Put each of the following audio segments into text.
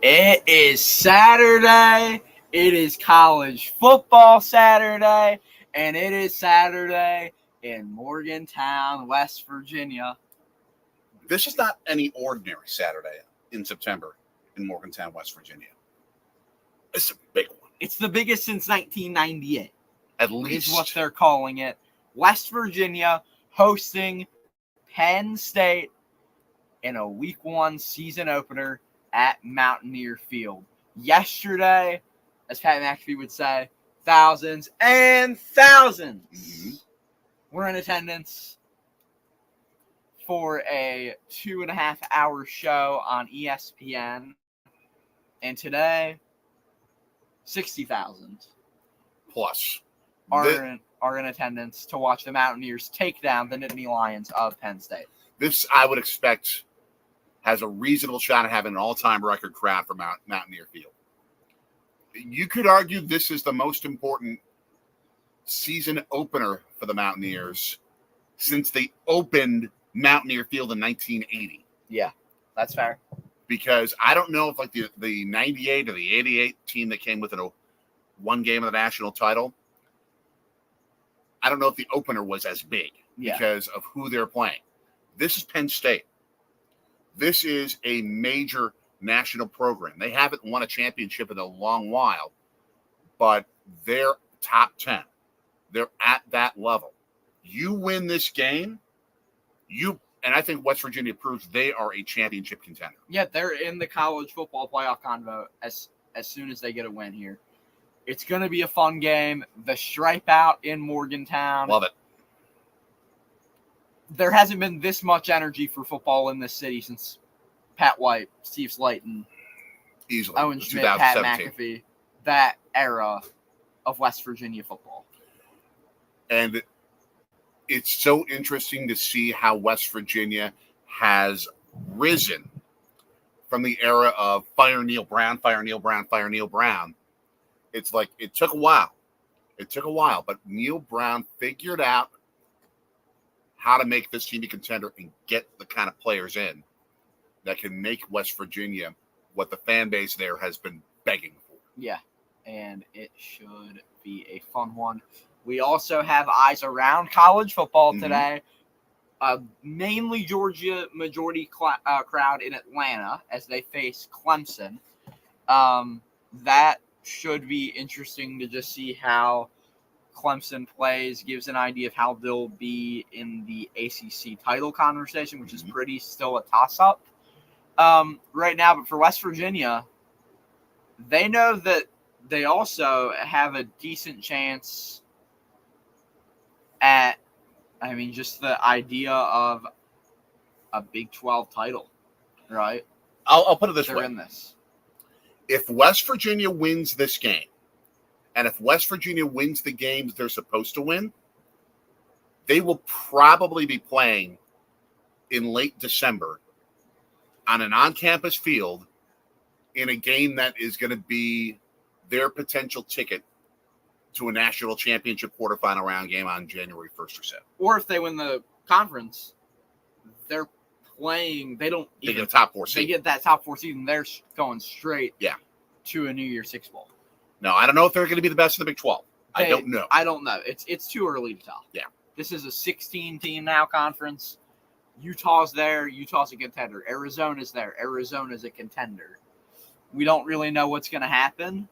It is Saturday. It is college football Saturday. And it is Saturday in Morgantown, West Virginia. This is not any ordinary Saturday in September in Morgantown, West Virginia. It's a big one. It's the biggest since 1998. At least. Is what they're calling it. West Virginia hosting Penn State in a Week 1 season opener at Mountaineer Field. Yesterday, as Pat McAfee would say, thousands and thousands were in attendance for a 2.5-hour show on ESPN. And today, 60,000 plus are in attendance to watch the Mountaineers take down the Nittany Lions of Penn State. This, I would expect, has a reasonable shot at having an all-time record crowd for Mountaineer Field. You could argue this is the most important season opener for the Mountaineers since they opened Mountaineer Field in 1980. Yeah, that's fair. Because I don't know if like the 98 or the 88 team that came within one game of the national title, I don't know if the opener was as big because of who they're playing. This is Penn State. This is a major national program. They haven't won a championship in a long while, but they're top 10. They're at that level. You win this game, and I think West Virginia proves they are a championship contender. Yeah, they're in the college football playoff convo as soon as they get a win here. It's going to be a fun game. The Stripe Out in Morgantown. Love it. There hasn't been this much energy for football in this city since Pat White, Steve Slayton, easily, Owen Schmidt, Pat McAfee, that era of West Virginia football. And it's so interesting to see how West Virginia has risen from the era of fire Neil Brown, fire Neil Brown, fire Neil Brown. It's like it took a while. But Neil Brown figured out how to make this team a contender and get the kind of players in that can make West Virginia what the fan base there has been begging for. Yeah, and it should be a fun one. We also have eyes around college football today. Mainly Georgia majority crowd in Atlanta as they face Clemson. That should be interesting to just see how Clemson plays, gives an idea of how they'll be in the ACC title conversation, which is pretty still a toss-up right now. But for West Virginia, they know that they also have a decent chance at, just the idea of a Big 12 title, right? I'll put it this way. They're in this. If West Virginia wins this game, and if West Virginia wins the games they're supposed to win, they will probably be playing in late December on an on-campus field in a game that is going to be their potential ticket to a national championship quarterfinal round game on January 1st or 2nd. Or if they win the conference, they're playing. They get a top 4 seed. They get that top 4 seed, and they're going straight to a New Year's Six Bowl. No, I don't know if they're going to be the best of the Big 12. I don't know. I don't know. It's too early to tell. Yeah. This is a 16-team now conference. Utah's there. Utah's a contender. Arizona's there. Arizona's a contender. We don't really know what's going to happen,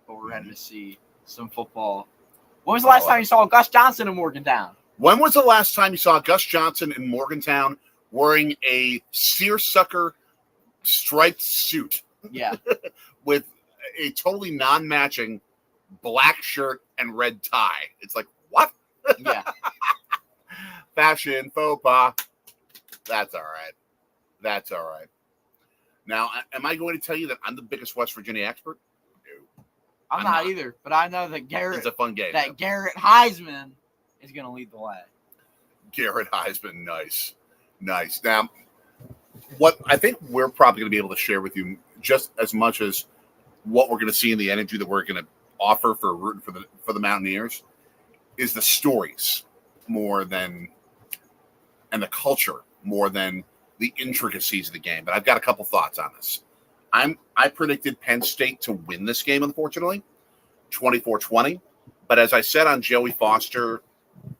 but we're ready to see some football. When was the last time you saw Gus Johnson in Morgantown? When was the last time you saw Gus Johnson in Morgantown wearing a seersucker striped suit? Yeah. With a totally non-matching black shirt and red tie. It's like, what? Yeah. Fashion faux pas. That's all right. Now, am I going to tell you that I'm the biggest West Virginia expert? No. I'm not either, but I know that It's a fun game. Garrett Heisman is going to lead the way. Garrett Heisman, nice. Now, what I think we're probably going to be able to share with you just as much as what we're going to see in the energy that we're going to offer for rooting for the Mountaineers is the stories more than, and the culture more than the intricacies of the game. But I've got a couple thoughts on this. I predicted Penn State to win this game, unfortunately, 24-20. But as I said on Joey Foster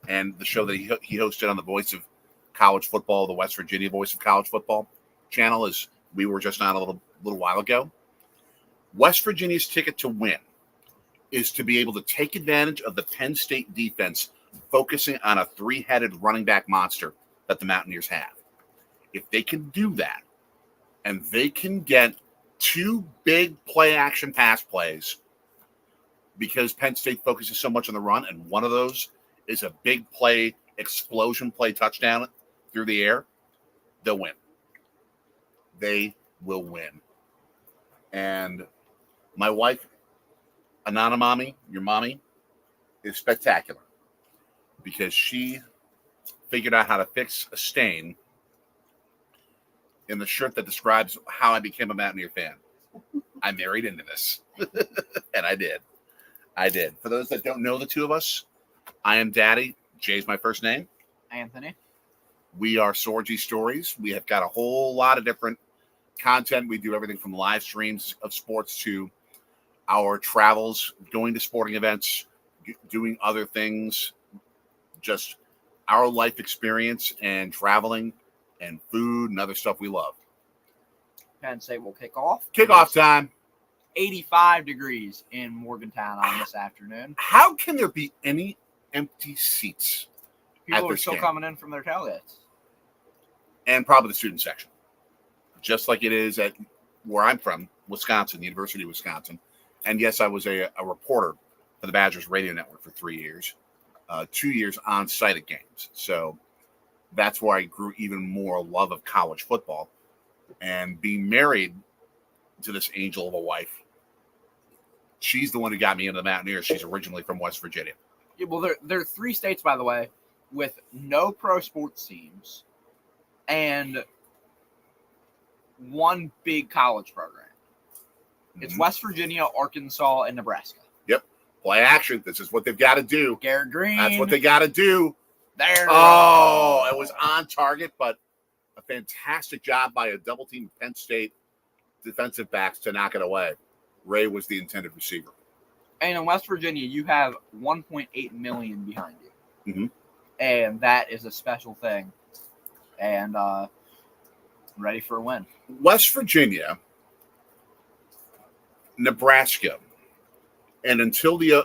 and the show that he hosted on the Voice of College Football, the West Virginia Voice of College Football channel, as we were just on a little while ago, West Virginia's ticket to win is to be able to take advantage of the Penn State defense, focusing on a three-headed running back monster that the Mountaineers have. If they can do that, and they can get two big play-action pass plays, because Penn State focuses so much on the run, and one of those is a big play, explosion play touchdown through the air, they'll win. They will win. And my wife, Anana Mommy, your mommy, is spectacular because she figured out how to fix a stain in the shirt that describes how I became a Mountaineer fan. I married into this. And I did. For those that don't know the two of us, I am Daddy. Jay's my first name. Anthony. We are Sorgy Stories. We have got a whole lot of different content. We do everything from live streams of sports to our travels, going to sporting events, doing other things, just our life experience and traveling and food and other stuff we love. Penn State will kick off. Kickoff time. 85 degrees in Morgantown on this afternoon. How can there be any empty seats? People are still coming in from their tailgates. And probably the student section. Just like it is at where I'm from, Wisconsin, the University of Wisconsin. And yes, I was a reporter for the Badgers radio network for 3 years, 2 years on site at games. So that's where I grew even more love of college football. And being married to this angel of a wife, she's the one who got me into the Mountaineers. She's originally from West Virginia. Yeah, well, there are 3 states, by the way, with no pro sports teams and one big college program. It's West Virginia, Arkansas, and Nebraska. Yep. Play action. This is what they've got to do. Garrett Green. That's what they got to do. There. Oh, it was on target, but a fantastic job by a double team of Penn State defensive backs to knock it away. Ray was the intended receiver. And in West Virginia, you have 1.8 million behind you. Mm-hmm. And that is a special thing. And ready for a win. West Virginia, Nebraska, and until the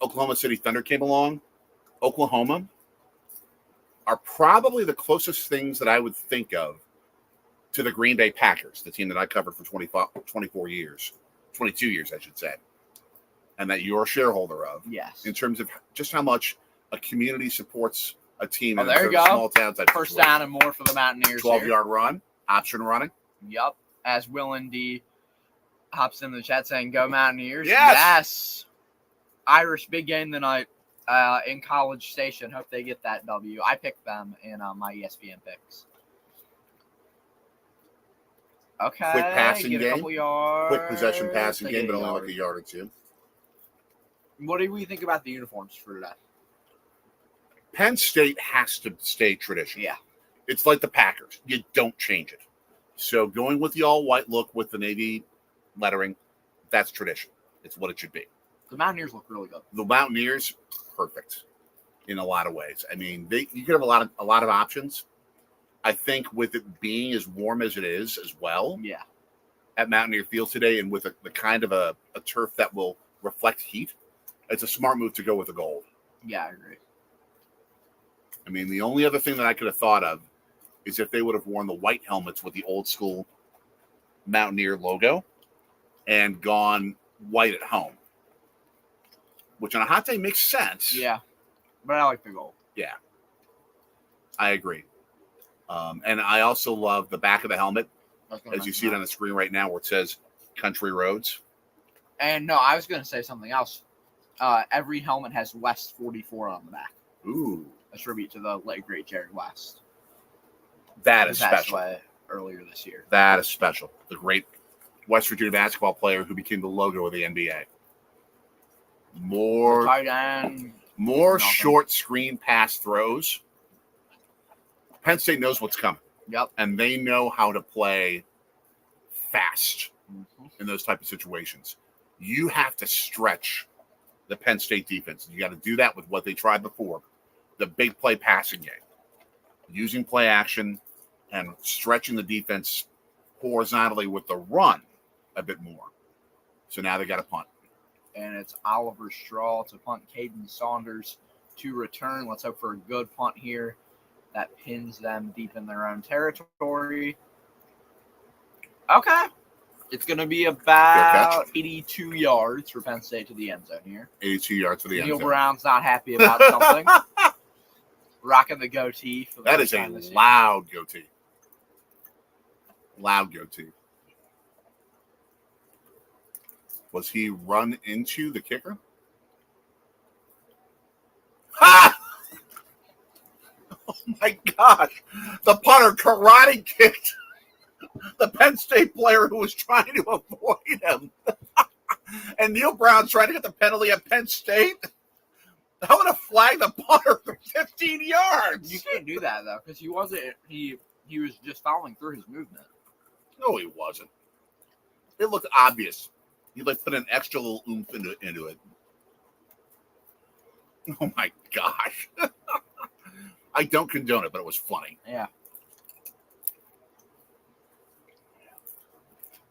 Oklahoma City Thunder came along, Oklahoma are probably the closest things that I would think of to the Green Bay Packers, the team that I covered for 22 years, I should say, and that you're a shareholder of. Yes. In terms of just how much a community supports a team in there you go. Small towns. First down and more for the Mountaineers. 12-yard run, option running. Yep. As Will and D hops in the chat saying, "Go Mountaineers!" Yes. Irish big game tonight in College Station. Hope they get that W. I picked them in my ESPN picks. Okay. Quick passing get game. A couple yards. Quick possession passing game, but only like a yard or two. What do we think about the uniforms for today? Penn State has to stay traditional. Yeah. It's like the Packers. You don't change it. So going with the all-white look with the navy lettering, that's tradition. It's what it should be. The Mountaineers look really good. The Mountaineers, perfect in a lot of ways. I mean, you could have a lot of options. I think with it being as warm as it is as well. Yeah. At Mountaineer Field today, and with the kind of a turf that will reflect heat, it's a smart move to go with the gold. Yeah, I agree. I mean, the only other thing that I could have thought of is if they would have worn the white helmets with the old school Mountaineer logo and gone white at home, which on a hot day makes sense. Yeah, but I like the gold. Yeah, I agree. And I also love the back of the helmet, as you see it on the screen right now, where it says Country Roads. And no, I was going to say something else. Every helmet has West 44 on the back. Ooh. A tribute to the late, great Jerry West. That is special. Earlier this year. That is special. The great West Virginia basketball player who became the logo of the NBA. More tight end. More short screen pass throws. Penn State knows what's coming. Yep. And they know how to play fast in those type of situations. You have to stretch the Penn State defense. You got to do that with what they tried before, the big play passing game, using play action and stretching the defense horizontally with the run a bit more. So now they got a punt. And it's Oliver Straw to punt, Caden Saunders to return. Let's hope for a good punt here that pins them deep in their own territory. Okay. It's going to be about 82 yards for Penn State to the end zone here. 82 yards to the end zone. Neil Brown's not happy about something. Rocking the goatee. For the that is a loud goatee. Loud goatee. Was he run into the kicker? Ha! Oh my gosh. The punter karate kicked the Penn State player who was trying to avoid him. And Neil Brown's trying to get the penalty at Penn State. I would have flagged the punter for 15 yards. You can't do that, though, because he wasn't. He was just following through his movement. No, he wasn't. It looked obvious. He put an extra little oomph into it. Oh my gosh. I don't condone it, but it was funny. Yeah.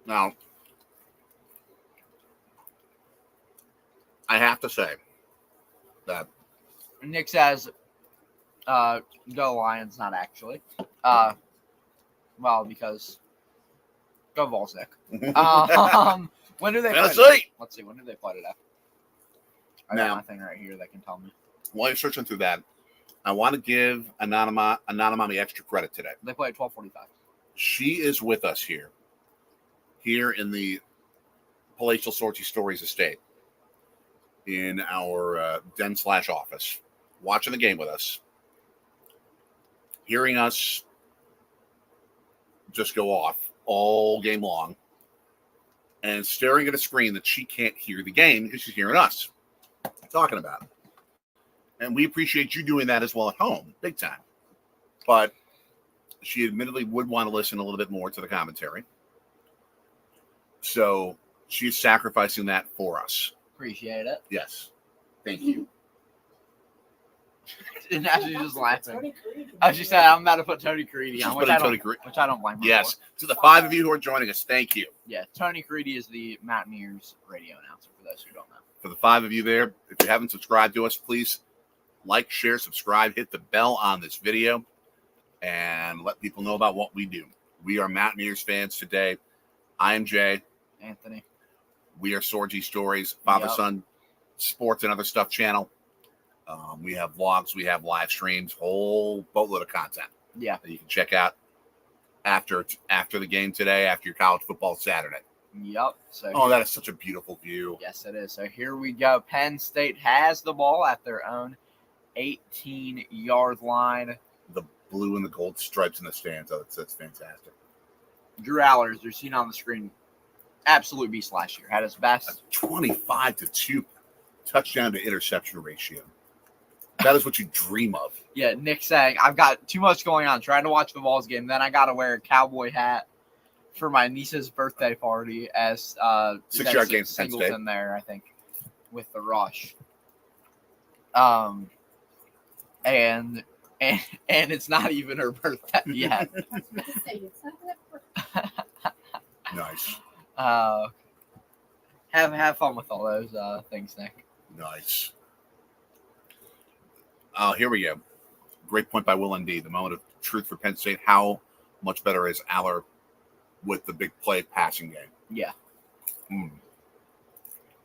Now, I have to say that Nick says, go Lions, not actually. Well, because go Vols, Nick. When do they play today? Let's see. When do they play today? I got my thing right here that can tell me. While you're searching through that, I want to give Anonymami extra credit today. They play at 12:45. She is with us here in the Palatial Sortie Stories estate, in our den/office, watching the game with us, hearing us just go off all game long, and staring at a screen that she can't hear the game because she's hearing us talking about it. And we appreciate you doing that as well at home, big time. But she admittedly would want to listen a little bit more to the commentary. So she's sacrificing that for us. Appreciate it. Yes. Thank you. And now she's just laughing. As she said, I'm about to put Tony Caridi on, which I don't blame her Yes. for. To the 5 of you who are joining us, thank you. Yeah, Tony Caridi is the Mountaineers radio announcer, for those who don't know. For the 5 of you there, if you haven't subscribed to us, please like, share, subscribe, hit the bell on this video, and let people know about what we do. We are Mountaineers fans today. I am Jay. Anthony. We are Sortie Stories, father-son sports and other stuff channel. We have vlogs, we have live streams, whole boatload of content. Yeah. That you can check out after the game today, after your college football Saturday. Yep. So that is such a beautiful view. Yes, it is. So here we go. Penn State has the ball at their own 18-yard line. The blue and the gold stripes in the stands. Oh, that's fantastic. Drew Allers, they're seen on the screen. Absolute beast last year. Had his best. 25-2 touchdown to interception ratio. That is what you dream of. Yeah, Nick saying, I've got too much going on trying to watch the Vols game. Then I got to wear a cowboy hat for my niece's birthday party as 6-yard game for Penn State in there, I think, with the rush. And it's not even her birthday yet. Nice. Have fun with all those things, Nick. Nice. Here we go. Great point by Will N.D. The moment of truth for Penn State. How much better is Aller with the big play passing game? Yeah.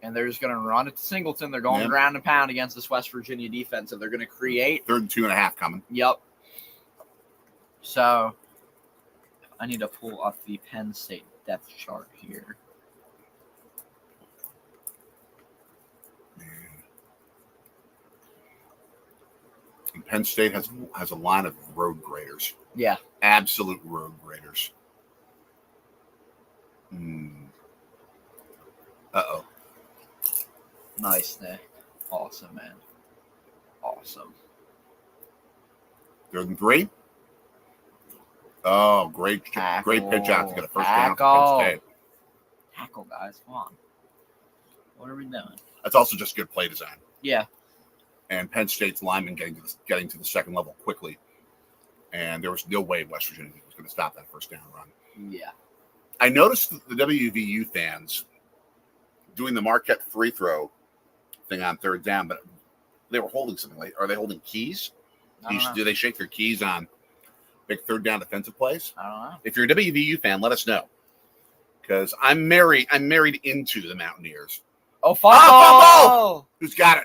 And they're just going to run it to Singleton. They're going ground and pound against this West Virginia defense. So they're going to create. 3rd and 2.5 coming. Yep. So I need to pull up the Penn State depth chart here. And Penn State has a line of road graders. Yeah. Absolute road graders. Uh-oh. Nice, Nick. Awesome, man. Awesome. 3rd and 3. Oh, great pitch out to get a first down for Penn State. Tackle, guys. Come on. What are we doing? That's also just good play design. Yeah. And Penn State's lineman getting to the second level quickly. And there was no way West Virginia was going to stop that first down run. Yeah. I noticed the WVU fans doing the Marquette free throw thing on third down, but they were holding something. Like, are they holding keys? Do they shake their keys on big third down defensive plays? I don't know. If you're a WVU fan, let us know. Because I'm married into the Mountaineers. Oh, fumble! Who's got it?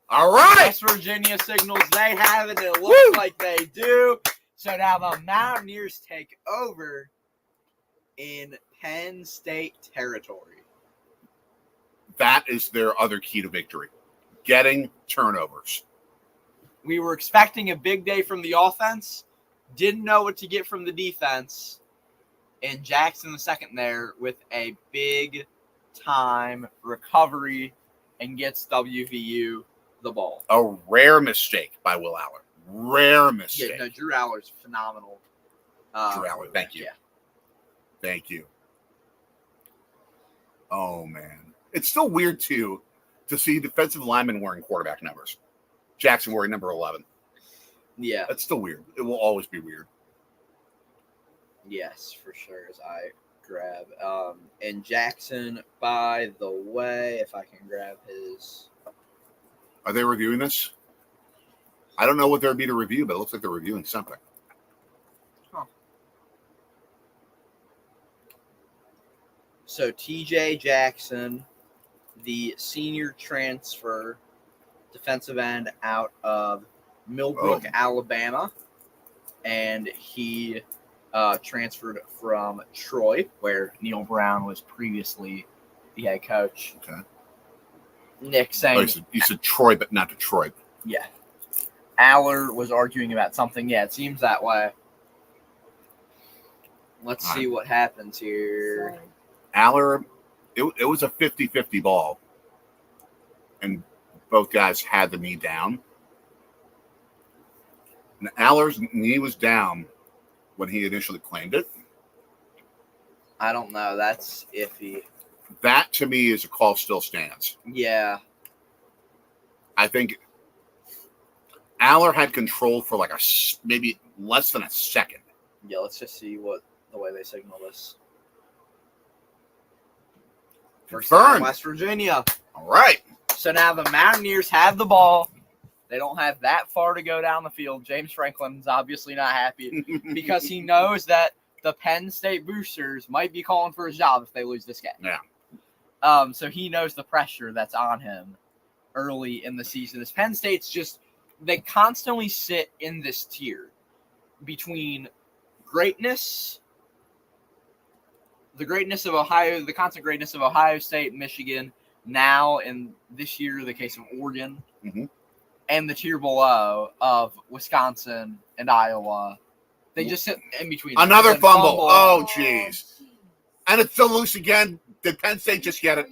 All right. West Virginia signals they have it. It looks like they do. So now the Mountaineers take over in Penn State territory. That is their other key to victory. Getting turnovers. We were expecting a big day from the offense. Didn't know what to get from the defense. And Jackson the second there with a big time recovery and gets WVU the ball. A rare mistake by Will Aller. Rare mistake. Yeah, no, Drew Aller's phenomenal. Drew Aller, thank you. Yeah. Thank you. Oh, man. It's still weird, too, to see defensive linemen wearing quarterback numbers. Jackson wearing number 11. Yeah. That's still weird. It will always be weird. Yes, for sure, as I grab. And Jackson, by the way, if I can grab his. Are they reviewing this? I don't know what there would be to review, but it looks like they're reviewing something. Huh. So TJ Jackson, the senior transfer defensive end out of Millbrook, Alabama, and he transferred from Troy, where Neil Brown was previously the head coach. Okay. Nick saying you said Troy, but not Detroit. Yeah. Aller was arguing about something. Yeah, it seems that way. Let's see what happens here. Sorry. Aller, it was a 50-50 ball, and both guys had the knee down. And Aller's knee was down when he initially claimed it. I don't know. That's iffy. That, to me, is a call still stands. Yeah. I think Aller had control for like maybe less than a second. Yeah, let's just see the way they signal this. First down, West Virginia. All right. So now the Mountaineers have the ball. They don't have that far to go down the field. James Franklin's obviously not happy because he knows that the Penn State boosters might be calling for his job if they lose this game. Yeah. So he knows the pressure that's on him early in the season. As Penn State's they constantly sit in this tier between greatness, the greatness of Ohio, the constant greatness of Ohio State, Michigan, now in this year, the case of Oregon, and the tier below of Wisconsin and Iowa. They just sit in between. Another fumble. Oh, jeez. And it's still loose again. Did Penn State just get it?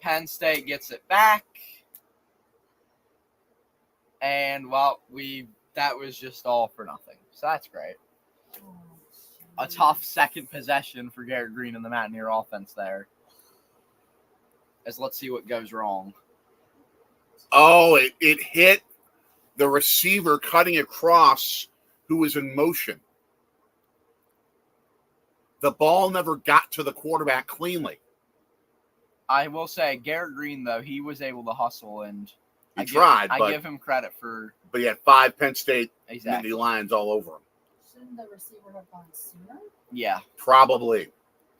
Penn State gets it back. And, that was just all for nothing. So that's great. A tough second possession for Garrett Green and the Mountaineer offense there. As let's see what goes wrong. Oh, it hit the receiver cutting across who was in motion. The ball never got to the quarterback cleanly. I will say, Garrett Green, though, he was able to hustle, and I give him credit for. But he had 5 Penn State Nittany Lions all over him. Shouldn't the receiver have gone sooner? Yeah. Probably.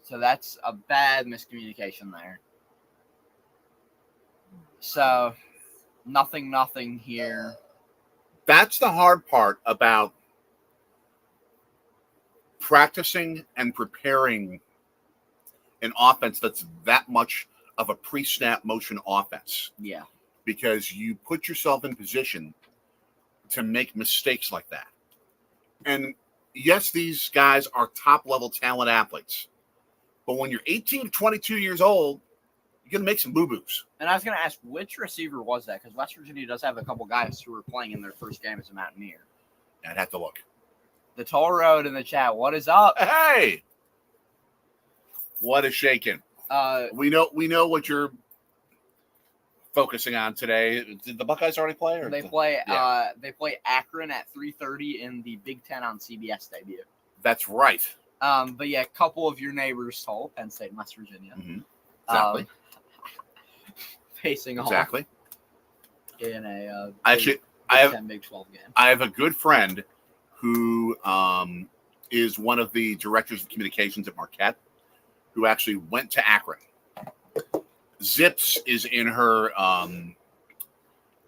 So that's a bad miscommunication there. So, nothing here. That's the hard part about practicing and preparing an offense that's that much of a pre-snap motion offense. Yeah. Because you put yourself in position to make mistakes like that. And yes, these guys are top-level talent athletes. But when you're 18 to 22 years old, you're going to make some boo-boos. And I was going to ask, which receiver was that? Because West Virginia does have a couple guys who were playing in their first game as a Mountaineer. I'd have to look. The Toll Road in the chat. What is up? Hey, what is shaking? We know what you're focusing on today. Did the Buckeyes already play? Or they play Akron at 3:30 in the Big Ten on CBS debut. That's right. But yeah, a couple of your neighbors told Penn State and West Virginia. Mm-hmm. Exactly. Facing exactly. off in a Big 10, Big 12 game. I have a good friend who is one of the directors of communications at Marquette, who actually went to Akron. Zips is in her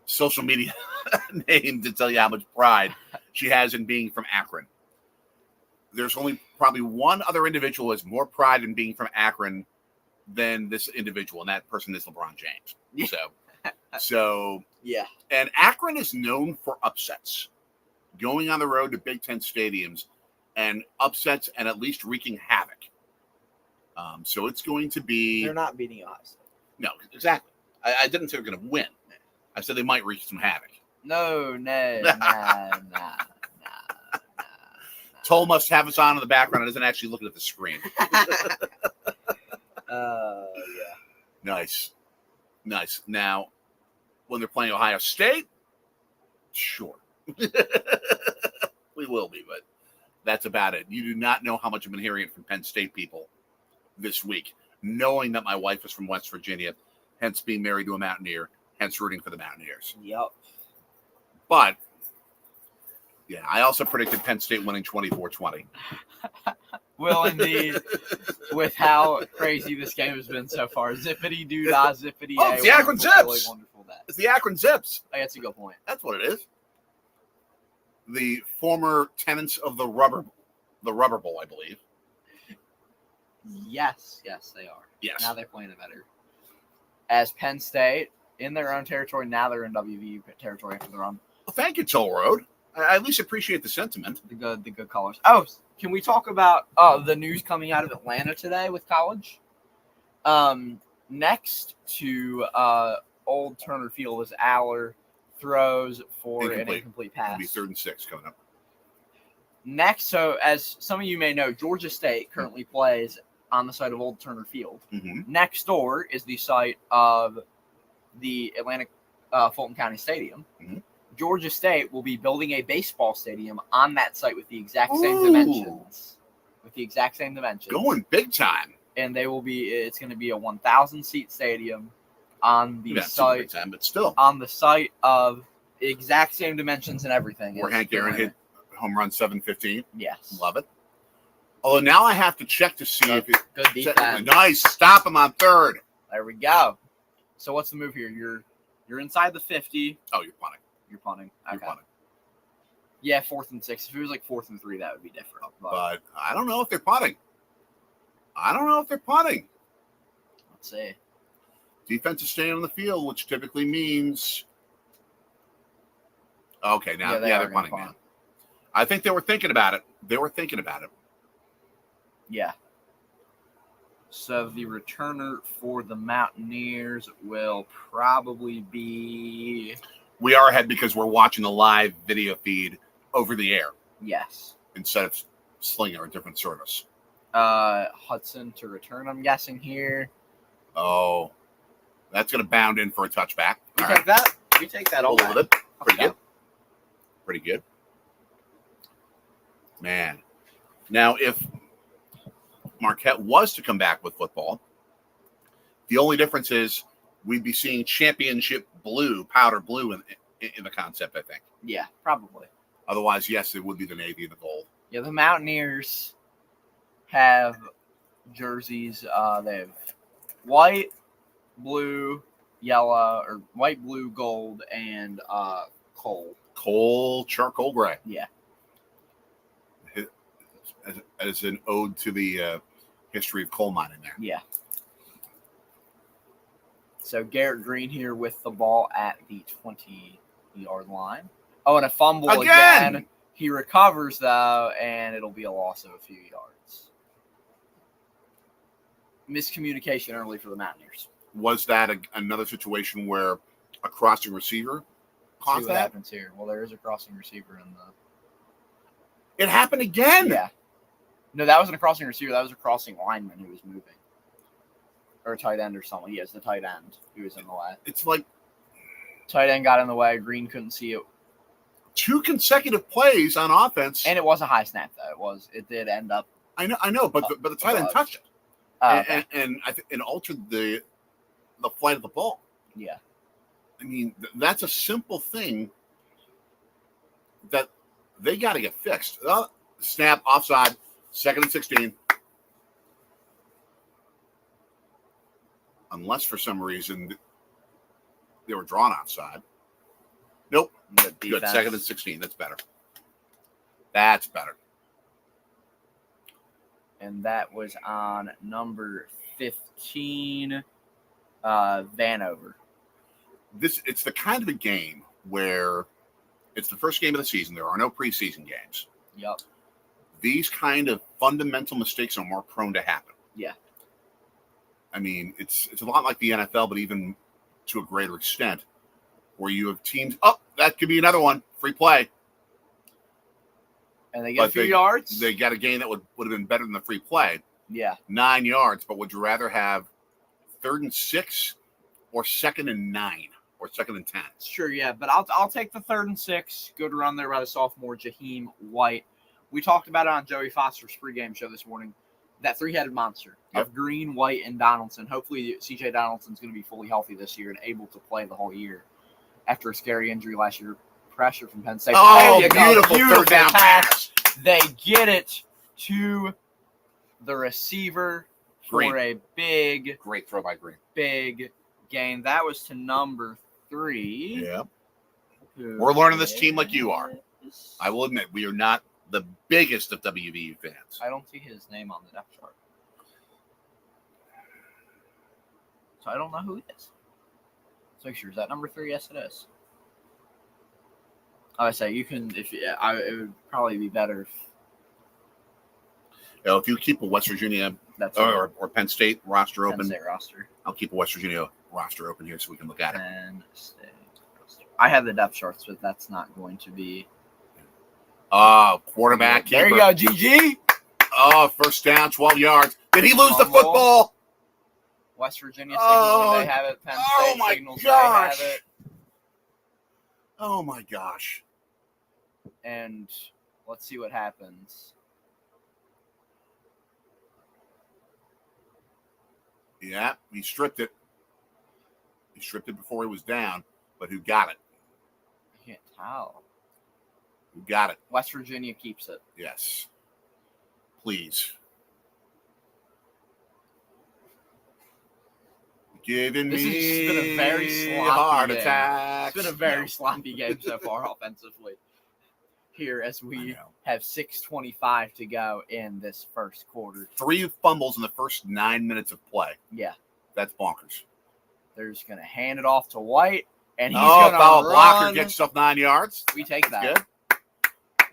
social media name to tell you how much pride she has in being from Akron. There's only probably one other individual who has more pride in being from Akron than this individual, and that person is LeBron James. So yeah. And Akron is known for upsets, going on the road to Big Ten stadiums and upsets and at least wreaking havoc. So it's going to be. They're not beating us. No, exactly. I didn't say they're going to win. I said they might wreak some havoc. No. Toll must have us on in the background and isn't actually looking at the screen. Yeah. Nice. Now, when they're playing Ohio State, sure. We will be, but that's about it. You do not know how much I've been hearing it from Penn State people this week, knowing that my wife is from West Virginia, hence being married to a Mountaineer, hence rooting for the Mountaineers. Yep. But, yeah, I also predicted Penn State winning 24-20. Will indeed, with how crazy this game has been so far. Zippity doo dah, zippity. Oh, it's the Akron Zips. Really wonderful day. It's the Akron Zips. Oh, that's a good point. That's what it is. The former tenants of the Rubber Bowl, I believe. Yes, they are. Yes. Now they're playing it better. As Penn State in their own territory, now they're in WVU territory after the run. Well, thank you, Toll Road. I at least appreciate the sentiment. The good colors. Oh, can we talk about the news coming out of Atlanta today with college? Next to Old Turner Field as Aller throws for an incomplete pass. It'll be 3rd and 6 coming up. Next, so as some of you may know, Georgia State currently plays on the site of Old Turner Field. Mm-hmm. Next door is the site of the Atlantic Fulton County Stadium. Mm-hmm. Georgia State will be building a baseball stadium on that site with the exact same dimensions. Going big time. And it's going to be a 1,000-seat stadium on the site. Big time, but still. On the site of exact same dimensions and everything. Where Hank Aaron hit home run 715. Yes. Love it. Although now I have to check to see if it's good defense. Nice. Stop him on 3rd. There we go. So what's the move here? You're inside the 50. Oh, you're punting. You're punting. Okay. You're punting. Yeah, 4th and 6. If it was like 4th and 3, that would be different. But I don't know if they're punting. Let's see. Defense is staying on the field, which typically means. Okay, now they're punting now. I think they were thinking about it. Yeah. So the returner for the Mountaineers will probably be. We are ahead because we're watching the live video feed over the air. Yes. Instead of Slinger, a different service. Hudson to return, I'm guessing here. Oh, that's going to bound in for a touchback. We take that all with it. Pretty good. Man. Now, if Marquette was to come back with football, the only difference is we'd be seeing championship blue, powder blue in the concept, I think. Yeah, probably. Otherwise, yes, it would be the navy and the gold. Yeah, the Mountaineers have jerseys. They have white, blue, yellow, or white, blue, gold, and charcoal gray. Yeah. As an ode to the history of coal mining there. Yeah. So Garrett Green here with the ball at the 20-yard line. Oh, and a fumble again. He recovers, though, and it'll be a loss of a few yards. Miscommunication early for the Mountaineers. Was that another situation where a crossing receiver caught See what that? happens here. Well, there is a crossing receiver in the. It happened again. Yeah. No, that wasn't a crossing receiver. That was a crossing lineman who was moving. Or a tight end or something. Yes, the tight end who was in the way. It's like tight end got in the way. Green couldn't see it. 2 consecutive plays on offense. And it was a high snap, though. It did end up. I know, but the tight end touched it. Okay. And I think it altered the flight of the ball. Yeah. I mean, that's a simple thing that they got to get fixed. Snap, offside, 2nd and 16. Unless for some reason they were drawn offside. Nope. Good. 2nd and 16. That's better. That's better. And that was on number 15, Vanover. It's the kind of a game where it's the first game of the season. There are no preseason games. Yep. These kind of fundamental mistakes are more prone to happen. Yeah. I mean, it's a lot like the NFL, but even to a greater extent, where you have teams. Oh, that could be another one. Free play. And they get a few yards. They got a gain that would have been better than the free play. Yeah. 9 yards. But would you rather have 3rd and 6 or 2nd and 9 or 2nd and 10? Sure, yeah. But I'll take the 3rd and 6. Good run there by the sophomore, Jaheim White. We talked about it on Joey Foster's pregame show this morning. That 3-headed monster of Green, White, and Donaldson. Hopefully, C.J. Donaldson's going to be fully healthy this year and able to play the whole year after a scary injury last year. Pressure from Penn State. Oh, beautiful third down pass. They get it to the receiver for a big, great throw by Green. Big gain. That was to number 3. Yeah. We're learning this team like you are. I will admit, we are not the biggest of WVU fans. I don't see his name on the depth chart. So I don't know who it is. So sure, is that number 3? Yes, it is. I say you can. It would probably be better if you keep a West Virginia or Penn State roster open. Penn State roster. I'll keep a West Virginia roster open here so we can look at it. Penn State roster. I have the depth charts, but that's not going to be. Quarterback. There you go, GG. First down, 12 yards. Did he lose the football? West Virginia signals they have it. Penn State signals they have it. Oh my gosh. And let's see what happens. Yeah, he stripped it. He stripped it before he was down, but who got it? I can't tell. Who got it? West Virginia keeps it. Yes. Please. Giving this me has been a very sloppy heart game. attacks. It's been a very sloppy game so far offensively. Here as we have 6:25 to go in this first quarter. 3 fumbles in the first 9 minutes of play. Yeah. That's bonkers. They're just going to hand it off to White, and he's going to run. Blocker gets yourself 9 yards. We take that. Good.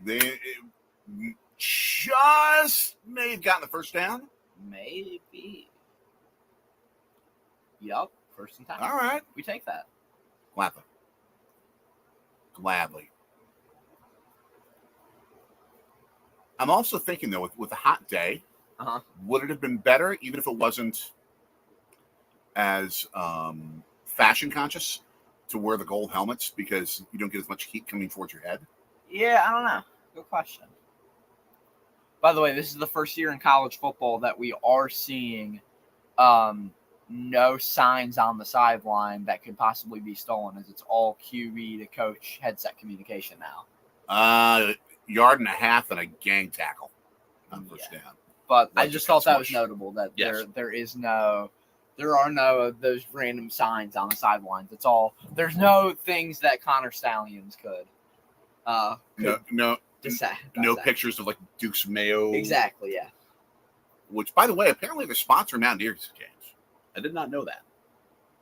They just may have gotten the first down. Maybe. Yup. First and 10. All right. We take that. Gladly. I'm also thinking, though, with a hot day, would it have been better, even if it wasn't as fashion conscious, to wear the gold helmets because you don't get as much heat coming towards your head? Yeah, I don't know. Good question. By the way, this is the first year in college football that we are seeing no signs on the sideline that could possibly be stolen, as it's all QB to coach headset communication now. Yard and a half and a gang tackle on first down. But I just thought that was notable that there are no of those random signs on the sidelines. It's all, there's no things that Connor Stallions could no decide. Pictures of like Duke's Mayo. Exactly, yeah. Which, by the way, apparently they're sponsoring Mountaineers games. I did not know that.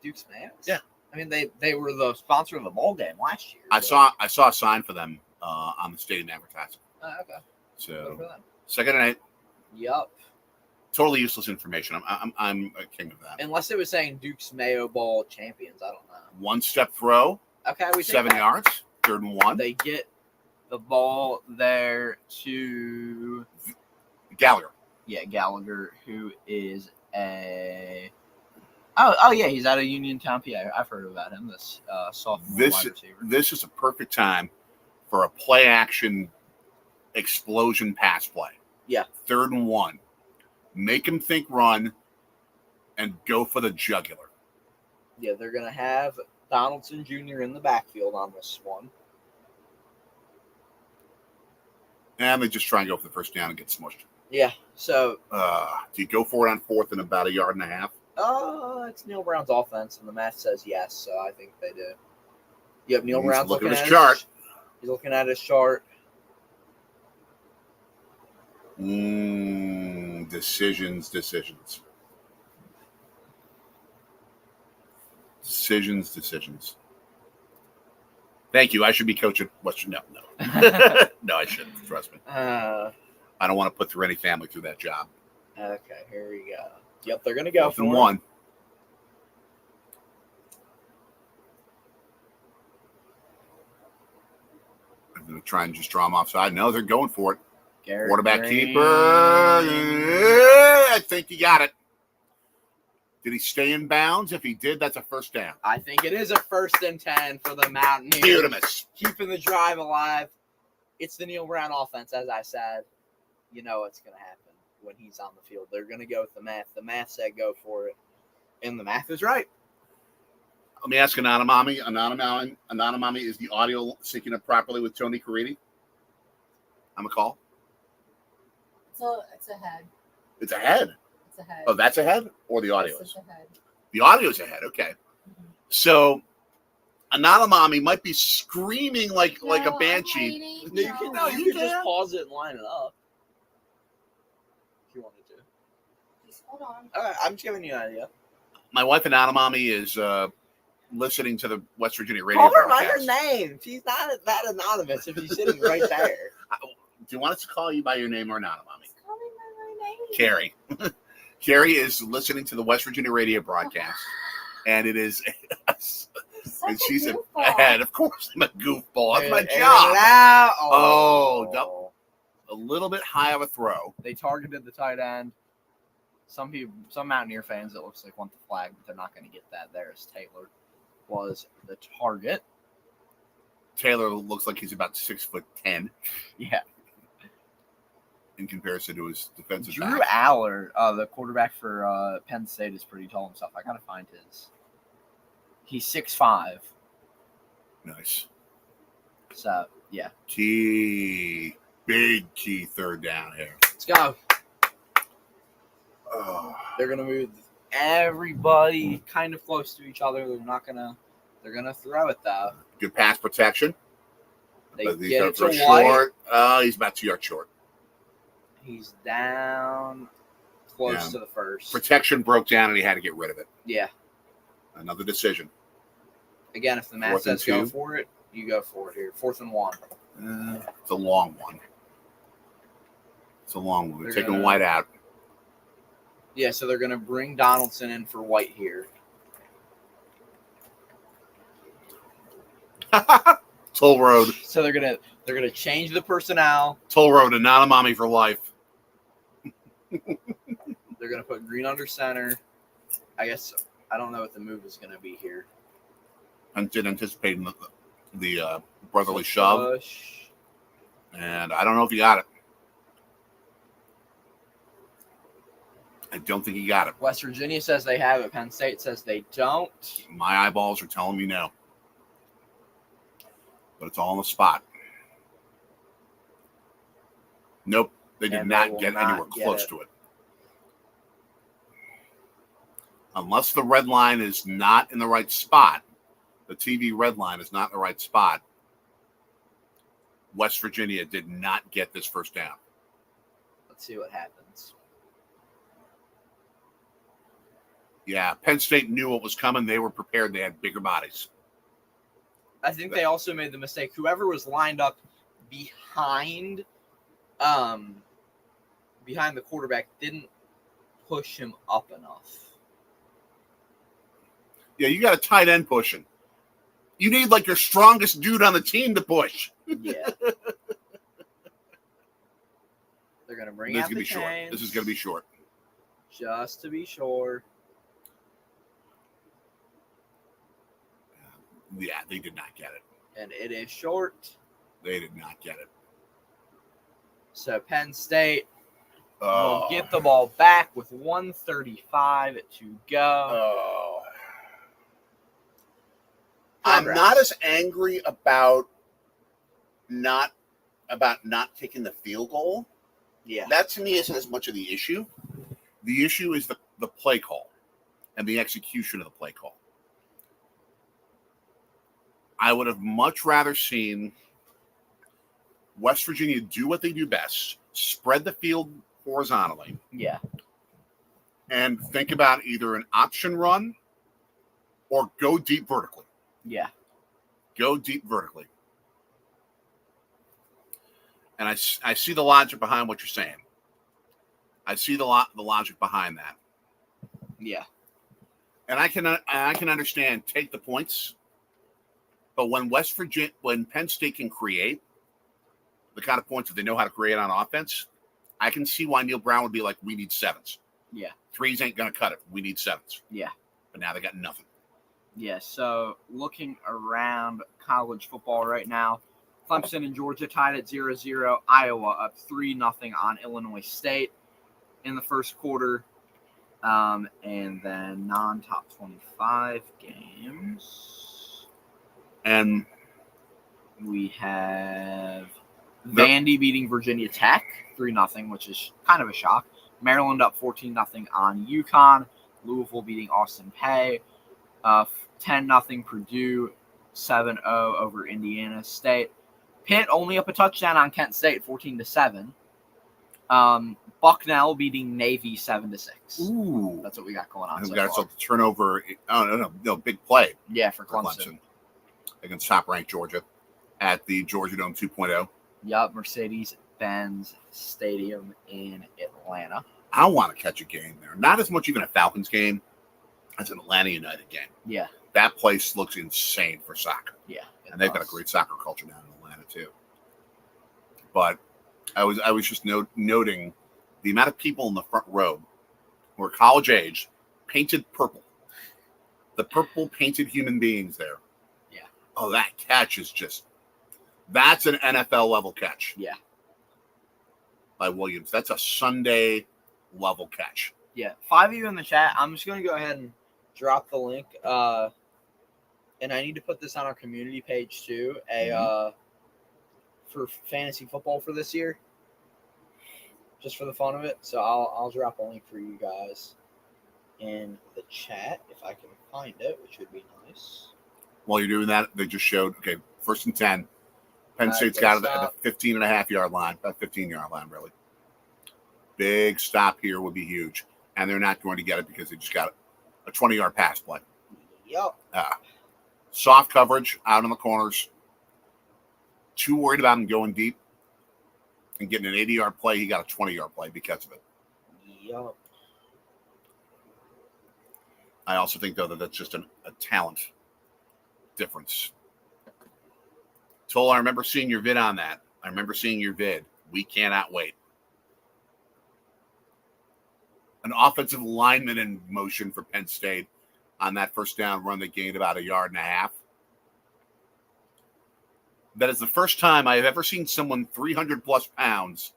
Duke's Mayo? Yeah. I mean, they were the sponsor of the bowl game last year. I saw a sign for them on the stadium advertising. Oh, okay. So 2nd and 8. Yup. Totally useless information. I'm a king of that. Unless it was saying Duke's Mayo Bowl champions, I don't know. 1-step throw. Okay, we 7 yards. 3rd and 1. They get the ball there to Gallagher. Yeah, Gallagher, who is yeah, he's out of Uniontown, PA. I've heard about him. This sophomore wide receiver. This is a perfect time for a play action explosion pass play. Yeah. 3rd and 1. Make him think run and go for the jugular. Yeah, they're going to have Donaldson Jr. in the backfield on this one. And they just try and go for the first down and get smushed. Yeah, so... do you go for it on 4th and about 1.5 yards? It's Neil Brown's offense, and the math says yes, so I think they do. Yep, Neil Brown's looking at his chart. He's looking at his chart. Decisions. Thank you. I should be coaching Western. No. No, I shouldn't. Trust me. I don't want to put through any family through that job. Okay, here we go. Yep, they're going to go 4th and 1. I'm going to try and just draw them offside. No, they're going for it. Quarterback keeper. I think he got it. Did he stay in bounds? If he did, that's a first down. I think it is a 1st and 10 for the Mountaineers. Beautiful. Keeping the drive alive. It's the Neil Brown offense, as I said. You know what's going to happen when he's on the field. They're going to go with the math. The math said go for it. And the math is right. Let me ask Anonymami. Anonymami, is the audio syncing up properly with Tony Caridi? I'm a call. It's ahead. It's ahead. It's ahead. Oh, that's ahead? Or the audio It's is? ahead. The audio is ahead. Okay. Mm-hmm. So Anonymami might be screaming like a banshee. You can just pause it and line it up. If you wanted to. Just hold on. All right, I'm just giving you an idea. My wife Anonymami is listening to the West Virginia radio Call her by broadcast. her name. She's not that anonymous if she's sitting right there. Do you want us to call you by your name or Anonymami? Just call me by my name. Carrie. Carrie is listening to the West Virginia radio broadcast, and it is, and she's ahead. Of course, I'm a goofball. That's my job. Oh, a little bit high of a throw. They targeted the tight end. Some Mountaineer fans, it looks like, want the flag, but they're not going to get that. There's Taylor was the target. Taylor looks like he's about 6'10". Yeah. In comparison to his defensive Drew back. Aller, the quarterback for Penn State, is pretty tall himself. I got to find his. He's 6'5". Nice. So, yeah. Big key 3rd down here. Let's go. Oh. They're going to move everybody kind of close to each other. They're going to throw it, though. Good pass protection. They But get it to White. short. He's about 2 yards short. He's down close to the first. Protection broke down, and he had to get rid of it. Yeah. Another decision. Again, if the math says go for it, you go for it here. 4th and 1. It's a long one. They're taking White out. Yeah, so they're going to bring Donaldson in for White here. Toll Road. So they're gonna change the personnel. Toll Road, Anonymami for life. They're gonna put Green under center. I guess I don't know what the move is gonna be here. I did anticipate the brotherly shove. Push. And I don't know if he got it. I don't think he got it. West Virginia says they have it. Penn State says they don't. My eyeballs are telling me no. But it's all on the spot. Nope. They did not get anywhere close to it. Unless the red line is not in the right spot, the TV red line is not in the right spot, West Virginia did not get this first down. Let's see what happens. Yeah, Penn State knew what was coming. They were prepared. They had bigger bodies. I think they also made the mistake. Whoever was lined up behind the quarterback didn't push him up enough. Yeah, you got a tight end pushing. You need like your strongest dude on the team to push. Yeah. They're going to bring This is out gonna the be short. chains. This is going to be short. Just to be sure. Yeah, they did not get it. And it is short. They did not get it. So Penn State will Oh. get the ball back with 1:35 to go. Oh. Progress. I'm not as angry about not taking the field goal. Yeah. That to me isn't as much of the issue. The issue is the play call and the execution of the play call. I would have much rather seen West Virginia do what they do best, spread the field horizontally, Yeah. and think about either an option run or go deep vertically. Yeah. Go deep vertically. And I see the logic behind what you're saying. I see the logic behind that. Yeah. And I can understand take the points, but when Penn State can create the kind of points that they know how to create on offense, I can see why Neil Brown would be like, we need sevens. Yeah. Threes ain't gonna cut it. We need sevens. Yeah. But now they got nothing. Yeah. So looking around college football right now, Clemson and Georgia tied at 0-0. Iowa up 3-0 on Illinois State in the first quarter. And then non-top 25 games. And we have Vandy beating Virginia Tech 3-0, which is kind of a shock. Maryland up 14-0 on UConn. Louisville beating Austin Peay. 10-0 Purdue. 7-0 over Indiana State. Pitt only up a touchdown on Kent State, 14-7. Bucknell beating Navy 7-6. Ooh, that's what we got going on. We got ourselves a turnover. Oh no, big play. Yeah, for Clemson against top-ranked Georgia at the Georgia Dome 2.0. Yup, Mercedes-Benz Stadium in Atlanta. I want to catch a game there. Not as much even a Falcons game as an Atlanta United game. Yeah. That place looks insane for soccer. Yeah. And they've got a great soccer culture down in Atlanta too. But I was just noting the amount of people in the front row who are college age, painted purple. The purple painted human beings there. Yeah. Oh, that catch is that's an NFL level catch. Yeah. By Williams. That's a Sunday level catch. Yeah. 5 of you in the chat. I'm just going to go ahead and drop the link. And I need to put this on our community page too. For fantasy football for this year. Just for the fun of it. So I'll drop a link for you guys in the chat if I can find it, which would be nice. While you're doing that, they just showed, okay, 1st and 10. Penn State's got it at the 15.5-yard line, about 15-yard line, really. Big stop here would be huge. And they're not going to get it because they just got a 20-yard pass play. Yep. Soft coverage out in the corners. Too worried about him going deep and getting an 80-yard play. He got a 20-yard play because of it. Yep. I also think, though, that that's just a talent difference. Toll, I remember seeing your vid on that. We cannot wait. An offensive lineman in motion for Penn State on that first down run that gained about 1.5 yards. That is the first time I have ever seen someone 300-plus pounds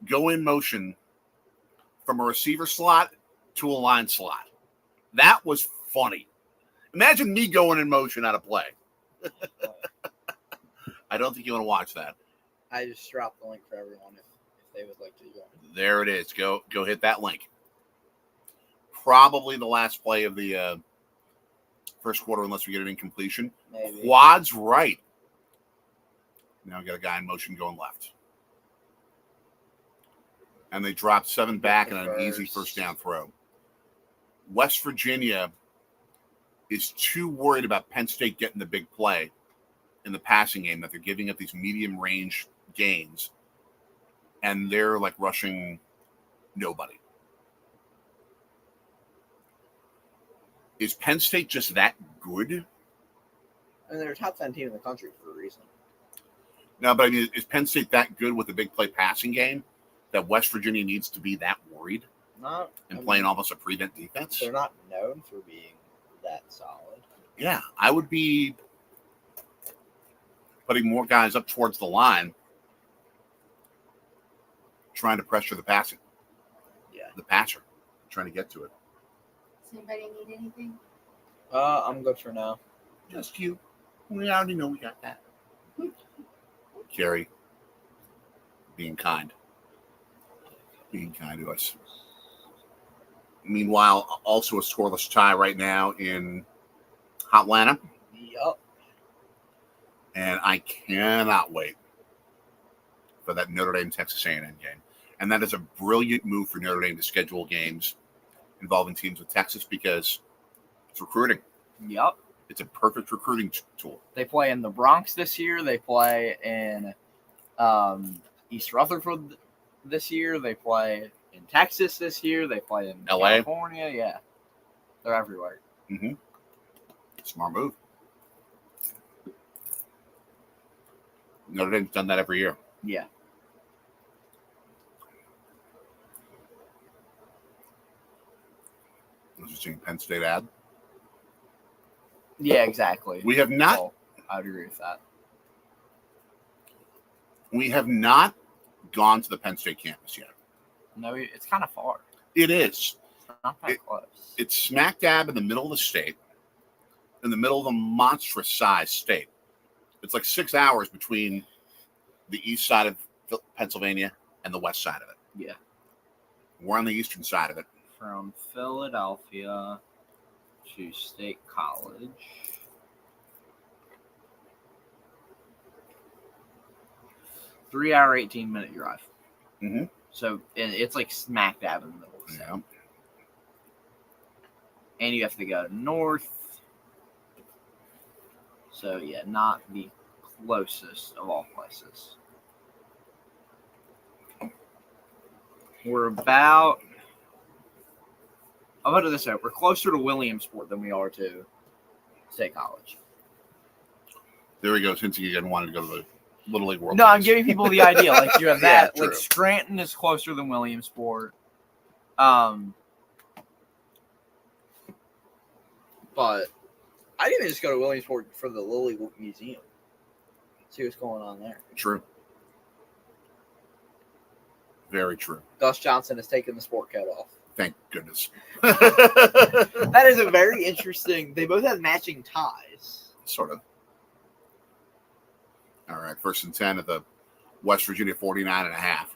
go in motion from a receiver slot to a line slot. That was funny. Imagine me going in motion on a play. I don't think you want to watch that. I just dropped the link for everyone if they would like to join. There it is. Go hit that link. Probably the last play of the first quarter, unless we get an incompletion. Maybe. Quad's right. Now we got a guy in motion going left. And they dropped 7 back in an easy first down throw. West Virginia is too worried about Penn State getting the big play in the passing game that they're giving up these medium range gains. And they're like rushing nobody. Is Penn State just that good? And they're a top 10 team in the country for a reason. No, but I mean, is Penn State that good with the big play passing game that West Virginia needs to be that worried playing almost a prevent defense? They're not known for being that solid. Yeah, I would be putting more guys up towards the line, trying to pressure the passer, trying to get to it. Does anybody need anything? I'm good for now. Just you. We already know we got that. Carrie, being kind to us. Meanwhile, also a scoreless tie right now in Atlanta. Yup. And I cannot wait for that Notre Dame Texas A&M game. And that is a brilliant move for Notre Dame to schedule games involving teams with Texas because it's recruiting. Yup. It's a perfect recruiting tool. They play in the Bronx this year. They play in East Rutherford this year. They play in Texas this year. They play in LA. California. Yeah. They're everywhere. Mm-hmm. Smart move. Notre Dame's done that every year. Yeah. Interesting Penn State ad. Yeah, exactly. We have not. Well, I would agree with that. We have not gone to the Penn State campus yet. No, it's kind of far. It is. It's not that close. It's smack dab in the middle of the state, in the middle of a monstrous size state. It's like 6 hours between the east side of Pennsylvania and the west side of it. Yeah. We're on the eastern side of it. From Philadelphia to State College. Three-hour, 18-minute drive. Mm-hmm. So and it's like smack dab in the middle of the state. Yeah. And you have to go north. So, yeah, not the closest of all places. We're about... I'll put it this way. We're closer to Williamsport than we are to State College. There he goes, hinting again, wanted to go to the Little League World No, I'm Series. giving people the idea. Like, you have that. Yeah, like, true. Scranton is closer than Williamsport. But I didn't just go to Williamsport for the Little League Museum. See what's going on there. True. Very true. Gus Johnson has taken the sport coat off. Thank goodness. That is a very interesting. They both have matching ties. Sort of. All right, 1st and 10 at the West Virginia 49.5.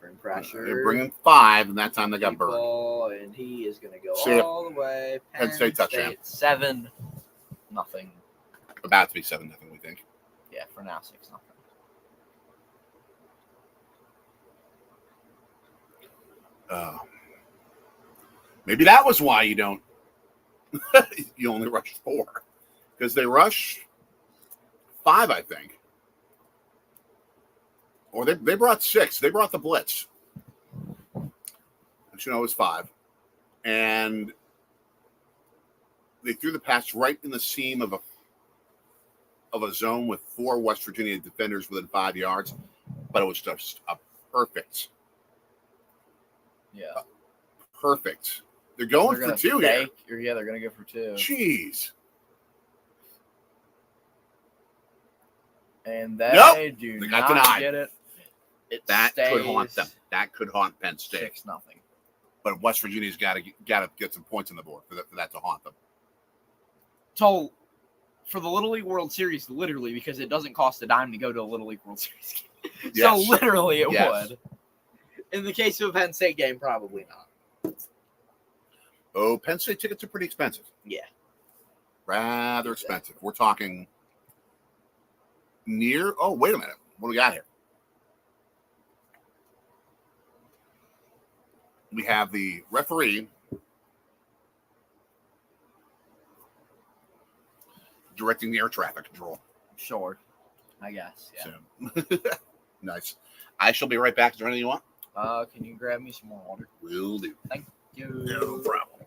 Bring pressure. They're bringing 5, and that time they got burned. Ball, and he is going to go See ya. all the way. Penn State touchdown. 7-0. About to be 7-0, we think. Yeah, for now 6-0. Maybe that was why you don't. You only rush 4, because they rush 5, I think. Or they brought 6. They brought the blitz. Actually, no, it was 5, and they threw the pass right in the seam of a zone with 4 West Virginia defenders within 5 yards, but it was just a perfect. Yeah. Perfect. They're going for 2 here. Yeah, they're going to go for 2. Jeez. And they do They got not denied. get it. That stays could haunt them. That could haunt Penn State. 6-0. But West Virginia's got to get some points on the board for that to haunt them. So, for the Little League World Series, literally, because it doesn't cost a dime to go to a Little League World Series game. Yes. So, literally, it Yes. would. In the case of a Penn State game, probably not. Oh, Penn State tickets are pretty expensive. Yeah. Rather expensive. We're talking near. Oh, wait a minute. What do we got here? We have the referee directing the air traffic control. Sure. I guess. Yeah. So, nice. I shall be right back. Is there anything you want? Can you grab me some more water? Will do. Thank you. No problem.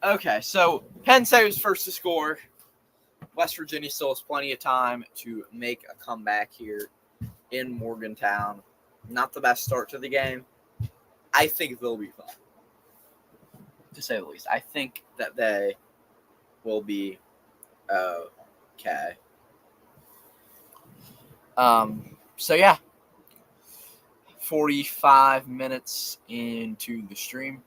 Okay, so Penn State was first to score. West Virginia still has plenty of time to make a comeback here in Morgantown. Not the best start to the game. I think they'll be fine, to say the least. I think that they will be okay. So yeah, 45 minutes into the stream.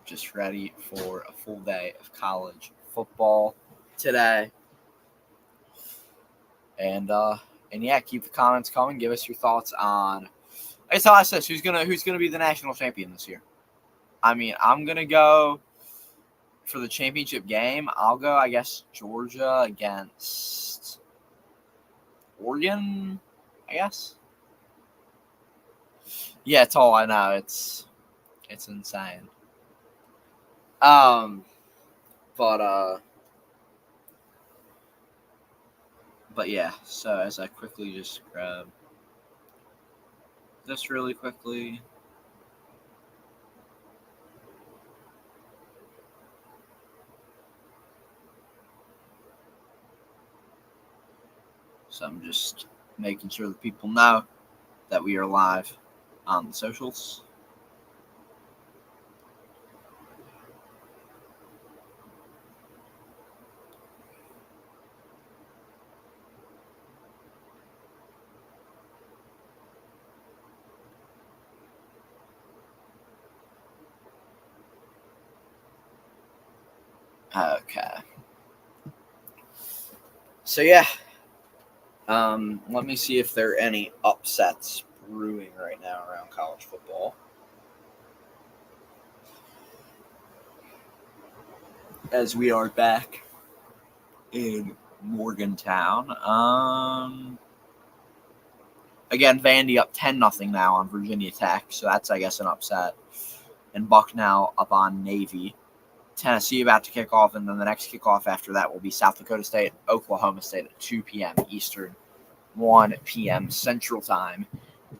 Just ready for a full day of college football today. And yeah, keep the comments coming. Give us your thoughts on. I guess I'll ask this: who's gonna be the national champion this year? I mean, I'm gonna go for the championship game. I'll go, I guess, Georgia against Oregon. I guess. Yeah, it's all I know. It's insane. But yeah, so as I quickly just grab this really quickly. So I'm just making sure that people know that we are live on the socials. Okay. So yeah. Let me see if there are any upsets brewing right now around college football. As we are back in Morgantown. Again, Vandy up 10-0 now on Virginia Tech, so that's, I guess, an upset. And Bucknell up on Navy. Tennessee about to kick off, and then the next kickoff after that will be South Dakota State, Oklahoma State at 2 p.m. Eastern, 1 p.m. Central Time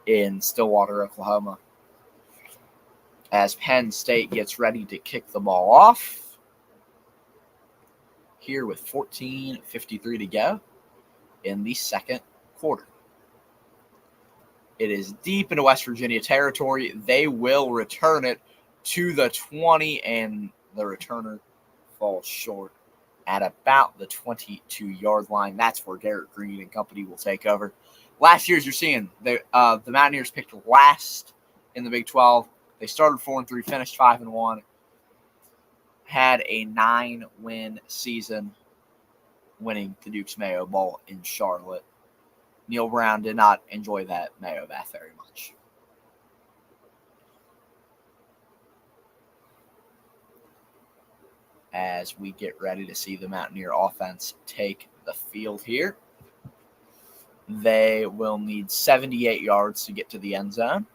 in Stillwater, Oklahoma. As Penn State gets ready to kick the ball off here with 14:53 to go in the second quarter. It is deep into West Virginia territory. They will return it to the 20, and the returner falls short at about the 22-yard line. That's where Garrett Green and company will take over. Last year, as you're seeing, the Mountaineers picked last in the Big 12. They started 4-3, finished 5-1, had a 9-win season, winning the Duke's Mayo Bowl in Charlotte. Neil Brown did not enjoy that Mayo bath very much. As we get ready to see the Mountaineer offense take the field here. They will need 78 yards to get to the end zone.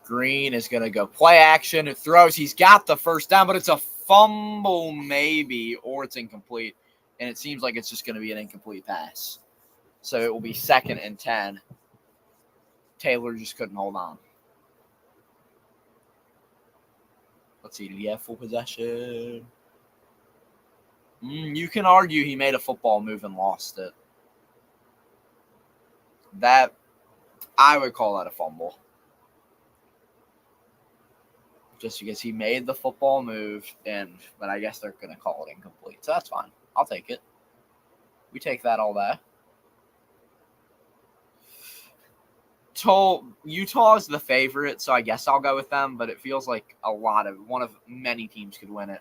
Green is going to go play action. It throws. He's got the first down, but it's a fumble maybe, or it's incomplete. And it seems like it's just going to be an incomplete pass. So it will be 2nd and 10. Taylor just couldn't hold on. Let's see, did he have full possession? You can argue he made a football move and lost it. That, I would call that a fumble. Just because he made the football move, but I guess they're going to call it incomplete. So that's fine. I'll take it. We take that all day. Utah is the favorite, so I guess I'll go with them, but it feels like one of many teams could win it,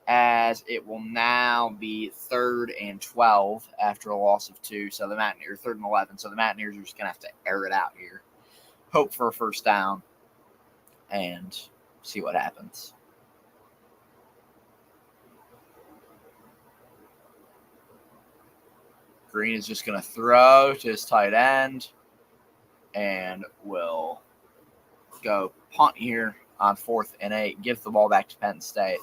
as it will now be 3rd and 12 after a loss of 2, so the Mountaineers 3rd and 11, so the Mountaineers are just going to have to air it out here, hope for a first down, and see what happens. Green is just going to throw to his tight end and will go punt here on 4th and 8, give the ball back to Penn State.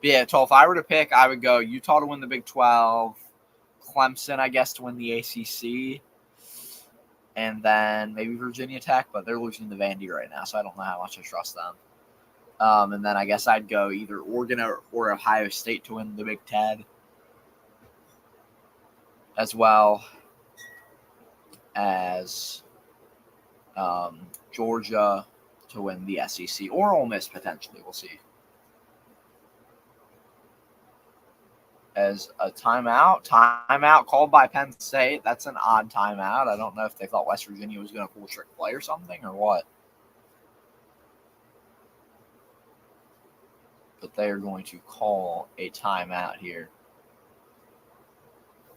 But yeah, so if I were to pick, I would go Utah to win the Big 12, Clemson, I guess, to win the ACC, and then maybe Virginia Tech, but they're losing to Vandy right now, so I don't know how much I trust them. And then I guess I'd go either Oregon or Ohio State to win the Big Ten, as well as Georgia to win the SEC, or Ole Miss potentially. We'll see. As a timeout called by Penn State. That's an odd timeout. I don't know if they thought West Virginia was going to pull trick play or something or what. But they are going to call a timeout here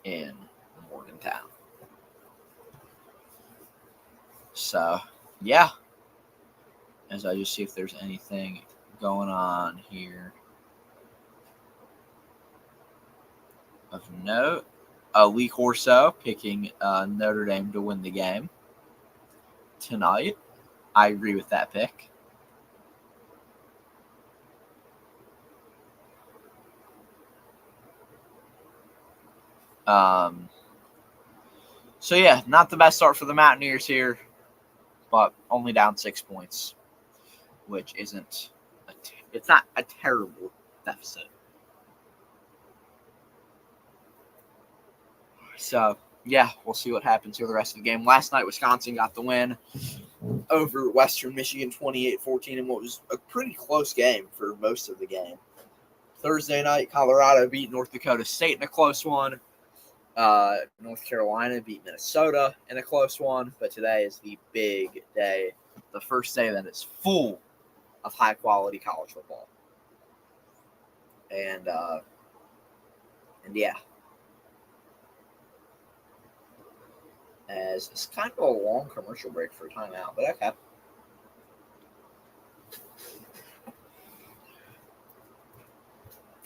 in Morgantown. So, yeah. As I just see if there's anything going on here of note. Lee Corso picking Notre Dame to win the game tonight. I agree with that pick. So, yeah, not the best start for the Mountaineers here, but only down 6 points, which isn't it's not a terrible deficit. So, yeah, we'll see what happens here the rest of the game. Last night, Wisconsin got the win over Western Michigan 28-14 in what was a pretty close game for most of the game. Thursday night, Colorado beat North Dakota State in a close one. North Carolina beat Minnesota in a close one. But today is the big day, the first day that is full of high-quality college football. And yeah. As it's kind of a long commercial break for a timeout, but okay.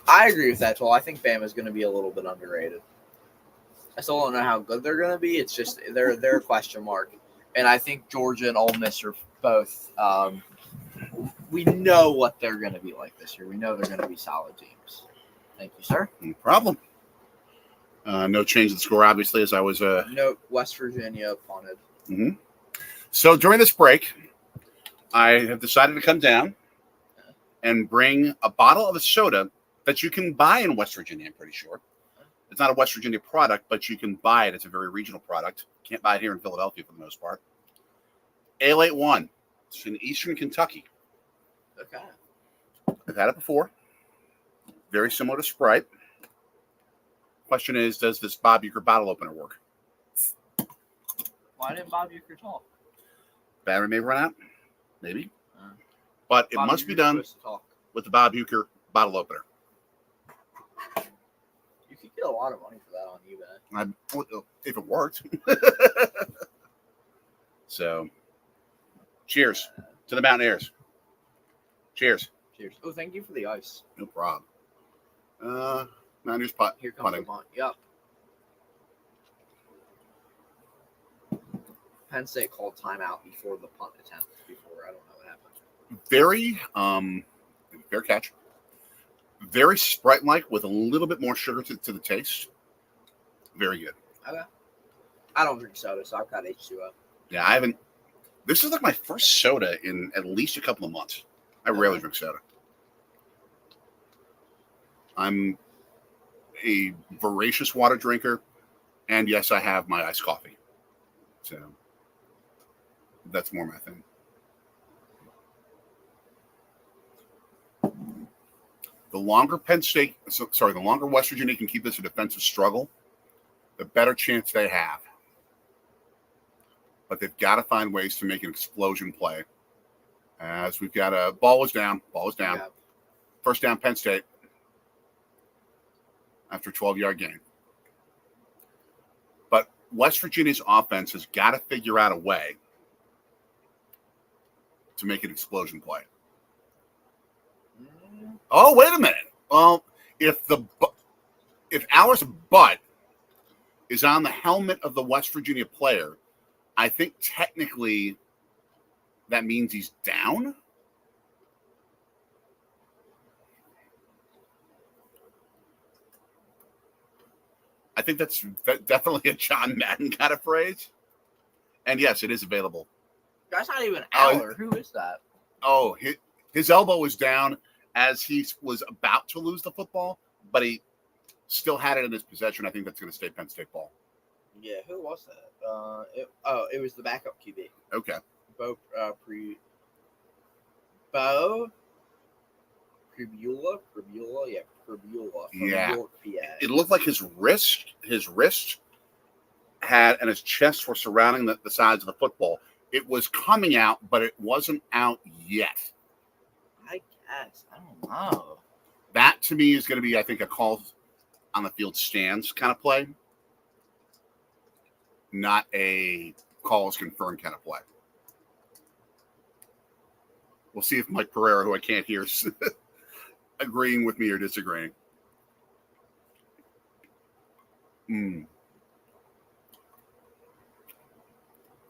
I agree with that, Toll. I think Bama's going to be a little bit underrated. I still don't know how good they're going to be. It's just they're a question mark. And I think Georgia and Ole Miss are both we know what they're going to be like this year. We know they're going to be solid teams. Thank you, sir. No problem. No change in the score, obviously, as I was. No, West Virginia punted. Mm-hmm. So during this break, I have decided to come down and bring a bottle of a soda that you can buy in West Virginia, I'm pretty sure. It's not a West Virginia product, but you can buy it. It's a very regional product. Can't buy it here in Philadelphia for the most part. Ale 81. It's in Eastern Kentucky. Okay. I've had it before. Very similar to Sprite. Question is, does this Bob Uecker bottle opener work? Why didn't Bob Uecker talk? Battery may run out. Maybe. But it Bob must be Uecker's done supposed to talk. with the Bob Uecker bottle opener. You could get a lot of money for that on eBay. If it worked. So, cheers to the Mountaineers. Cheers. Cheers. Oh, thank you for the ice. No problem. Mountaineers putt. Here comes Putting. the punt. Yep. Penn State called timeout before the punt attempt. I don't know what happened. Very, fair catch. Very Sprite-like with a little bit more sugar to the taste. Very good. Okay. I don't drink soda, so I've got H2O. Yeah, I haven't. This is like my first soda in at least a couple of months. I rarely drink soda. I'm a voracious water drinker, and yes, I have my iced coffee. So that's more my thing. The longer the longer West Virginia can keep this a defensive struggle, the better chance they have. But they've got to find ways to make an explosion play. As we've got a ball was down. Yeah. First down, Penn State. After a 12-yard gain. But West Virginia's offense has got to figure out a way to make an explosion play. Oh, wait a minute. Well, if Alice butt is on the helmet of the West Virginia player, I think technically that means he's down. I think that's definitely a John Madden kind of phrase. And yes, it is available. That's not even Aller. Who is that? Oh, his elbow was down as he was about to lose the football, but he still had it in his possession. I think that's going to stay Penn State ball. Yeah, who was that? It was the backup QB. Okay. Bo Pribula from York, PA. It looked like his wrist had and his chest were surrounding the sides of the football. It was coming out, but it wasn't out yet. I guess. I don't know. That to me is going to be, I think, a call on the field stands kind of play, not a call is confirmed kind of play. We'll see if Mike Pereira, who I can't hear, is agreeing with me or disagreeing.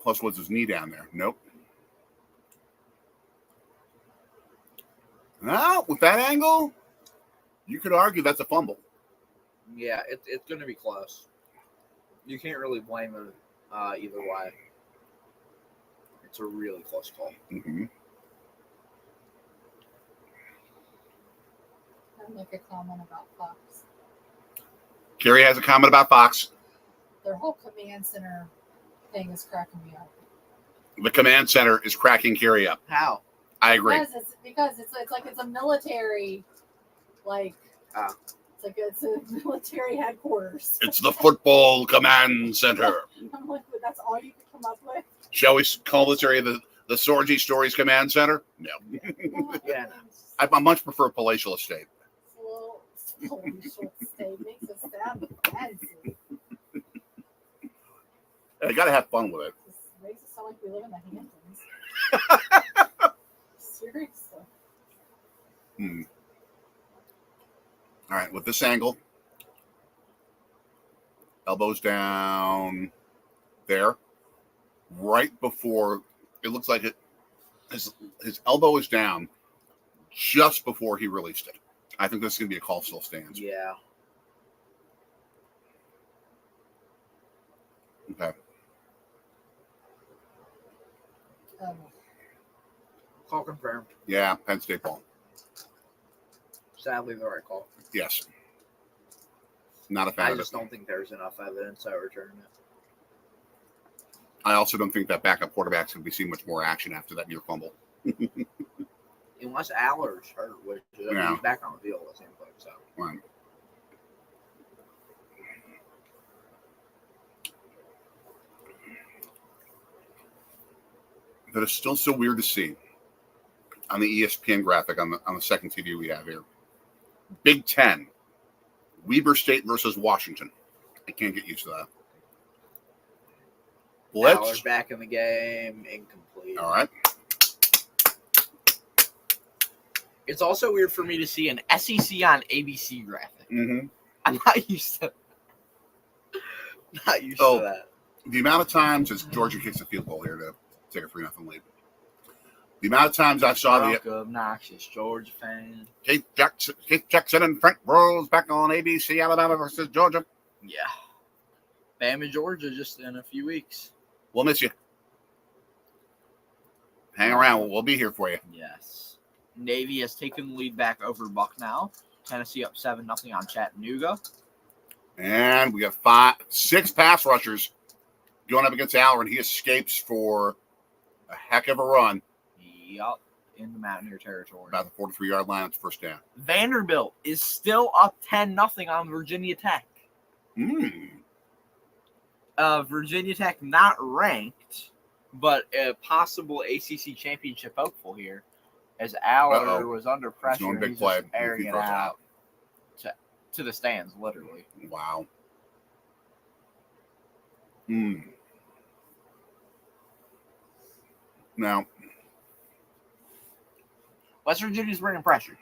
Plus, was his knee down there? Nope. Well, with that angle, you could argue that's a fumble. Yeah, it's going to be close. You can't really blame him either way. It's a really close call. Mm-hmm. I'll make a comment about Fox. Kerry has a comment about Fox. Their whole command center thing is cracking me up. The command center is cracking Kerry up. How? I agree. Because it's like it's a military, like it's a military headquarters. It's the football command center. I'm like, that's all you could come up with. Shall we call this area the Sorgy Stories Command Center? No. Yeah. I much prefer Palatial Estate. Palatial Estate makes us sound fancy. I got to have fun with it. It makes it sound like we live in the Hamptons. Seriously. All right, with this angle, elbows down there, right before it looks like his elbow is down just before he released it. I think this is going to be a call still stands. Yeah. Okay. Call confirmed. Yeah, Penn State ball. Sadly, the right call. Yes. Not a fan I of it. just don't think there's enough evidence to overturn it. I also don't think that backup quarterback's going to be seeing much more action after that near fumble. Unless Aller's hurt, which he's back on the field, it seems like so. Right. That is still so weird to see on the ESPN graphic on the second TV we have here. Big Ten, Weber State versus Washington. I can't get used to that. Aller's back in the game, incomplete. All right. It's also weird for me to see an SEC on ABC graphic. Mm-hmm. I'm not used to that. The amount of times as Georgia kicks a field goal here to take a 3-0 lead. The amount of times I saw the obnoxious Georgia fan. Keith Jackson and Frank Rose back on ABC, Alabama versus Georgia. Yeah. Bama, Georgia, just in a few weeks. We'll miss you. Hang around. We'll be here for you. Yes. Navy has taken the lead back over Bucknell. Tennessee up 7-0 on Chattanooga. And we got 6 pass rushers going up against Allen. He escapes for a heck of a run. Yup, in the Mountaineer territory. About the 43-yard line. It's first down. Vanderbilt is still up 10-0 on Virginia Tech. Virginia Tech not ranked, but a possible ACC championship hopeful here, as Aller was under pressure. He's big play. Airing it out to the stands, literally. Wow. Now, West Virginia's bringing pressure.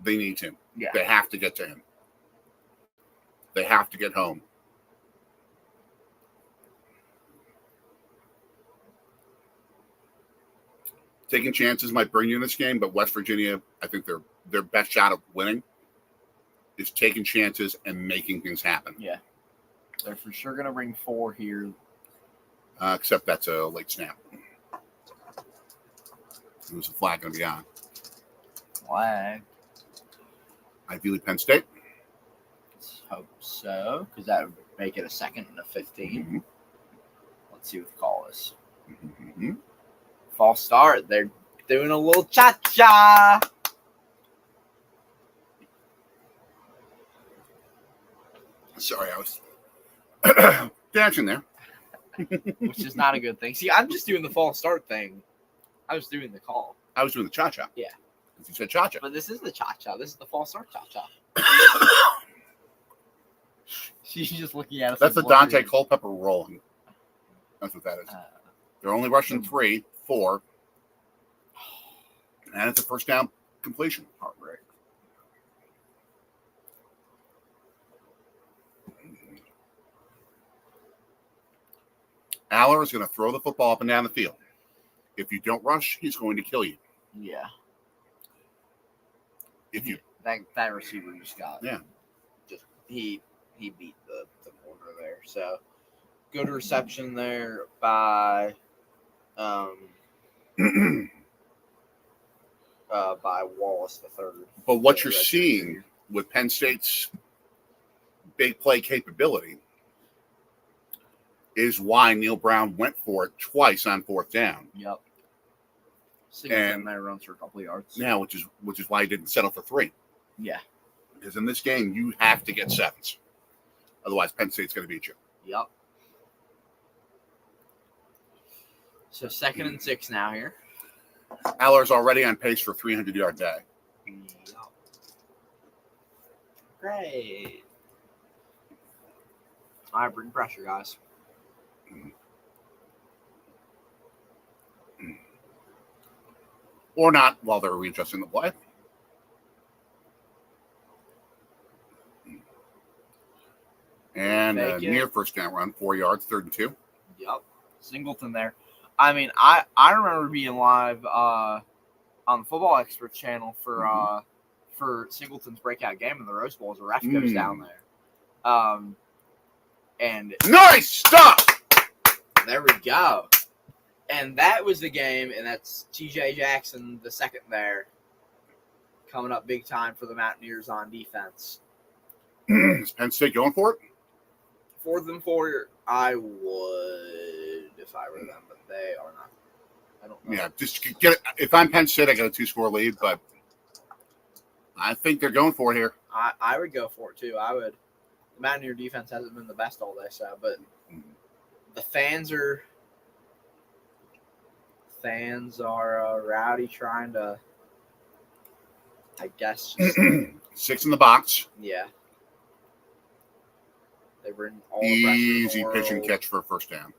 They need to. Yeah. They have to get to him. They have to get home. Taking chances might bring you in this game, but West Virginia, I think their best shot of winning is taking chances and making things happen. Yeah. They're for sure going to bring 4 here. Except that's a late snap. There's a flag going to be on. Flag. Ideally, Penn State. Let's hope so, because that would make it a 2nd and a 15. Mm-hmm. Let's see what the call is. Mm-hmm. False start. They're doing a little cha-cha. Sorry, I was dancing there. Which is not a good thing. See, I'm just doing the false start thing. I was doing the call. I was doing the cha-cha. Yeah. You said cha-cha. But this is the cha-cha. This is the false start cha-cha. She's just looking at us. That's like, the Dante Culpepper rolling. That's what that is. They're only rushing 3, 4. And it's a first down completion. Heartbreak. Aller is going to throw the football up and down the field. If you don't rush, he's going to kill you. Yeah. If you that receiver just got he beat the corner there. So good reception there by by Wallace the third. But what you're seeing with Penn State's big play capability is why Neil Brown went for it twice on 4th down. Yep. And there runs for a couple of yards. Now, which is why he didn't settle for 3. Yeah. Because in this game, you have to get 7s. Otherwise, Penn State's going to beat you. Yep. So 2nd and 6 now here. Aller's already on pace for a 300-yard day. Yep. Great. All right, bring pressure, guys. Or not while they're readjusting the play. And near first down run, 4 yards, 3rd and 2. Yep. Singleton there. I mean, I remember being live on the Football Expert channel for Singleton's breakout game in the Rose Bowl as the ref goes down there. And nice stuff! There we go. And that was the game, and that's T.J. Jackson, the second there, coming up big time for the Mountaineers on defense. Is Penn State going for it? 4th and 4, I would if I were them, but they are not. I don't know. Yeah, just get it. If I'm Penn State, I got a 2-score lead, but I think they're going for it here. I would go for it, too. I would. The Mountaineer defense hasn't been the best all day, so, but the fans are rowdy, trying to, I guess, just, 6 in the box. Yeah. They bring all easy the pitch and catch for a first down.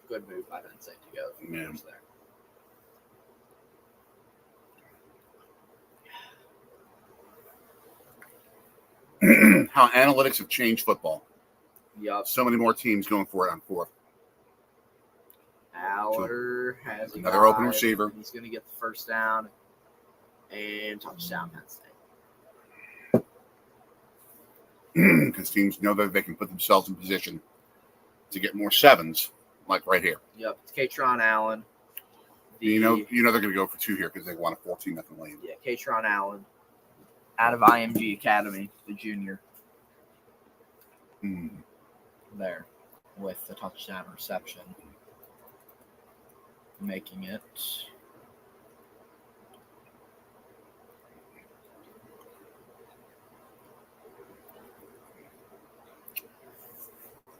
Good move by Penn State to go there. How analytics have changed football. Yep. So many more teams going for it on 4th. Aller has another open receiver. He's going to get the first down and touchdown Penn State. Because teams know that they can put themselves in position to get more 7s, like right here. Yep, it's Katron Allen. You know they're going to go for 2 here because they want a 14-0 lead. Yeah, Katron Allen out of IMG Academy, the junior. There with the touchdown reception. Making it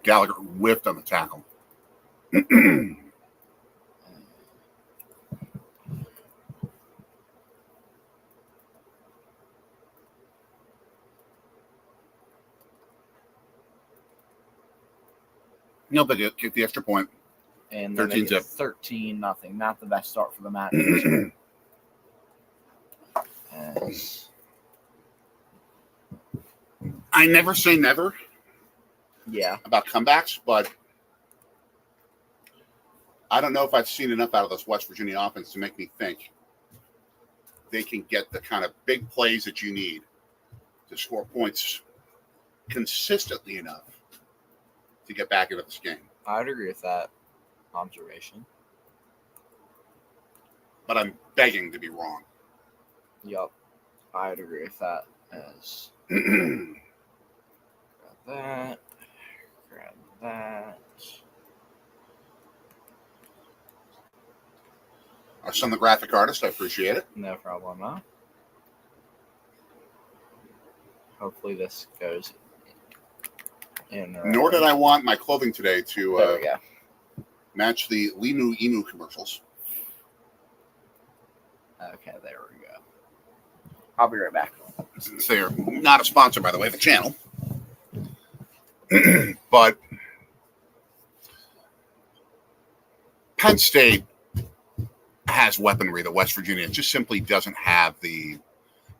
Gallagher whiffed on the tackle. They get the extra point. And 13-0. Not the best start for the Mountaineers. I never say never. Yeah. About comebacks, but I don't know if I've seen enough out of this West Virginia offense to make me think they can get the kind of big plays that you need to score points consistently enough to get back into this game. I would agree with that observation. But I'm begging to be wrong. Yup. I would agree with that as grab that. Our son, the graphic artist, I appreciate it. No problem, huh? Hopefully this goes in. Nor did I want my clothing today There we to go. match the Limu Inu commercials. Okay, there we go. I'll be right back. They're not a sponsor, by the way, of the channel. But Penn State has weaponry that West Virginia just simply doesn't have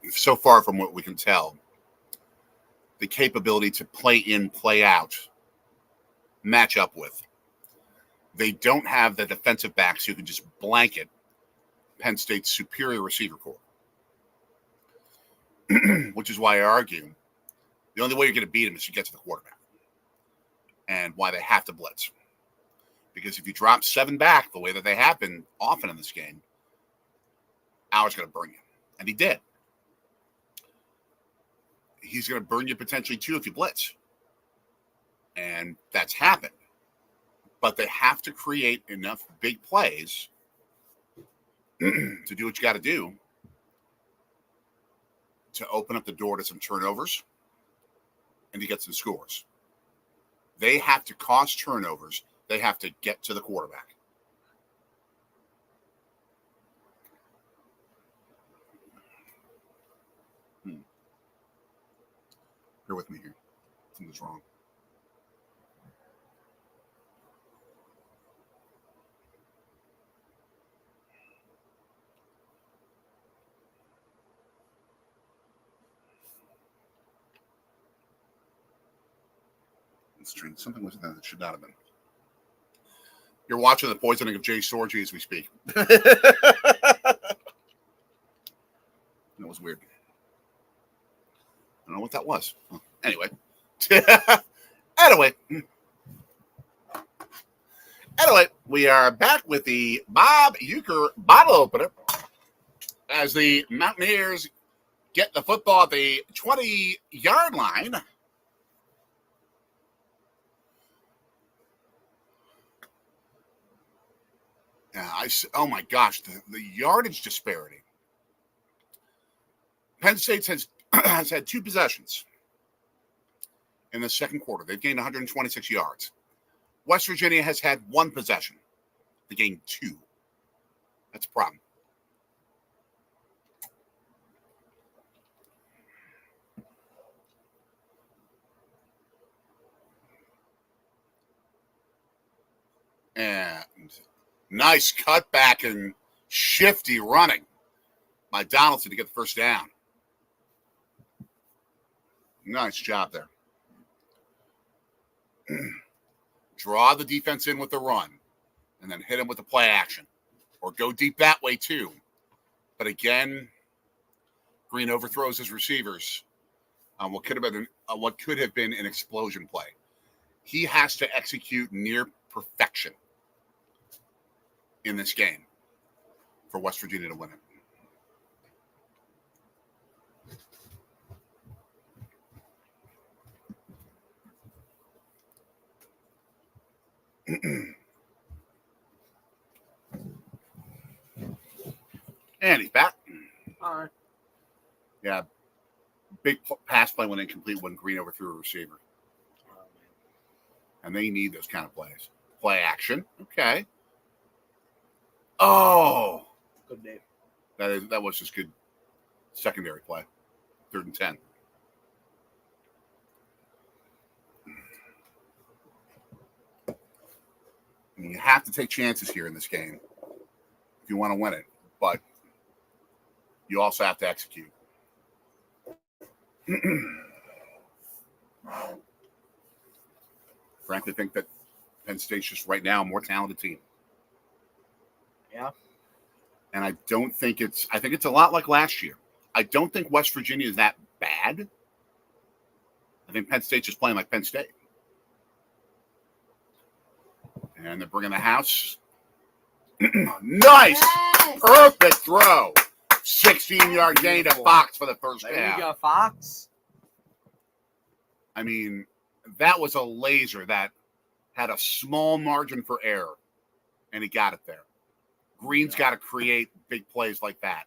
so far from what we can tell, the capability to play in, play out, match up with. They don't have the defensive backs who can just blanket Penn State's superior receiver corps. Which is why I argue the only way you're going to beat them is to get to the quarterback. And why they have to blitz. Because if you drop 7 back the way that they have been often in this game, Auer's going to burn you. And he did. He's going to burn you potentially too if you blitz. And that's happened. But they have to create enough big plays to do what you got to do to open up the door to some turnovers and to get some scores. They have to cause turnovers. They have to get to the quarterback. Bear with me here. Something's wrong. Something was that should not have been. You're watching the poisoning of Jay Sorgi as we speak. That was weird. I don't know what that was. Well, anyway. Anyway, we are back with the Bob Uecker bottle opener as the Mountaineers get the football at the 20-yard line. Oh my gosh, the yardage disparity. Penn State has had 2 possessions in the second quarter. They've gained 126 yards. West Virginia has had 1 possession. They gained 2. That's a problem. And nice cutback and shifty running by Donaldson to get the first down. Nice job there. Draw the defense in with the run and then hit him with the play action. Or go deep that way too. But again, Green overthrows his receivers on what could have been an explosion play. He has to execute near perfection in this game for West Virginia to win it. And he's back. All right. Yeah. Big pass play went incomplete when Green overthrew a receiver. And they need those kind of plays. Play action. Okay. Oh. Good name. That was just good secondary play. 3rd and 10. I mean, you have to take chances here in this game if you want to win it, but you also have to execute. Frankly, think that Penn State's just right now a more talented team. Yeah. And I think it's a lot like last year. I don't think West Virginia is that bad. I think Penn State's just playing like Penn State. And they're bringing the house. Nice! Yes. Perfect throw. 16-yard gain to Fox for the first There down. you go, Fox. I mean, that was a laser that had a small margin for error, and he got it there. Green's got to create big plays like that.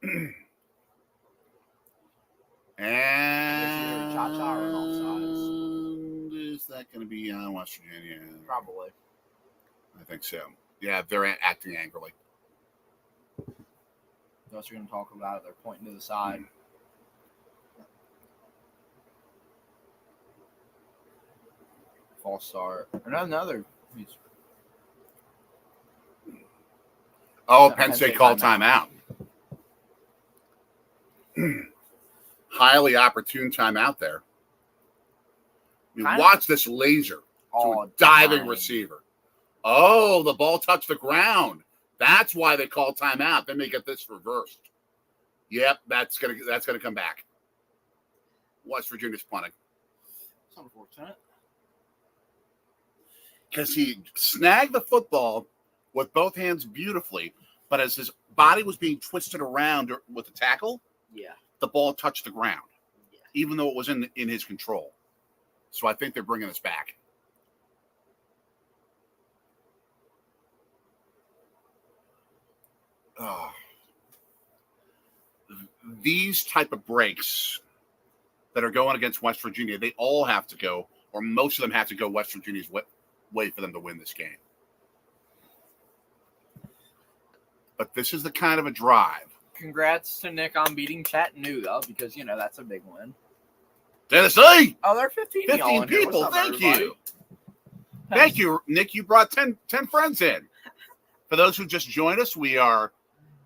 And is that going to be on West Virginia? Probably. I think so. Yeah, they're acting angrily. That's what you're going to talk about. They're pointing to the side. False start. Another. Oh, Penn State called timeout. Highly opportune timeout there. Watch this laser to a diving receiver. Oh, the ball touched the ground. That's why they call timeout. Then they get this reversed. Yep, that's gonna come back. West Virginia's punting. It's unfortunate. Because he snagged the football with both hands beautifully, but as his body was being twisted around with the tackle, the ball touched the ground, even though it was in his control. So I think they're bringing this back. These type of breaks that are going against West Virginia, they all have to go, or most of them have to go West Virginia's way for them to win this game. But this is the kind of a drive. Congrats to Nick on beating Chattanooga because, that's a big win. Tennessee! Oh, they're 15 people. Up, Thank everybody? you. Thank you, Nick. You brought 10 friends in. For those who just joined us, we are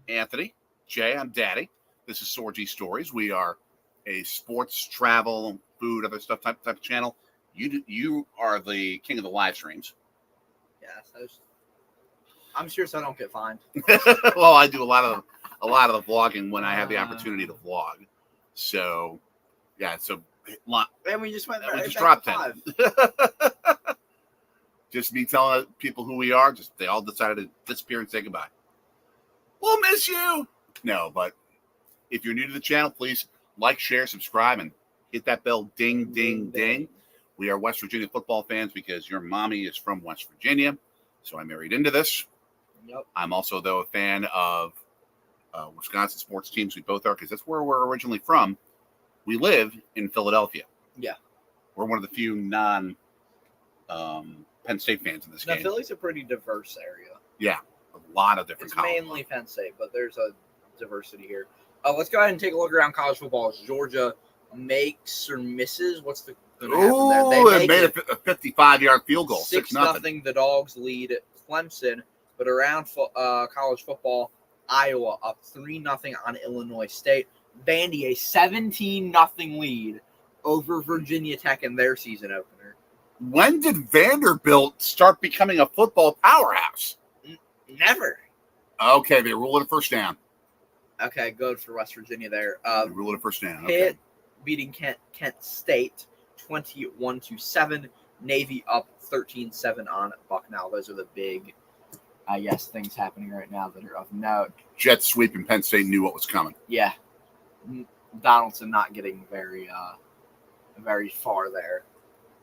Anthony, Jay, I'm Daddy. This is Sorgy Stories. We are a sports, travel, food, other stuff type of channel. You are the king of the live streams. Yes, I'm sure so I don't get fined. Well, I do a lot of the vlogging when I have the opportunity to vlog. So, yeah. So, and we just went there. We just dropped 10. Just me telling people who we are. They all decided to disappear and say goodbye. We'll miss you. No, but if you're new to the channel, please like, share, subscribe, and hit that bell. Ding, ding, ding. We are West Virginia football fans because your mommy is from West Virginia. So I married into this. Yep. I'm also, though, a fan of Wisconsin sports teams. We both are because that's where we're originally from. We live in Philadelphia. Yeah. We're one of the few non Penn State fans in this game. Philly's a pretty diverse area. Yeah. A lot of different colleges. It's mainly Penn State, but there's a diversity here. Let's go ahead and take a look around college football. As Georgia makes or misses. What's the they made a 55-yard field goal. 6-0. The Dogs lead Clemson. But around college football, Iowa up 3-0 on Illinois State. Vandy a 17-0 lead over Virginia Tech in their season opener. When did Vanderbilt start becoming a football powerhouse? Never. Okay, they ruled it a first down. Okay, good for West Virginia there. They ruled it a first down. Pitt beating Kent State 21-7. Navy up 13-7 on Bucknell. Those are the big, things happening right now that are of note. Jet sweep and Penn State knew what was coming. Yeah. Donaldson not getting very far there.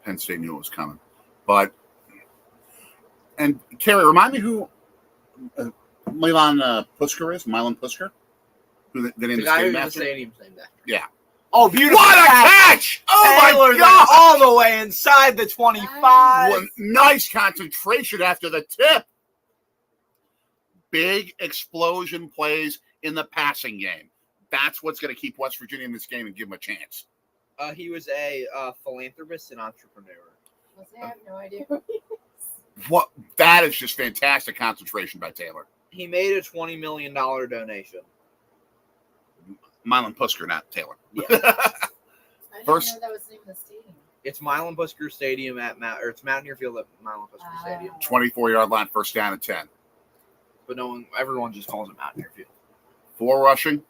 Penn State knew it was coming. And Carrie, remind me who Milan Pusker is? Milan Pusker? Who the name the guy who's the stadium's named after. Yeah. Oh, beautiful. What a catch! Oh, Taylor my God! All the way inside the 25. Well, nice concentration after the tip. Big explosion plays in the passing game. That's what's going to keep West Virginia in this game and give them a chance. He was a philanthropist and entrepreneur. I have no idea. What? That is just fantastic concentration by Taylor. He made a $20 million donation. Milan Pusker, not Taylor. Yeah. I didn't know that was the name of the stadium. It's Milan Pusker Stadium it's Mountaineer Field at Milan Pusker Stadium. 24-yard line, first down and 10. But everyone just calls it Mountaineer Field. 4 rushing.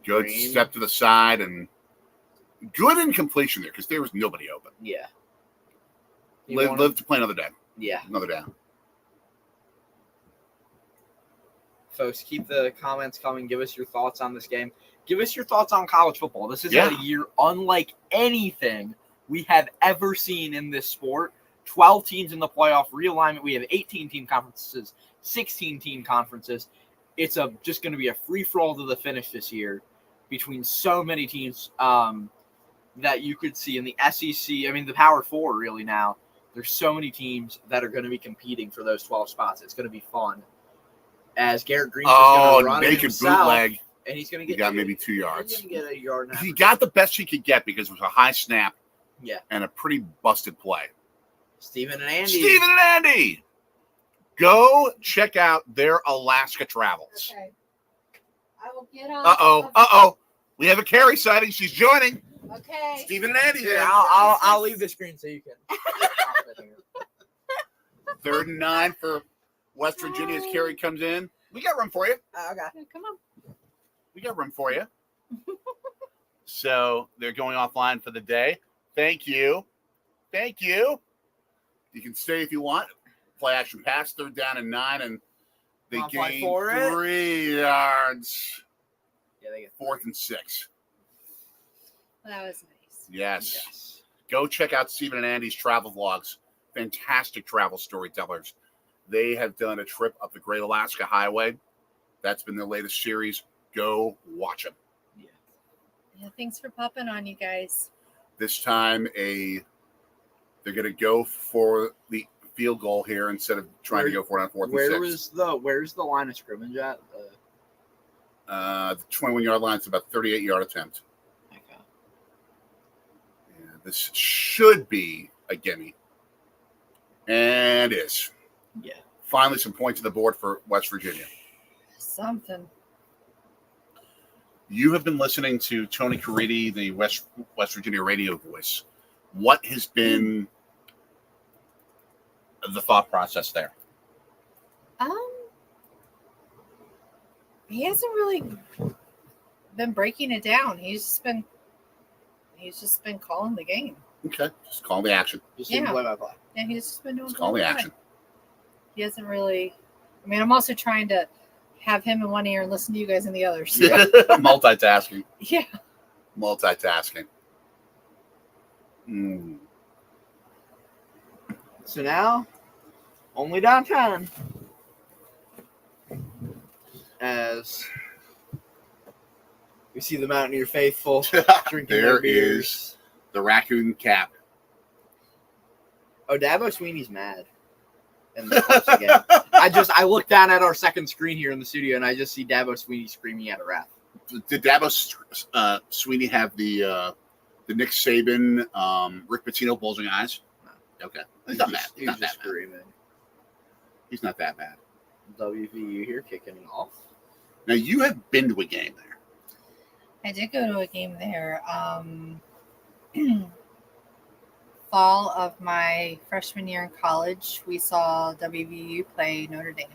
Good Green. Step to the side and good incompletion there because there was nobody open. Yeah. Live to play another day. Yeah. Another day. Folks, keep the comments coming. Give us your thoughts on this game. Give us your thoughts on college football. This is a year unlike anything we have ever seen in this sport. 12 teams in the playoff realignment. We have 18-team conferences, 16-team conferences. It's just going to be a free-for-all to the finish this year between so many teams that you could see in the SEC. I mean, the Power Four really now. There's so many teams that are going to be competing for those 12 spots. It's going to be fun. As Garrett Green's going to run naked himself, bootleg. And he's going to get. He got maybe 2 yards. He's going to get a yard and a half. He got the best he could get because it was a high snap. Yeah. And a pretty busted play. Steven and Andy. Go check out their Alaska travels. Okay. I will get on. Uh-oh. We have a Carrie sighting. She's joining. Okay. Steven and Andy. Yeah, I'll leave the screen so you can. 3rd and 9 for West Virginia as Carrie comes in. We got room for you. Okay. Come on. We got room for you. So they're going offline for the day. Thank you. You can stay if you want. Play action pass, 3rd down and 9, and they gain 3 yards. Yeah, they get 4th and 6. That was nice. Yes. Go check out Steven and Andy's travel vlogs. Fantastic travel storytellers. They have done a trip up the Great Alaska Highway. That's been their latest series. Go watch them. Yeah, thanks for popping on, you guys. This time, they're going to go for the field goal here instead of trying to go for it on 4th and 6. Where's the line of scrimmage at? The 21-yard line is about 38-yard attempt. Okay. Yeah, this should be a gimme. And it is. Yeah. Finally, some points on the board for West Virginia. Something. You have been listening to Tony Caridi, the West Virginia radio voice. What has been the thought process there? He hasn't really been breaking it down. He's just been calling the game. Okay, just call the action. Just Yeah. play by play. Yeah, he's just been doing. Just call the action. He hasn't really. I mean, I'm also trying to have him in one ear and listen to you guys in the other. So. Yeah. Multitasking. Yeah. Multitasking. So now, only downtown. As we see the Mountaineer faithful drinking their beers. Is the raccoon cap. Oh, Dabo Sweeney's mad. In the clips again. I look down at our second screen here in the studio, and I just see Dabo Sweeney screaming at a ref. Did Dabo Sweeney have the Nick Saban, Rick Pitino bulging eyes? No. Okay. He's not bad. He's just screaming. He's not that bad. WVU here kicking off. Now, you have been to a game there. I did go to a game there. Fall of my freshman year in college, we saw WVU play Notre Dame.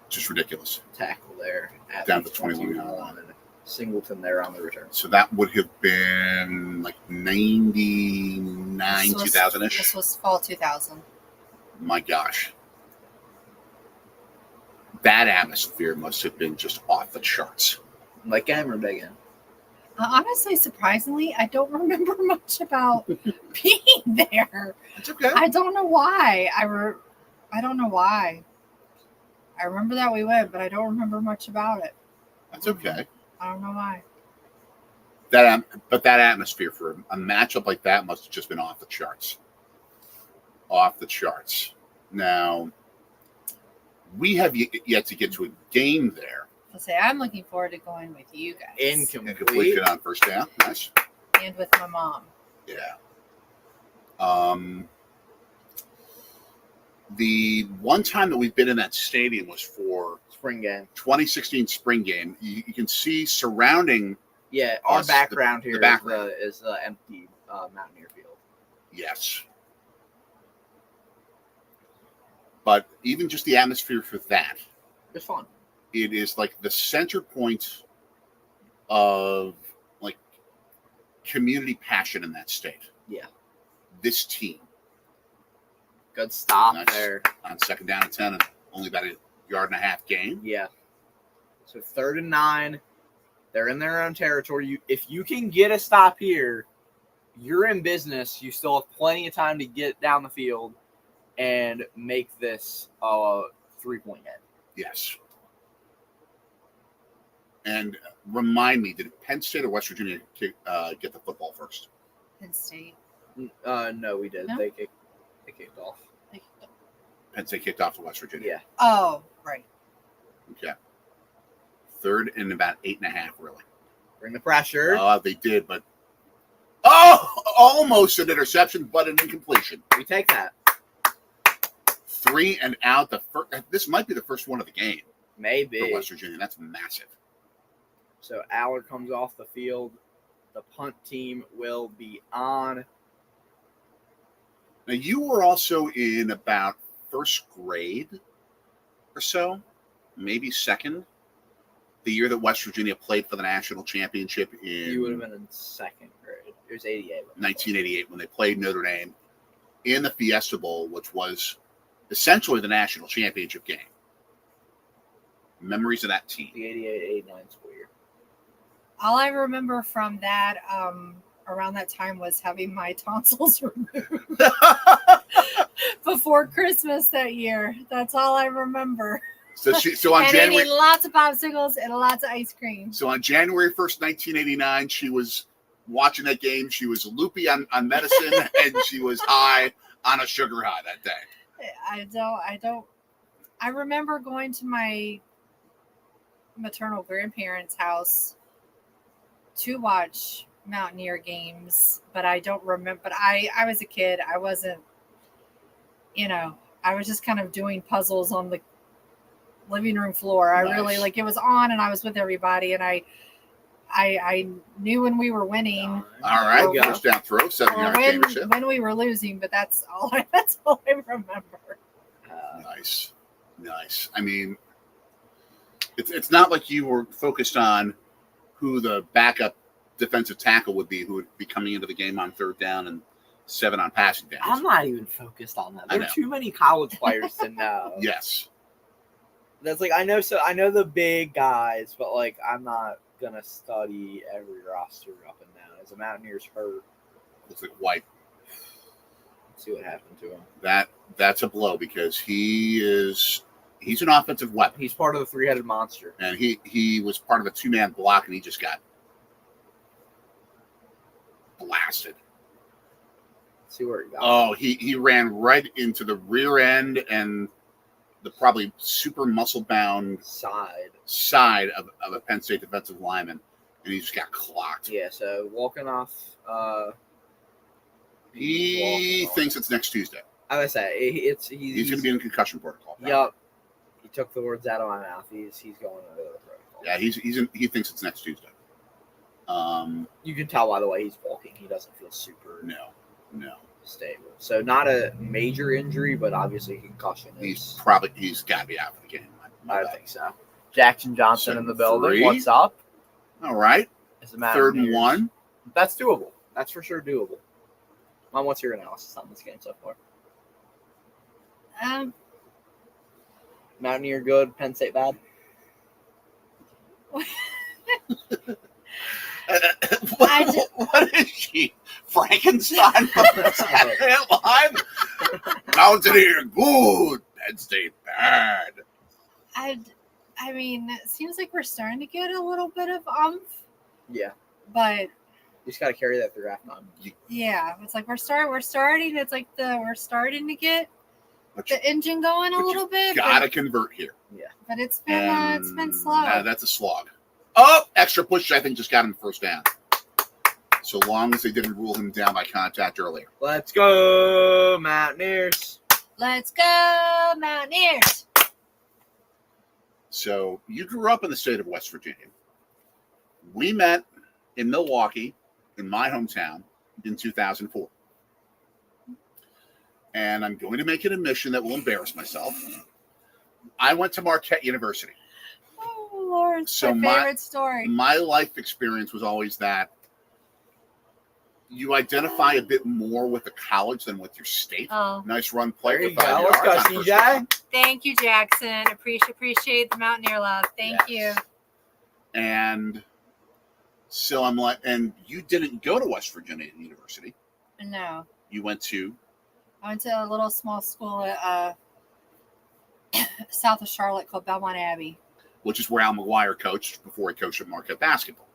Just ridiculous. Tackle there. At Down the to 21 yard line. And Singleton there on the return. So that would have been like 99, 2000-ish. This was fall 2000. My gosh. That atmosphere must have been just off the charts. Like game or big game? Honestly, surprisingly, I don't remember much about being there. It's okay. I don't know why. I don't know why. I remember that we went, but I don't remember much about it. That's okay. I don't know why. But that atmosphere for a matchup like that must have just been off the charts. Off the charts. Now, we have yet to get to a game there. I'll say I'm looking forward to going with you guys. Incomplete on first down. Nice. And with my mom. Yeah. The one time that we've been in that stadium was for spring game, 2016 spring game. You can see surrounding. Yeah, our background here is the empty Mountaineer field. Yes. But even just the atmosphere for that. It's fun. It is like the center point of like community passion in that state. Yeah. This team Good stop Nice. there. On second down and 10, and only about a yard and a half gain. Yeah. So 3rd and 9. They're in their own territory. If you can get a stop here, you're in business. You still have plenty of time to get down the field and make this a 3-point game. Yes. And remind me, did Penn State or West Virginia get the football first? Penn State. No, we did. No? They kicked off. Penn State kicked off to West Virginia. Yeah. Oh, right. Okay. 3rd and about 8.5, really. Bring the pressure. They did, but almost an interception, but an incompletion. We take that. 3 and out. This might be the first one of the game Maybe. for West Virginia. That's massive. So Allard comes off the field. The punt team will be on. Now, you were also in about 1st grade or so, maybe 2nd, the year that West Virginia played for the national championship You would have been in 2nd grade. It was 88. 1988 when they played Notre Dame in the Fiesta Bowl, which was essentially the national championship game. Memories of that team. The 88-89 school year. All I remember from that around that time was having my tonsils removed before Christmas that year. That's all I remember. So on and January, eating lots of popsicles and lots of ice cream. so on January 1st, 1989, she was watching that game. She was loopy on medicine and she was high on a sugar high that day. I remember going to my maternal grandparents' house to watch Mountaineer games, but I don't remember. But I was a kid. I wasn't, I was just kind of doing puzzles on the living room floor. I really it was on, and I was with everybody, and I knew when we were winning. All right, touchdown throw, 7-yard championship. When we were losing, but that's all I remember. Nice. I mean, it's not like you were focused on who the backup defensive tackle would be, who would be coming into the game on 3rd down and 7 on passing downs. I'm not even focused on that. There are too many college players to know. Yes. That's I know the big guys, but I'm not gonna study every roster up and down. As a Mountaineers hurt, Looks like White. Let's see what happened to him. That's a blow because he's an offensive weapon. He's part of the 3-headed monster, and he was part of a 2-man block, and he just got blasted. Let's see where he got. Oh, he ran right into the rear end and the probably super muscle-bound side of a Penn State defensive lineman, and he just got clocked. Yeah, so walking off. He thinks it's next Tuesday. I would say he's going to be in concussion protocol. Yep. He took the words out of my mouth. He's going into the protocol. Yeah, he thinks it's next Tuesday. You can tell by the way he's walking. He doesn't feel super stable. So not a major injury, but obviously concussion. He's got to be out for the game. I think so. Jackson Johnson in the building. What's up? All right. It's a matter 3rd and 1. That's doable. That's for sure doable. Mom, what's your analysis on this game so far? Mountaineer good, Penn State bad. What is she? Frankenstein from the Saturday line? Mountaineer good, Penn State bad. I mean, it seems like we're starting to get a little bit of Yeah. But you just got to carry that through halftime. Yeah, it's like we're starting. It's like we're starting to get the engine going a little bit. Gotta convert here. Yeah, but it's been slow. That's a slog. Oh, extra push! I think just got him first down. So long as they didn't rule him down by contact earlier. Let's go, Mountaineers! Let's go, Mountaineers! So you grew up in the state of West Virginia. We met in Milwaukee, in my hometown, in 2004. And I'm going to make an admission that will embarrass myself. I went to Marquette University. Oh, Lord, so my favorite story. My life experience was always that You identify a bit more with the college than with your state. Oh. Nice run play. There you go. Let's go, CJ. Thank you, Jackson. Appreciate the Mountaineer love. Thank you. And so I'm like, and you didn't go to West Virginia University. No. You went to? I went to a little small school south of Charlotte called Belmont Abbey. Which is where Al McGuire coached before he coached at Marquette basketball.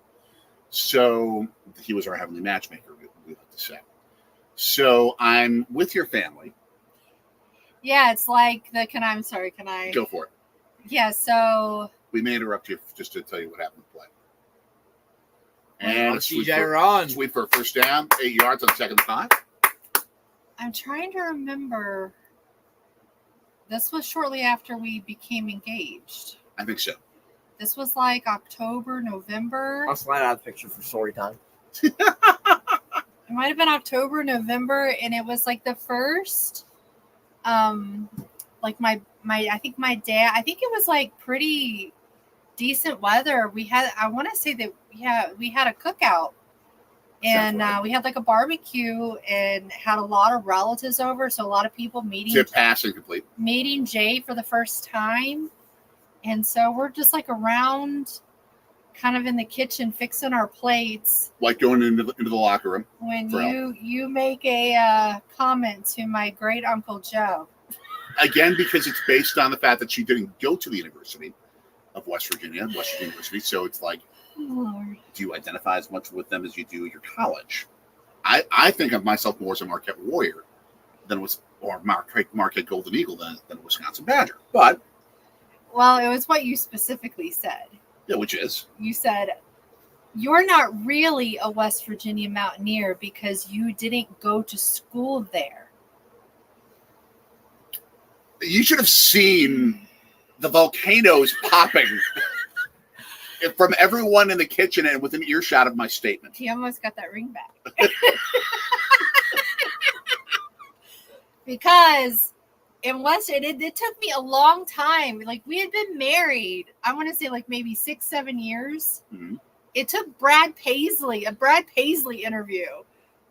So he was our heavenly matchmaker, we like to say. So I'm with your family. Yeah, it's like can I Go for it. Yeah, so we may interrupt you just to tell you what happened to play. And CJ run. Sweep for a first down, 8 yards on second 5. I'm trying to remember. This was shortly after we became engaged. I think so. This was like October, November. I'll slide out a picture for story time. It might have been October, November, and it was like the first, like my I think my dad. I think it was like pretty decent weather. I want to say that we had a cookout, and we had like a barbecue and had a lot of relatives over. So a lot of people meeting Jay for the first time. And so we're just like around kind of in the kitchen fixing our plates. Like going into the locker room. When you make a comment to my great Uncle Joe. Again, because it's based on the fact that she didn't go to the University of West Virginia University. So it's like, Lord. Do you identify as much with them as you do your college? I think of myself more as a Marquette Warrior or Marquette Golden Eagle than a Wisconsin Badger. But well, it was what you specifically said. Yeah, which is? You said, you're not really a West Virginia Mountaineer because you didn't go to school there. You should have seen the volcanoes popping from everyone in the kitchen and within earshot of my statement. He almost got that ring back. Because in Western, it took me a long time. Like, we had been married, I want to say like maybe 6-7 years. Mm-hmm. It took a Brad Paisley interview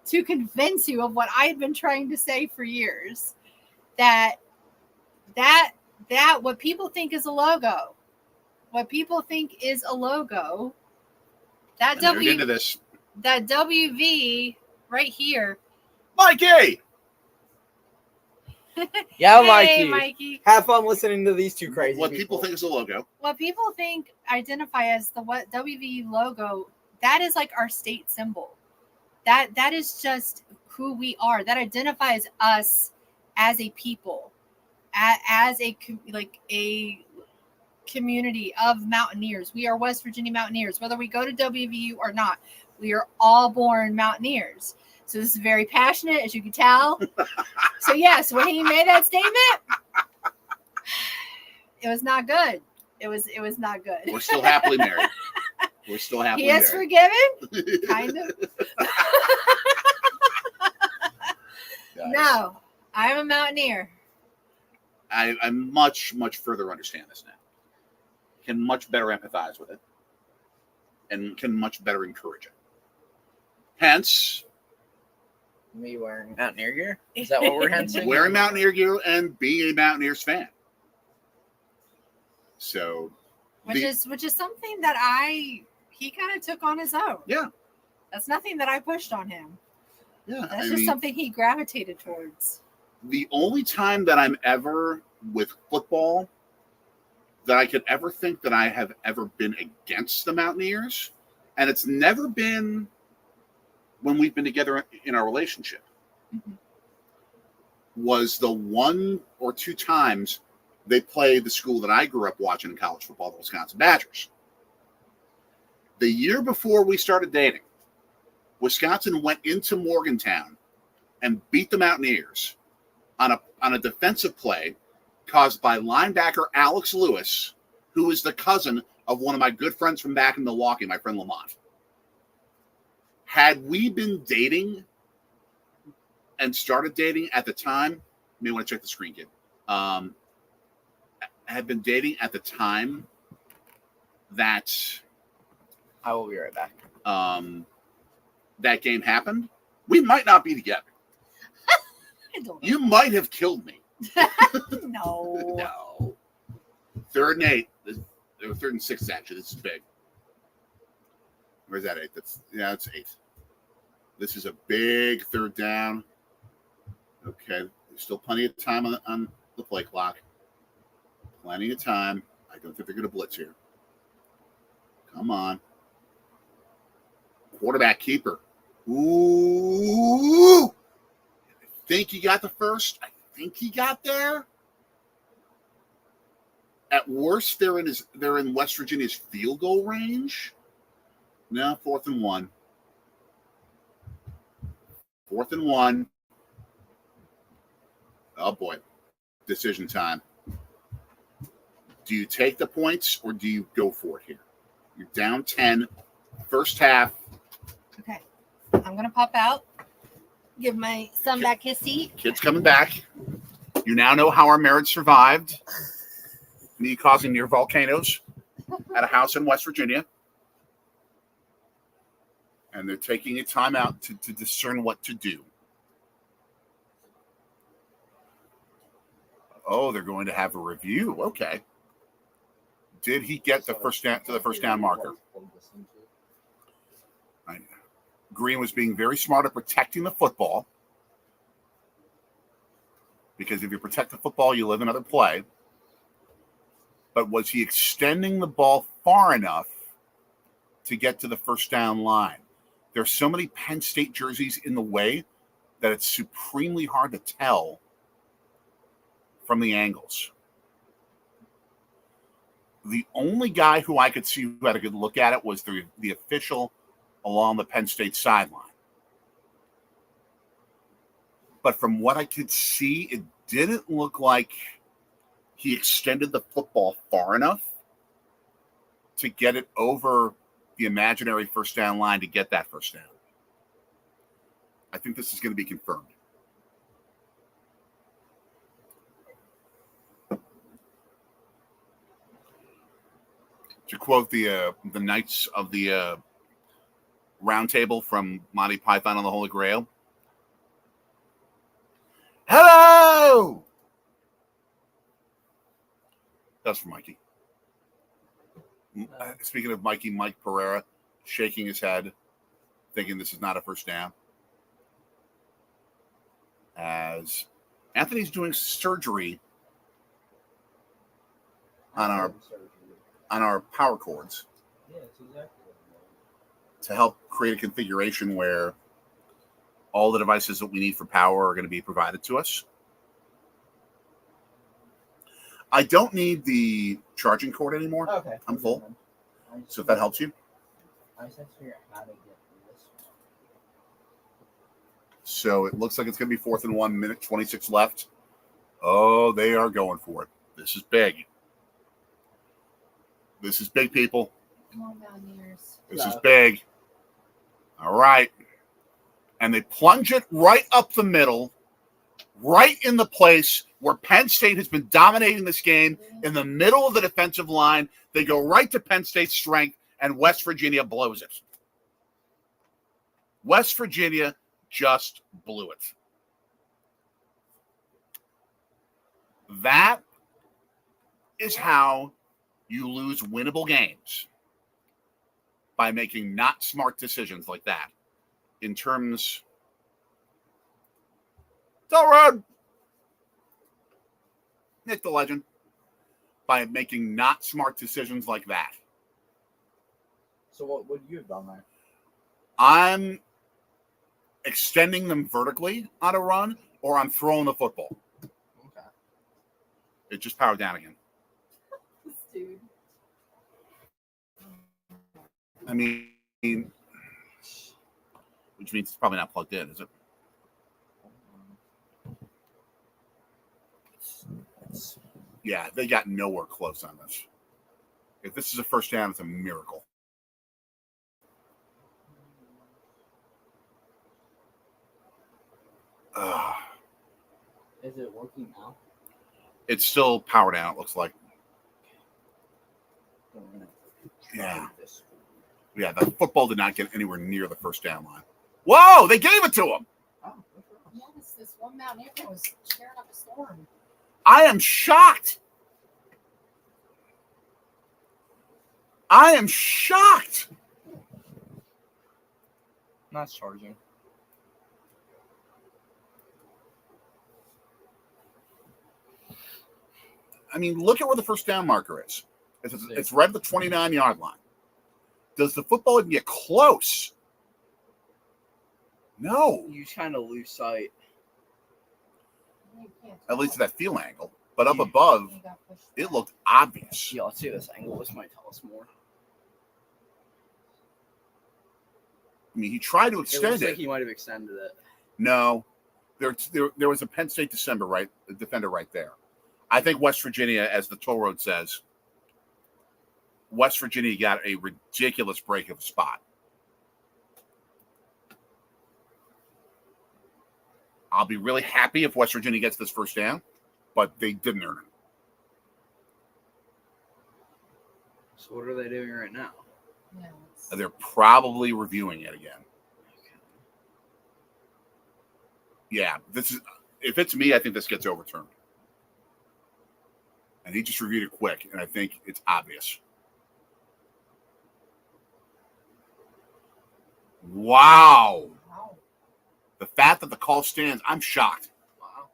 to convince you of what I had been trying to say for years. That what people think is a logo. What people think is a logo. That WV right here. Mikey! Yeah, hey, Mikey. Mikey. Have fun listening to these two crazy What people think is a logo. What people think identify as the WV logo, that is like our state symbol. That is just who we are. That identifies us as a people, as a community of Mountaineers. We are West Virginia Mountaineers, whether we go to WVU or not. We are all born Mountaineers. So this is very passionate, as you can tell. So yes, when he made that statement, it was not good. It was not good. We're still happily married. He is forgiven, kind of. No, I'm a Mountaineer. I much, much further understand this now. Can much better empathize with it. And can much better encourage it. Hence, me wearing Mountaineer gear? Is that what we're hensing? Wearing Mountaineer gear and being a Mountaineers fan. So, which is something that he kind of took on his own. Yeah. That's nothing that I pushed on him. Yeah. That's just something he gravitated towards. The only time that I'm ever with football that I could ever think that I have ever been against the Mountaineers, and it's never been when we've been together in our relationship, was the 1 or 2 times they played the school that I grew up watching in college football, the Wisconsin Badgers. The year before we started dating, Wisconsin went into Morgantown and beat the Mountaineers on a defensive play caused by linebacker Alex Lewis, who is the cousin of one of my good friends from back in Milwaukee, my friend Lamont. Had we been dating and started dating at the time, you may want to check the screen, kid. Had been dating at the time that I will be right back. That game happened, We might not be together. I don't know. You might have killed me. No. No. 3rd and 8. 3rd and 6, actually. This is big. Where's that 8? It's 8. This is a big 3rd down. Okay. There's still plenty of time on the play clock. Plenty of time. I don't think they're going to blitz here. Come on. Quarterback keeper. Ooh. I think he got the first. I think he got there. At worst, they're in West Virginia's field goal range. No, 4th and 1. 4th and 1. Oh boy. Decision time. Do you take the points or do you go for it here? You're down 10. First half. Okay. I'm going to pop out. Give my son back his seat. Kid's coming back. You now know how our marriage survived. Me causing near volcanoes at a house in West Virginia. And they're taking a time out to discern what to do. Oh, they're going to have a review. Okay. Did he get the first down marker? Right. Green was being very smart at protecting the football. Because if you protect the football, you live another play. But was he extending the ball far enough to get to the first down line? There's so many Penn State jerseys in the way that it's supremely hard to tell from the angles. The only guy who I could see who had a good look at it was the official along the Penn State sideline. But from what I could see, it didn't look like he extended the football far enough to get it over the imaginary first down line to get that first down. I think this is going to be confirmed. To quote the Knights of the Round Table from Monty Python on the Holy Grail. Hello! That's for Mikey. Speaking of Mikey, Mike Pereira shaking his head, thinking this is not a first down. As Anthony's doing surgery on our power cords to help create a configuration where all the devices that we need for power are going to be provided to us. I don't need the charging cord anymore. Okay. I'm full. So if that helps you. I just have to figure out how to get this one. So it looks like it's going to be 4th and 1, minute 26 left. Oh, they are going for it. This is big. This is big, people. Come on, Mountaineers. This is big. All right. And they plunge it right up the middle, right in the place where Penn State has been dominating this game, in the middle of the defensive line. They go right to Penn State's strength, and West Virginia blows it. West Virginia just blew it. That is how you lose winnable games, by making not smart decisions like that. In terms, Tell Road, Nick the Legend, by making not smart decisions like that. So what would you have done there? I'm extending them vertically on a run, or I'm throwing the football. Okay. It just powered down again. This dude. I mean, which means it's probably not plugged in, is it? Yeah, they got nowhere close on this. If this is a first down, it's a miracle. Is it working now? It's still powered down, it looks like. So we're gonna Yeah. try this. Yeah, the football did not get anywhere near the first down line. Whoa, they gave it to him. Yes, this one Mountaineer was tearing up a storm. I am shocked. I am shocked. Not charging. I mean, look at where the first down marker is. It's right at the 29-yard line. Does the football even get close? No. You kind of lose sight. At least at that field angle. But up above, it looked obvious. Yeah, let's see this angle. This might tell us more. I mean, he tried to extend it. Looks like he might have extended it. No. There was a Penn State defender right there. I think West Virginia, as the toll road says, West Virginia got a ridiculous break of a spot. I'll be really happy if West Virginia gets this first down, but they didn't earn it. So what are they doing right now? Yeah, They're probably reviewing it again. Yeah, if it's me, I think this gets overturned. And he just reviewed it quick, and I think it's obvious. Wow. The fact that the call stands, I'm shocked. Wow.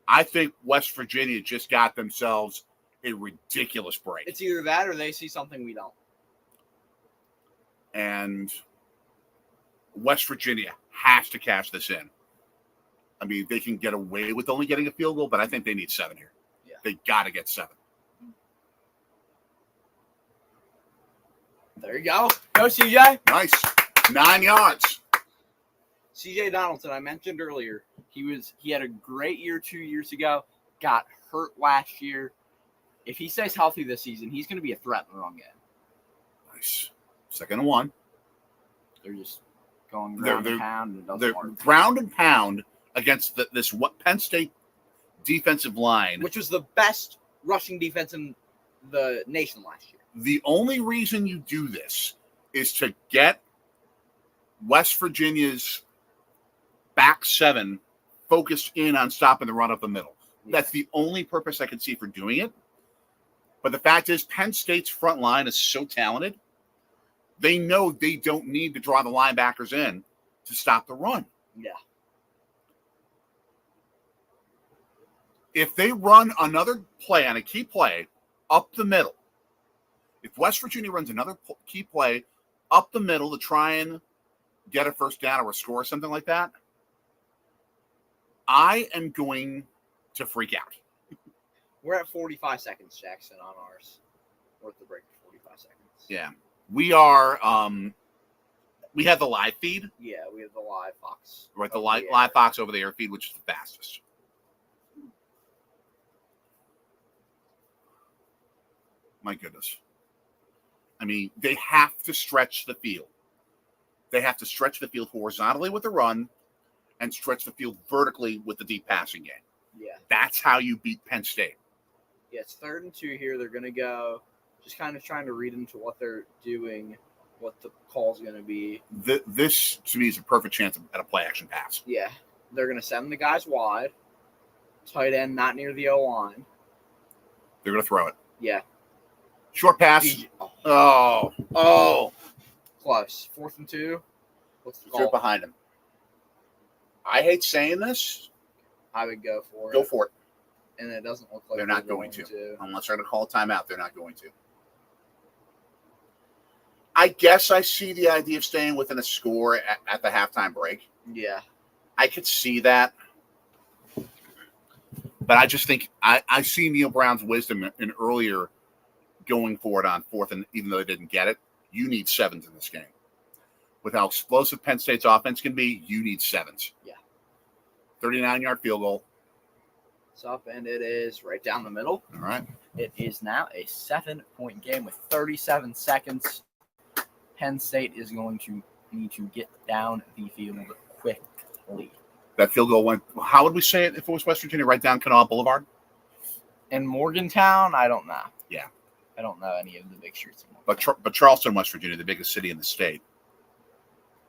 I think West Virginia just got themselves a ridiculous break. It's either that or they see something we don't. And West Virginia has to cash this in. I mean, they can get away with only getting a field goal, but I think they need 7 here. Yeah. They got to get 7. There you go. Go, CJ. Nice. 9 yards. CJ Donaldson, I mentioned earlier, he had a great year 2 years ago, got hurt last year. If he stays healthy this season, he's going to be a threat in the run game. Nice. 2nd and 1. They're just going ground and pound. And they're ground and pound against this Penn State defensive line. Which was the best rushing defense in the nation last year. The only reason you do this is to get West Virginia's back 7 focused in on stopping the run up the middle. Yeah. That's the only purpose I can see for doing it. But the fact is, Penn State's front line is so talented, they know they don't need to draw the linebackers in to stop the run. Yeah. If they run another play on a key play up the middle, if West Virginia runs another key play up the middle to try and get a first down or a score or something like that, I am going to freak out. We're at 45 seconds, Jackson, on ours. Worth the break for 45 seconds. Yeah. We are, we have the live feed. Yeah, we have the live Fox. Right, the live Fox over the air feed, which is the fastest. My goodness. I mean, they have to stretch the field. They have to stretch the field horizontally with the run and stretch the field vertically with the deep passing game. Yeah. That's how you beat Penn State. Yeah, it's 3rd and 2 here. They're going to go just kind of trying to read into what they're doing, what the call's going to be. This, to me, is a perfect chance at a play-action pass. Yeah. They're going to send the guys wide. Tight end not near the O-line. They're going to throw it. Yeah. Short pass. Oh. Close. 4th and 2. What's the call? Throw it behind him. I hate saying this. I would go for it. Go for it. And it doesn't look like they're not going to. Unless they're going to call a timeout, they're not going to. I guess I see the idea of staying within a score at the halftime break. Yeah. I could see that. But I just think I see Neil Brown's wisdom in earlier going for it on 4th, and even though they didn't get it, you need 7s in this game. With how explosive Penn State's offense can be, you need 7s. Yeah. 39-yard field goal. It's up, and it is right down the middle. All right. It is now a 7-point game with 37 seconds. Penn State is going to need to get down the field quickly. That field goal went, how would we say it if it was West Virginia, right down Kanawha Boulevard? In Morgantown, I don't know. Yeah. I don't know any of the big streets. But Charleston, West Virginia, the biggest city in the state.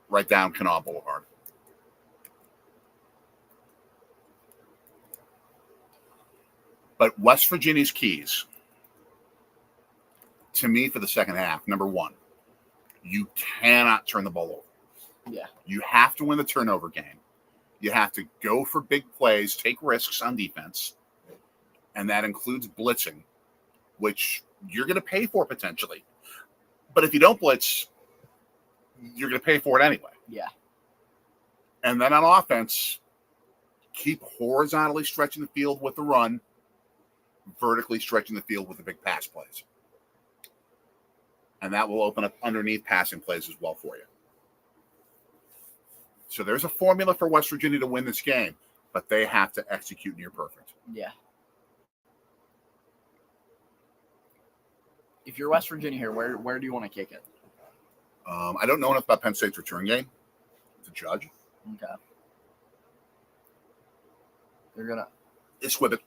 right down Kanawha Boulevard. But West Virginia's keys, to me, for the second half, number one, you cannot turn the ball over. Yeah. You have to win the turnover game. You have to go for big plays, take risks on defense, and that includes blitzing, which you're going to pay for potentially. But if you don't blitz, you're going to pay for it anyway. Yeah. And then on offense, keep horizontally stretching the field with the run, vertically stretching the field with the big pass plays. And that will open up underneath passing plays as well for you. So there's a formula for West Virginia to win this game, but they have to execute near perfect. Yeah. If you're West Virginia here, where do you want to kick it? I don't know enough about Penn State's return game to judge. Okay. They're going to... It's with it.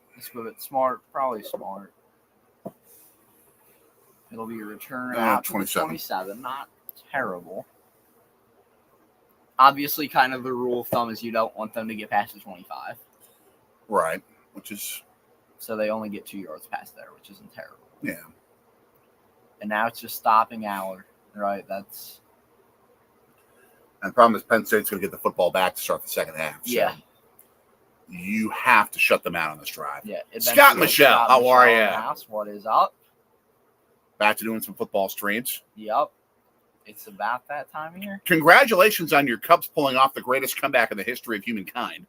Smart, probably smart. It'll be a return out to 27. Not terrible. Obviously, kind of the rule of thumb is you don't want them to get past the 25. Right, which is... So they only get 2 yards past there, which isn't terrible. Yeah. And now it's just stopping Aller, right? That's... And the problem is Penn State's going to get the football back to start the second half. So yeah. You have to shut them out on this drive. Yeah. Scott Michelle, how are you? What is up? Back to doing some football streams. Yep. It's about that time of year. Congratulations on your Cubs pulling off the greatest comeback in the history of humankind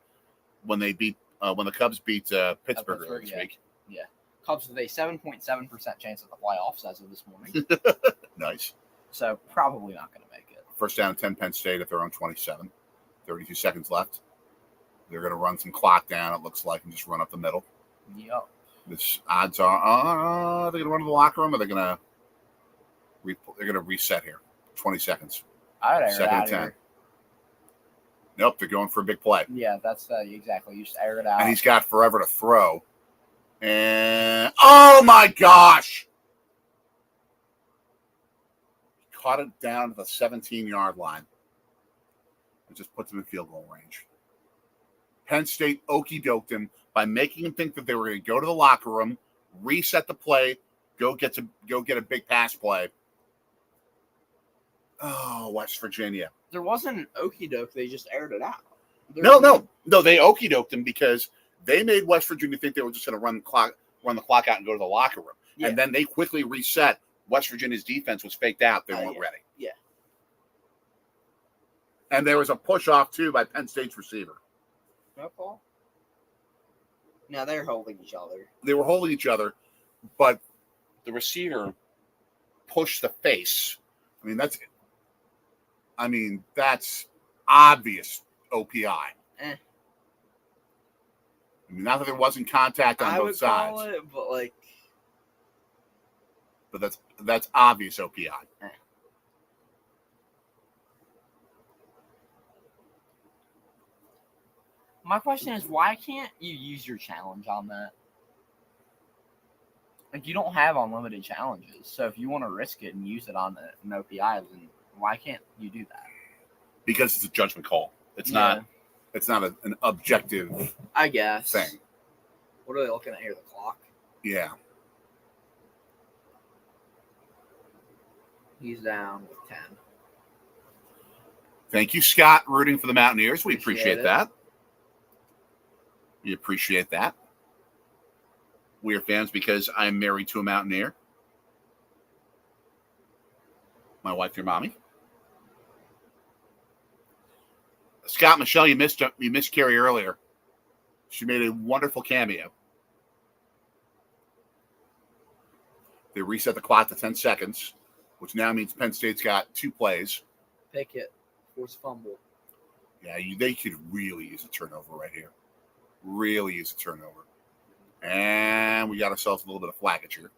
when they beat when the Cubs beat Pittsburgh earlier this week. Yeah. Cubs with a 7.7% chance at the playoffs as of this morning. Nice. So probably not going to make it. First down and 10 Penn State at their own 27. 32 seconds left. They're going to run some clock down, it looks like, and just run up the middle. Yep. The odds are, they're going to run to the locker room, or they're going to reset here. 20 seconds. I would air Second it out and 10. here. Nope, they're going for a big play. Yeah, that's exactly. You just air it out. And he's got forever to throw. And, oh my gosh! He caught it down to the 17-yard line. It just puts him in field goal range. Penn State okey-doked him by making him think that they were going to go to the locker room, reset the play, go get a big pass play. Oh, West Virginia. There wasn't an okey-doke. They just aired it out. No. They okey-doked him because they made West Virginia think they were just going to run the clock out and go to the locker room. Yeah. And then they quickly reset. West Virginia's defense was faked out. They weren't ready. Yeah. And there was a push-off, too, by Penn State's receiver. No call? Now they're holding each other. They were holding each other, but the receiver pushed the face. That's obvious OPI. Not that there wasn't contact on both sides. I would call it, but that's obvious OPI. My question is, why can't you use your challenge on that? Like, you don't have unlimited challenges. So if you want to risk it and use it on an OPI, then why can't you do that? Because it's a judgment call. It's not an objective, I guess, thing. What are they looking at here? The clock? Yeah. He's down with 10. Thank you, Scott, rooting for the Mountaineers. We appreciate that. We appreciate that. We are fans because I'm married to a Mountaineer. My wife, your mommy. Scott, Michelle, you missed Carrie earlier. She made a wonderful cameo. They reset the clock to 10 seconds, which now means Penn State's got 2 plays. Pick it. Force fumble. Yeah, they could really use a turnover right here. Really use a turnover. And we got ourselves a little bit of flaggage here.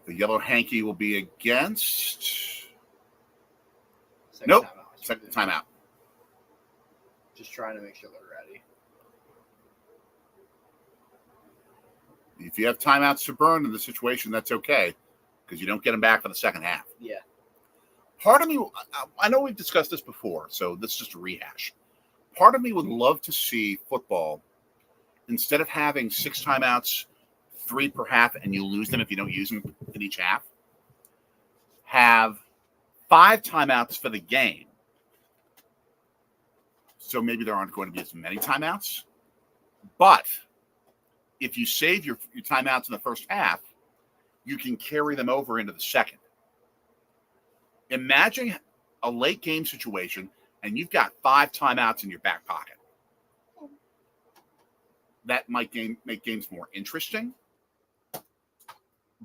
The yellow hanky will be against... Nope. Second timeout. Just trying to make sure they're ready. If you have timeouts to burn in the situation, that's okay, because you don't get them back for the second half. Yeah. Part of me, I know we've discussed this before, so this is just a rehash. Part of me would love to see football, instead of having 6 timeouts, 3 per half, and you lose them if you don't use them in each half, have 5 timeouts for the game. So maybe there aren't going to be as many timeouts. But if you save your timeouts in the first half, you can carry them over into the second. Imagine a late game situation and you've got 5 timeouts in your back pocket. That might make games more interesting.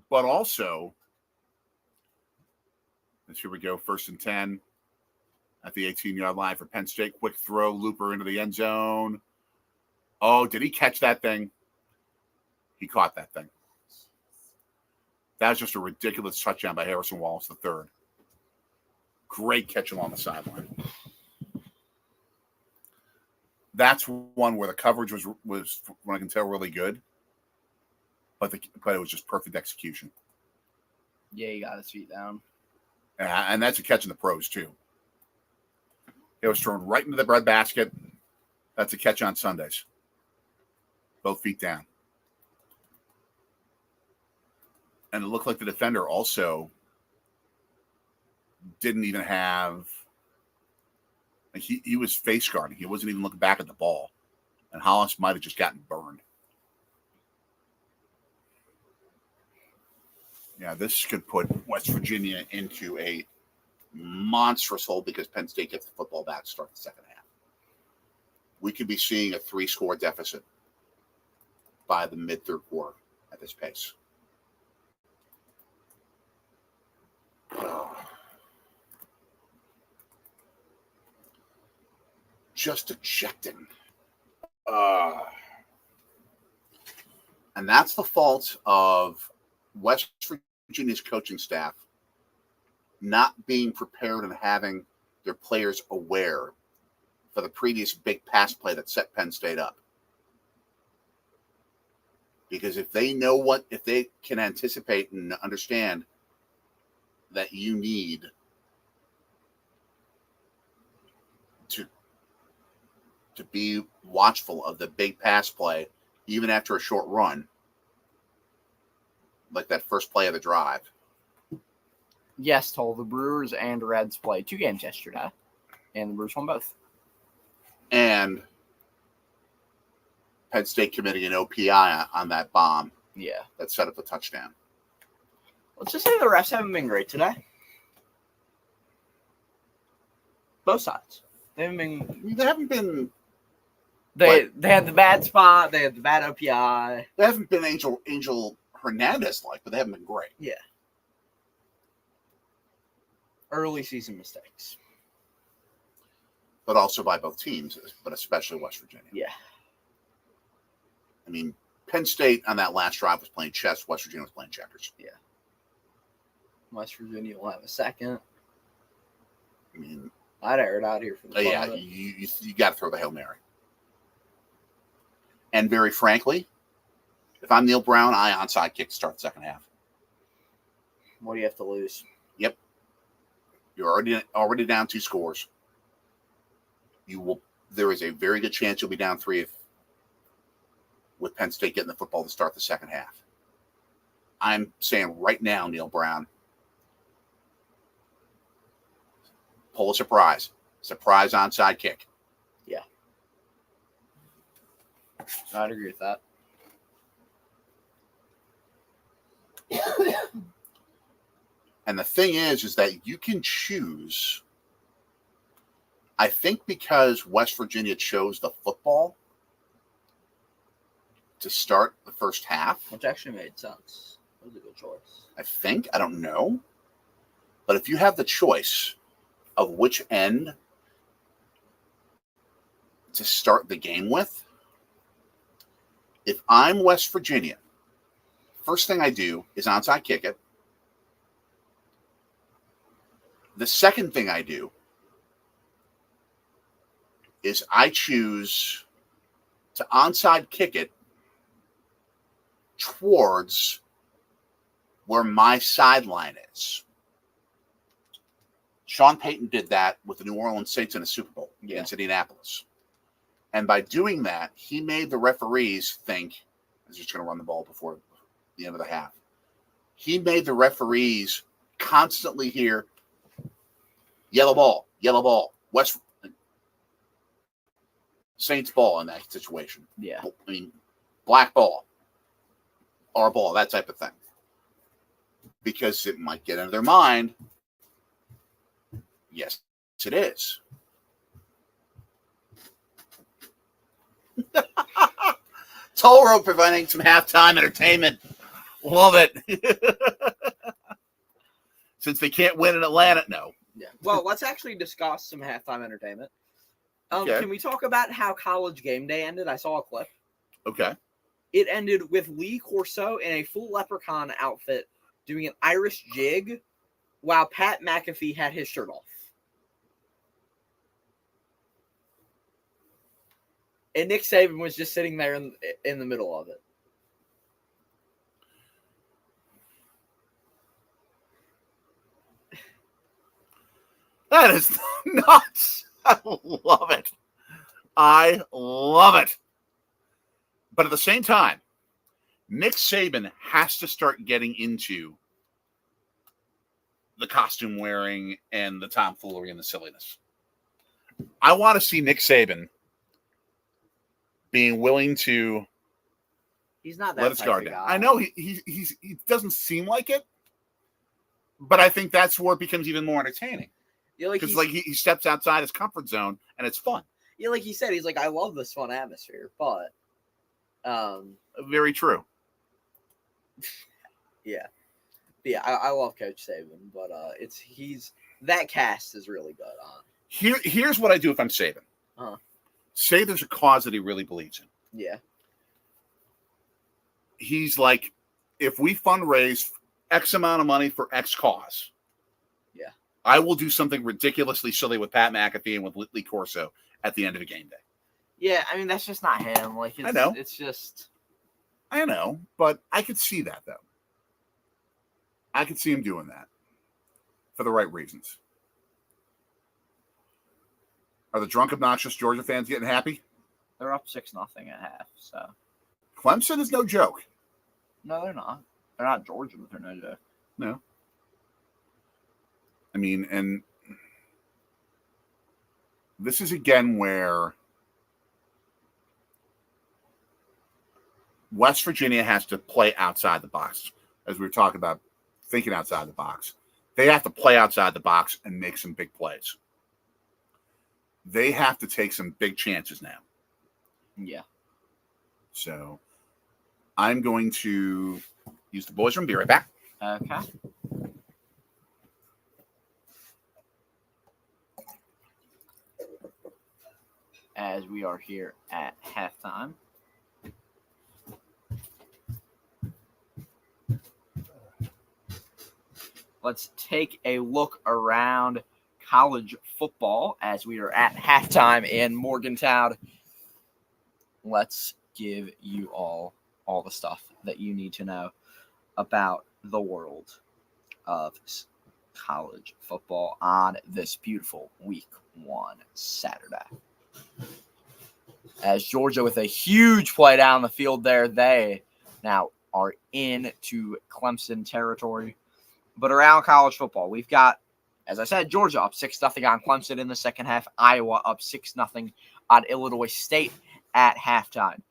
But also, here we go, 1st and 10 at the 18-yard line for Penn State. Quick throw, looper into the end zone. Oh, did he catch that thing? He caught that thing. That was just a ridiculous touchdown by Harrison Wallace III. Great catch along the sideline. That's one where the coverage was when I can tell, really good. But it was just perfect execution. Yeah, he got his feet down. And that's a catch in the pros, too. It was thrown right into the breadbasket. That's a catch on Sundays. Both feet down. And it looked like the defender also didn't even have... He was face guarding. He wasn't even looking back at the ball. And Hollis might have just gotten burned. Yeah, this could put West Virginia into a monstrous hole because Penn State gets the football back to start the second half. We could be seeing a 3-score deficit by the mid-third quarter at this pace. Just ejecting. And that's the fault of West Virginia's coaching staff not being prepared and having their players aware for the previous big pass play that set Penn State up. Because if they can anticipate and understand that you need to be watchful of the big pass play, even after a short run, like that first play of the drive. Yes, Toll, the Brewers and Reds played 2 games yesterday, and the Brewers won both. And Penn State committing an OPI on that bomb. Yeah. That set up the touchdown. Let's just say the refs haven't been great today. Both sides. They haven't been... They had the bad spot. They had the bad OPI. They haven't been Angel Hernandez-like, but they haven't been great. Yeah. Early season mistakes. But also by both teams, but especially West Virginia. Yeah. I mean, Penn State on that last drive was playing chess. West Virginia was playing checkers. Yeah. West Virginia will have a second. I mean, I'd air it out here for the fun of it. You got to throw the Hail Mary. And very frankly, if I'm Neil Brown, I onside kick to start the second half. What do you have to lose? Yep. You're already down 2 scores. There is a very good chance you'll be down 3 with Penn State getting the football to start the second half. I'm saying right now, Neil Brown, pull a surprise. Surprise onside kick. Yeah. I'd agree with that. And the thing is that you can choose. I think because West Virginia chose the football to start the first half. Which actually made sense. It was a good choice. I think. I don't know. But if you have the choice of which end to start the game with, if I'm West Virginia, first thing I do is onside kick it. The second thing I do is I choose to onside kick it towards where my sideline is. Sean Payton did that with the New Orleans Saints in a Super Bowl against Indianapolis. And by doing that, he made the referees think, he's just going to run the ball before the end of the half. He made the referees constantly hear, yellow ball, West Saints ball in that situation. Yeah. I mean, black ball, our ball, that type of thing. Because it might get into their mind, yes, it is. Toll road providing some halftime entertainment. Love it. Since they can't win in Atlanta, no. Yeah. Well, let's actually discuss some halftime entertainment. Okay. Can we talk about how College Game Day ended? I saw a clip. Okay. It ended with Lee Corso in a full leprechaun outfit doing an Irish jig while Pat McAfee had his shirt off. And Nick Saban was just sitting there in the middle of it. That is nuts. I love it. I love it. But at the same time, Nick Saban has to start getting into the costume wearing and the tomfoolery and the silliness. I want to see Nick Saban being willing to He's not that let his type guard of down. guy. I know he doesn't seem like it, but I think that's where it becomes even more entertaining. Yeah, Because he steps outside his comfort zone and it's fun. Yeah, like he said, he's like, I love this fun atmosphere, but very true. Yeah. I love Coach Saban, but that cast is really good. Here's what I do if I'm Saban. Uh-huh. Say there's a cause that he really believes in. Yeah. He's like, if we fundraise X amount of money for X cause, yeah, I will do something ridiculously silly with Pat McAfee and with Lee Corso at the end of a game day. Yeah, I mean, that's just not him. Like, I know. It's just... I know, but I could see that, though. I could see him doing that for the right reasons. Are the drunk, obnoxious Georgia fans getting happy? They're up 6-0 at half, so... Clemson is no joke. No, they're not. They're not Georgia, but they're no joke. No. I mean, and this is again where West Virginia has to play outside the box. As we were talking about thinking outside the box. They have to play outside the box and make some big plays. They have to take some big chances now. Yeah. So I'm going to use the boys' room. Be right back. Okay. As we are here at halftime. Let's take a look around college football as we are at halftime in Morgantown. Let's give you all the stuff that you need to know about the world of college football on this beautiful week 1 Saturday. As Georgia with a huge play down the field there, they now are into Clemson territory. But around college football, we've got, as I said, Georgia up 6-0 on Clemson in the second half. Iowa up 6-0 on Illinois State at halftime.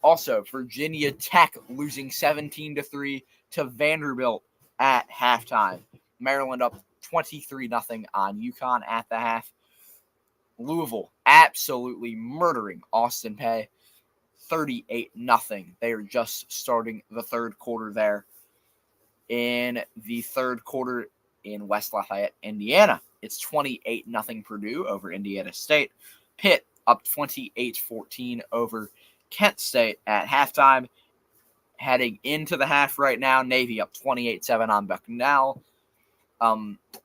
Also, Virginia Tech losing 17-3 to Vanderbilt at halftime. Maryland up 23-0 on UConn at the half. Louisville absolutely murdering Austin Peay 38-0. They are just starting the third quarter there. In the third quarter in West Lafayette, Indiana, it's 28-0 Purdue over Indiana State. Pitt up 28-14 over Kent State at halftime. Heading into the half right now, Navy up 28-7 on Bucknell.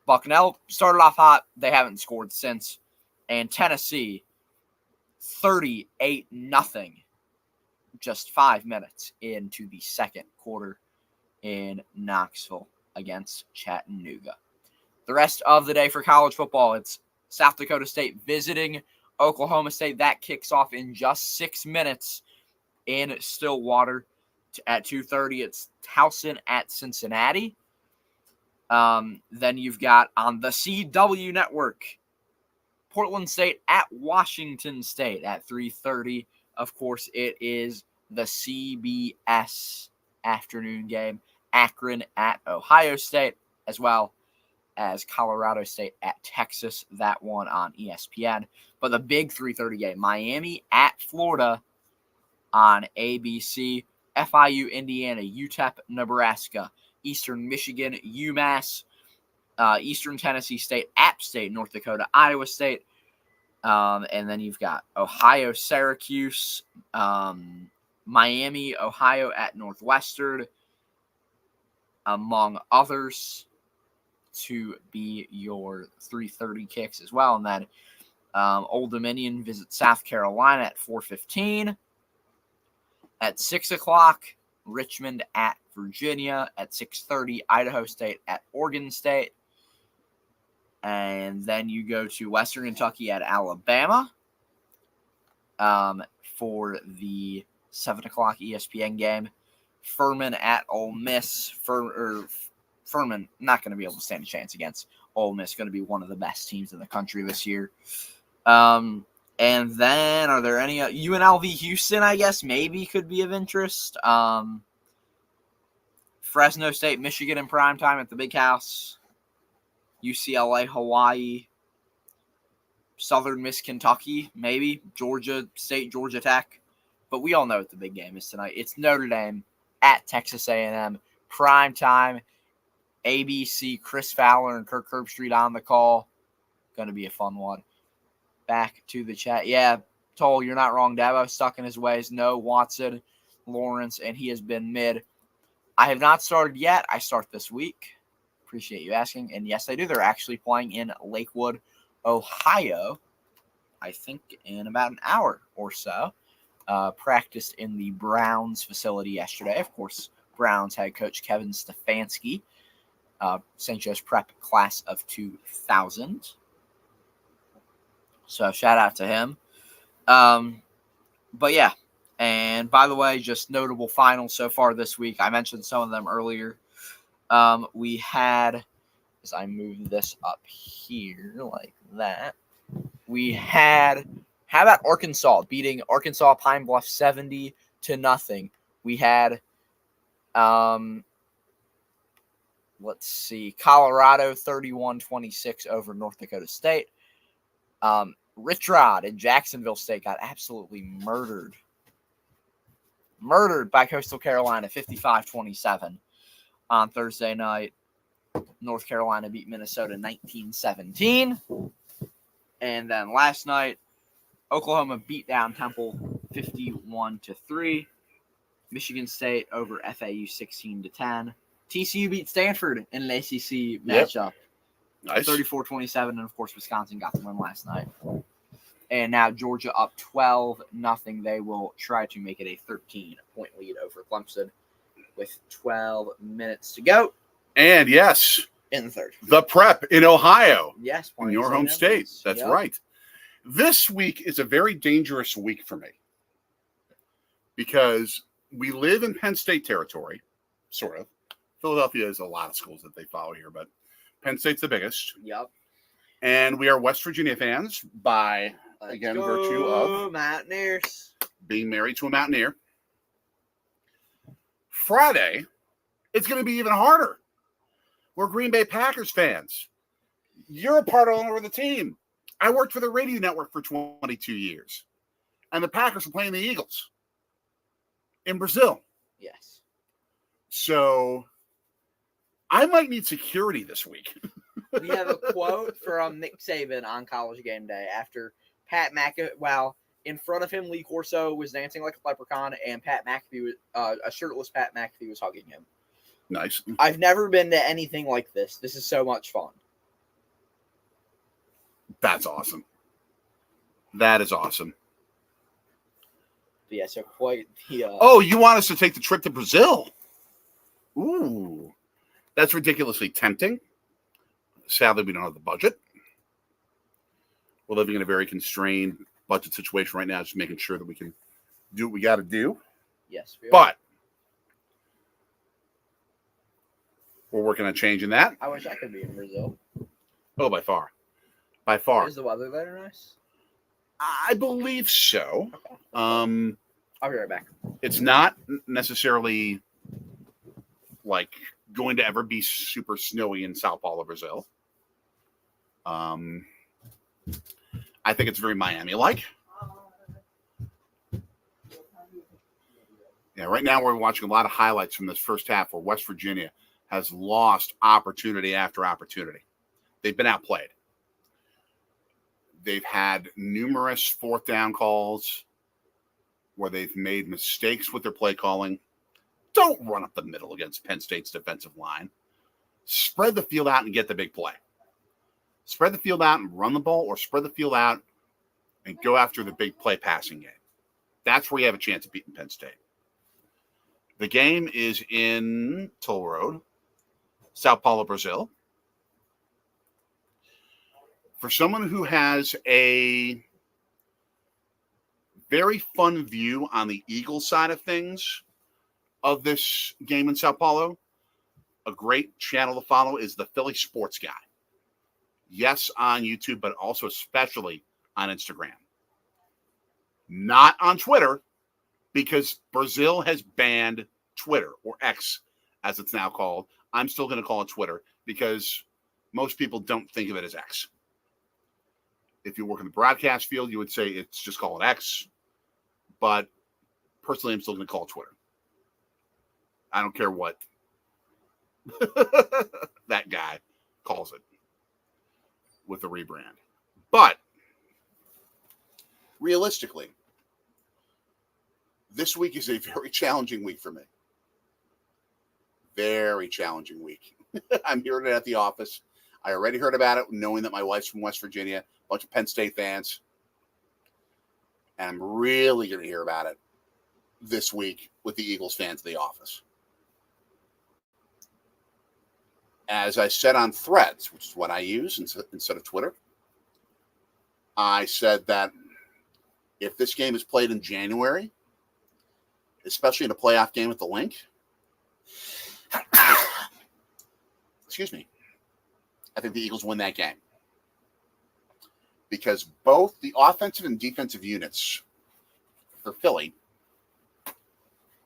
Bucknell started off hot. They haven't scored since. And Tennessee, 38-0 just 5 minutes into the second quarter in Knoxville against Chattanooga. The rest of the day for college football, it's South Dakota State visiting Oklahoma State. That kicks off in just 6 minutes in Stillwater. At 2:30, it's Towson at Cincinnati. Then you've got on the CW network, Portland State at Washington State at 3:30. Of course, it is the CBS afternoon game. Akron at Ohio State, as well as Colorado State at Texas. That one on ESPN. But the big 3:30 game, Miami at Florida on ABC. FIU, Indiana, UTEP, Nebraska, Eastern Michigan, UMass, Eastern Tennessee State, App State, North Dakota, Iowa State. And then you've got Ohio, Syracuse, Miami, Ohio at Northwestern, among others, to be your 3:30 kicks as well. And then Old Dominion visits South Carolina at 4:15. At 6 o'clock, Richmond at Virginia. At 6:30, Idaho State at Oregon State. And then you go to Western Kentucky at Alabama for the 7 o'clock ESPN game. Furman at Ole Miss. Furman not going to be able to stand a chance against Ole Miss. Going to be one of the best teams in the country this year. And then, are there any UNLV Houston? I guess maybe could be of interest. Fresno State, Michigan in primetime at the Big House. UCLA, Hawaii. Southern Miss, Kentucky, maybe. Georgia State, Georgia Tech. But we all know what the big game is tonight. It's Notre Dame at Texas A&M. Primetime. ABC, Chris Fowler and Kirk Herbstreit on the call. Going to be a fun one. Back to the chat. Yeah, Toll, you're not wrong. Dabo stuck in his ways. No, Watson, Lawrence, and he has been mid. I have not started yet. I start this week. Appreciate you asking. And yes, I do. They're actually playing in Lakewood, Ohio, I think in about an hour or so. Practiced in the Browns facility yesterday. Of course, Browns head coach Kevin Stefanski, St. Joe's Prep class of 2000. So shout out to him. But yeah, and by the way, just notable finals so far this week. I mentioned some of them earlier. We had, as I move this up here like that, we had, how about Arkansas beating Arkansas Pine Bluff 70-0. We had, let's see, Colorado 31-26 over North Dakota State. Rich Rod in Jacksonville State got absolutely murdered by Coastal Carolina 55-27 on Thursday night. North Carolina beat Minnesota 19-17. And then last night, Oklahoma beat down Temple 51-3. Michigan State over FAU 16-10. TCU beat Stanford in an ACC matchup. Nice. 34-27, and of course Wisconsin got the win last night. And now Georgia up 12-0. They will try to make it a 13-point lead over Clemson with 12 minutes to go. And yes, in the third, the Prep in Ohio. Yes, in your home state. That's right. This week is a very dangerous week for me because we live in Penn State territory, sort of. Philadelphia has a lot of schools that they follow here, but Penn State's the biggest. Yep. And we are West Virginia fans by, again, virtue of Mountaineers being married to a Mountaineer. Friday, it's going to be even harder. We're Green Bay Packers fans. You're a part owner of the team. I worked for the radio network for 22 years. And the Packers were playing the Eagles in Brazil. Yes. So I might need security this week. We have a quote from Nick Saban on College Game Day after Pat McAfee, well, in front of him, Lee Corso was dancing like a leprechaun, and Pat McAfee, a shirtless Pat McAfee was hugging him. Nice. I've never been to anything like this. This is so much fun. That's awesome. That is awesome. But yeah, so quite the... Oh, you want us to take the trip to Brazil? Ooh. That's ridiculously tempting. Sadly, we don't have the budget. We're living in a very constrained budget situation right now, just making sure that we can do what we got to do. Yes, we are. But we're working on changing that. I wish I could be in Brazil. Oh, by far. By far. Is the weather there nice? I believe so. Okay. I'll be right back. It's not necessarily like going to ever be super snowy in Sao Paulo, Brazil. I think it's very Miami-like. Yeah, right now we're watching a lot of highlights from this first half where West Virginia has lost opportunity after opportunity. They've been outplayed. They've had numerous fourth down calls where they've made mistakes with their play calling. Don't run up the middle against Penn State's defensive line. Spread the field out and get the big play. Spread the field out and run the ball, or spread the field out and go after the big play passing game. That's where you have a chance of beating Penn State. The game is in Toll Road, Sao Paulo, Brazil. For someone who has a very fun view on the Eagles side of things of this game in Sao Paulo, a great channel to follow is the Philly Sports Guy. Yes, on YouTube, but also especially on Instagram. Not on Twitter, because Brazil has banned Twitter, or X, as it's now called. I'm still going to call it Twitter, because most people don't think of it as X. If you work in the broadcast field, you would say it's just call it X. But personally, I'm still going to call it Twitter. I don't care what that guy calls it with the rebrand. But realistically, this week is a very challenging week for me. Very challenging week. I'm hearing it at the office. I already heard about it, knowing that my wife's from West Virginia, a bunch of Penn State fans. And I'm really going to hear about it this week with the Eagles fans at the office. As I said on Threads, which is what I use instead of Twitter, I said that if this game is played in January, especially in a playoff game with the Link, excuse me, I think the Eagles win that game. Because both the offensive and defensive units for Philly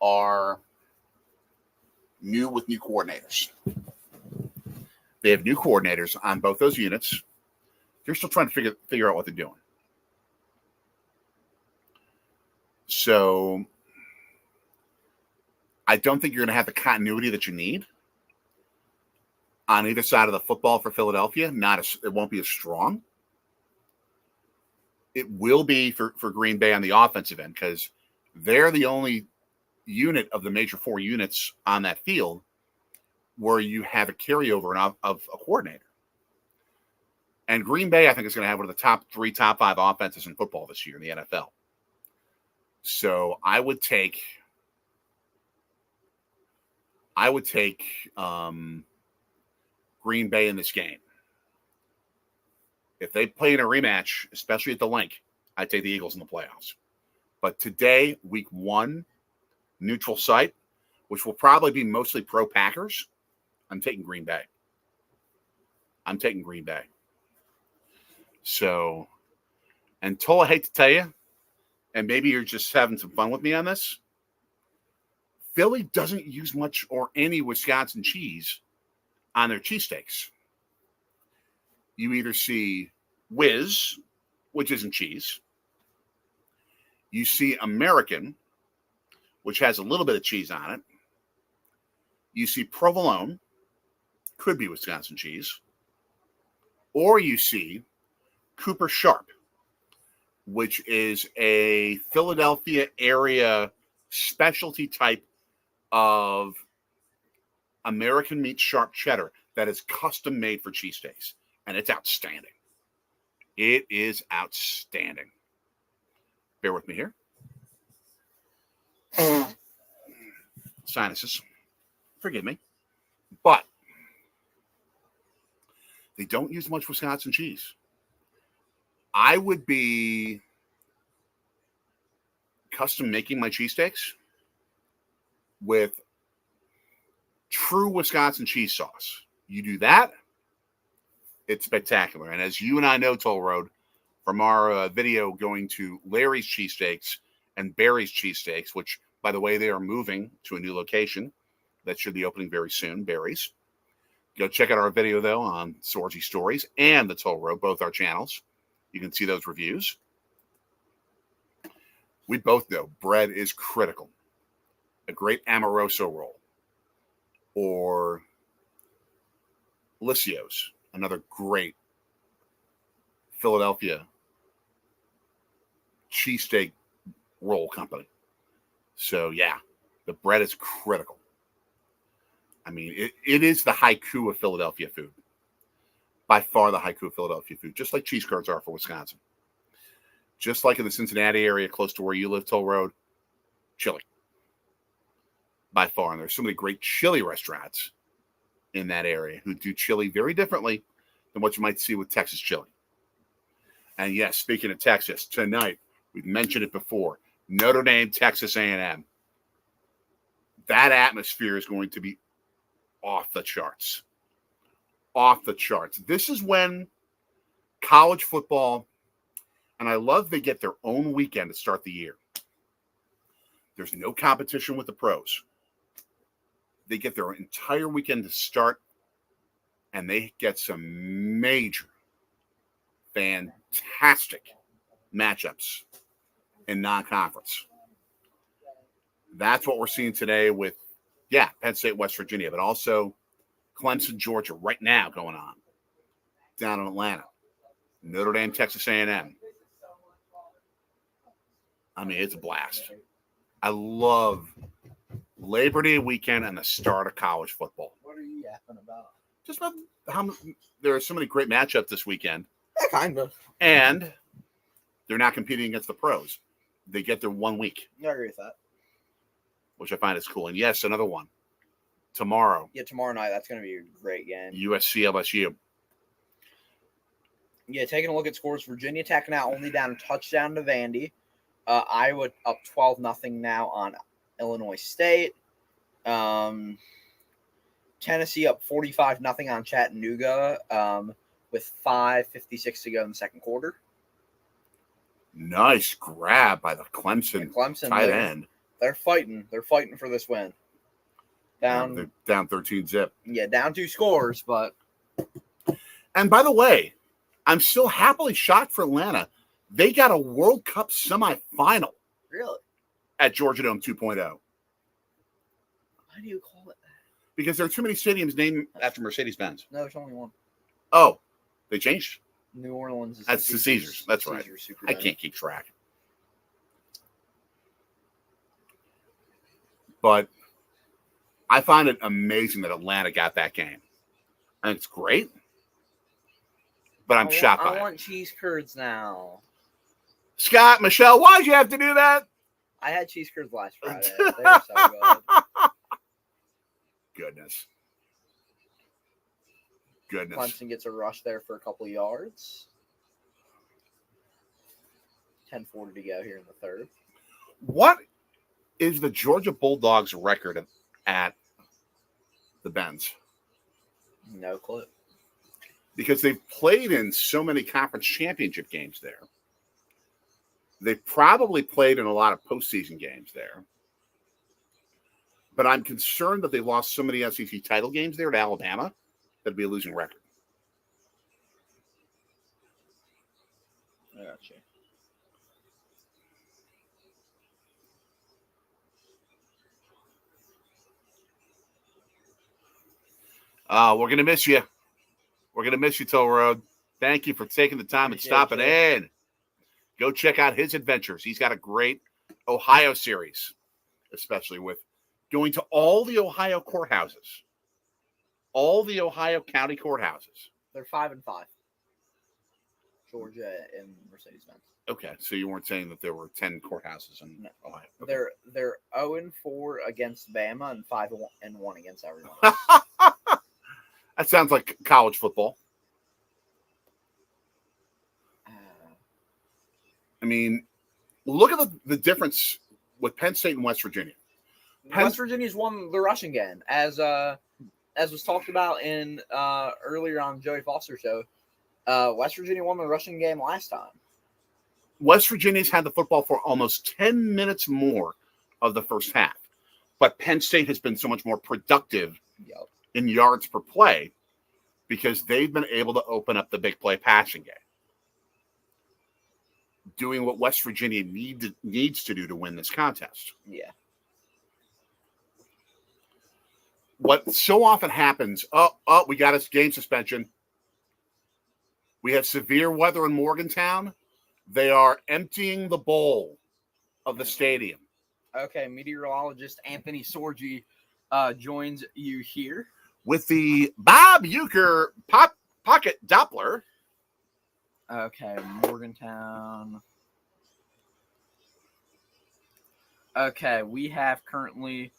are new with new coordinators. They have new coordinators on both those units. They're still trying to figure out what they're doing. So I don't think you're going to have the continuity that you need on either side of the football for Philadelphia. It won't be as strong. It will be for Green Bay on the offensive end, because they're the only unit of the major four units on that field where you have a carryover of a coordinator. And Green Bay, I think, is going to have one of the top 3, top 5 offenses in football this year in the NFL. So I would take Green Bay in this game. If they play in a rematch, especially at the Link, I'd take the Eagles in the playoffs. But today, week 1, neutral site, which will probably be mostly pro Packers, I'm taking Green Bay. So, until I hate to tell you, and maybe you're just having some fun with me on this, Philly doesn't use much or any Wisconsin cheese on their cheesesteaks. You either see Whiz, which isn't cheese. You see American, which has a little bit of cheese on it. You see Provolone, could be Wisconsin cheese. Or you see Cooper Sharp, which is a Philadelphia area specialty type of American meat sharp cheddar that is custom made for cheesesteaks. And it's outstanding. It is outstanding. Bear with me here. Sinuses. Forgive me. But they don't use much Wisconsin cheese. I would be custom making my cheesesteaks with true Wisconsin cheese sauce. You do that, it's spectacular. And as you and I know, Toll Road, from our video going to Larry's Cheesesteaks and Barry's Cheesesteaks, which, by the way, they are moving to a new location that should be opening very soon, Barry's. Go check out our video, though, on Swordsy Stories and the Toll Road, both our channels. You can see those reviews. We both know bread is critical. A great Amoroso roll or Lissio's, another great Philadelphia cheesesteak roll company. So, yeah, the bread is critical. I mean, it is the haiku of Philadelphia food. By far the haiku of Philadelphia food, just like cheese curds are for Wisconsin. Just like in the Cincinnati area, close to where you live, Toll Road, chili. By far. And there's so many great chili restaurants in that area who do chili very differently than what you might see with Texas chili. And yes, speaking of Texas, tonight, we've mentioned it before, Notre Dame, Texas A&M. That atmosphere is going to be off the charts. Off the charts. This is when college football, and I love they get their own weekend to start the year. There's no competition with the pros. They get their entire weekend to start, and they get some major, fantastic matchups in non-conference. That's what we're seeing today with, Penn State, West Virginia, but also Clemson, Georgia, right now going on down in Atlanta. Notre Dame, Texas A&M. I mean, it's a blast. I love Labor Day weekend and the start of college football. What are you yapping about? Just about how there are so many great matchups this weekend. Yeah, kind of. And they're not competing against the pros. They get their 1 week. I agree with that. Which I find is cool. And yes, another one. Tomorrow. Yeah, tomorrow night. That's going to be a great game. USC, LSU. Yeah, taking a look at scores. Virginia Tech now only down a touchdown to Vandy. Iowa up 12-0 now on Illinois State. Tennessee up 45-0 on Chattanooga with 5:56 to go in the second quarter. Nice grab by the Clemson tight end. They're fighting. They're fighting for this win. They're down 13-0. Yeah, down 2 scores, but. And by the way, I'm still happily shocked for Atlanta. They got a World Cup semifinal. Really? At Georgia Dome 2.0. Why do you call it that? Because there are too many stadiums named after Mercedes-Benz. No, there's only one. Oh, they changed? New Orleans is That's the Caesars. That's right. Caesars I can't keep track. But I find it amazing that Atlanta got that game. I think it's great. But I'm shocked by it. I want cheese curds now. Scott, Michelle, why'd you have to do that? I had cheese curds last Friday. They were so good. Goodness. Clemson gets a rush there for a couple yards. 10:40 to go here in the third. What is the Georgia Bulldogs record at the Benz? No clue. Because they've played in so many conference championship games there. They probably played in a lot of postseason games there. But I'm concerned that they lost so many SEC title games there to Alabama. That'd be a losing record. I got you. We're going to miss you. We're going to miss you, Toll Road. Thank you for taking the time and stopping in. Go check out his adventures. He's got a great Ohio series, especially with going to all the Ohio courthouses. All the Ohio county courthouses. They're 5-5. Georgia and Mercedes-Benz. Okay, so you weren't saying that there were 10 courthouses in Ohio. Okay. They're 0-4 against Bama and 5-1 against everyone. That sounds like college football. mean, look at the difference with Penn State and West Virginia. West Virginia's won the rushing game, as was talked about in earlier on Joey Foster's show. West Virginia won the rushing game last time. West Virginia's had the football for almost 10 minutes more of the first half. But Penn State has been so much more productive in yards per play because they've been able to open up the big play passing game, doing what West Virginia needs to do to win this contest. Yeah. What so often happens, we got a game suspension. We have severe weather in Morgantown. They are emptying the bowl of the stadium. Okay, meteorologist Anthony Sorgi joins you here. With the Bob Uecker pocket Doppler. Okay, Morgantown. Okay, we have currently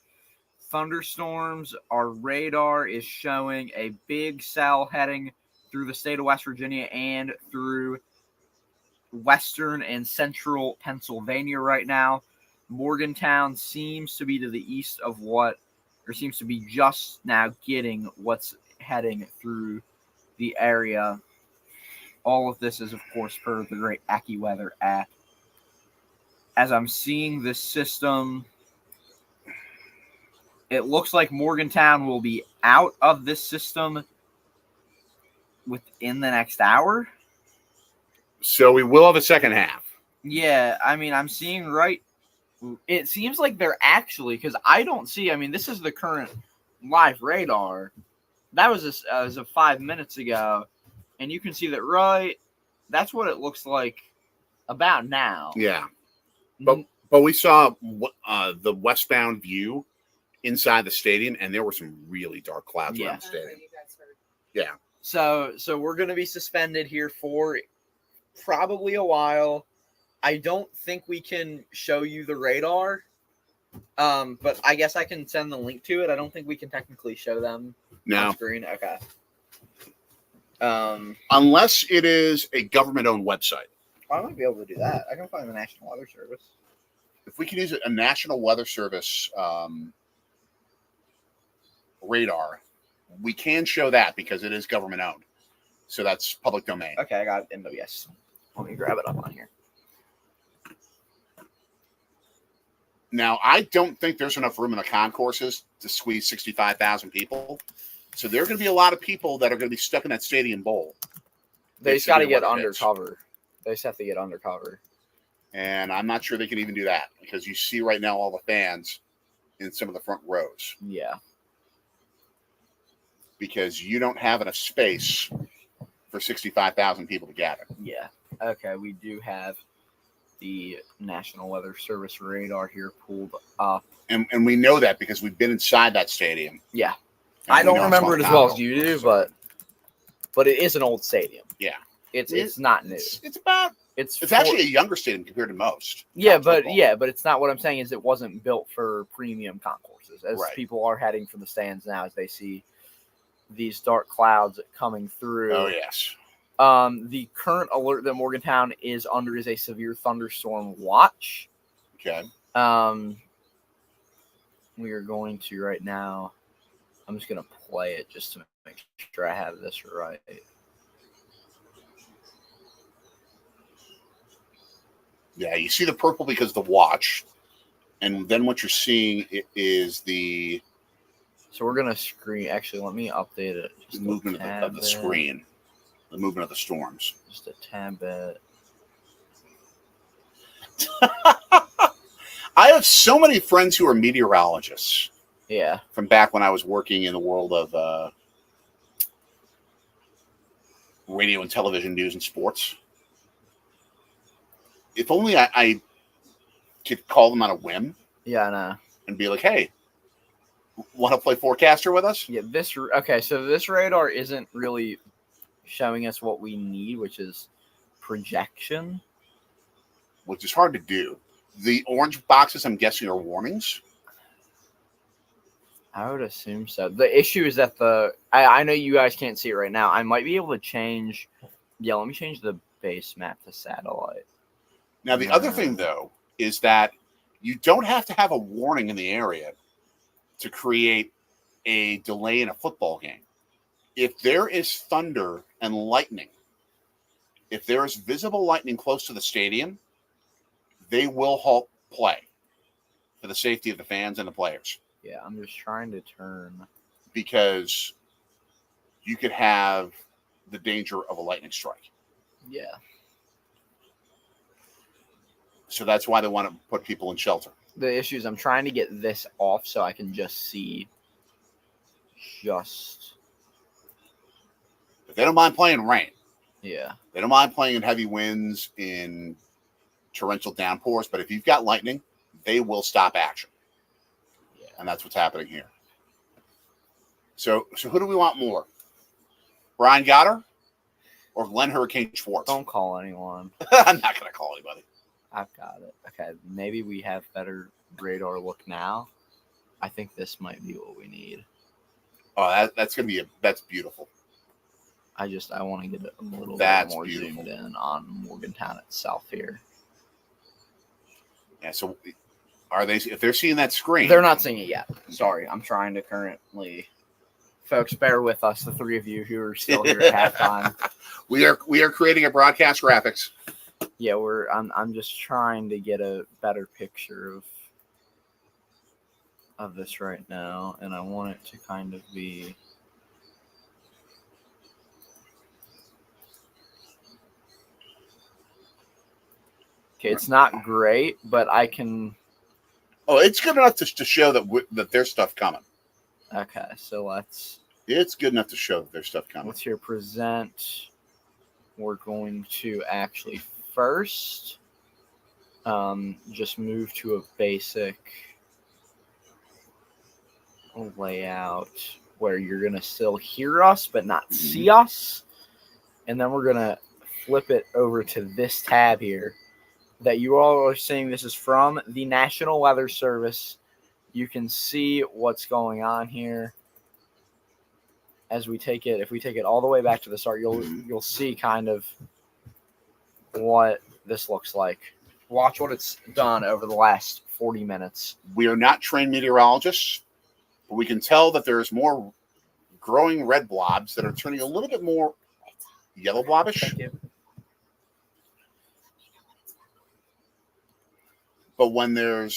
thunderstorms. Our radar is showing a big cell heading through the state of West Virginia and through western and central Pennsylvania right now. Morgantown seems to be to the east of seems to be just now getting what's heading through the area. All of this is, of course, per the great AccuWeather app. As I'm seeing this system, it looks like Morgantown will be out of this system within the next hour. So we will have a second half. Yeah, I mean, I'm seeing it seems like they're actually, because I don't see, this is the current live radar. That was as of 5 minutes ago. And you can see that that's what it looks like about now. Yeah. But we saw the westbound view inside the stadium, and there were some really dark clouds around the stadium. Yeah. So we're going to be suspended here for probably a while. I don't think we can show you the radar, but I guess I can send the link to it. I don't think we can technically show them on screen. Okay. Unless it is a government-owned website. I might be able to do that. I can find the National Weather Service. If we can use a National Weather Service radar, we can show that because it is government-owned. So that's public domain. Okay, I got NWS. Let me grab it up on here. Now, I don't think there's enough room in the concourses to squeeze 65,000 people. So there are going to be a lot of people that are going to be stuck in that stadium bowl. They just got to get undercover. They just have to get undercover. And I'm not sure they can even do that because you see right now all the fans in some of the front rows. Yeah. Because you don't have enough space for 65,000 people to gather. Yeah. Okay, we do have the National Weather Service radar here pulled up. And we know that because we've been inside that stadium. Yeah. I don't remember it as well as you do, but it is an old stadium. Yeah. It's not new. It's actually a younger stadium compared to most. Yeah, but it's not. What I'm saying is it wasn't built for premium concourses, as people are heading for the stands now as they see these dark clouds coming through. Oh yes. The current alert that Morgantown is under is a severe thunderstorm watch. Okay. We are going to right now. I'm just going to play it just to make sure I have this right. Yeah, you see the purple because of the watch. And then what you're seeing is the... So we're going to screen... Actually, let me update it. Just the movement of the screen. The movement of the storms. Just a tad bit. I have so many friends who are meteorologists. Yeah. From back when I was working in the world of radio and television news and sports. If only I could call them on a whim. Yeah, I know. And be like, hey, want to play forecaster with us? Yeah, so this radar isn't really showing us what we need, which is projection. Which is hard to do. The orange boxes, I'm guessing, are warnings. I would assume so. The issue is that I know you guys can't see it right now. I might be able to change. Yeah, let me change the base map to satellite. Now, the other thing, though, is that you don't have to have a warning in the area to create a delay in a football game. If there is thunder and lightning, if there is visible lightning close to the stadium, they will halt play for the safety of the fans and the players. Yeah, I'm just trying to turn. Because you could have the danger of a lightning strike. Yeah. So that's why they want to put people in shelter. The issue is I'm trying to get this off so I can just see If they don't mind playing rain. Yeah. They don't mind playing in heavy winds, in torrential downpours, but if you've got lightning, they will stop action. Yeah. And that's what's happening here. So who do we want more? Brian Goddard or Glenn Hurricane Schwartz? Don't call anyone. I'm not going to call anybody. I've got it. Okay, maybe we have better radar look now. I think this might be what we need. Oh, that's beautiful. I want to get it a little That's bit more beautiful. zoomed in on Morgantown itself here. Yeah, so if they're seeing that screen? They're not seeing it yet. Sorry, I'm trying to currently. Folks, bear with us, the three of you who are still here at halftime. We are creating a broadcast graphics. Yeah, I'm just trying to get a better picture of this right now, and I want it to kind of be. Okay, it's not great, but I can. Oh, it's good enough to show that there's stuff coming. Okay, so It's good enough to show that there's stuff coming. let's here present. We're going to actually first just move to a basic layout where you're going to still hear us but not see us. And then we're going to flip it over to this tab here that you all are seeing. This is from the National Weather Service. You can see what's going on here. As we take it, if we take it all the way back to the start, you'll see kind of what this looks like. Watch what it's done over the last 40 minutes. We are not trained meteorologists, but we can tell that there's more growing red blobs that are turning a little bit more yellow blobbish. Thank you. But when we're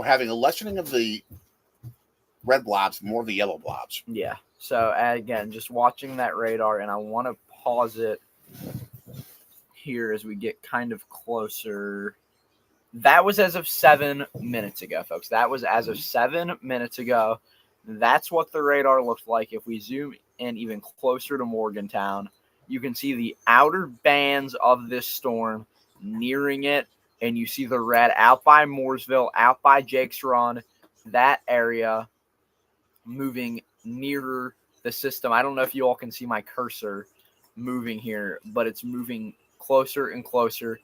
having a lessening of the red blobs, more of the yellow blobs. Yeah. So again, just watching that radar, and I want to pause it here as we get kind of closer. That was as of 7 minutes ago, folks. That was as of 7 minutes ago. That's what the radar looked like. If we zoom in even closer to Morgantown, you can see the outer bands of this storm nearing it, and you see the red out by Mooresville, out by Jake's Run, that area moving nearer the system. I don't know if you all can see my cursor moving here, but it's moving closer and closer.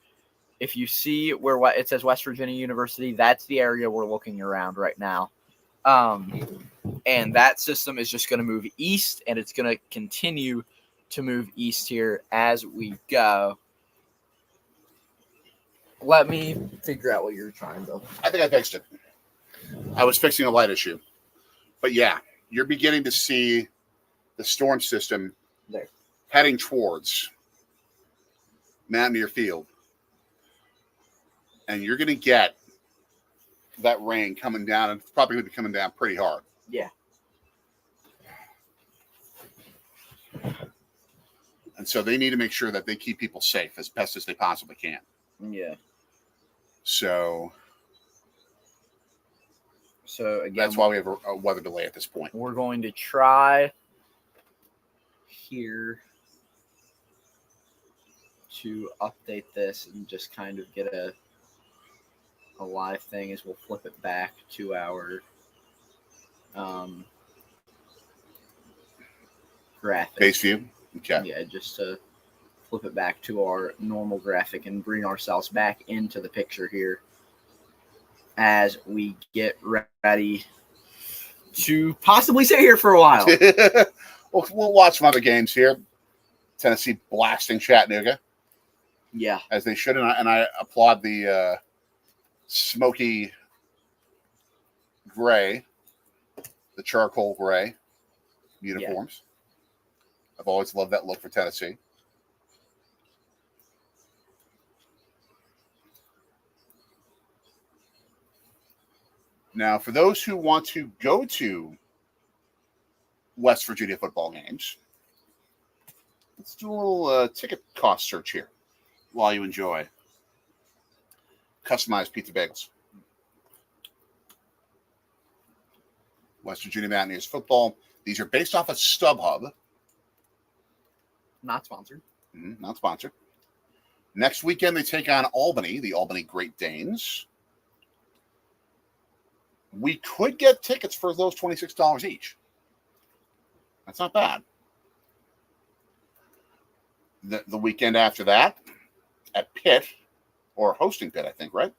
If you see where it says West Virginia University, that's the area we're looking around right now. And that system is just going to move east, and it's going to continue to move east here as we go. Let me figure out what you're trying to. I think I fixed it. I was fixing a light issue. But yeah, you're beginning to see the storm system there heading towards Mountaineer Field. And you're going to get that rain coming down, and it's probably going to be coming down pretty hard. Yeah. And so they need to make sure that they keep people safe as best as they possibly can. Yeah. So again, that's why we have a weather delay at this point. We're going to try here to update this and just kind of get a live thing as we'll flip it back to our graphic. Base view? Okay. Yeah, just to flip it back to our normal graphic and bring ourselves back into the picture here as we get ready to possibly sit here for a while. We'll watch some other games here. Tennessee blasting Chattanooga. Yeah. As they should, and I applaud the smoky gray, the charcoal gray uniforms. Yeah. I've always loved that look for Tennessee. Now, for those who want to go to West Virginia football games, let's do a little ticket cost search here while you enjoy customized pizza bagels. West Virginia Mountaineers football. These are based off of StubHub. Not sponsored. Not sponsored. Next weekend, they take on Albany, the Albany Great Danes. We could get tickets for those $26 each. That's not bad. The weekend after that, at Pitt, or hosting Pitt, I think, right?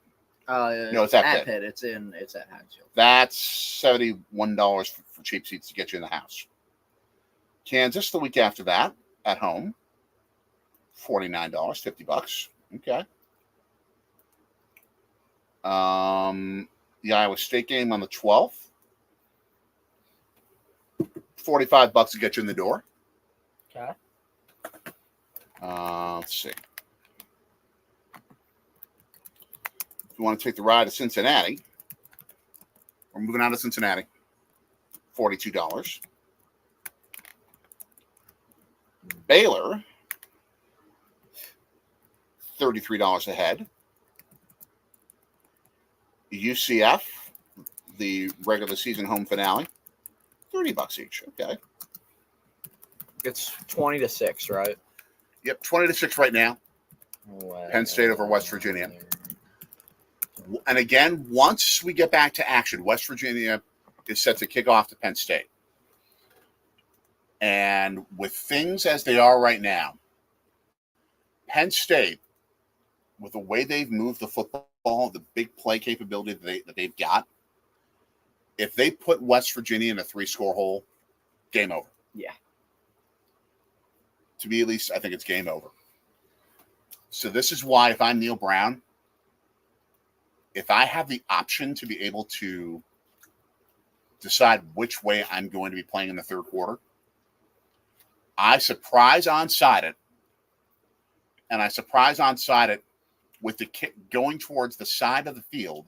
No, it's at Pitt. It's at Hinesfield. That's $71 for cheap seats to get you in the house. Kansas, the week after that, at home, $49, $50. Okay. The Iowa State game on the 12th, $45 to get you in the door. Okay. Let's see. If you want to take the ride to Cincinnati, we're moving on to Cincinnati, $42. Baylor, $33 a head. UCF, the regular season home finale, $30 each. Okay. It's 20-6, right? Yep, 20-6 right now. Penn State over West Virginia. And again, once we get back to action, West Virginia is set to kick off to Penn State. And with things as they are right now, Penn State, with the way they've moved the football, the big play capability that they've got, if they put West Virginia in a 3-score hole, game over. Yeah. To me, at least, I think it's game over. So this is why, if I'm Neil Brown, if I have the option to be able to decide which way I'm going to be playing in the third quarter, I surprise onside it, and I surprise onside it with the kick going towards the side of the field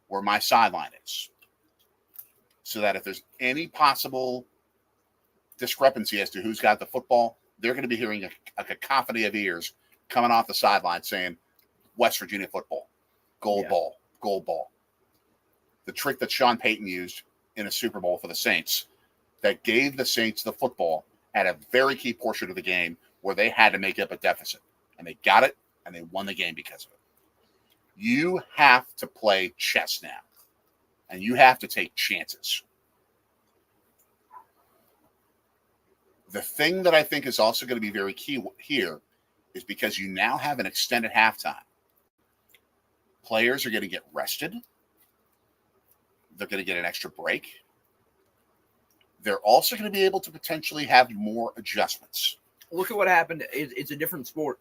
where my sideline is, so that if there's any possible discrepancy as to who's got the football, they're going to be hearing a cacophony of ears coming off the sideline saying, West Virginia football, gold ball, gold ball. The trick that Sean Payton used in a Super Bowl for the Saints that gave the Saints the football at a very key portion of the game where they had to make up a deficit. And they got it, and they won the game because of it. You have to play chess now, and you have to take chances. The thing that I think is also going to be very key here is because you now have an extended halftime. Players are going to get rested. They're going to get an extra break. They're also going to be able to potentially have more adjustments. Look at what happened. It's a different sport.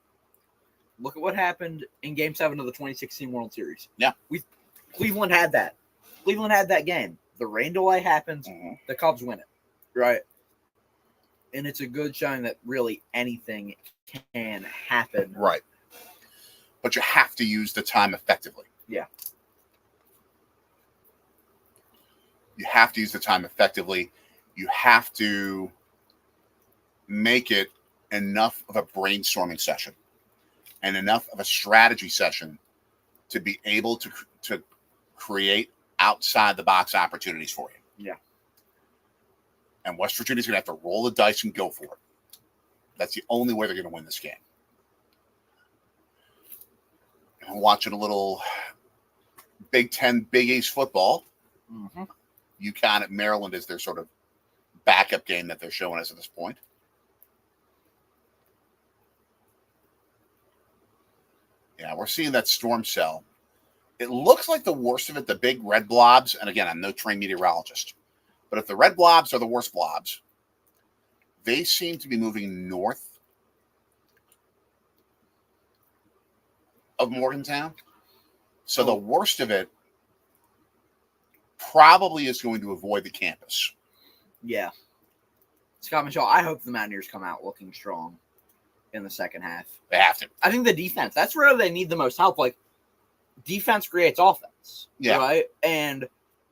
Look at what happened in Game 7 of the 2016 World Series. Yeah. Cleveland had that. Cleveland had that game. The rain delay happens. Mm-hmm. The Cubs win it. Right? And it's a good showing that really anything can happen. Right. But you have to use the time effectively. Yeah. You have to use the time effectively. You have to make it enough of a brainstorming session and enough of a strategy session to be able to create outside the box opportunities for you. Yeah. And West Virginia's going to have to roll the dice and go for it. That's the only way they're going to win this game. I'm watching a little Big Ten, Big East football. Mm-hmm. UConn at Maryland is their sort of backup game that they're showing us at this point. Yeah, we're seeing that storm cell. It looks like the worst of it, the big red blobs. And again, I'm no trained meteorologist. But if the red blobs are the worst blobs, they seem to be moving north of Morgantown. So the worst of it probably is going to avoid the campus. Yeah. Scott Michelle, I hope the Mountaineers come out looking strong in the second half. They have to. I think the defense, that's where they need the most help. Like, defense creates offense. Yeah. Right? And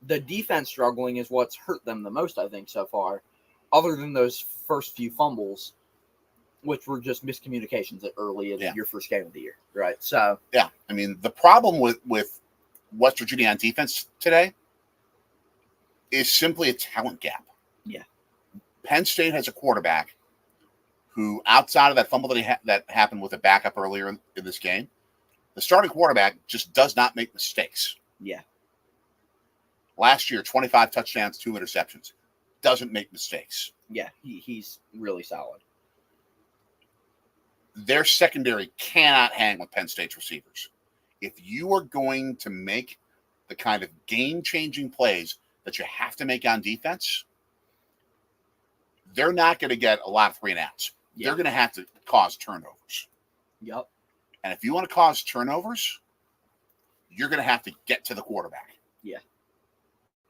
the defense struggling is what's hurt them the most, I think, so far, other than those first few fumbles, which were just miscommunications early in your first game of the year. Right? So. Yeah. I mean, the problem with West Virginia on defense today is simply a talent gap. Yeah. Penn State has a quarterback who, outside of that fumble that happened with a backup earlier in this game, the starting quarterback just does not make mistakes. Yeah. Last year, 25 touchdowns, 2 interceptions. Doesn't make mistakes. Yeah, he's really solid. Their secondary cannot hang with Penn State's receivers. If you are going to make the kind of game-changing plays that you have to make on defense, they're not going to get a lot of 3-and-outs. They're going to have to cause turnovers. Yep. And if you want to cause turnovers, you're going to have to get to the quarterback. Yeah.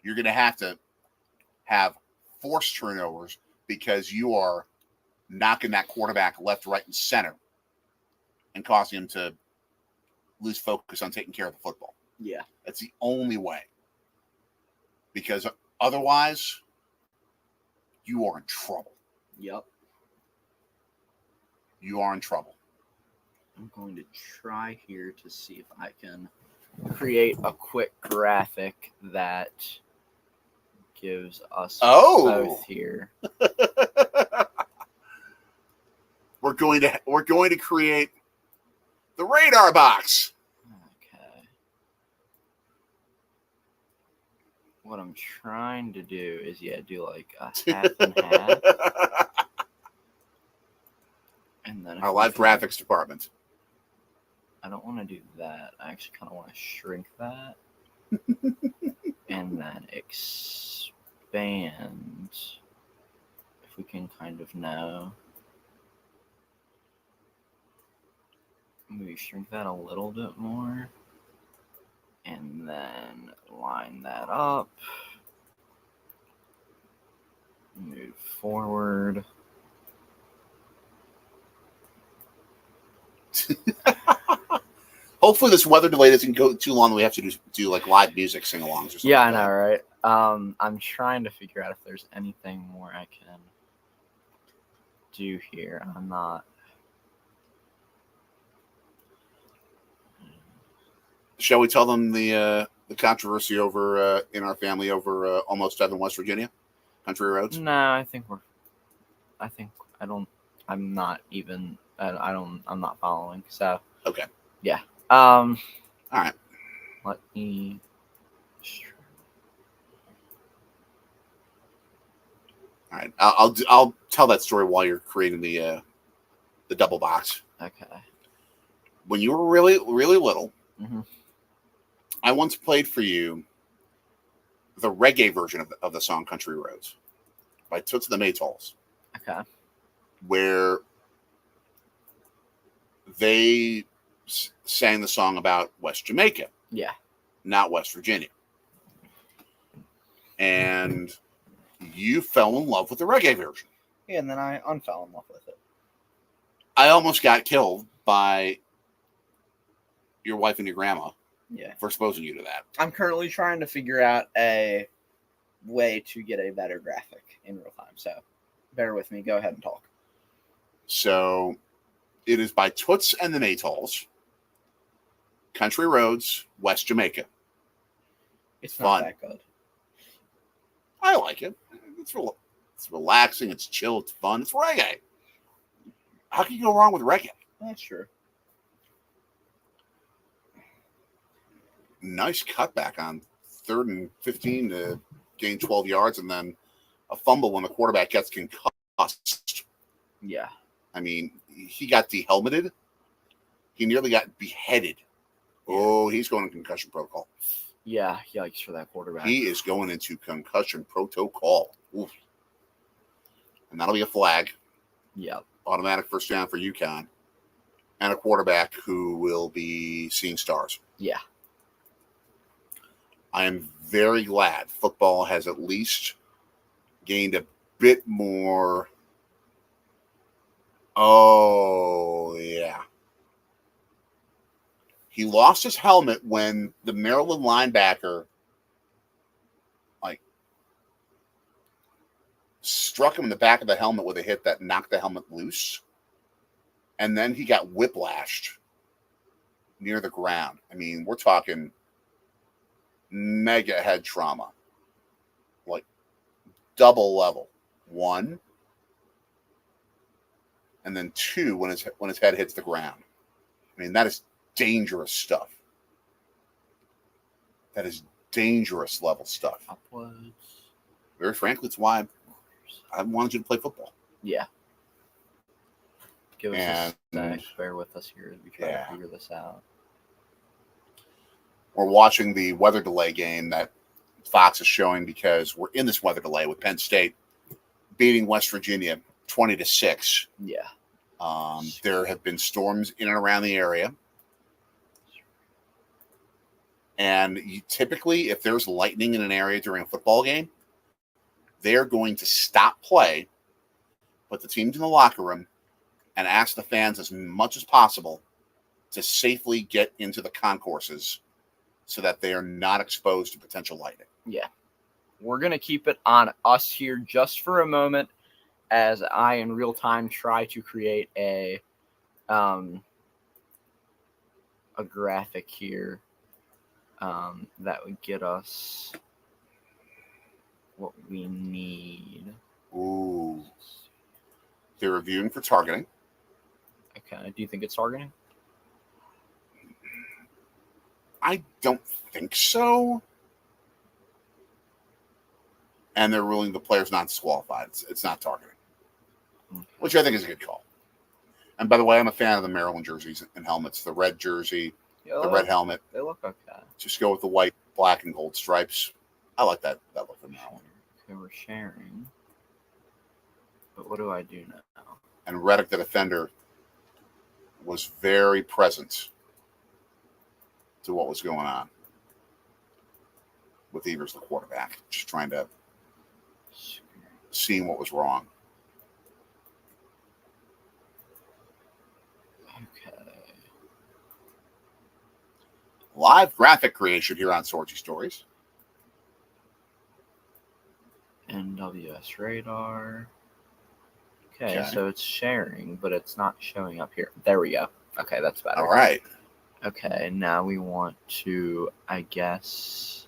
You're going to have forced turnovers because you are knocking that quarterback left, right, and center and causing him to lose focus on taking care of the football. Yeah. That's the only way. Because otherwise, you are in trouble. Yep. You are in trouble. I'm going to try here to see if I can create a quick graphic that gives us both here. We're going to create the radar box. Okay. What I'm trying to do is do like a half and half. And then our live graphics department. I don't want to do that. I actually kind of want to shrink that. And then expand. If we can kind of know. Maybe shrink that a little bit more. And then line that up. Move forward. Hopefully this weather delay doesn't go too long. We have to do like live music sing-alongs or something. Yeah, I know, right? I'm trying to figure out if there's anything more I can do here. I'm not. Shall we tell them the controversy over in our family over Almost Heaven, West Virginia, Country Roads? No, I'm not even. I'm not following. So. Okay. Yeah. All right. Let me. All right. I'll tell that story while you're creating the double box. Okay. When you were really, really little, mm-hmm. I once played for you the reggae version of the song "Country Roads" by Toots and the Maytals. Okay. Where they sang the song about West Jamaica. Yeah. Not West Virginia. And you fell in love with the reggae version. Yeah, and then I unfell in love with it. I almost got killed by your wife and your grandma. Yeah. For exposing you to that. I'm currently trying to figure out a way to get a better graphic in real time. So bear with me. Go ahead and talk. So it is by Toots and the Maytals. Country Roads, West Jamaica. It's not that good. I like it. It's relaxing. It's chill. It's fun. It's reggae. How can you go wrong with reggae? That's true. Nice cutback on 3rd and 15 to gain 12 yards, and then a fumble when the quarterback gets concussed. Yeah. I mean, he got dehelmeted. He nearly got beheaded. Oh, he's going to concussion protocol. Yeah, yikes for that quarterback. He is going into concussion protocol. Oof. And that'll be a flag. Yep. Automatic first down for UConn. and a quarterback who will be seeing stars. Yeah. I am very glad football has at least gained a bit more. Oh, yeah. He lost his helmet when the Maryland linebacker struck him in the back of the helmet with a hit that knocked the helmet loose. And then he got whiplashed near the ground. I mean, we're talking mega head trauma. Like double level. 1. And then 2 when his head hits the ground. I mean, that is dangerous stuff. That is dangerous level stuff. Upwards. Very frankly, it's why I wanted you to play football. Yeah. Give us a sec. Bear with us here as we try to figure this out. We're watching the weather delay game that Fox is showing because we're in this weather delay with Penn State beating West Virginia 20-6. Yeah. There have been storms in and around the area. And typically, if there's lightning in an area during a football game, they're going to stop play, put the teams in the locker room, and ask the fans as much as possible to safely get into the concourses so that they are not exposed to potential lightning. Yeah. We're going to keep it on us here just for a moment as I, in real time, try to create a graphic here that would get us what we need. Ooh. They're reviewing for targeting. Okay. Do you think it's targeting? I don't think so. And they're ruling the player's not disqualified. It's not targeting, which I think is a good call. And by the way, I'm a fan of the Maryland jerseys and helmets. The red jersey, the red helmet. They look okay. Just go with the white, black, and gold stripes. I like that look for Maryland. Okay, we're sharing. But what do I do now? And Reddick, the defender, was very present to what was going on with Evers, the quarterback, just trying to see what was wrong. Okay. Live graphic creation here on Sorgy Stories. NWS radar. Okay, so it's sharing, but it's not showing up here. There we go. Okay, that's better. All right. Okay, now we want to, I guess,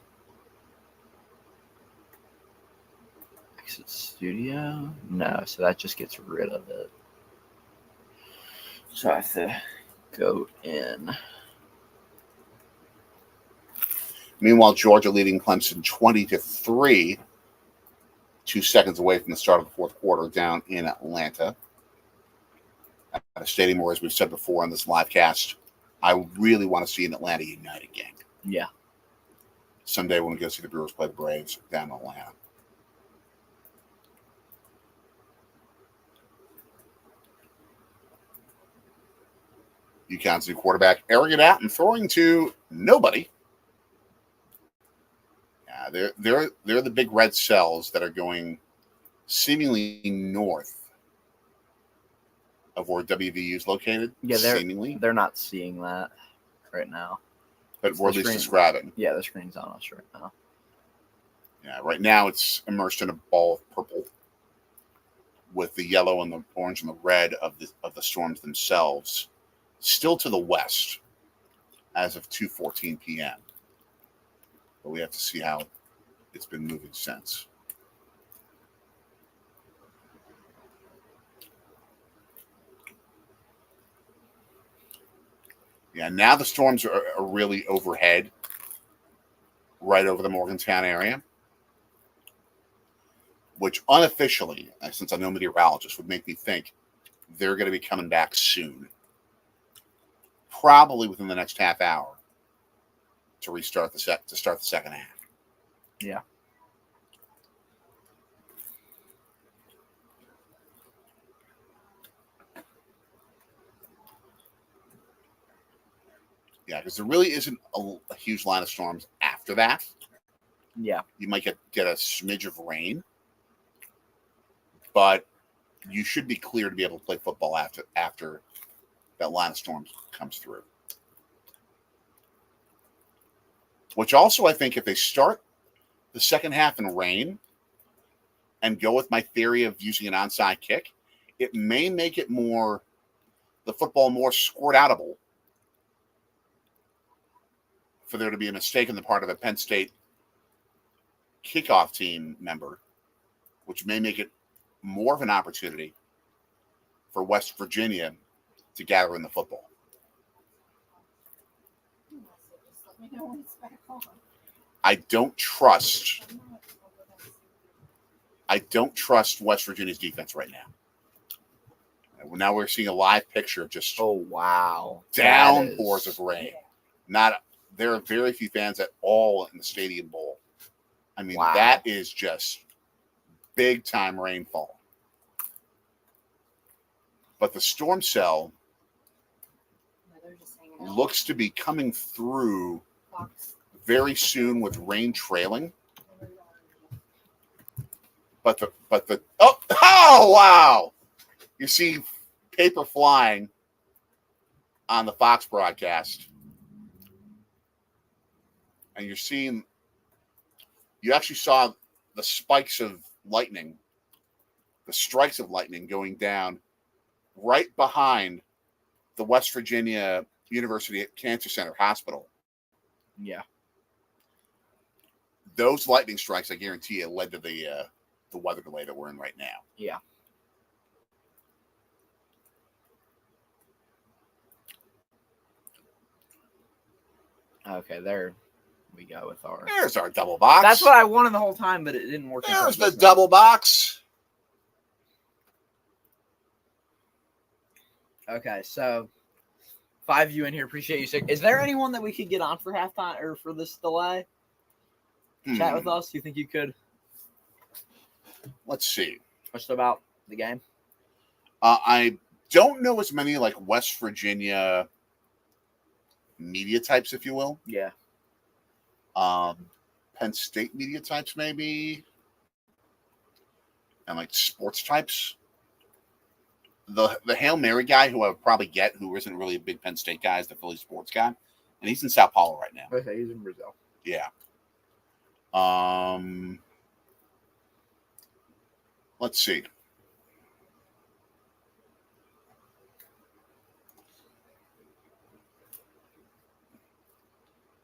exit studio? No, so that just gets rid of it. So I have to go in. Meanwhile, Georgia leading Clemson 20-3, 2 seconds away from the start of the fourth quarter down in Atlanta. At a stadium where, as we've said before on this live cast, I really want to see an Atlanta United game. Yeah. Someday when we go see the Brewers play the Braves down in Atlanta. UConn's new quarterback, airing it out and throwing to nobody. Yeah, they're the big red cells that are going seemingly north of where WVU is located. Yeah, seemingly. They're not seeing that right now. But we're at least describing. Yeah, the screen's on us right now. Yeah, right now it's immersed in a ball of purple with the yellow and the orange and the red of the storms themselves still to the west as of 2:14 p.m. But we have to see how it's been moving since. Yeah, now the storms are really overhead, right over the Morgantown area, which unofficially, since I'm no meteorologist, would make me think they're going to be coming back soon, probably within the next half hour, to start the second half. Yeah. Yeah, because there really isn't a huge line of storms after that. Yeah. You might get a smidge of rain, but you should be clear to be able to play football after that line of storms comes through. Which also, I think, if they start the second half in rain and go with my theory of using an onside kick, it may make it the football more squirt-outable for there to be a mistake on the part of a Penn State kickoff team member, which may make it more of an opportunity for West Virginia to gather in the football. I don't trust West Virginia's defense right now. Now we're seeing a live picture of just downpours of rain. There are very few fans at all in the Stadium Bowl. I mean, that is just big time rainfall. But the storm cell looks to be coming through very soon with rain trailing. But wow! You see paper flying on the Fox broadcast. And you actually saw the strikes of lightning going down right behind the West Virginia University Cancer Center Hospital. Yeah. Those lightning strikes, I guarantee you, led to the weather delay that we're in right now. Yeah. Okay, there we go with our. There's our double box. That's what I wanted the whole time, but it didn't work. There's the double box. Okay, so 5 of you in here, appreciate you. Is there anyone that we could get on for halftime or for this delay? Chat with us. Do you think you could? Let's see. Just about the game. I don't know as many like West Virginia media types, if you will. Yeah. Penn State media types, maybe, and like sports types. The Hail Mary guy, who I would probably get, who isn't really a big Penn State guy, is the Philly sports guy, and he's in Sao Paulo right now. Okay, he's in Brazil. Yeah. Let's see.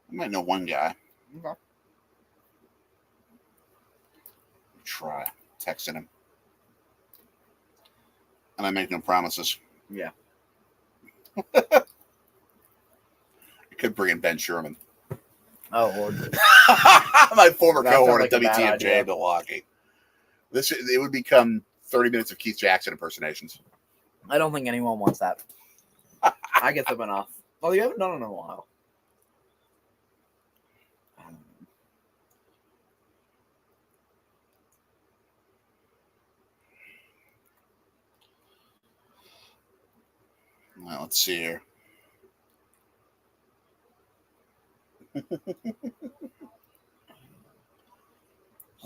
I might know one guy. Okay. Try texting him. And I make no promises. Yeah. I could bring in Ben Sherman. Oh, Lord. My former cohort like at WTMJ in Milwaukee. It would become 30 minutes of Keith Jackson impersonations. I don't think anyone wants that. I get them enough. Oh, you haven't done it in a while. Well, let's see here.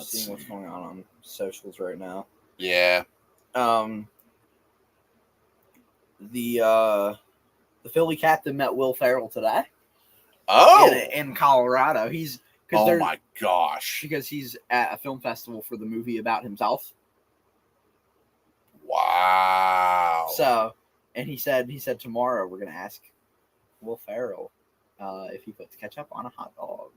Seeing what's going on socials right now. Yeah. The Philly captain met Will Ferrell today. Oh, in Colorado. My gosh! Because he's at a film festival for the movie about himself. Wow. So, and he said tomorrow we're gonna ask Will Ferrell if he puts ketchup on a hot dog.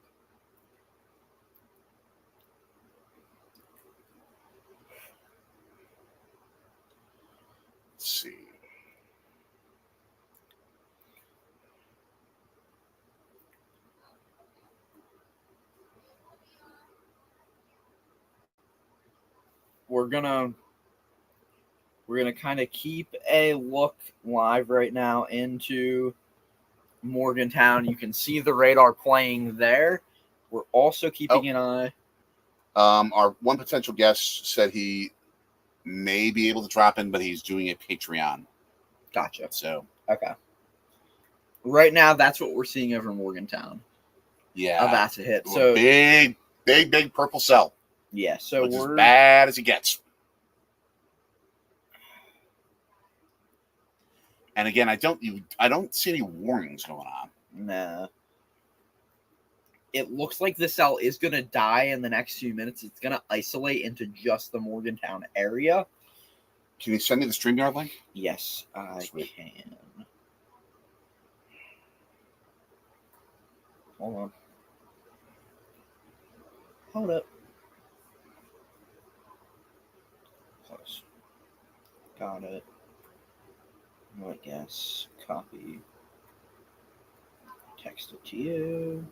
Let's see. We're gonna kind of keep a look live right now into Morgantown. You can see the radar playing there. We're also keeping an eye. Our one potential guest said he may be able to drop in, but he's doing a Patreon. Gotcha. So okay. Right now, that's what we're seeing over Morgantown. Yeah. That's a hit. So big purple cell. Yeah, so Which we're as bad as it gets. And again, I don't see any warnings going on. Nah. It looks like the cell is going to die in the next few minutes. It's going to isolate into just the Morgantown area. Can you send me the StreamYard link? Yes, I can. Hold on. Hold up. Close. Got it. I guess copy. Text it to you.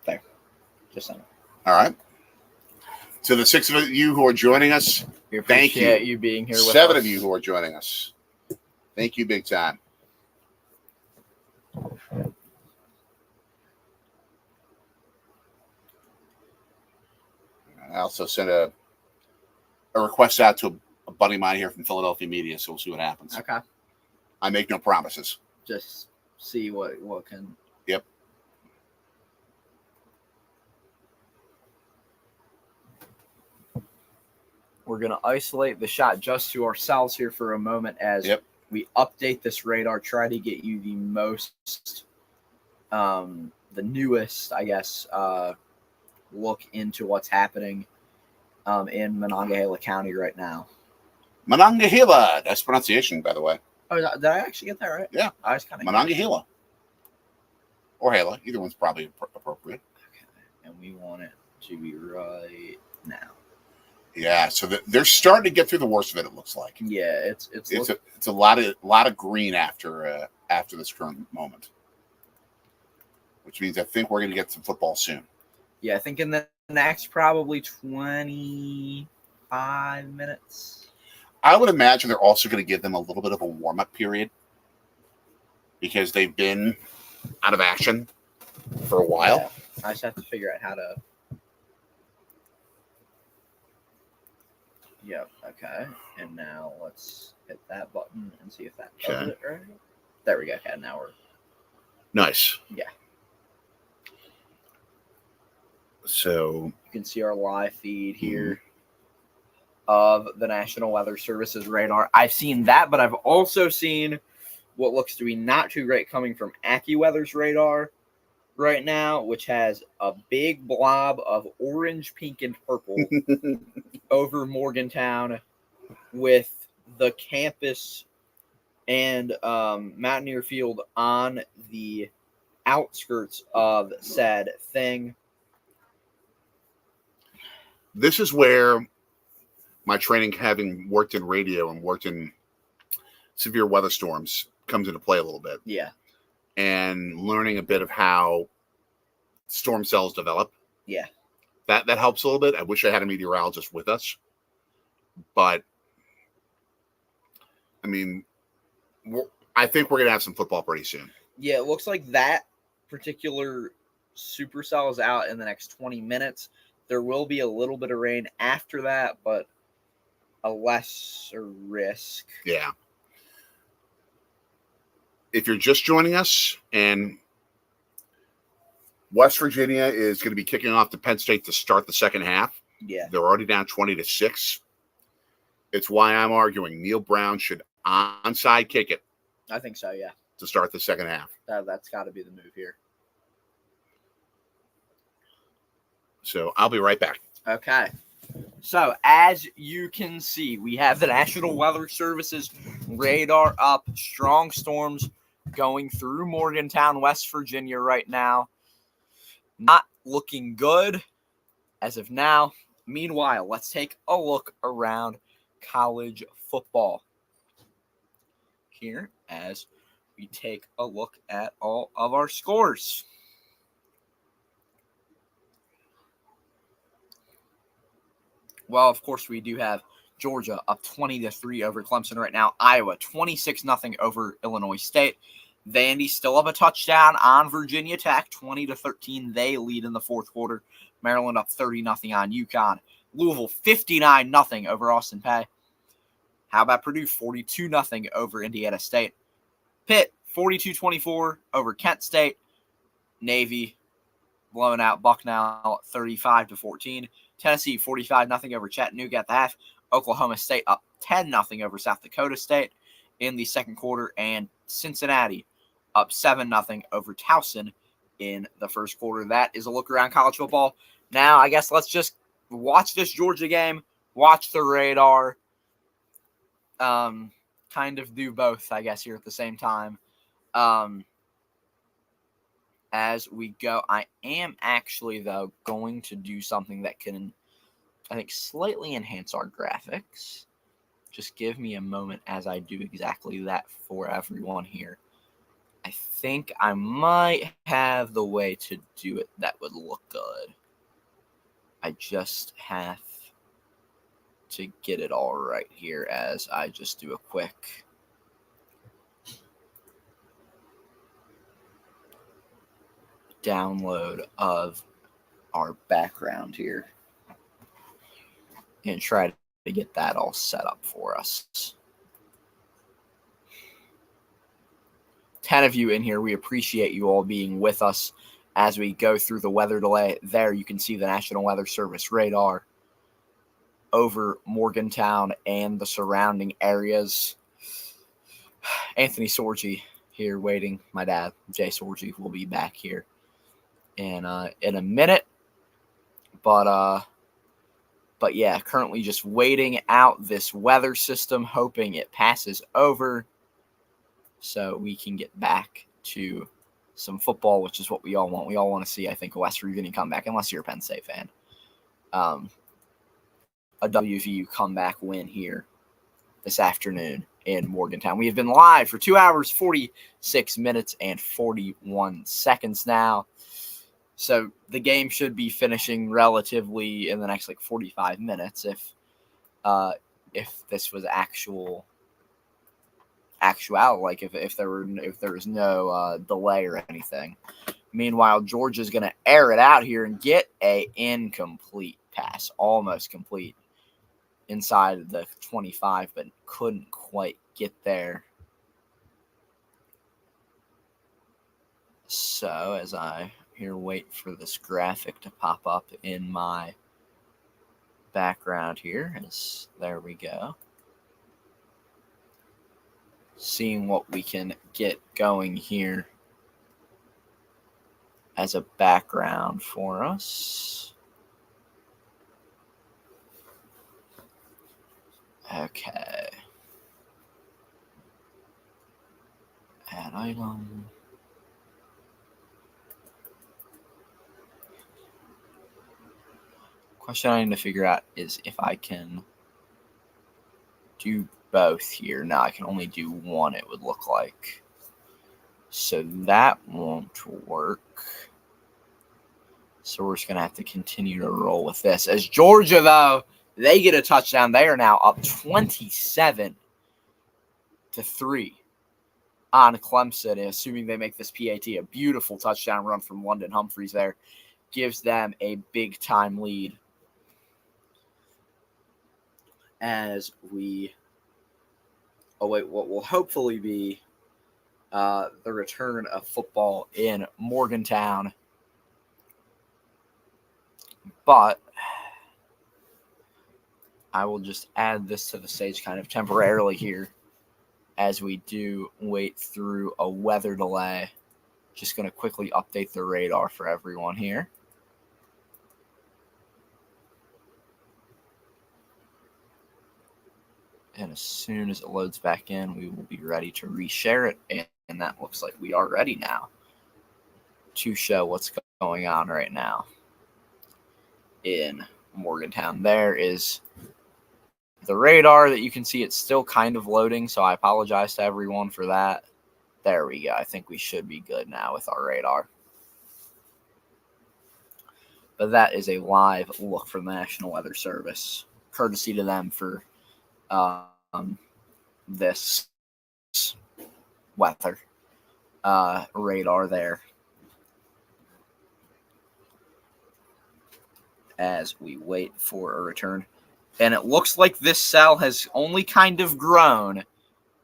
There. Just send it. All right. To the 6 of you who are joining us, thank you. You being here with 7 us. of you who are joining us. Thank you big time. I also sent a request out to a buddy of mine here from Philadelphia Media, so we'll see what happens. Okay. I make no promises. Just see what can. Yep. We're going to isolate the shot just to ourselves here for a moment as we update this radar, try to get you the most, the newest, I guess, look into what's happening in Monongahela County right now. Monongahela. That's pronunciation, by the way. Oh, did I actually get that right? Yeah. I was kind of Monongahela. Or Hela. Either one's probably appropriate. Okay. And we want it to be right now. Yeah, so they're starting to get through the worst of it. It looks like. Yeah, it's a lot of green after this current moment, which means I think we're going to get some football soon. Yeah, I think in the next probably 25 minutes. I would imagine they're also going to give them a little bit of a warm up period because they've been out of action for a while. Yeah, I just have to figure out how to. Yep, okay. And now let's hit that button and see if that does it right. There we go. Okay, now we're... Nice. Yeah. So... You can see our live feed here of the National Weather Service's radar. I've seen that, but I've also seen what looks to be not too great coming from AccuWeather's radar right now, which has a big blob of orange, pink, and purple over Morgantown with the campus and Mountaineer Field on the outskirts of said thing. This is where my training, having worked in radio and worked in severe weather storms, comes into play a little bit. Yeah. And learning a bit of how storm cells develop. Yeah. That helps a little bit. I wish I had a meteorologist with us. But, I mean, I think we're going to have some football pretty soon. Yeah, it looks like that particular supercell is out in the next 20 minutes. There will be a little bit of rain after that, but a lesser risk. Yeah. If you're just joining us, and West Virginia is going to be kicking off to Penn State to start the second half. Yeah. They're already down 20-6. It's why I'm arguing Neil Brown should onside kick it. I think so, yeah. To start the second half. That's got to be the move here. So I'll be right back. Okay. So as you can see, we have the National Weather Service's radar up. Strong storms going through Morgantown, West Virginia right now. Not looking good as of now. Meanwhile, let's take a look around college football here as we take a look at all of our scores. Well, of course, we do have Georgia up 20-3 over Clemson right now. Iowa 26-0 over Illinois State. Vandy still have a touchdown on Virginia Tech, 20-13. They lead in the fourth quarter. Maryland up 30-0 on UConn. Louisville 59-0 over Austin Peay. How about Purdue 42-0 over Indiana State? Pitt 42-24 over Kent State. Navy blowing out Bucknell 35-14. Tennessee 45-0 over Chattanooga at the half. Oklahoma State up 10-0 over South Dakota State in the second quarter. And Cincinnati up 7-0 over Towson in the first quarter. That is a look around college football. Now, I guess let's just watch this Georgia game, watch the radar, kind of do both, I guess, here at the same time. As we go, I am actually, though, going to do something that can, I think, slightly enhance our graphics. Just give me a moment as I do exactly that for everyone here. I think I might have the way to do it that would look good. I just have to get it all right here as I just do a quick download of our background here and try to get that all set up for us. 10 of you in here. We appreciate you all being with us as we go through the weather delay. There you can see the National Weather Service radar over Morgantown and the surrounding areas. Anthony Sorgi here waiting. My dad, Jay Sorgi, will be back here in a minute. But yeah, currently just waiting out this weather system, hoping it passes over so we can get back to some football, which is what we all want. We all want to see, I think, a West Virginia comeback, unless you're a Penn State fan. A WVU comeback win here this afternoon in Morgantown. We have been live for 2 hours, 46 minutes, and 41 seconds now. So the game should be finishing relatively in the next 45 minutes if this was actual, if there was no delay or anything. Meanwhile, Georgia's going to air it out here and get a incomplete pass, almost complete, inside the 25, but couldn't quite get there. So as I here wait for this graphic to pop up in my background here, there we go. Seeing what we can get going here as a background for us. Okay. Add item. Question I need to figure out is if I can do both here. No, I can only do one, it would look like. So that won't work. So we're just going to have to continue to roll with this. As Georgia, though, they get a touchdown. They are now up 27-3 on Clemson, assuming they make this PAT. A beautiful touchdown run from London Humphreys there gives them a big-time lead. As we await what will hopefully be the return of football in Morgantown. But I will just add this to the stage kind of temporarily here as we do wait through a weather delay. Just going to quickly update the radar for everyone here. And as soon as it loads back in, we will be ready to reshare it. And that looks like we are ready now to show what's going on right now in Morgantown. There is the radar that you can see. It's still kind of loading, so I apologize to everyone for that. There we go. I think we should be good now with our radar. But that is a live look from the National Weather Service. Courtesy to them for this weather radar there. As we wait for a return. And it looks like this cell has only kind of grown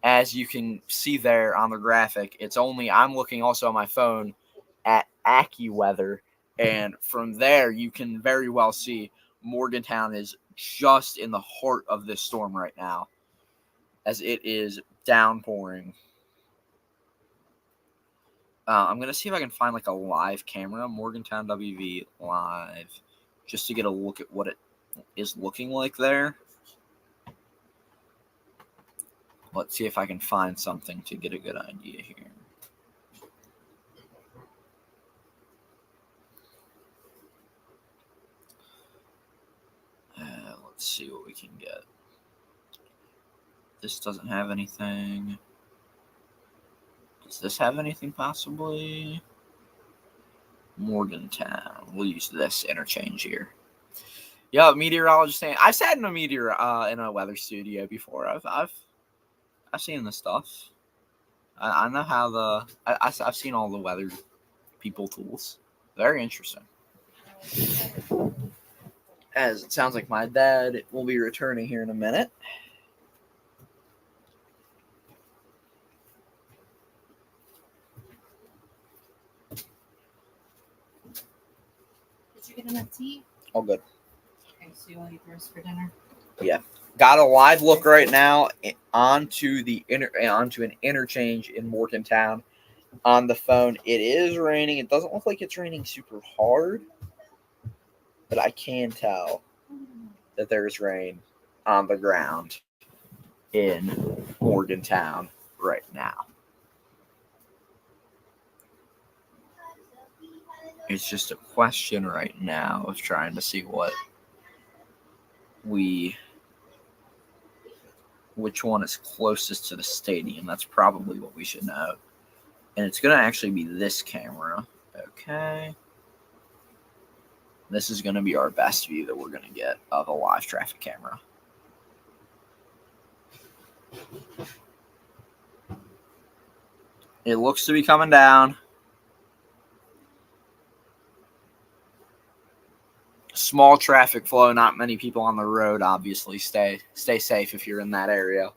as you can see there on the graphic, I'm looking also on my phone at AccuWeather, and from there you can very well see Morgantown is just in the heart of this storm right now, as it is downpouring. I'm going to see if I can find like a live camera, Morgantown WV live, just to get a look at what it is looking like there. Let's see if I can find something to get a good idea here. Let's see what we can get. This doesn't have anything. Does this have anything possibly? Morgantown. We'll use this interchange here. Yeah, meteorologist. I've sat in a weather studio before. I've seen this stuff. I know how I've seen all the weather people tools. Very interesting. As it sounds like my dad will be returning here in a minute. Did you get enough tea? All good. Okay, so you'll eat yours for dinner? Yeah. Got a live look right now onto an interchange in Morgantown on the phone. It is raining. It doesn't look like it's raining super hard, but I can tell that there's rain on the ground in Morgantown right now. It's just a question right now of trying to see which one is closest to the stadium. That's probably what we should know. And it's going to actually be this camera. Okay. This is going to be our best view that we're going to get of a live traffic camera. It looks to be coming down. Small traffic flow, not many people on the road, obviously. Stay safe if you're in that area.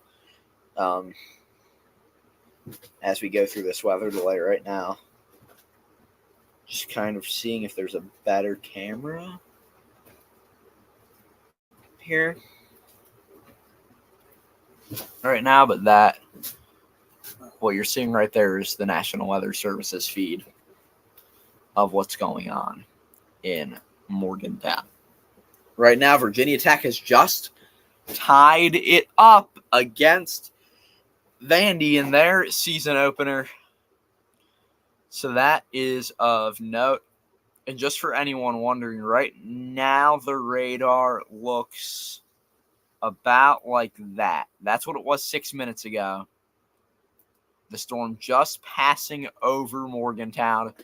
As we go through this weather delay right now. Just kind of seeing if there's a better camera here right now, but what you're seeing right there is the National Weather Service's feed of what's going on in Morgantown. Right now, Virginia Tech has just tied it up against Vandy in their season opener. So that is of note. And just for anyone wondering, right now the radar looks about like that. That's what it was 6 minutes ago. The storm just passing over Morgantown.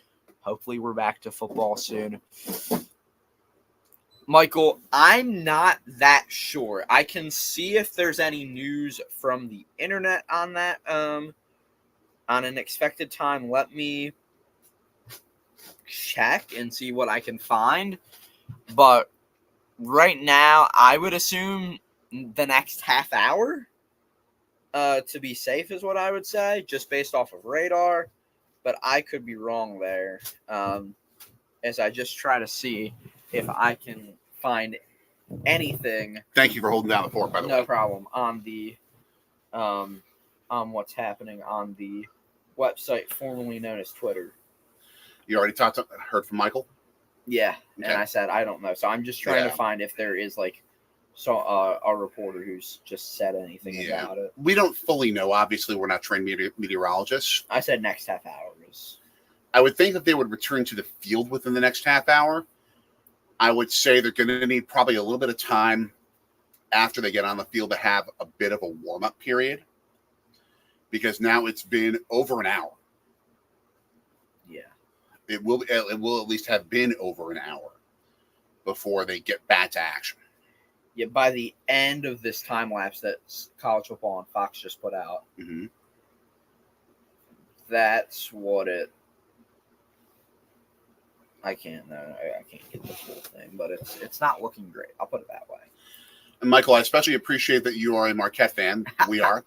Hopefully we're back to football soon. Michael, I'm not that sure. I can see if there's any news from the internet on that on an expected time. Let me check and see what I can find. But right now, I would assume the next half hour to be safe is what I would say, just based off of radar. But I could be wrong there, as I just try to see if I can find anything. Thank you for holding down the fort, by the way. No problem. On the on what's happening on the website formerly known as Twitter. You already heard from Michael? Yeah, okay. And I said I don't know. So I'm just trying to find if there is like a reporter who's just said anything about it. We don't fully know. Obviously, we're not trained meteorologists. I said next half hour. I would think that they would return to the field within the next half hour. I would say they're going to need probably a little bit of time after they get on the field to have a bit of a warm-up period, because now it's been over an hour. Yeah. It will at least have been over an hour before they get back to action. Yeah, by the end of this time lapse that College Football and Fox just put out, that's what it. I can't get the full thing, but it's not looking great. I'll put it that way. And Michael, I especially appreciate that you are a Marquette fan. We are.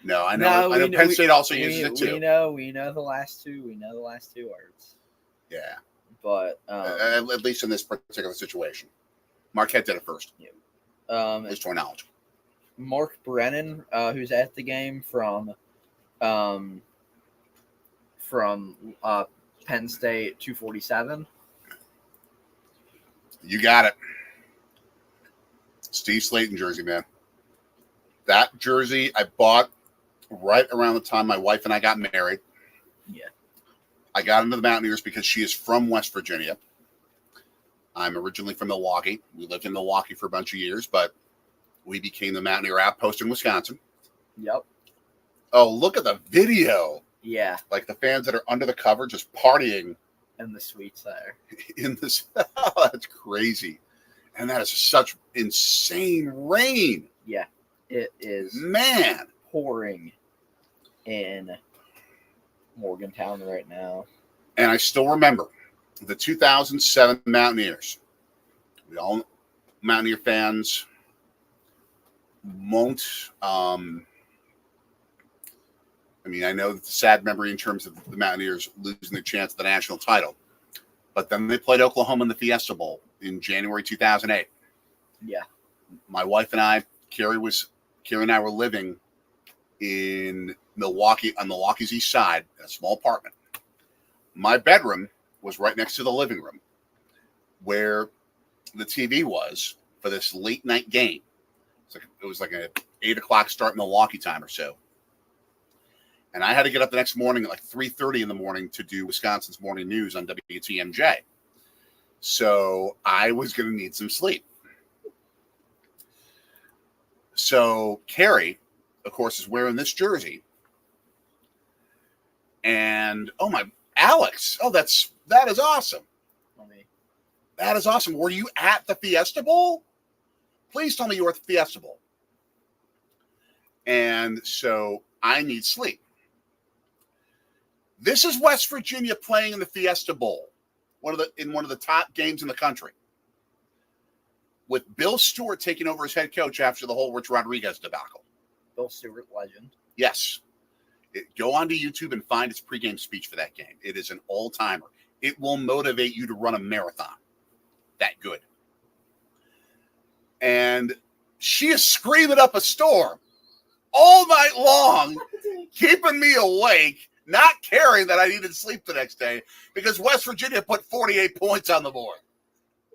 No, I know. I know Penn State also uses it too. We know the last two. We know the last two words. Yeah. But at least in this particular situation, Marquette did it first. Yeah. At least to my knowledge. Mark Brennan, who's at the game from Penn State 247. You got it. Steve Slayton jersey, man. That jersey I bought right around the time my wife and I got married. Yeah. I got into the Mountaineers because she is from West Virginia. I'm originally from Milwaukee. We lived in Milwaukee for a bunch of years, but we became the Mountaineer outpost in Wisconsin. Yep. Oh, look at the video. Yeah. Like the fans that are under the cover just partying. And the suites there. In this. Oh, that's crazy. And that is such insane rain. Yeah. It is. Man. Pouring in Morgantown right now. And I still remember the 2007 Mountaineers. We all Mountaineer fans won't. I mean, I know it's a sad memory in terms of the Mountaineers losing the chance at the national title, but then they played Oklahoma in the Fiesta Bowl in January 2008. Yeah, my wife and I, Carrie and I were living in Milwaukee on Milwaukee's east side in a small apartment. My bedroom was right next to the living room where the TV was for this late night game. It was like an 8 o'clock start Milwaukee time or so. And I had to get up the next morning at like 3:30 in the morning to do Wisconsin's morning news on WTMJ. So I was going to need some sleep. So Carrie, of course, is wearing this jersey. And, Alex. Oh, that is awesome. That is awesome. Were you at the Fiesta Bowl? Please tell me you were at the Fiesta Bowl. And so I need sleep. This is West Virginia playing in the Fiesta Bowl, one of the top games in the country, with Bill Stewart taking over as head coach after the whole Rich Rodriguez debacle. Bill Stewart, legend. Yes. Go onto YouTube and find his pregame speech for that game. It is an all-timer. It will motivate you to run a marathon. That good. And she is screaming up a storm all night long, keeping me awake, not caring that I needed sleep the next day because West Virginia put 48 points on the board.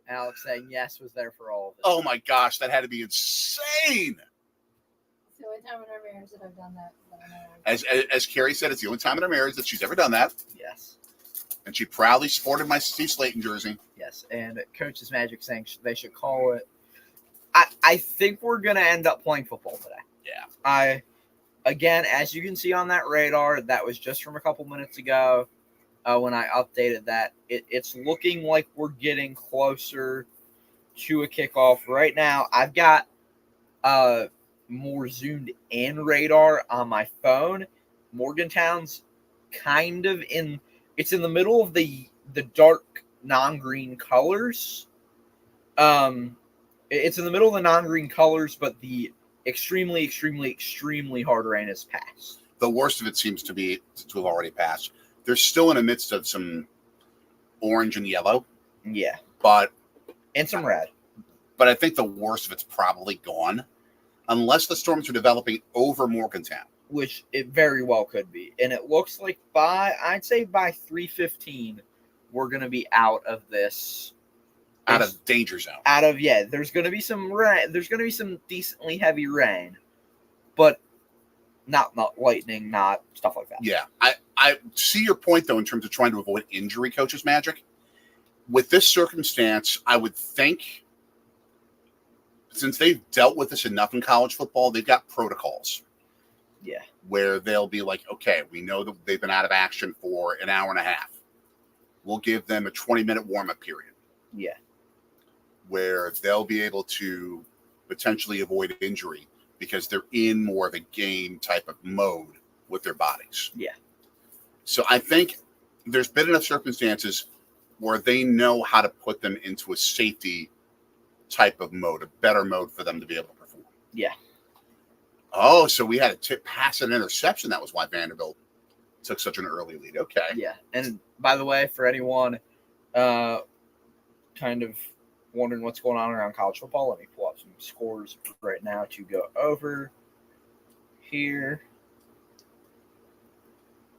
Alex saying yes was there for all of it. Oh my gosh, that had to be insane. It's the only time in our marriage that I've done that. As Carrie said, it's the only time in her marriage that she's ever done that. Yes. And she proudly sported my Steve Slayton jersey. Yes, and Coach's Magic saying they should call it. I think we're going to end up playing football today. Yeah. Again, as you can see on that radar, that was just from a couple minutes ago when I updated that. It's looking like we're getting closer to a kickoff. Right now, I've got more zoomed in radar on my phone. Morgantown's kind of it's in the middle of the dark non-green colors. It's in the middle of the non-green colors, but the extremely, extremely, extremely hard rain has passed. The worst of it seems to have already passed. They're still in the midst of some orange and yellow. Yeah. And some red. But I think the worst of it's probably gone, unless the storms are developing over Morgantown. Which it very well could be. And it looks like I'd say by 3:15, we're going to be out of this. Out of danger zone. There's going to be some rain. There's going to be some decently heavy rain, but not lightning, not stuff like that. Yeah. I see your point, though, in terms of trying to avoid injury, Coach's Magic. With this circumstance, I would think, since they've dealt with this enough in college football, they've got protocols. Yeah. Where they'll be like, okay, we know that they've been out of action for an hour and a half. We'll give them a 20-minute warm-up period. Yeah. Where they'll be able to potentially avoid injury because they're in more of a game type of mode with their bodies. Yeah. So I think there's been enough circumstances where they know how to put them into a safety type of mode, a better mode for them to be able to perform. Yeah. Oh, so we had a tip pass and interception. That was why Vanderbilt took such an early lead. Okay. Yeah. And by the way, for anyone kind of wondering what's going on around college football, let me pull up some scores right now to go over here.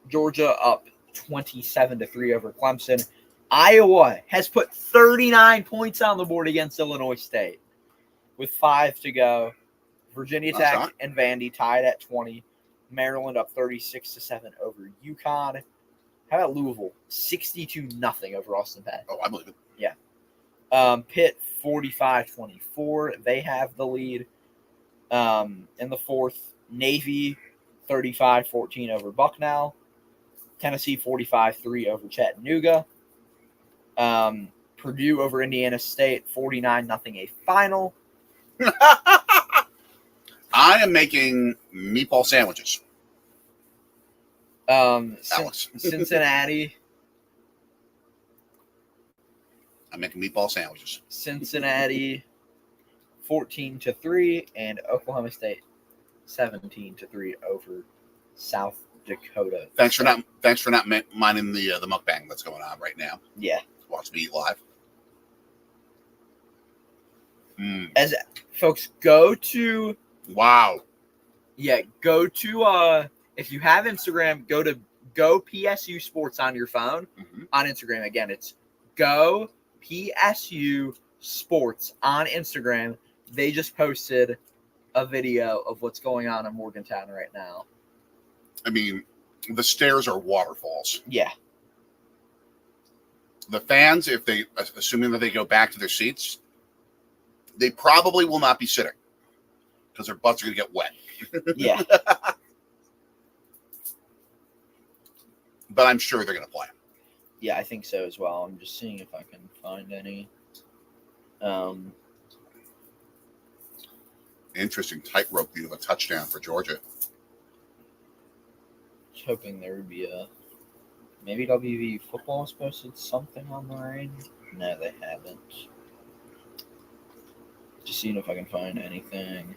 Georgia up 27-3 over Clemson. Iowa has put 39 points on the board against Illinois State with 5 to go. Virginia Tech and Vandy tied at 20. Maryland up 36-7 over UConn. How about Louisville? 62-0 over Austin Peay. Oh, I believe it. Yeah. Pitt 45-24. They have the lead. In the fourth, Navy 35-14 over Bucknell. Tennessee 45-3 over Chattanooga. Purdue over Indiana State 49-0 a final. I am making meatball sandwiches. Cincinnati. I'm making meatball sandwiches. Cincinnati 14-3 and Oklahoma State 17-3 over South Dakota. Thanks for not minding the mukbang that's going on right now. Yeah. Watch me eat live. As folks go to if you have Instagram, go to Go PSU Sports on your phone. On Instagram. Again, it's Go PSU Sports on Instagram. They just posted a video of what's going on in Morgantown right now. I mean, the stairs are waterfalls. Yeah. The fans, if they, assuming that they go back to their seats, they probably will not be sitting because their butts are going to get wet. Yeah. But I'm sure they're going to play. Yeah, I think so as well. I'm just seeing if I can find any. Interesting tightrope view of a touchdown for Georgia. Just hoping there would be maybe WV football has posted something on the rain. No, they haven't. Just seeing if I can find anything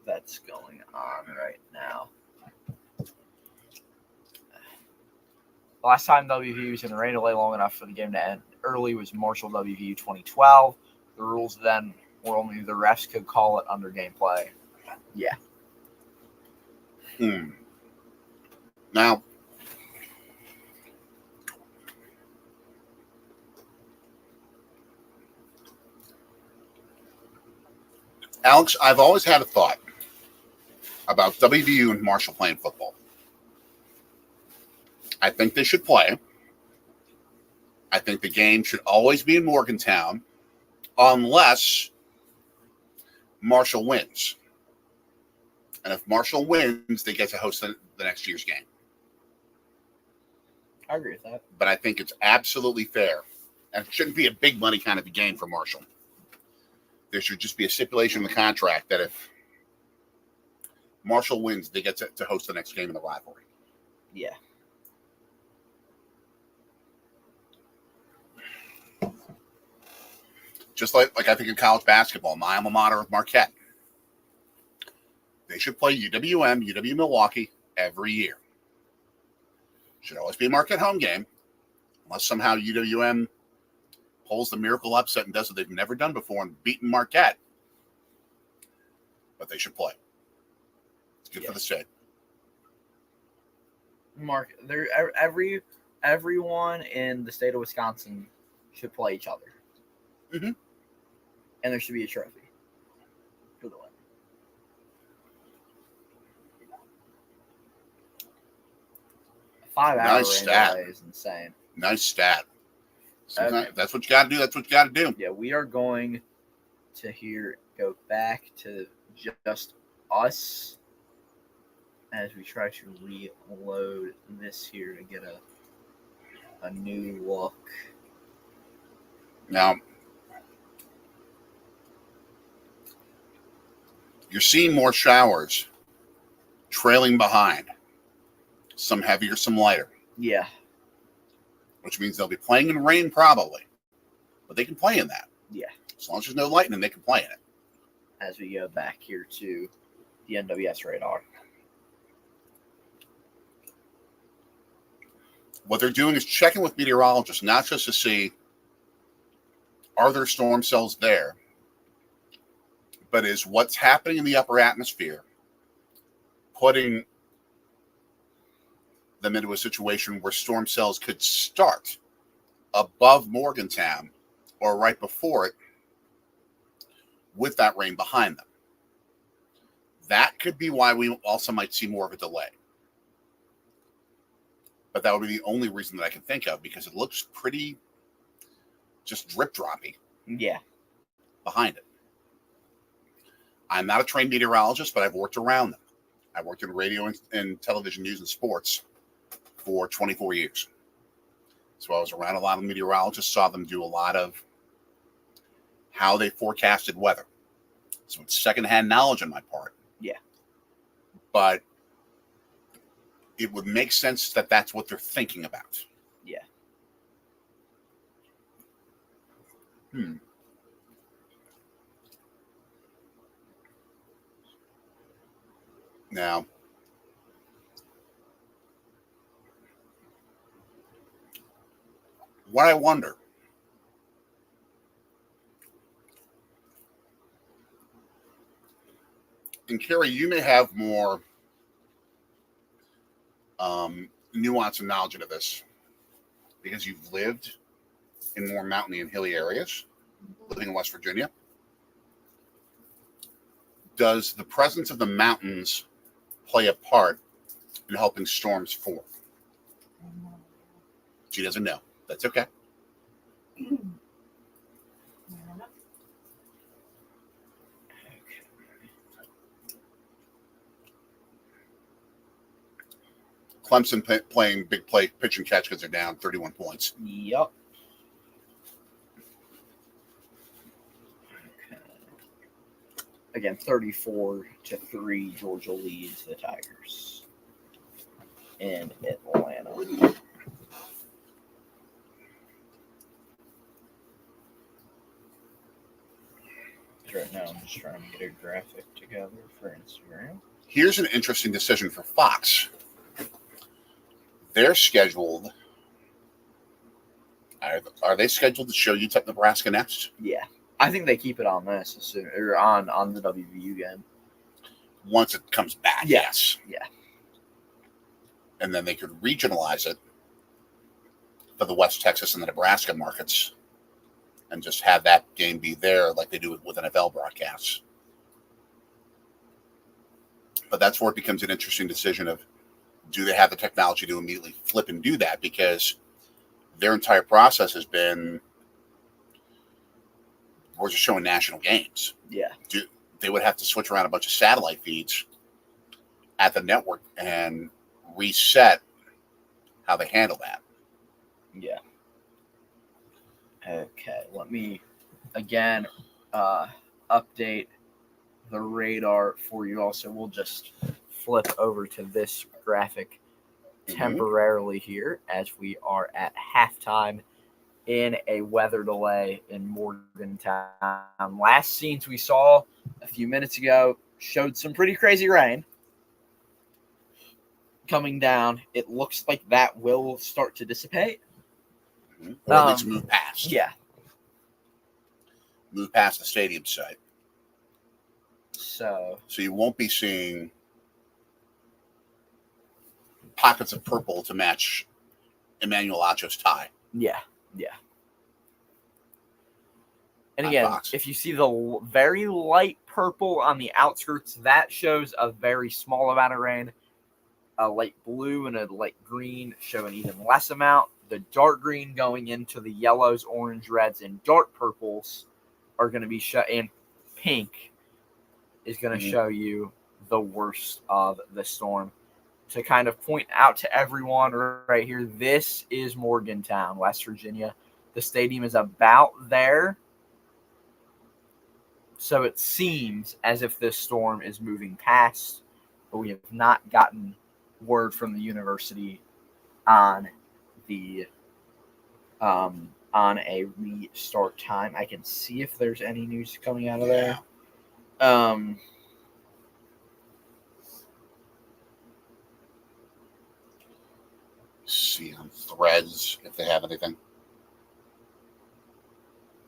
that's going on right now. Last time WVU was in the rain delay long enough for the game to end early was Marshall WVU 2012. The rules then were only the refs could call it under gameplay. Yeah. Now, Alex, I've always had a thought about WVU and Marshall playing football. I think they should play. I think the game should always be in Morgantown unless Marshall wins. And if Marshall wins, they get to host the next year's game. I agree with that. But I think it's absolutely fair. And it shouldn't be a big money kind of a game for Marshall. There should just be a stipulation in the contract that if Marshall wins, they get to host the next game in the rivalry. Yeah. Just like I think in college basketball, my alma mater of Marquette. They should play UWM, UW-Milwaukee every year. Should always be a Marquette home game, unless somehow UWM pulls the miracle upset and does what they've never done before and beaten Marquette. But they should play. It's good for the state. Everyone in the state of Wisconsin should play each other. Mm-hmm. And there should be a trophy for the win. A 5-hour nice delay is insane. Nice stat. Okay. That's what you got to do. That's what you got to do. Yeah, we are going to go back to just us as we try to reload this here to get a new look. Now, you're seeing more showers trailing behind. Some heavier, some lighter. Yeah. Which means they'll be playing in rain probably. But they can play in that. Yeah. As long as there's no lightning, they can play in it. as we go back here to the NWS radar. What they're doing is checking with meteorologists, not just to see are there storm cells there, but is what's happening in the upper atmosphere putting them into a situation where storm cells could start above Morgantown or right before it with that rain behind them. That could be why we also might see more of a delay. But that would be the only reason that I can think of, because it looks pretty just drip-droppy. Yeah. Behind it. I'm not a trained meteorologist, but I've worked around them. I worked in radio and television news and sports for 24 years. So I was around a lot of meteorologists, saw them do a lot of how they forecasted weather. So it's secondhand knowledge on my part. Yeah. But it would make sense that that's what they're thinking about. Yeah. Now, what I wonder, and Carrie, you may have more nuance and knowledge into this because you've lived in more mountainy and hilly areas, living in West Virginia. Does the presence of the mountains play a part in helping storms form? She doesn't know. That's okay. Clemson playing big play pitch and catch because they're down 31 points. Yep. Okay. Again, 34-3, Georgia leads the Tigers in Atlanta. Right now, I'm just trying to get a graphic together for Instagram. Here's an interesting decision for Fox. They're scheduled. Are they scheduled to show UTEP Nebraska next? Yeah, I think they keep it on this or on the WVU game once it comes back. Yes. Yeah. And then they could regionalize it for the West Texas and the Nebraska markets, and just have that game be there like they do with NFL broadcasts. But that's where it becomes an interesting decision of, do they have the technology to immediately flip and do that? Because their entire process has been, we're just showing national games. Yeah. They would have to switch around a bunch of satellite feeds at the network and reset how they handle that. Yeah. Okay, let me again update the radar for you. Also, we'll just flip over to this graphic temporarily here as we are at halftime in a weather delay in Morgantown. Last scenes we saw a few minutes ago showed some pretty crazy rain coming down. It looks like that will start to dissipate. Or at least move past. Yeah. Move past the stadium site. So you won't be seeing pockets of purple to match Emmanuel Acho's tie. Yeah. And again, if you see the very light purple on the outskirts, that shows a very small amount of rain. A light blue and a light green show an even less amount. The dark green going into the yellows, orange, reds, and dark purples are going to be and pink is going to show you the worst of the storm. To kind of point out to everyone right here, this is Morgantown, West Virginia. The stadium is about there. So it seems as if this storm is moving past, but we have not gotten word from the university on the on a restart time. I can see if there's any news coming out of there. Um, See on threads if they have anything.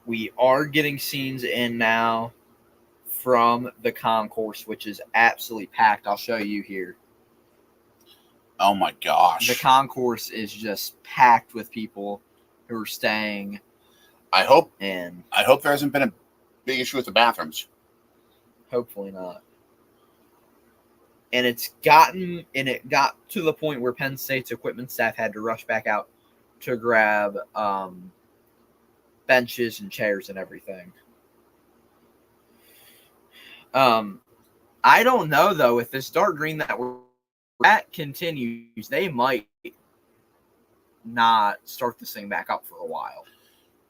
we are getting scenes in now from the concourse, which is absolutely packed. I'll show you here. Oh my gosh. The concourse is just packed with people who are staying. I hope there hasn't been a big issue with the bathrooms. Hopefully not. And it got to the point where Penn State's equipment staff had to rush back out to grab benches and chairs and everything. I don't know though, if this dark green that continues, they might not start this thing back up for a while.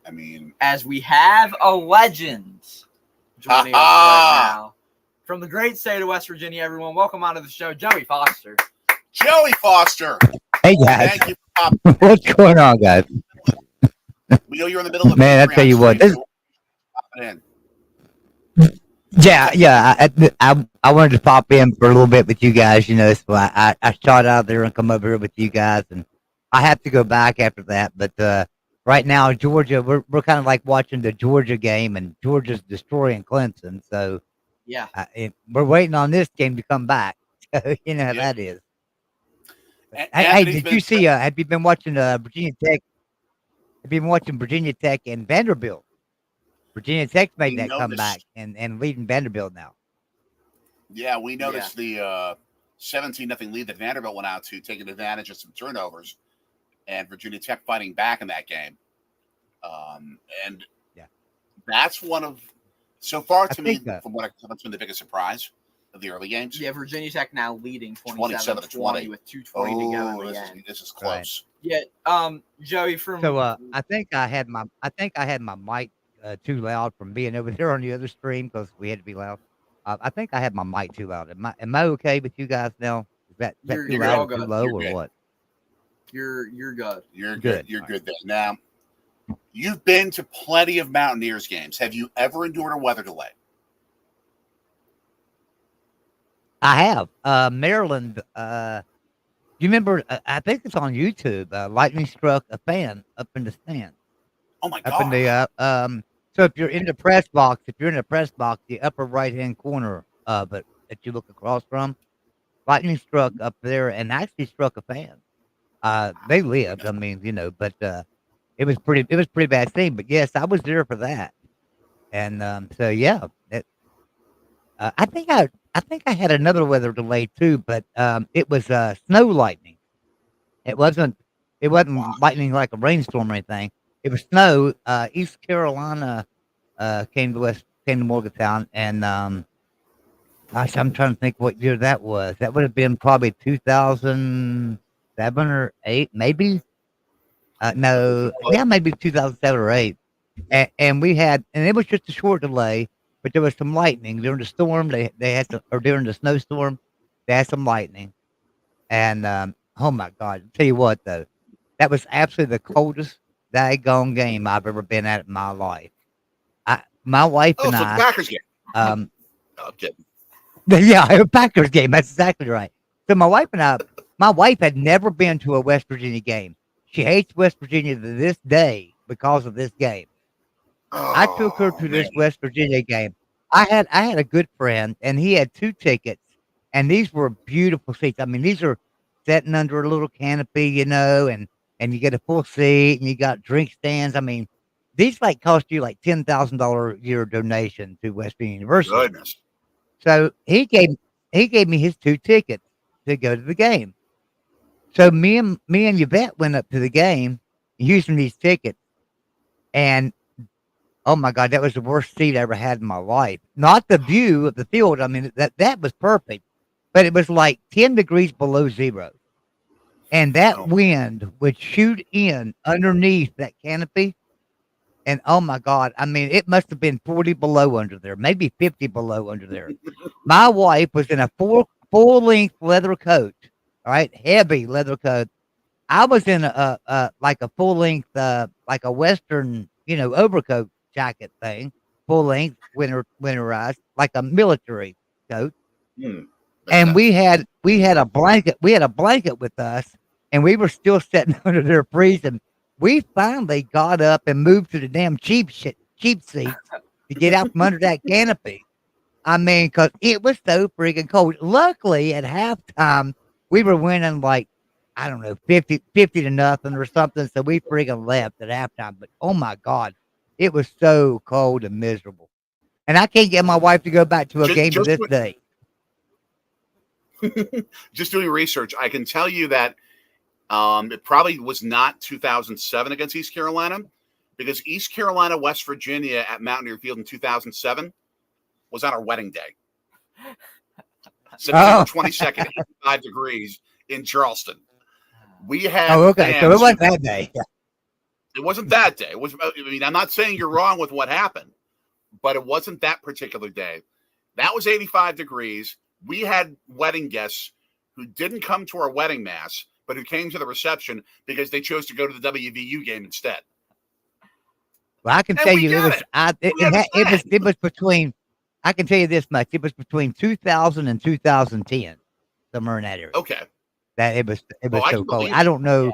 I mean, as we have a legend joining us right now from the great state of West Virginia, everyone. Welcome onto the show, Joey Foster. Joey Foster. Hey guys, thank you for popping. What's going on, guys? We know you're in the middle of Man, I tell you what, I wanted to pop in for a little bit with you guys. You know, so I shot out there and come over here with you guys, and I have to go back after that. But right now, Georgia, we're kind of like watching the Georgia game, and Georgia's destroying Clemson. So yeah, we're waiting on this game to come back. So you know how that is. Hey, did you see? Have you been watching Virginia Tech? Have you been watching Virginia Tech and Vanderbilt? Virginia Tech made that comeback and leading Vanderbilt now. Yeah, we noticed the 17-0 lead that Vanderbilt went out to, taking advantage of some turnovers, and Virginia Tech fighting back in that game. And that's one of, so far to me, from what that's been the biggest surprise of the early games. Yeah, Virginia Tech now leading 27-20 with 2:20 to go in the end. This is close. Right. Yeah, Joey from. So I think I had my mic too loud from being over there on the other stream because we had to be loud. I think I had my mic too loud. Am I okay with you guys now? Is that too loud or too low or what? You're good. You're good. You're good there. Now, you've been to plenty of Mountaineers games. Have you ever endured a weather delay? I have. Maryland. You remember? I think it's on YouTube. Lightning struck a fan up in the stand. Oh my God! Up in the so if you're in the press box, the upper right hand corner of it that you look across from, lightning struck up there and actually struck a fan. They lived. I mean, you know, but it was pretty bad thing. But yes, I was there for that, and so yeah, I think I had another weather delay too, but it was snow lightning. It wasn't lightning like a rainstorm or anything. It was snow. East Carolina came to Morgantown, and gosh, I'm trying to think what year that was. That would have been probably 2007 or 8, maybe. Maybe 2007 or 8. And it was just a short delay, but there was some lightning during the storm. They had during the snowstorm, they had some lightning, and oh my God! I'll tell you what though, that was absolutely the coldest daggone game I've ever been at in my life. My wife and I. Packers game. I'm kidding. Yeah, a Packers game. That's exactly right. So my wife had never been to a West Virginia game. She hates West Virginia to this day because of this game. I took her to this West Virginia game. I had a good friend, and he had 2 tickets, and these were beautiful seats. I mean, these are sitting under a little canopy, you know, and you get a full seat, and you got drink stands. I mean, these cost you $10,000 a year donation to West Virginia University. Goodness. So he gave me his 2 tickets to go to the game. So me and Yvette went up to the game using these tickets, and oh my God, that was the worst seat I ever had in my life. Not the view of the field. I mean, that was perfect, but it was like 10 degrees below zero. And that wind would shoot in underneath that canopy. And oh my God, I mean, it must have been 40 below under there, maybe 50 below under there. My wife was in a full-length leather coat, all right, heavy leather coat. I was in a full-length, like a Western, you know, overcoat jacket thing, full length, winterized, like a military coat. Makes And sense. we had a blanket. We had a blanket with us, and we were still sitting under there freezing. We finally got up and moved to the damn cheap seats to get out from under that canopy. I mean, because it was so freaking cold. Luckily, at halftime, we were winning like, I don't know, 50 to nothing or something. So we freaking left at halftime. But oh my God, it was so cold and miserable. And I can't get my wife to go back to a game to this day. Just doing research, I can tell you that it probably was not 2007 against East Carolina, because East Carolina, West Virginia at Mountaineer Field in 2007 was on our wedding day. September 22nd, 85 degrees in Charleston. We had okay. So it wasn't that day. It wasn't that day. It was. I mean, I'm not saying you're wrong with what happened, but it wasn't that particular day. That was 85 degrees. We had wedding guests who didn't come to our wedding mass, but who came to the reception because they chose to go to the WVU game instead. Well, I can tell you it was between. I can tell you this much: it was between 2000 and 2010, somewhere in that area. Okay, that it was so cold. It. I don't know. Yeah.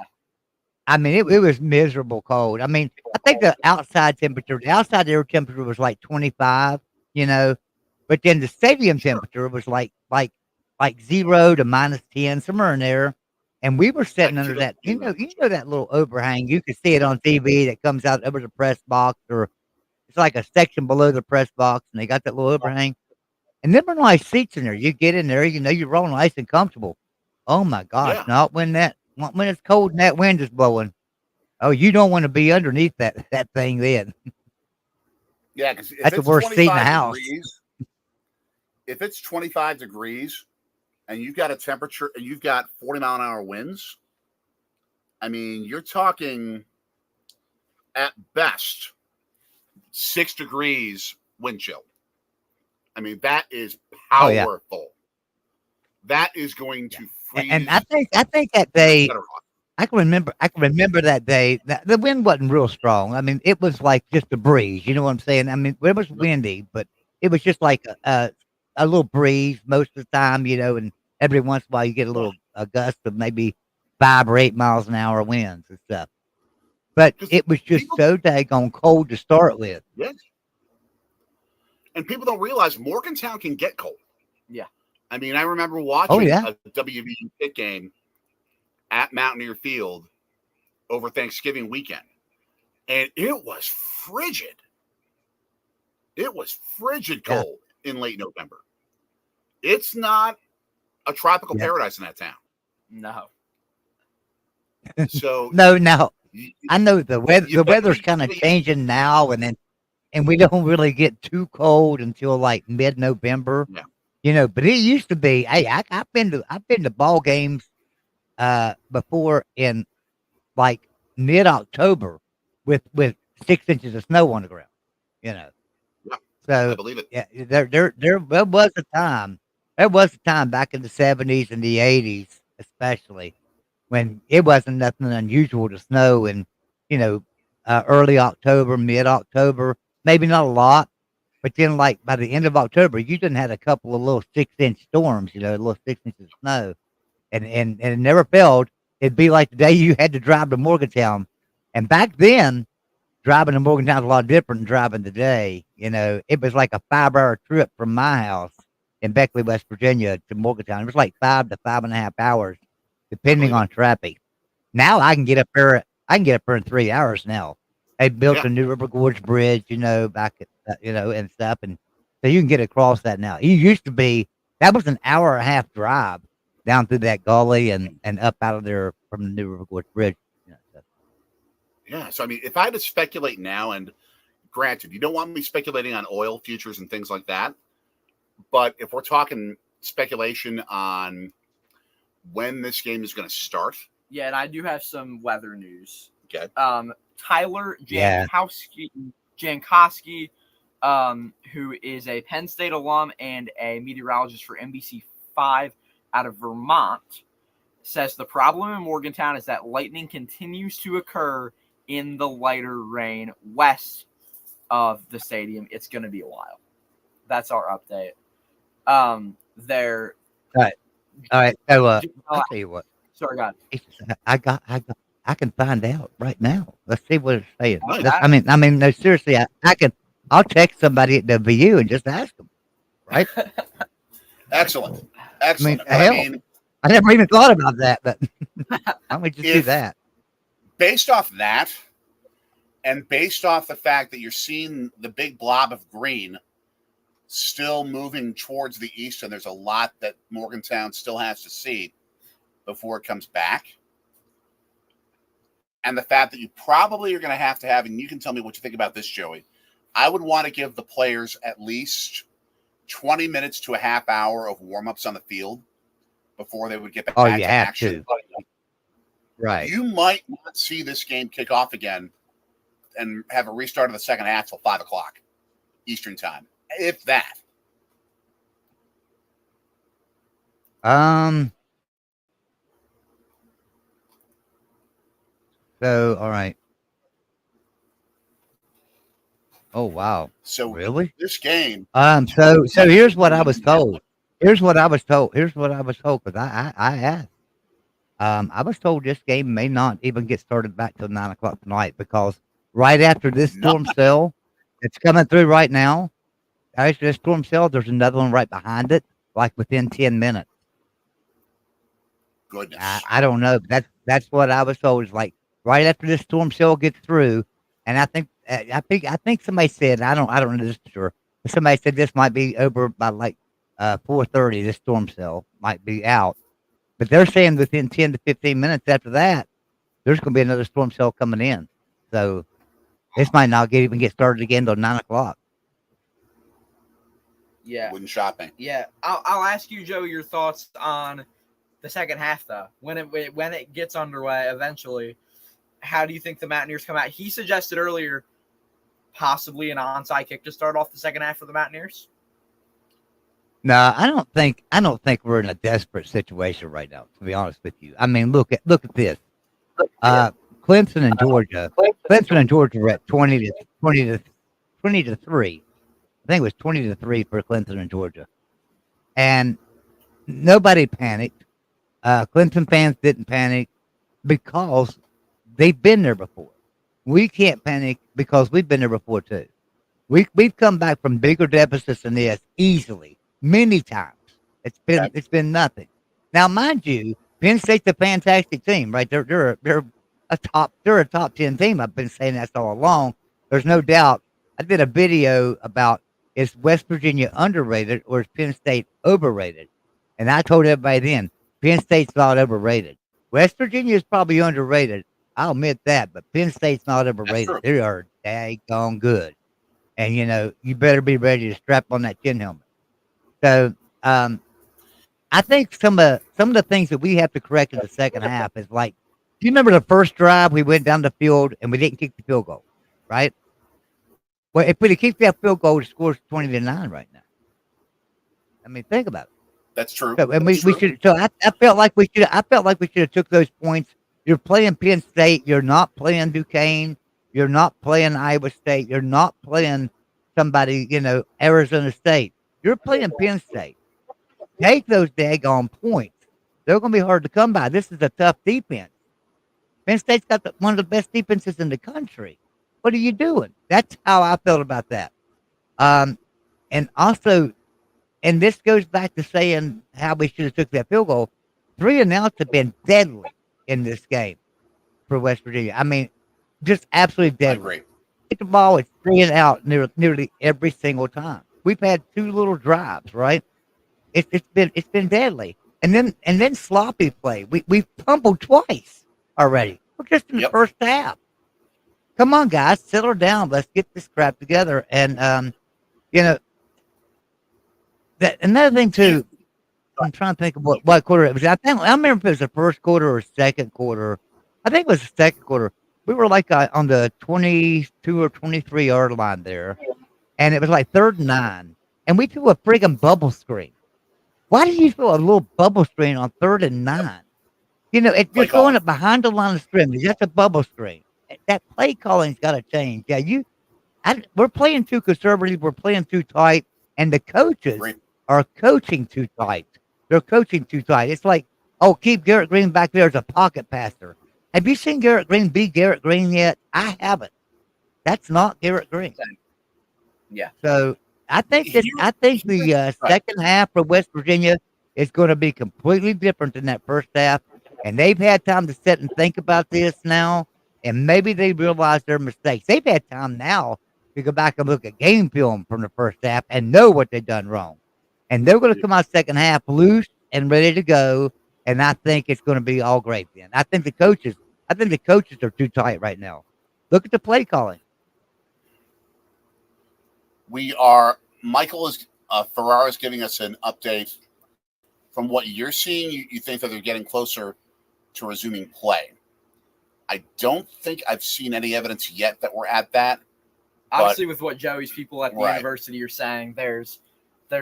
I mean, it was miserable cold. I mean, I think the outside air temperature was like 25, but then the stadium temperature was like 0 to -10, somewhere in there. And we were sitting under that, you know that little overhang. You could see it on TV that comes out over the press box, or it's like a section below the press box, and they got that little overhang. And there were nice seats in there. You get in there, you're all nice and comfortable. Oh my gosh, not when it's cold and that wind is blowing. Oh, you don't want to be underneath that thing then. Yeah, because that's the worst seat in the house. If it's 25 degrees and you've got a temperature and you've got 40-mile-an-hour winds, I mean, you're talking at best 6 degrees wind chill. I mean, that is powerful. Oh, yeah. That is going to freeze. And I think that day, I can remember that day. The wind wasn't real strong. I mean, it was like just a breeze. You know what I'm saying? I mean, it was windy, but it was just like a little breeze most of the time, and every once in a while you get a gust of maybe 5 or 8 miles an hour winds and stuff. But it was just so daggone cold to start with. Yes. And people don't realize Morgantown can get cold. Yeah. I mean, I remember watching a WVU pit game at Mountaineer Field over Thanksgiving weekend, and it was frigid. It was frigid cold in late November. It's not a tropical paradise in that town. No. So no. I know the weather. The weather's kind of changing now, and we don't really get too cold until like mid-November. Yeah. But it used to be. Hey, I've been to ball games before in like mid-October with 6 inches of snow on the ground. Yeah, so I believe it. Yeah, there was a time. There was a time back in the 70s and the 80s, especially, when it wasn't nothing unusual to snow in, early October, mid-October, maybe not a lot, but then like by the end of October, you didn't have a couple of little 6-inch storms, little 6 inches of snow, and it never failed. It'd be like the day you had to drive to Morgantown, and back then, driving to Morgantown was a lot different than driving today. It was like a 5-hour trip from my house in Beckley, West Virginia to Morgantown. It was like 5 to 5.5 hours, depending on traffic. Now I can get up there. In 3 hours now. They built a new River Gorge Bridge, back at, and stuff, and so you can get across that now. It used to be that was an hour and a half drive down through that gully and up out of there from the new River Gorge Bridge. Yeah, so I mean, if I had to speculate now, and granted, you don't want me speculating on oil futures and things like that, but if we're talking speculation on when this game is going to start. Yeah, and I do have some weather news. Okay. Tyler Jankowski, who is a Penn State alum and a meteorologist for NBC5 out of Vermont, says the problem in Morgantown is that lightning continues to occur in the lighter rain west of the stadium. It's going to be a while. That's our update. They're All right. So, uh, I'll tell you what. sorry, God. I can find out right now. Let's see what it's saying. Nice. I mean, no, seriously, I'll text somebody at the VU and just ask them. Right? Excellent. I mean, Excellent. hell, I never even thought about that, but why don't we just do that? Based off that, and based off the fact that you're seeing the big blob of green still moving towards the east, and there's a lot that Morgantown still has to see before it comes back, and the fact that you probably are going to have, and you can tell me what you think about this, Joey, I would want to give the players at least 20 minutes to a half hour of warm-ups on the field before they would get back to action. Right. You might not see this game kick off again and have a restart of the second half till 5 o'clock Eastern time, if that. So, all right. Oh, wow. So really? This game. So here's what I was told. Here's what I was told. Because I asked. I was told this game may not even get started back till 9 o'clock tonight because right after this storm cell that's coming through right now, after this storm cell, there's another one right behind it, like within 10 minutes. Goodness. I don't know. That's what I was told. Is like right after this storm cell gets through, and I think somebody said I don't know this for sure, but somebody said this might be over by like 4:30. This storm cell might be out, but they're saying within 10 to 15 minutes after that, there's going to be another storm cell coming in. So this might not even get started again till 9 o'clock. Yeah, wouldn't shock me. Yeah, I'll ask you, Joe, your thoughts on the second half though. When it gets underway eventually, how do you think the Mountaineers come out? He suggested earlier possibly an onside kick to start off the second half for the Mountaineers. No, I don't think we're in a desperate situation right now, to be honest with you. I mean, look at this. Clemson and Georgia. Clemson and Georgia were at 20 to 3. I think it was 20 to 3 for Clemson and Georgia. And nobody panicked. Clemson fans didn't panic because they've been there before. We can't panic because we've been there before too. We've come back from bigger deficits than this easily, many times. It's been nothing. Now, mind you, Penn State's a fantastic team, right? They're a top 10 team. I've been saying that all along. There's no doubt. I did a video about is West Virginia underrated or is Penn State overrated? And I told everybody then, Penn State's not overrated. West Virginia is probably underrated. I'll admit that, but Penn State's not overrated. They are daggone good. And, you better be ready to strap on that chin helmet. So, I think some of the things that we have to correct in the second half is like, do you remember the first drive we went down the field and we didn't kick the field goal, right? Well, if we'd have kicked that field goal, the score's 20-9 right now. I mean, think about it. That's true. So, and we should. So I felt like we should. I felt like we should have took those points. You're playing Penn State. You're not playing Duquesne. You're not playing Iowa State. You're not playing somebody, Arizona State. You're playing Penn State. Take those daggone points. They're going to be hard to come by. This is a tough defense. Penn State's got one of the best defenses in the country. What are you doing? That's how I felt about that. And also, and this goes back to saying how we should have took that field goal. 3 and outs have been deadly in this game for West Virginia. I mean, just absolutely deadly. The ball is 3 and out nearly every single time. We've had 2 little drives, right? It's been deadly. And then sloppy play. We've fumbled twice already. We're just in the first half. Come on, guys, settle down. Let's get this crap together. And that another thing too. I'm trying to think of what quarter it was. I remember if it was the first quarter or second quarter. I think it was the second quarter. We were like on the 22 or 23 yard line there, and it was like 3rd and 9, and we threw a friggin' bubble screen. Why do you throw a little bubble screen on 3rd and 9? If you're throwing it behind the line of scrimmage, that's a bubble screen. That play calling's got to change. Yeah, we're playing too conservative. We're playing too tight, and the coaches Great. are coaching too tight. They're coaching too tight. It's like, oh, keep Garrett Green back there as a pocket passer. Have you seen Garrett Green be Garrett Green yet? I haven't. That's not Garrett Green. Yeah. So I think the second half for West Virginia is going to be completely different than that first half, and they've had time to sit and think about this now, and maybe they realize their mistakes. They've had time now to go back and look at game film from the first half and know what they've done wrong, and they're going to come out second half loose and ready to go. And I think it's going to be all great then. I think the coaches are too tight right now. Look at the play calling. Michael is Ferrara is giving us an update from what you're seeing. You think that they're getting closer to resuming play. I don't think I've seen any evidence yet that we're at that. Obviously, with what Joey's people at the university are saying, there's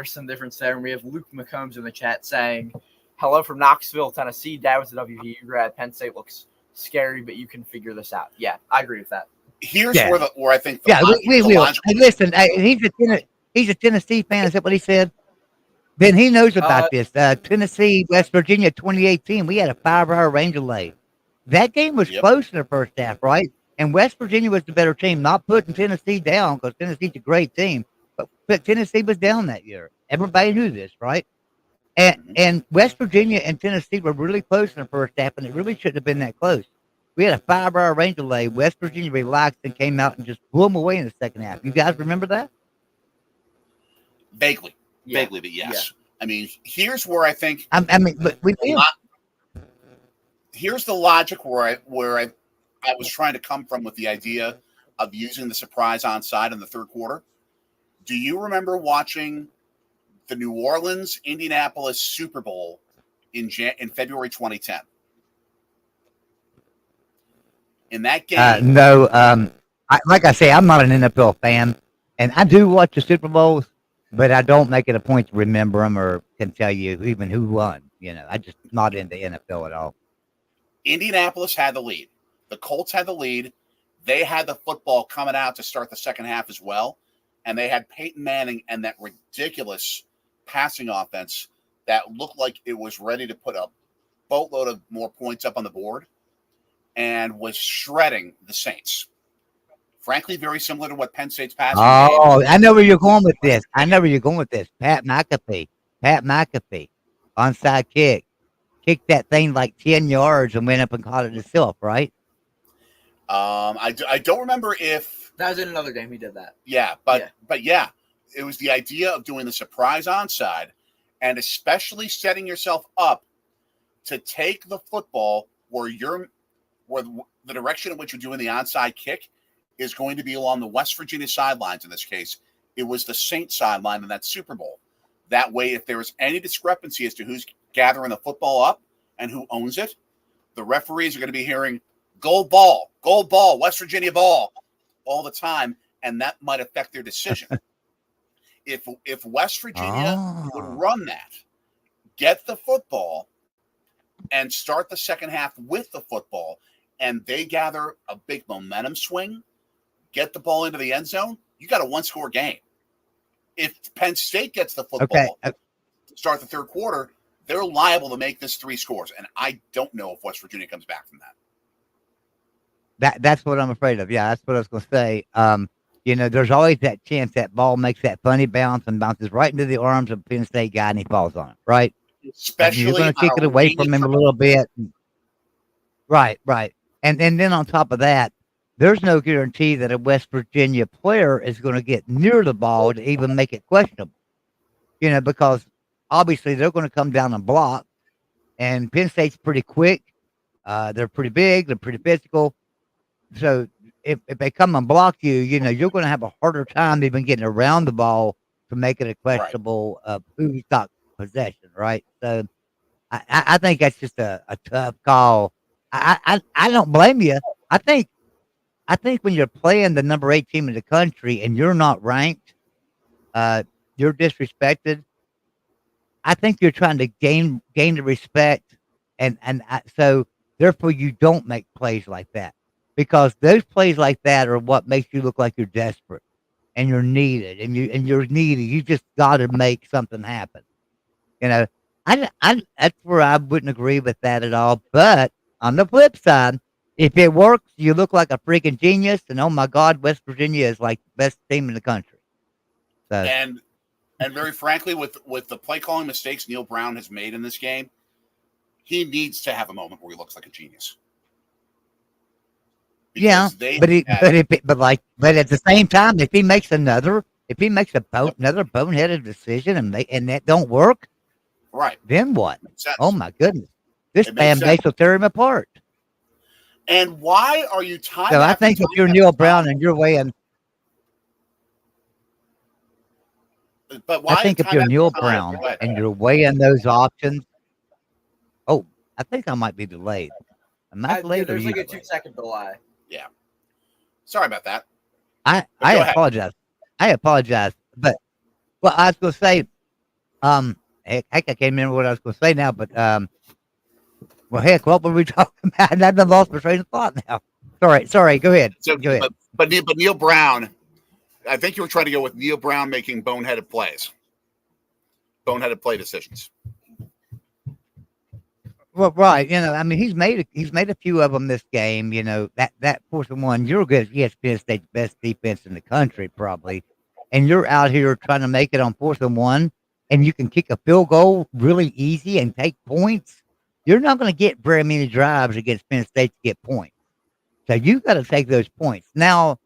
some difference there. And we have Luke McCombs in the chat saying, hello from Knoxville, Tennessee. Dad was a WVU grad. Penn State looks scary, but you can figure this out. Yeah, I agree with that. Here's where I think we will. Hey, listen, he's a Tennessee fan. Is that what he said? Then he knows about this. Tennessee, West Virginia, 2018. We had a 5-hour rain delay. That game was close in the first half, right? And West Virginia was the better team. Not putting Tennessee down because Tennessee's a great team, but Tennessee was down that year. Everybody knew this, right? And West Virginia and Tennessee were really close in the first half, and it really shouldn't have been that close. We had a 5-hour rain delay. West Virginia relaxed and came out and just blew them away in the second half. You guys remember that? Vaguely, but yes. Yeah. I mean, here's where I think. But we did. Here's the logic where I was trying to come from with the idea of using the surprise onside in the third quarter. Do you remember watching the New Orleans Indianapolis Super Bowl in February 2010? In that game, no. Like I say, I'm not an NFL fan, and I do watch the Super Bowls, but I don't make it a point to remember them or can tell you even who won. You know, I just not into NFL at all. Indianapolis had the lead. The Colts had the lead. They had the football coming out to start the second half as well, and they had Peyton Manning and that ridiculous passing offense that looked like it was ready to put a boatload of more points up on the board and was shredding the Saints. Frankly, very similar to what Penn State's passing. Oh, I know where you're going with this. Pat McAfee, onside kick, kicked that thing like 10 yards and went up and caught it himself, right? I don't remember if that was in another game. He did that. Yeah, but it was the idea of doing the surprise onside, and especially setting yourself up to take the football where the direction in which you're doing the onside kick is going to be along the West Virginia sidelines. In this case, it was the Saints sideline in that Super Bowl. That way, if there was any discrepancy as to who's gathering the football up and who owns it, the referees are going to be hearing goal ball, West Virginia ball all the time, and that might affect their decision. If West Virginia would run that, get the football, and start the second half with the football, and they gather a big momentum swing, get the ball into the end zone, you got a one-score game. If Penn State gets the football to start the third quarter, they're liable to make this 3 scores, and I don't know if West Virginia comes back from that. That's what I'm afraid of. Yeah, that's what I was going to say. You know, there's always that chance that ball makes that funny bounce and bounces right into the arms of a Penn State guy, and he falls on it, right? Especially you're going to kick it away from him a little bit. Right. And then on top of that, there's no guarantee that a West Virginia player is going to get near the ball to even make it questionable. You know, because obviously they're going to come down and block, and Penn State's pretty quick. They're pretty big. They're pretty physical. So if they come and block you, you know, you're going to have a harder time even getting around the ball to make it a questionable who's got possession, right? So I think that's just a tough call. I don't blame you. I think when you're playing the number 8 team in the country and you're not ranked, you're disrespected. I think you're trying to gain the respect, and so therefore you don't make plays like that, because those plays like that are what makes you look like you're desperate. and you're needed, and you're needed. You just got to make something happen. You know, that's where I wouldn't agree with that at all. But on the flip side, if it works, you look like a freaking genius, and oh my God, West Virginia is like the best team in the country. So, and very frankly, with the play calling mistakes Neil Brown has made in this game, he needs to have a moment where he looks like a genius. Yeah, but at the same time, if he makes another boneheaded decision and that don't work, right? Then what? Oh my goodness, this fan base will tear him apart. And why are you tied? So I think if you're Neil Brown and you're weighing, but why? I think if you're Neil Brown and you're weighing those options, oh, I think I might be delayed. Am I delayed? There's like a 2-second delay. Yeah. Sorry about that. I apologize. I apologize. But well, I was gonna say, heck, I can't remember what I was gonna say now, but well, heck, what were we talking about? I've lost my train of thought now. Sorry. Go ahead. Go ahead. But Neil Brown, I think you were trying to go with Neil Brown making boneheaded play decisions. Well, right. You know, I mean, he's made a few of them this game. You know, that 4th and 1, you're good. Yes, Penn State's best defense in the country, probably, and you're out here trying to make it on 4th and 1, and you can kick a field goal really easy and take points. You're not going to get very many drives against Penn State to get points, so you got to take those points. Now,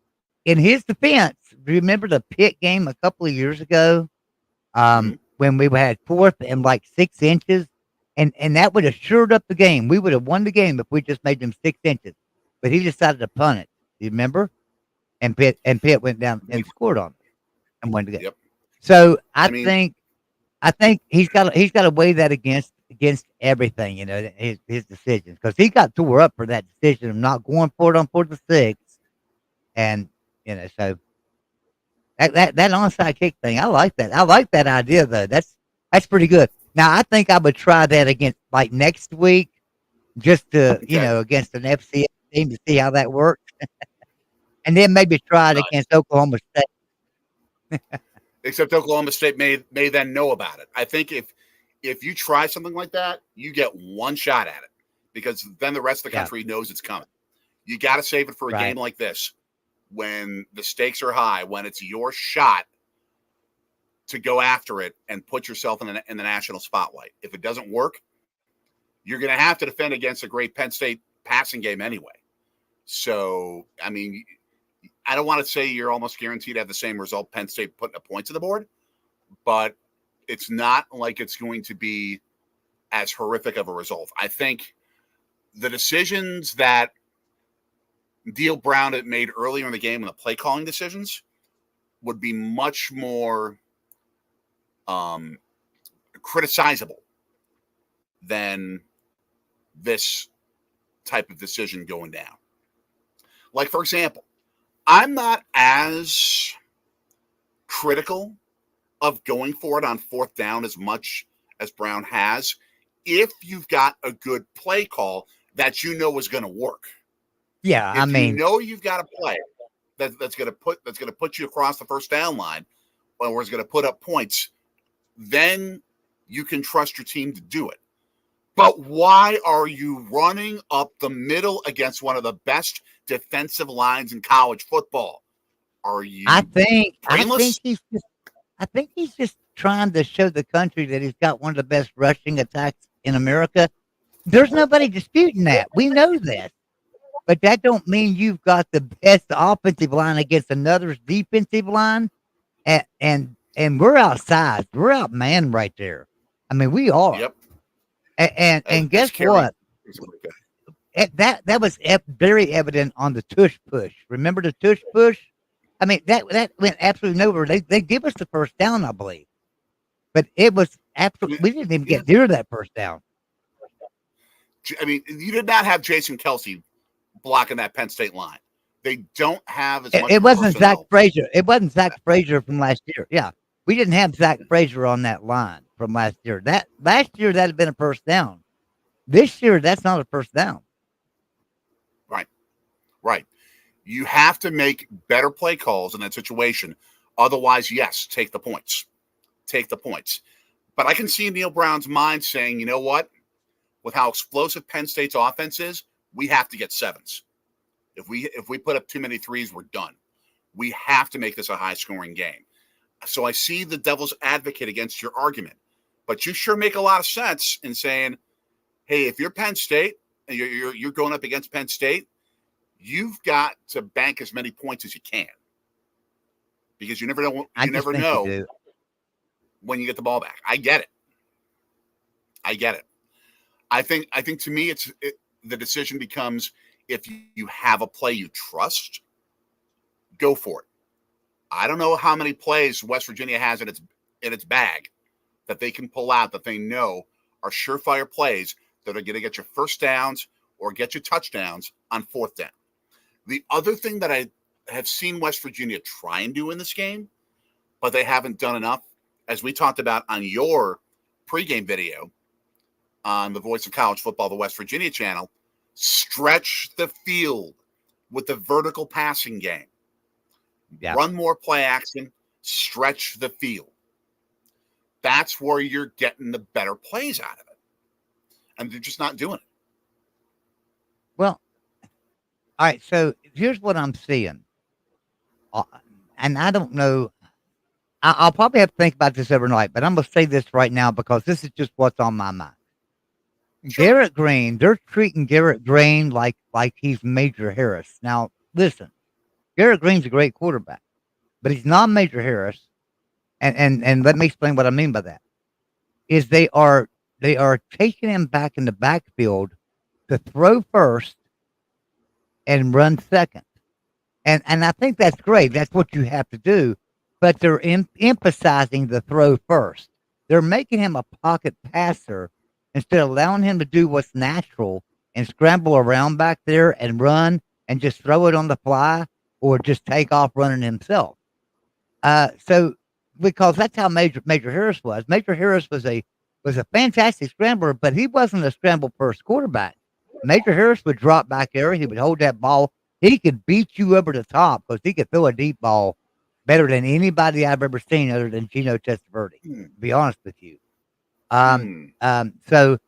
in his defense, remember the Pitt game a couple of years ago, when we had 4th and like 6 inches. And that would have shored up the game. We would have won the game if we just made them 6 inches. But he decided to punt it. Do you remember? And Pitt went down and scored on it and won the game. Yep. So I think he's got to weigh that against everything. You know, his decisions, because he got tore up for that decision of not going for it on 4th and 6, and you know, so that onside kick thing, I like that. I like that idea though. That's pretty good. Now, I think I would try that against, like, next week, just to, against an FCS team to see how that works. And then maybe try it against Oklahoma State. Except Oklahoma State may then know about it. I think if you try something like that, you get one shot at it, because then the rest of the country knows it's coming. You got to save it for a game like this, when the stakes are high, when it's your shot to go after it and put yourself in the national spotlight. If it doesn't work, you're going to have to defend against a great Penn State passing game anyway. So, I mean, I don't want to say you're almost guaranteed to have the same result Penn State putting up points on the board, but it's not like it's going to be as horrific of a result. I think the decisions that Neil Brown had made earlier in the game and the play calling decisions would be much more criticizable than this type of decision going down. Like, for example, I'm not as critical of going for it on 4th down as much as Brown has, if you've got a good play call that you know is going to work. Yeah, if you know you've got a play that's going to put you across the first down line, or is going to put up points, then you can trust your team to do it. But why are you running up the middle against one of the best defensive lines in college football? Are you? I think he's just trying to show the country that he's got one of the best rushing attacks in America. There's nobody disputing that. We know that. But that don't mean you've got the best offensive line against another's defensive line. And we're outside. We're outmanned right there. I mean, we are. Yep. And guess what? That was very evident on the tush push. Remember the tush push? I mean, that went absolutely nowhere. They give us the first down, I believe. But it was absolutely, we didn't even get near that first down. I mean, you did not have Jason Kelsey blocking that Penn State line. They don't have as much. It wasn't Zach Frazier. It wasn't Zach Frazier from last year. Yeah. We didn't have Zach Frazier on that line from last year. Last year, that had been a first down. This year, that's not a first down. Right. You have to make better play calls in that situation, Otherwise, yes, take the points. Take the points. But I can see Neil Brown's mind saying, you know what? With how explosive Penn State's offense is, we have to get sevens. If we put up too many threes, we're done. We have to make this a high-scoring game. So I see the devil's advocate against your argument. But you sure make a lot of sense in saying, hey, if you're Penn State and you're going up against Penn State, you've got to bank as many points as you can. Because you never know. You never know when you get the ball back. I get it. I think to me, the decision becomes, if you have a play you trust, go for it. I don't know how many plays West Virginia has in its bag that they can pull out that they know are surefire plays that are going to get you first downs or get you touchdowns on fourth down. The other thing that I have seen West Virginia try and do in this game, but they haven't done enough, as we talked about on your pregame video on the Voice of College Football, the West Virginia channel, stretch the field with the vertical passing game. Yeah. Run more play action, stretch the field. That's where you're getting the better plays out of it. And they're just not doing it. Well, all right, so here's what I'm seeing. And I don't know. I'll probably have to think about this overnight, but I'm going to say this right now because this is just what's on my mind. Sure. Garrett Green, they're treating Garrett Green like he's Major Harris. Now, listen, Garrett Green's a great quarterback, but he's not Major Harris. And let me explain what I mean by that. Is they are taking him back in the backfield to throw first and run second. And I think that's great. That's what you have to do. But they're emphasizing the throw first. They're making him a pocket passer instead of allowing him to do what's natural and scramble around back there and run and just throw it on the fly or just take off running himself. So because that's how Major Harris was. Major Harris was a fantastic scrambler, but he wasn't a scramble first quarterback. Major Harris would drop back there. He would hold that ball. He could beat you over the top because he could throw a deep ball better than anybody I've ever seen other than Gino Testaverde, to be honest with you. So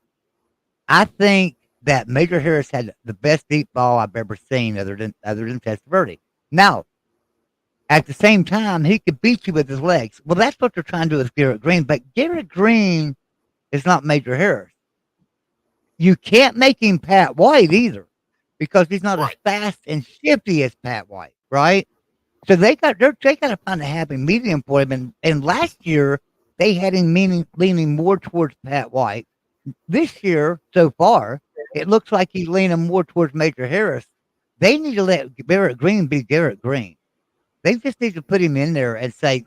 I think that Major Harris had the best deep ball I've ever seen other than Testaverde. Now, at the same time, he could beat you with his legs. Well, that's what they're trying to do with Garrett Green, but Garrett Green is not Major Harris. You can't make him Pat White either because he's not as fast and shifty as Pat White, right? So they got to find a happy medium for him. And last year, they had him leaning more towards Pat White. This year, so far, it looks like he's leaning more towards Major Harris. They need to let Garrett Green be Garrett Green. They just need to put him in there and say,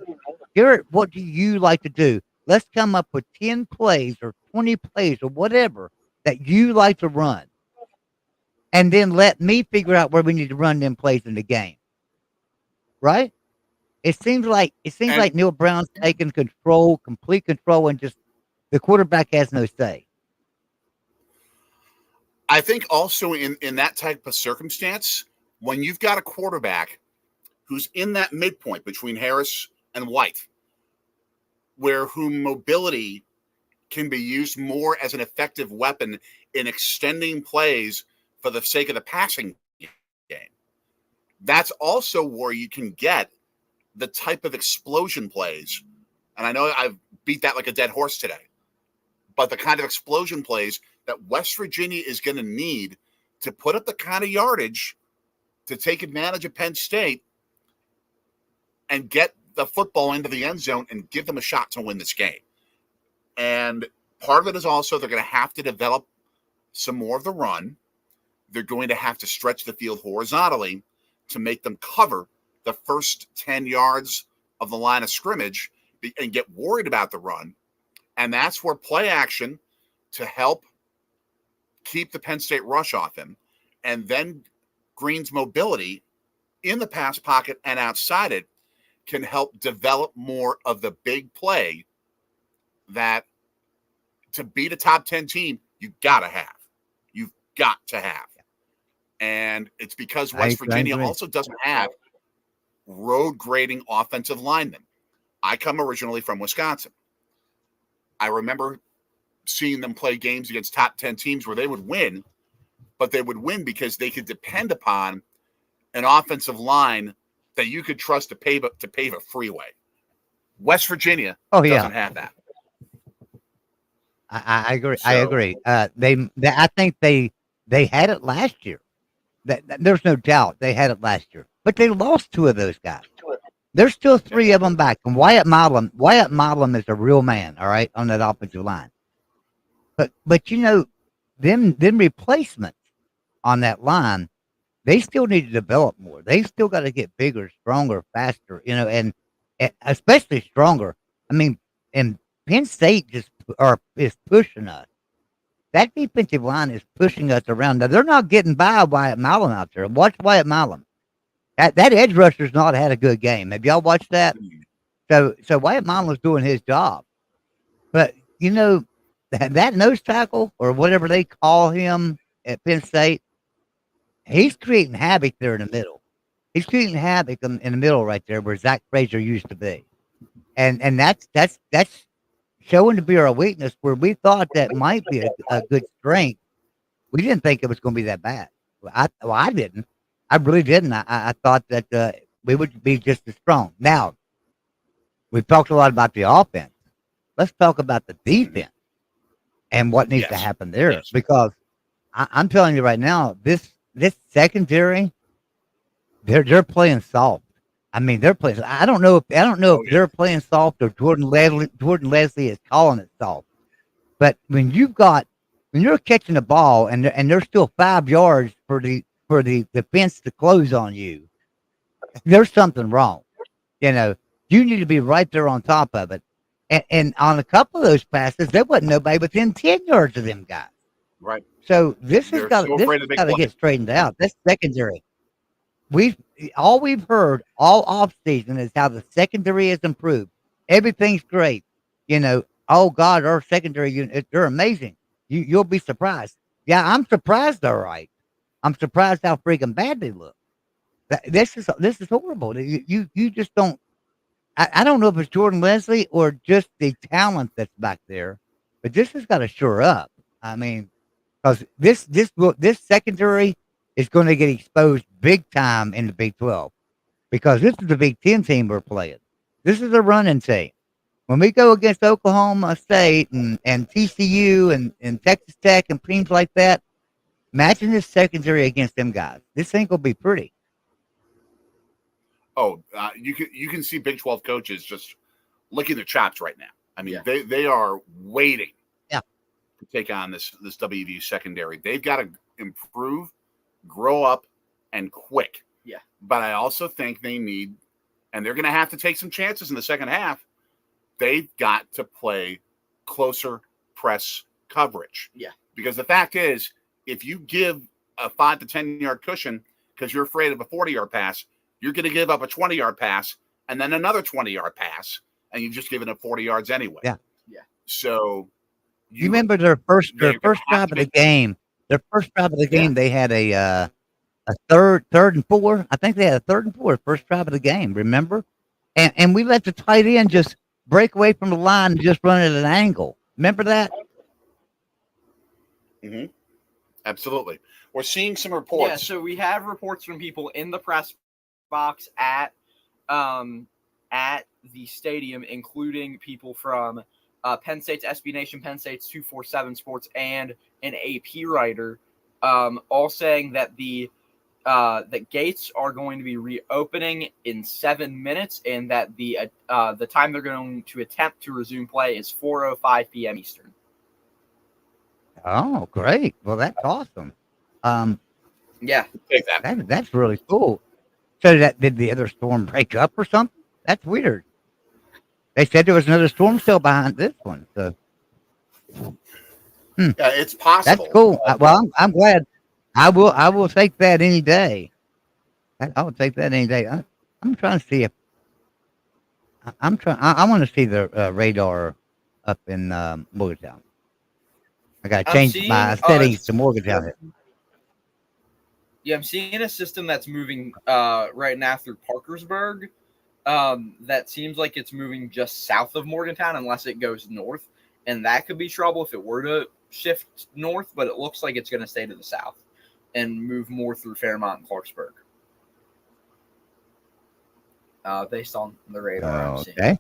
Garrett, what do you like to do? Let's come up with 10 plays or 20 plays or whatever that you like to run. And then let me figure out where we need to run them plays in the game. Right? It seems like Neil Brown's taking complete control, and just the quarterback has no say. I think also in that type of circumstance, when you've got a quarterback who's in that midpoint between Harris and White, whom mobility can be used more as an effective weapon in extending plays for the sake of the passing game. That's also where you can get the type of explosion plays. And I know I've beat that like a dead horse today, but the kind of explosion plays that West Virginia is going to need to put up the kind of yardage to take advantage of Penn State and get the football into the end zone and give them a shot to win this game. And part of it is also they're going to have to develop some more of the run. They're going to have to stretch the field horizontally to make them cover the first 10 yards of the line of scrimmage and get worried about the run. And that's where play action to help keep the Penn State rush off him, and then Green's mobility in the pass pocket and outside it can help develop more of the big play that to beat a top 10 team, you've got to have. You've got to have. And it's because West Virginia also doesn't have road grading offensive linemen. I come originally from Wisconsin. I remember seeing them play games against top 10 teams where they would win, but they would win because they could depend upon an offensive line that you could trust to pave a freeway. West Virginia doesn't have that. I agree. I agree. I think they had it last year. There's no doubt they had it last year, but they lost 2 of those guys. There's still 3 of them back, and Wyatt Modelam is a real man. All right, on that offensive line. But you know, them replacements on that line, they still need to develop more. They still got to get bigger, stronger, faster. You know, and especially stronger. I mean, and Penn State is pushing us. That defensive line is pushing us around. Now, they're not getting by Wyatt Modelam out there. Watch Wyatt Modelam. That edge rusher's not had a good game. Have y'all watched that? So Wyatt Modelam's doing his job. But, you know, that nose tackle or whatever they call him at Penn State, he's creating havoc there in the middle. He's creating havoc in the middle right there where Zach Frazier used to be. And that's showing to be our weakness where we thought that might be a good strength. We didn't think it was going to be that bad. I didn't. I really didn't. I thought that we would be just as strong. Now, we've talked a lot about the offense. Let's talk about the defense and what needs to happen there. Because I'm telling you right now, this secondary, they're playing soft. I mean, they're playing. I don't know if they're playing soft or Jordan Leslie is calling it soft. But when you're catching the ball and there's still 5 yards for the defense to close on you, there's something wrong. You know, you need to be right there on top of it. And on a couple of those passes, there wasn't nobody within 10 yards of them guys. Right. So this has got to get straightened out. This secondary. We've heard all offseason is how the secondary has improved. Everything's great. You know, oh God, our secondary unit, they're amazing. You'll be surprised. Yeah, I'm surprised, all right. I'm surprised how freaking bad they look. This is horrible. You just don't. I don't know if it's Jordan Leslie or just the talent that's back there, but this has got to shore up. I mean, because this secondary is going to get exposed big time in the Big 12 because this is the Big 10 team we're playing. This is a running team. When we go against Oklahoma State and TCU and Texas Tech and teams like that, matching this secondary against them guys, this ain't going to be pretty. Oh, you can see Big 12 coaches just licking their chops right now. I mean, they are waiting to take on this WVU secondary. They've got to improve, grow up, and quick. Yeah. But I also think they need, and they're going to have to take some chances in the second half. They've got to play closer press coverage. Yeah. Because the fact is, if you give a 5 to 10 yard cushion because you're afraid of a 40-yard pass, you're going to give up a 20-yard pass and then another 20-yard pass, and you've just given up 40 yards anyway. Yeah. Yeah. So you remember their first drive of the game. Their first drive of the game, they had a third and 4. I think they had a 3rd and 4 first drive of the game. Remember, and we let the tight end just break away from the line and just run at an angle. Remember that? Mm-hmm. Absolutely. We're seeing some reports. Yeah, so we have reports from people in the press box at the stadium, including people from Penn State's SB Nation, Penn State's 247 Sports, and an AP writer, all saying that the gates are going to be reopening in 7 minutes, and that the time they're going to attempt to resume play is 4:05 p.m. Eastern. Oh, great! Well, that's awesome. Yeah, that's really cool. So did the other storm break up or something? That's weird. They said there was another storm cell behind this one. So, yeah, it's possible. That's cool. Well, I'm glad. I will take that any day. I will take that any day. I'm trying to see if I want to see the radar up in Morgantown. I got to change my settings to Morgantown. Yeah, I'm seeing a system that's moving right now through Parkersburg. That seems like it's moving just south of Morgantown unless it goes north. And that could be trouble if it were to shift north, but it looks like it's going to stay to the south and move more through Fairmont and Clarksburg. Based on the radar I'm seeing. Okay.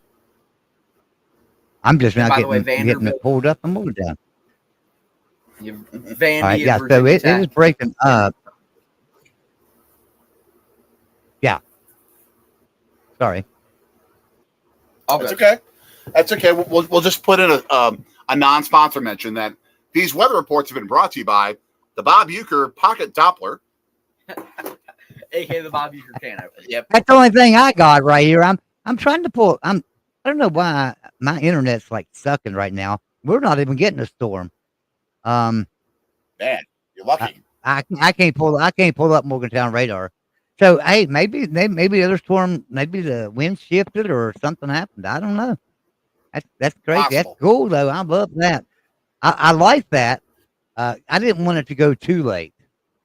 I'm just And not by the way, getting it pulled up and moved down. Vandy All right, yeah, and so Virginia it is breaking up. Yeah. Sorry. That's okay. That's okay. We'll just put in a non-sponsor mention that these weather reports have been brought to you by the Bob Uecker Pocket Doppler. A.K.A. the Bob Uecker can opener. Yep. That's the only thing I got right here. I'm trying to pull. I don't know why my internet's like sucking right now. We're not even getting a storm. Man, you're lucky. I can't pull up Morgantown radar. So hey, maybe the other storm, maybe the wind shifted or something happened. I don't know. That's crazy. Possible. That's cool though. I love that. I like that. I didn't want it to go too late,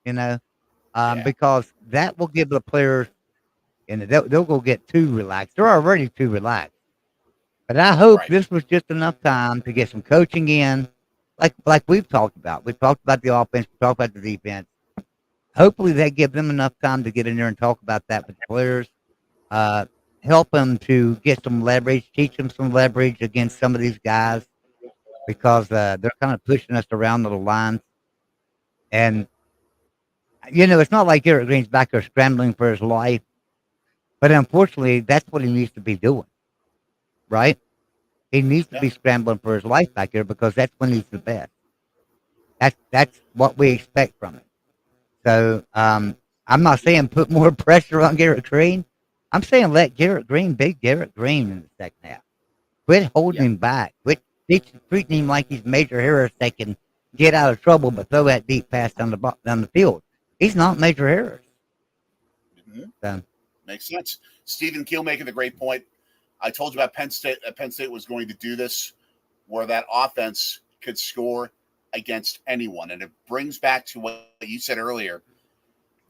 because that will give the players, and they'll go get too relaxed. They're already too relaxed. But I hope this was just enough time to get some coaching in, like we've talked about. We've talked about the offense. We talked about the defense. Hopefully, that gives them enough time to get in there and talk about that with the players. Help them to get some leverage, teach them some leverage against some of these guys because they're kind of pushing us around the lines. And, it's not like Garrett Green's back there scrambling for his life. But unfortunately, that's what he needs to be doing, right? He needs to be scrambling for his life back there because that's when he's the best. That's what we expect from him. So I'm not saying put more pressure on Garrett Green. I'm saying let Garrett Green be Garrett Green in the second half. Quit holding him back. Quit treating him like he's Major Harris that can get out of trouble but throw that deep pass down the field. He's not Major Harris. Mm-hmm. So, makes sense. Stephen Keel making a great point. I told you about Penn State. Penn State was going to do this where that offense could score against anyone. And it brings back to what you said earlier,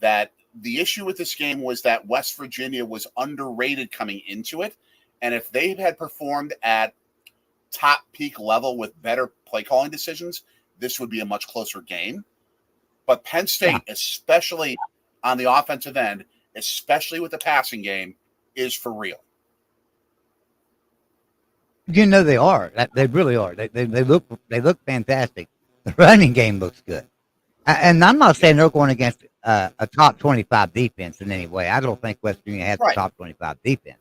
that the issue with this game was that West Virginia was underrated coming into it. And if they had performed at top peak level with better play calling decisions, this would be a much closer game. But Penn State, especially on the offensive end, especially with the passing game, is for real. they are. They really are. They look fantastic. The running game looks good. And I'm not saying they're going against a top 25 defense in any way. I don't think West Virginia has a top 25 defense.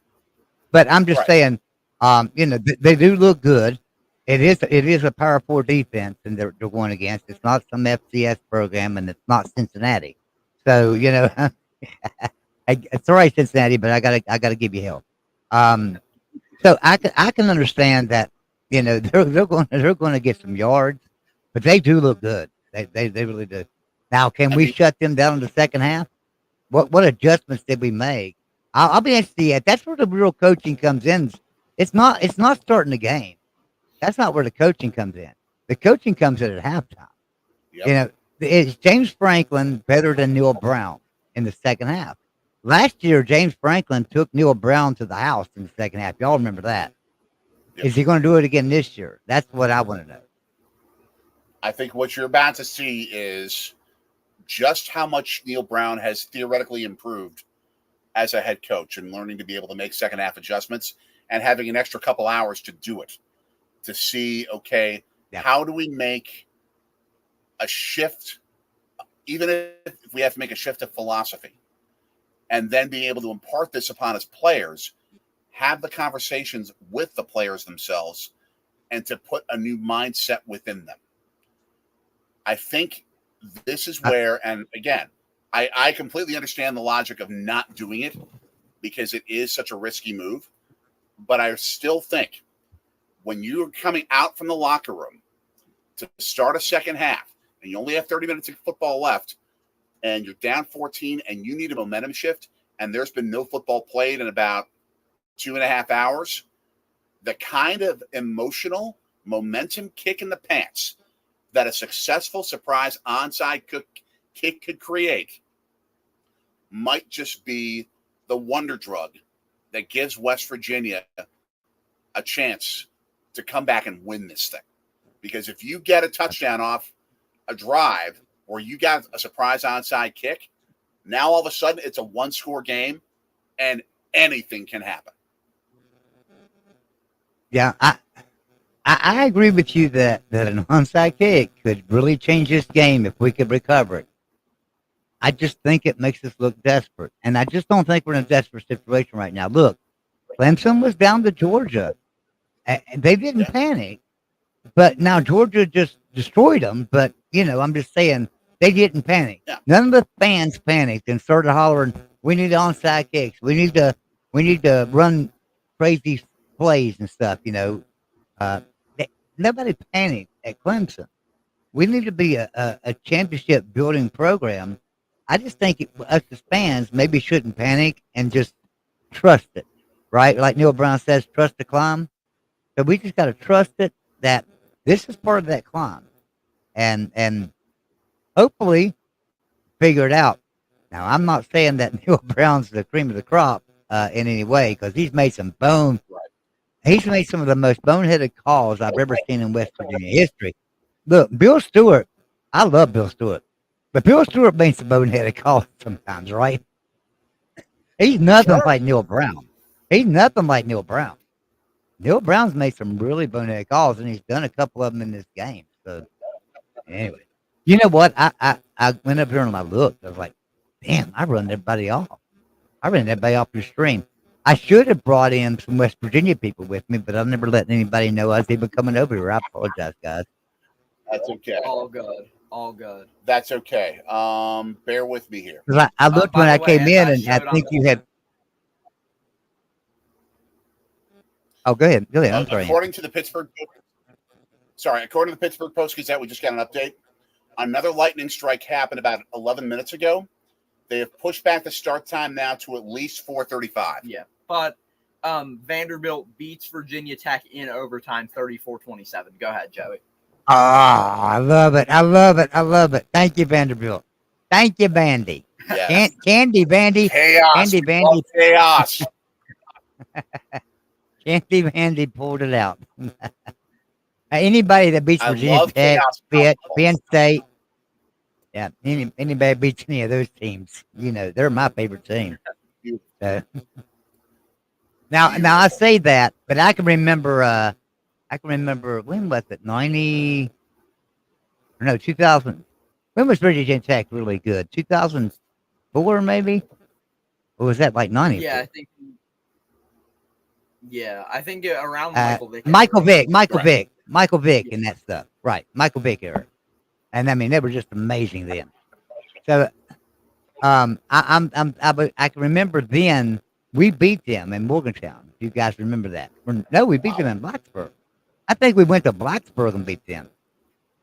But I'm just saying, they do look good. It is a Power 4 defense, and they're going against. It's not some FCS program, and it's not Cincinnati. So sorry, Cincinnati, but I gotta give you help. So I can understand that. They're going to get some yards, but they do look good. They really do. Now, can we shut them down in the second half? What adjustments did we make? I'll be interested yet. That's where the real coaching comes in. It's not starting the game. That's not where the coaching comes in. The coaching comes in at halftime. Yep. Is James Franklin better than Neil Brown in the second half? Last year, James Franklin took Neil Brown to the house in the second half. Y'all remember that? Yep. Is he going to do it again this year? That's what I want to know. I think what you're about to see is just how much Neil Brown has theoretically improved as a head coach and learning to be able to make second half adjustments and having an extra couple hours to do it, to see, how do we make a shift, even if we have to make a shift of philosophy, and then being able to impart this upon his players, have the conversations with the players themselves, and to put a new mindset within them. I think this is where, and again, I completely understand the logic of not doing it because it is such a risky move, but I still think when you're coming out from the locker room to start a second half and you only have 30 minutes of football left and you're down 14 and you need a momentum shift and there's been no football played in about 2.5 hours, the kind of emotional momentum kick in the pants that a successful surprise onside kick could create might just be the wonder drug that gives West Virginia a chance to come back and win this thing. Because if you get a touchdown off a drive or you got a surprise onside kick, now all of a sudden it's a one-score game and anything can happen. Yeah, I agree with you that an onside kick could really change this game if we could recover it. I just think it makes us look desperate, and I just don't think we're in a desperate situation right now. Look, Clemson was down to Georgia, and they didn't panic, but now Georgia just destroyed them. But I'm just saying they didn't panic. Yeah. None of the fans panicked and started hollering, "We need onside kicks. We need to run crazy plays and stuff." Nobody panicked at Clemson. We need to be a championship building program. I just think us as fans maybe shouldn't panic and just trust it, right? Like Neil Brown says, trust the climb. So we just got to trust it that this is part of that climb, and hopefully figure it out. Now, I'm not saying that Neil Brown's the cream of the crop in any way, because he's made some he's made some of the most boneheaded calls I've ever seen in West Virginia history. Look, Bill Stewart, I love Bill Stewart, but Bill Stewart makes some boneheaded calls sometimes, right? He's nothing like Neil Brown. He's nothing like Neil Brown. Neil Brown's made some really boneheaded calls, and he's done a couple of them in this game. So, anyway, you know what? I went up here and I looked. I was like, damn, I run everybody off. I ran everybody off the stream. I should have brought in some West Virginia people with me, but I've never let anybody know I was even coming over here. I apologize, guys. That's okay. All good. All good. That's okay. Bear with me here. Because I looked when I came in, and I think you had. Oh, go ahead. Go ahead. I'm sorry. According to the Pittsburgh Post-Gazette, we just got an update. Another lightning strike happened about 11 minutes ago. They have pushed back the start time now to at least 4:35. Yeah, but Vanderbilt beats Virginia Tech in overtime, 34-27. Go ahead, Joey. I love it. I love it. I love it. Thank you, Vanderbilt. Thank you, Vandy. Yes. Candy Vandy. Chaos. Candy Vandy. Chaos. Candy Vandy pulled it out. Anybody that beats Virginia Tech, Penn State, yeah, anybody beats any of those teams, they're my favorite team. Now I say that, but I can remember. When was it? 2000. When was Virginia Tech really good? 2004, maybe? Or was that like 90? Yeah, I think around Michael Vick. Michael Vick and that stuff. Right. Michael Vick era. And I mean, they were just amazing then. So, I can remember then we beat them in Morgantown. If you guys remember that. No, we beat them in Blacksburg. I think we went to Blacksburg and beat them.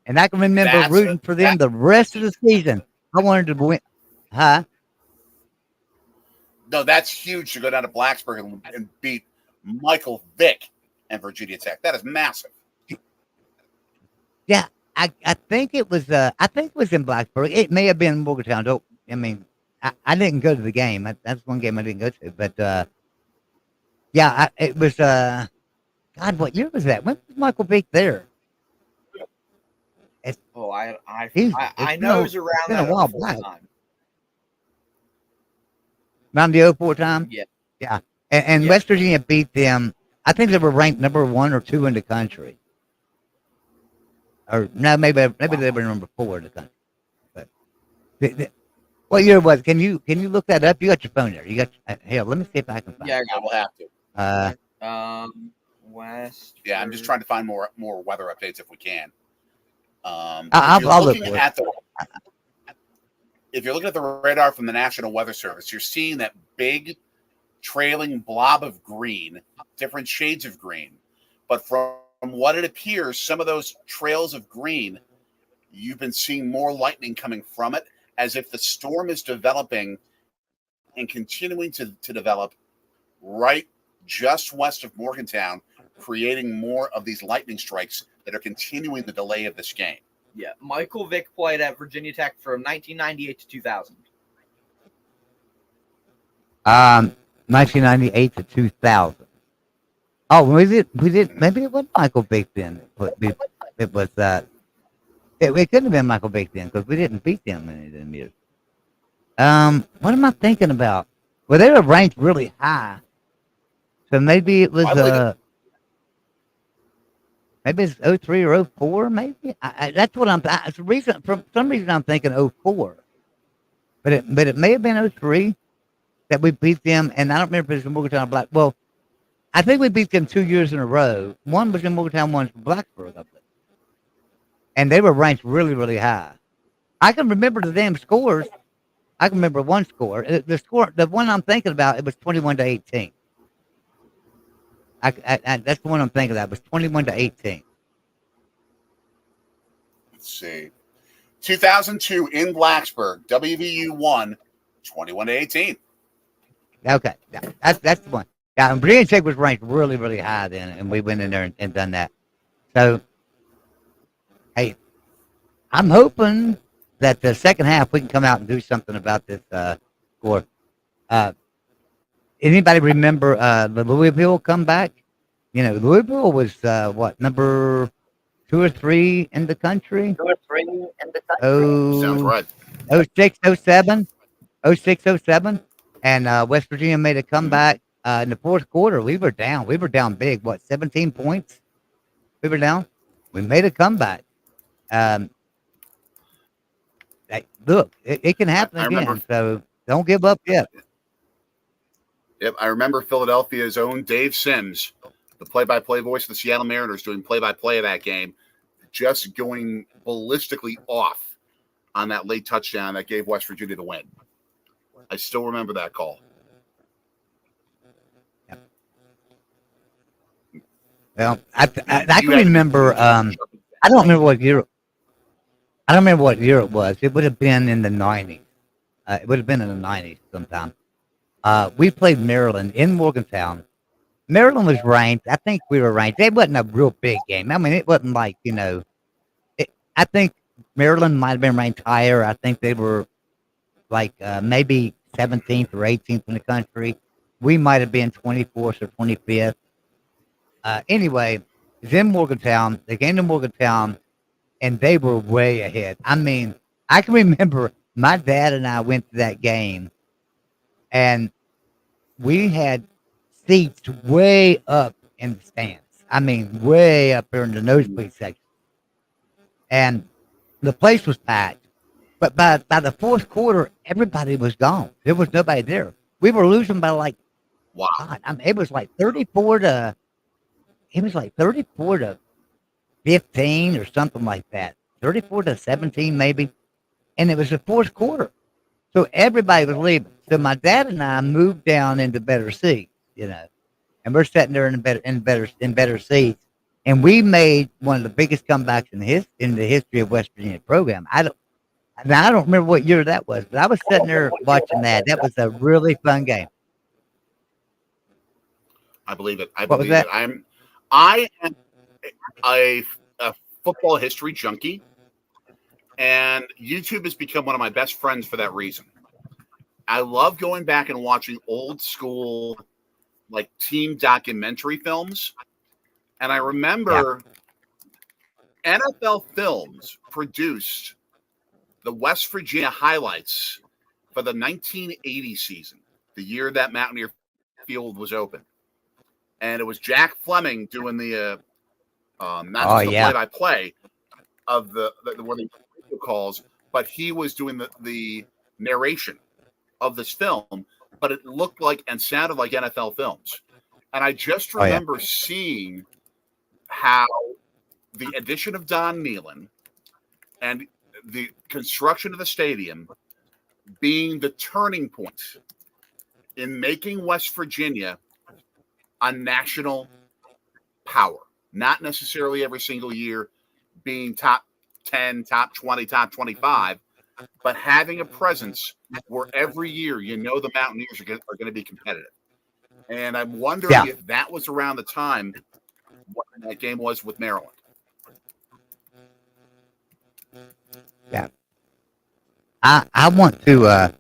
And I can remember rooting for them the rest of the season. I wanted to win. Huh? No, that's huge to go down to Blacksburg and beat Michael Vick and Virginia Tech. That is massive. Yeah, I think it was in Blacksburg. It may have been Morgantown. I didn't go to the game. That's one game I didn't go to. But it was God, what year was that? When was Michael Vick there? I know it was around that 04 time. Around the 04 time? Yeah. Yeah. And West Virginia beat them. I think they were ranked number 1 or 2 in the country. Or no, maybe they were number 4 in the country. But what year was? Can you look that up? You got your phone there. You got hell. Let me see if I can find. Yeah, we'll have to. West. Yeah, I'm just trying to find more weather updates if we can. I'll look for it. If you're looking at the radar from the National Weather Service, you're seeing that big trailing blob of green, different shades of green. But from what it appears, some of those trails of green, you've been seeing more lightning coming from it, as if the storm is developing and continuing to develop right just west of Morgantown, creating more of these lightning strikes that are continuing the delay of this game. Yeah, Michael Vick played at Virginia Tech from 1998 to 2000. 1998 to 2000. Oh, we did, maybe it was Michael Vick then, but it was, it couldn't have been Michael Vick then, because we didn't beat them in them years. What am I thinking about? Well, they were ranked really high, so maybe it was, maybe it's 03 or 04, maybe? That's what it's the reason, for some reason I'm thinking 04. But it may have been 03 that we beat them, and I don't remember if it was Morgantown or Black. Well, I think we beat them 2 years in a row. One was in Morgantown, one was in Blacksburg, I think. And they were ranked really, really high. I can remember the damn scores. I can remember one score. The one I'm thinking about, it was 21 to 18. That's the one I'm thinking of. It was 21 to 18. Let's see. 2002 in Blacksburg, WVU won 21 to 18. Okay, that's the one. Yeah, and Virginia Tech was ranked really, really high then, and we went in there and done that. So, hey, I'm hoping that the second half we can come out and do something about this score. Anybody remember the Louisville comeback? You know, Louisville was what, number 2 or 3 in the country? 2 or 3 in the country. Oh, sounds right. 06, 07, 06, 07, and West Virginia made a comeback in the fourth quarter. We were down. We were down big. What, 17 points? We were down. We made a comeback. Look, it can happen again. So don't give up yet. Yep, I remember Philadelphia's own Dave Sims, the play-by-play voice of the Seattle Mariners, doing play-by-play of that game, just going ballistically off on that late touchdown that gave West Virginia the win. I still remember that call. Well, I can remember. I don't remember what year. I don't remember what year it was. It would have been in the 90s. It would have been in the 90s sometime. We played Maryland in Morgantown. Maryland was ranked. I think we were ranked. It wasn't a real big game. I mean, it wasn't like, you know. I think Maryland might have been ranked higher. I think they were like maybe 17th or 18th in the country. We might have been 24th or 25th. Anyway, it was in Morgantown. They came to Morgantown, and they were way ahead. I mean, I can remember my dad and I went to that game, and we had seats way up in the stands. I mean, way up there in the nosebleed section. And the place was packed. But by the fourth quarter, everybody was gone. There was nobody there. We were losing by like, wow. God, I mean, it was like 34 to 15 or something like that. 34 to 17 maybe. And it was the fourth quarter. So everybody was leaving. So my dad and I moved down into better seats, you know. And we're sitting there in better seats. And we made one of the biggest comebacks in the history of West Virginia program. I don't remember what year that was, but I was sitting there watching that. That was a really fun game. I believe it. I believe it. I am a football history junkie, and YouTube has become one of my best friends for that reason. I love going back and watching old school, like, team documentary films. And I remember NFL Films produced the West Virginia highlights for the 1980 season, the year that Mountaineer Field was open. And it was Jack Fleming doing the not just the play-by-play of the calls, but he was doing the narration of this film. But it looked like and sounded like NFL Films. And I just remember seeing how the addition of Don Nealon and the construction of the stadium being the turning point in making West Virginia a national power, not necessarily every single year being top 10, top 20, top 25, but having a presence where every year you know the Mountaineers are going to be competitive. And I'm wondering if that was around the time what that game was with Maryland. Yeah. I want to,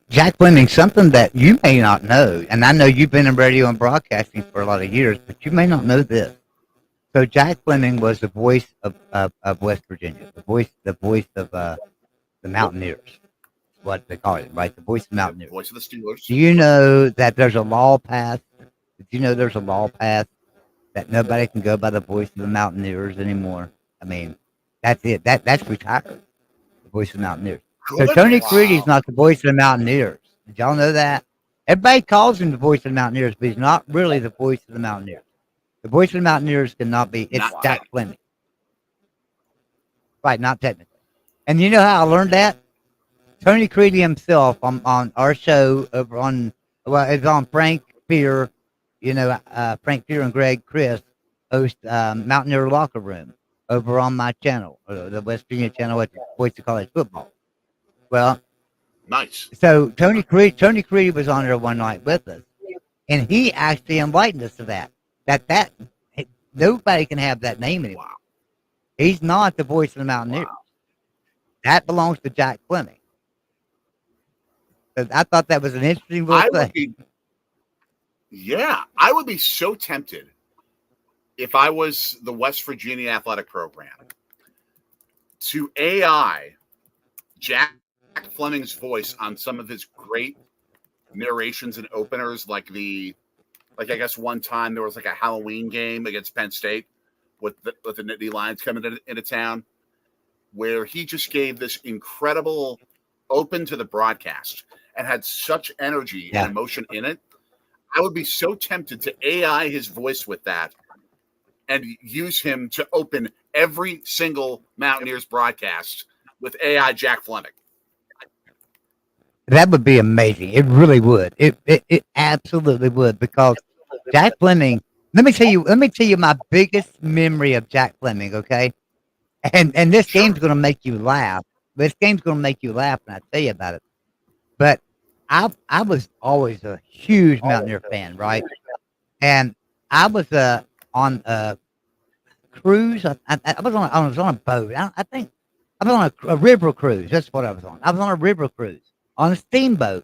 Jack Fleming, something that you may not know, and I know you've been in radio and broadcasting for a lot of years, but you may not know this. So Jack Fleming was the voice of West Virginia, the voice of the Mountaineers, what they call it, right? The voice of the Mountaineers. Voice of the Steelers. Do you know that there's a law passed? Did you know there's a law passed that nobody can go by the voice of the Mountaineers anymore? I mean, that's it. That's retired. The voice of the Mountaineers. So Tony Creedy's not the voice of the Mountaineers. Did y'all know that? Everybody calls him the voice of the Mountaineers, but he's not really the voice of the Mountaineers. The voice of the Mountaineers cannot be. It's Jack Fleming. Right, not technically. And you know how I learned that? Tony Creedy himself on our show over on, well, it's on Frank Fear, Frank Fear and Greg Chris host Mountaineer Locker Room over on my channel, the West Virginia channel at Voice of College Football. Well, nice. So Tony Creedy was on there one night with us, and he actually enlightened us to that nobody can have that name anymore. Wow. He's not the voice of the Mountaineers. Wow. That belongs to Jack Fleming. So I thought that was an interesting little thing. I would be so tempted if I was the West Virginia athletic program to AI Jack Fleming's voice on some of his great narrations and openers, like I guess one time there was like a Halloween game against Penn State with the Nittany Lions coming into town, where he just gave this incredible open to the broadcast and had such energy and emotion in it. I would be so tempted to AI his voice with that and use him to open every single Mountaineers broadcast with AI Jack Fleming. That would be amazing. It really would. It absolutely would, because Jack Fleming. Let me tell you my biggest memory of Jack Fleming. Okay, and this game's going to make you laugh. This game's going to make you laugh when I tell you about it. But I was always a huge Mountaineer fan, right? And I was on a cruise. I was on a boat. I think I was on a river cruise. That's what I was on. I was on a river cruise on a steamboat,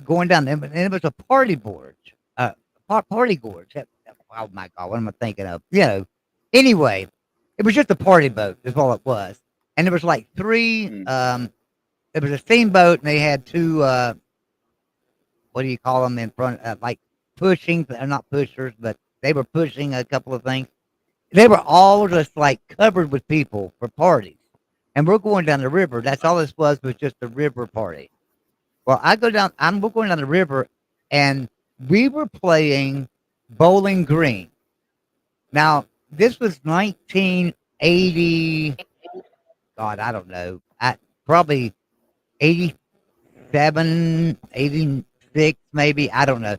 going down there, and it was a party gorge. Party gorge. Oh my God, what am I thinking of? Anyway, it was just a party boat. Is all it was, and there was like three. It was a steamboat, and they had two. What do you call them in front? Like pushing. They're not pushers, but they were pushing a couple of things. They were all just like covered with people for parties. And we're going down the river. That's all this was just a river party. Well, we're going down the river, and we were playing Bowling Green. Now, this was 1980. God, I don't know. Probably 87, 86, maybe. I don't know.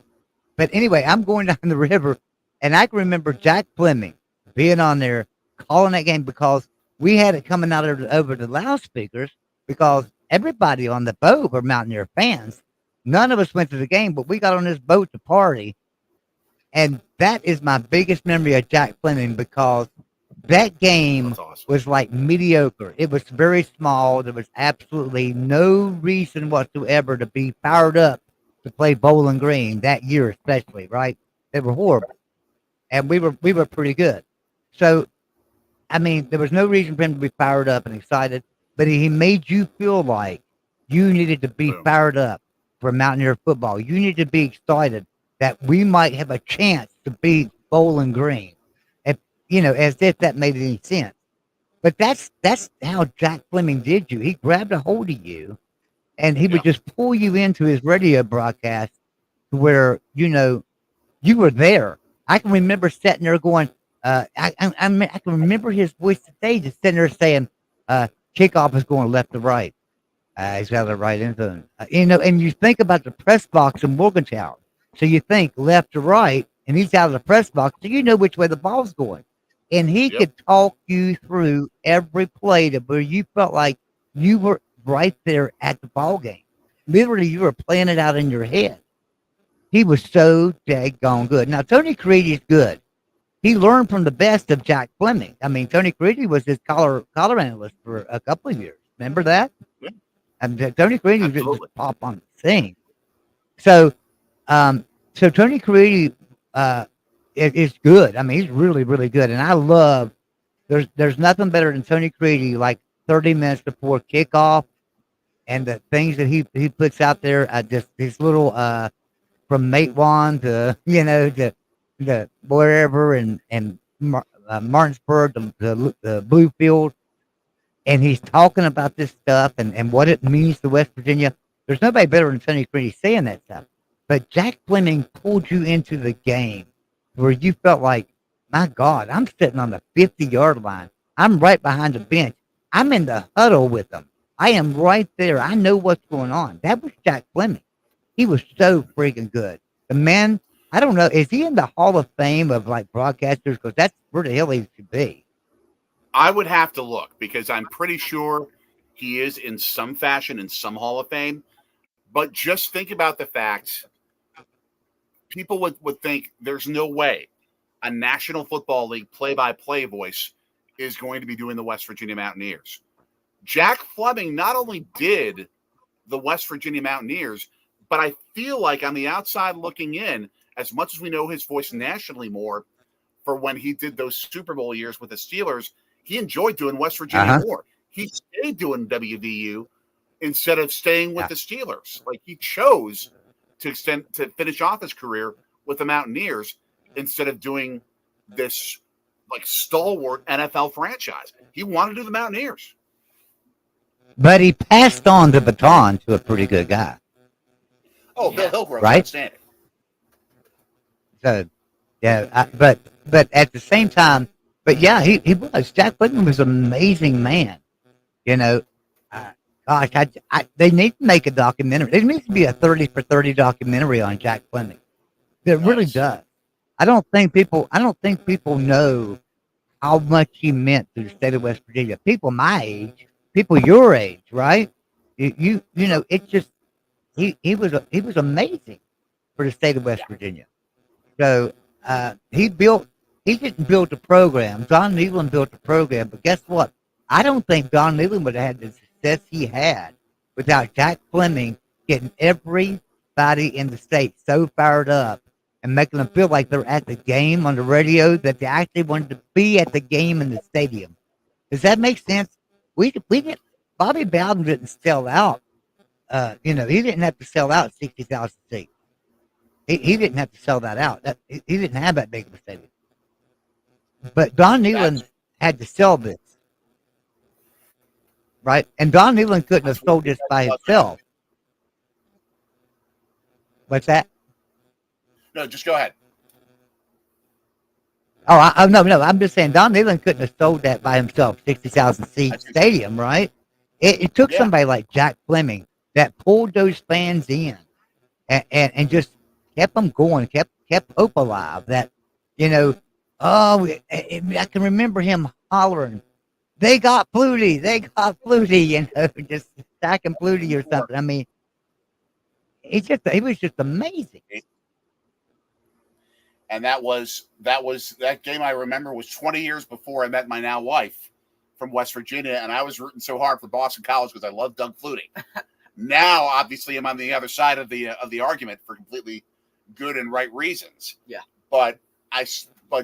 But anyway, I'm going down the river, and I can remember Jack Fleming being on there calling that game, because we had it coming out over the loudspeakers, because everybody on the boat were Mountaineer fans. None of us went to the game, but we got on this boat to party. And that is my biggest memory of Jack Fleming, because that game was like mediocre. It was very small. There was absolutely no reason whatsoever to be fired up to play Bowling Green that year, especially, right? They were horrible. And we were pretty good. So, I mean, there was no reason for him to be fired up and excited, but he made you feel like you needed to be fired up for Mountaineer football. You needed to be excited that we might have a chance to beat Bowling Green, as if that made any sense. But that's how Jack Fleming did you. He grabbed a hold of you, and he would just pull you into his radio broadcast to where, you were there. I can remember sitting there going, I can remember his voice today, just sitting there saying, kickoff is going left to right. He's got the right end zone. And you think about the press box in Morgantown. So you think left to right, and he's out of the press box, so you know which way the ball's going. And he could talk you through every play to where you felt like you were right there at the ball game. Literally, you were playing it out in your head. He was so daggone good. Now, Tony Creedy is good. He learned from the best of Jack Fleming. I mean, Tony Creedy was his color analyst for a couple of years. Remember that? And Tony Caridi didn't Absolutely. just pop on the scene. So, so Tony Caridi is good. I mean, he's really, really good. And I love, there's nothing better than Tony Caridi, like 30 minutes before kickoff and the things that he puts out there. Just his little, from Matewan to, to wherever and Martinsburg, the Bluefield. And he's talking about this stuff and what it means to West Virginia. There's nobody better than Tony Caridi saying that stuff. But Jack Fleming pulled you into the game where you felt like, my God, I'm sitting on the 50-yard line. I'm right behind the bench. I'm in the huddle with them. I am right there. I know what's going on. That was Jack Fleming. He was so freaking good. The man, I don't know, is he in the Hall of Fame of like broadcasters? Because that's where the hell he should be. I would have to look because I'm pretty sure he is in some fashion in some Hall of Fame. But just think about the fact people would think there's no way a National Football League play-by-play voice is going to be doing the West Virginia Mountaineers. Jack Fleming not only did the West Virginia Mountaineers, but I feel like on the outside looking in, as much as we know his voice nationally more for when he did those Super Bowl years with the Steelers, he enjoyed doing West Virginia more. He stayed doing WVU instead of staying with the Steelers. Like he chose to finish off his career with the Mountaineers instead of doing this like stalwart NFL franchise. He wanted to do the Mountaineers. But he passed on the baton to a pretty good guy. Oh, Bill Hillgrove, right? Outstanding. So, yeah, but at the same time, but yeah, he was. Jack Fleming was an amazing man. Gosh, they need to make a documentary. There needs to be a 30 for 30 documentary on Jack Fleming. It really does. I don't think people know how much he meant to the state of West Virginia. People my age, people your age, right? You know, it's just he was amazing for the state of West Virginia. So he didn't build the program. Don Nehlen built the program, but guess what? I don't think Don Nehlen would have had the success he had without Jack Fleming getting everybody in the state so fired up and making them feel like they're at the game on the radio, that they actually wanted to be at the game in the stadium. Does that make sense? We didn't. Bobby Bowden didn't sell out. He didn't have to sell out 60,000 seats. He didn't have to sell that out. He didn't have that big of a stadium. But Don Nehlen had to sell this, right? And Don Nehlen couldn't have sold this by himself. What's that? No, just go ahead. Oh, no. I'm just saying Don Nehlen couldn't have sold that by himself, 60,000 seat stadium, right? It took somebody like Jack Fleming that pulled those fans in and just kept them going, kept hope alive. That, I can remember him hollering, they got Flutie, just stacking Flutie or something. I mean, he was just amazing. And that game I remember was 20 years before I met my now wife from West Virginia, and I was rooting so hard for Boston College because I love Doug Flutie. Now, obviously, I'm on the other side of the argument for completely good and right reasons. Yeah. But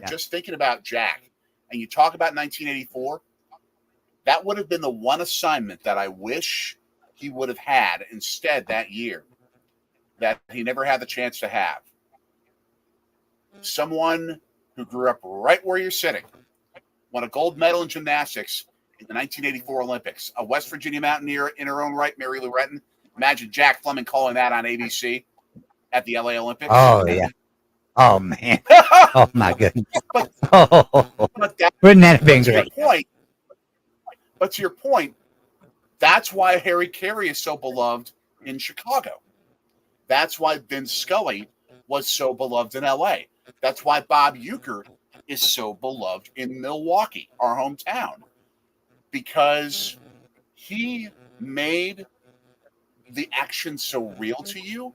just thinking about Jack, and you talk about 1984, that would have been the one assignment that I wish he would have had instead that year that he never had the chance to have. Someone who grew up right where you're sitting, won a gold medal in gymnastics in the 1984 Olympics, a West Virginia Mountaineer in her own right, Mary Lou Retton. Imagine Jack Fleming calling that on ABC at the LA Olympics. Oh, yeah. Oh, man. Oh, my goodness. But wouldn't that have been great? But to your point, that's why Harry Carey is so beloved in Chicago. That's why Vince Scully was so beloved in LA. That's why Bob Uecker is so beloved in Milwaukee, our hometown, because he made the action so real to you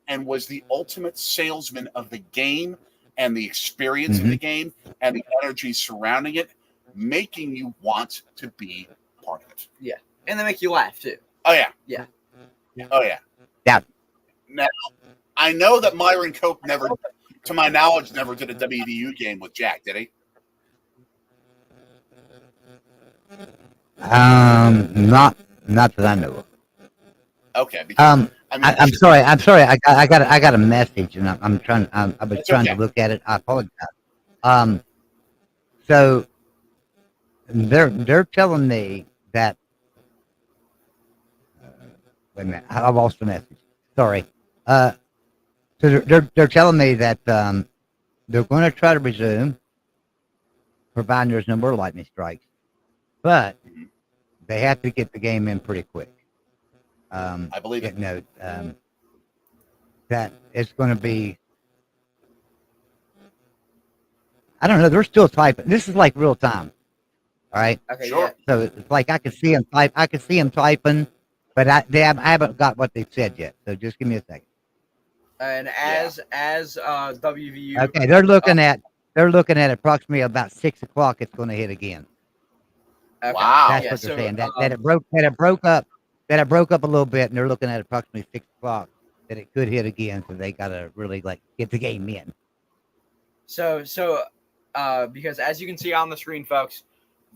and was the ultimate salesman of the game and the experience of the game and the energy surrounding it, making you want to be part of it. Yeah. And they make you laugh too. Oh yeah. Yeah. Oh yeah. Yeah. Now I know that Myron Cope never, to my knowledge, never did a WVU game with Jack, did he? Not that I know of. Okay. Because I mean, I'm sorry. I got a message, and I was trying to look at it. I apologize. Um, so they're telling me that. Wait a minute, I lost the message. Sorry. So they're telling me that they're going to try to resume, providing there's no more lightning strikes, but they have to get the game in pretty quick. I believe it. That it's going to be. I don't know. They're still typing. This is like real time. All right. Okay. Sure. Yeah. So it's like I can see them type. I can see them typing, but I haven't got what they've said yet. So just give me a second. And as WVU. Okay, they're looking at approximately about 6 o'clock. It's going to hit again. Okay. Wow. That's Yeah, what they're so, saying. That it broke up a little bit, and they're looking at approximately 6 o'clock that it could hit again. So they got to really get the game in. So because as you can see on the screen, folks,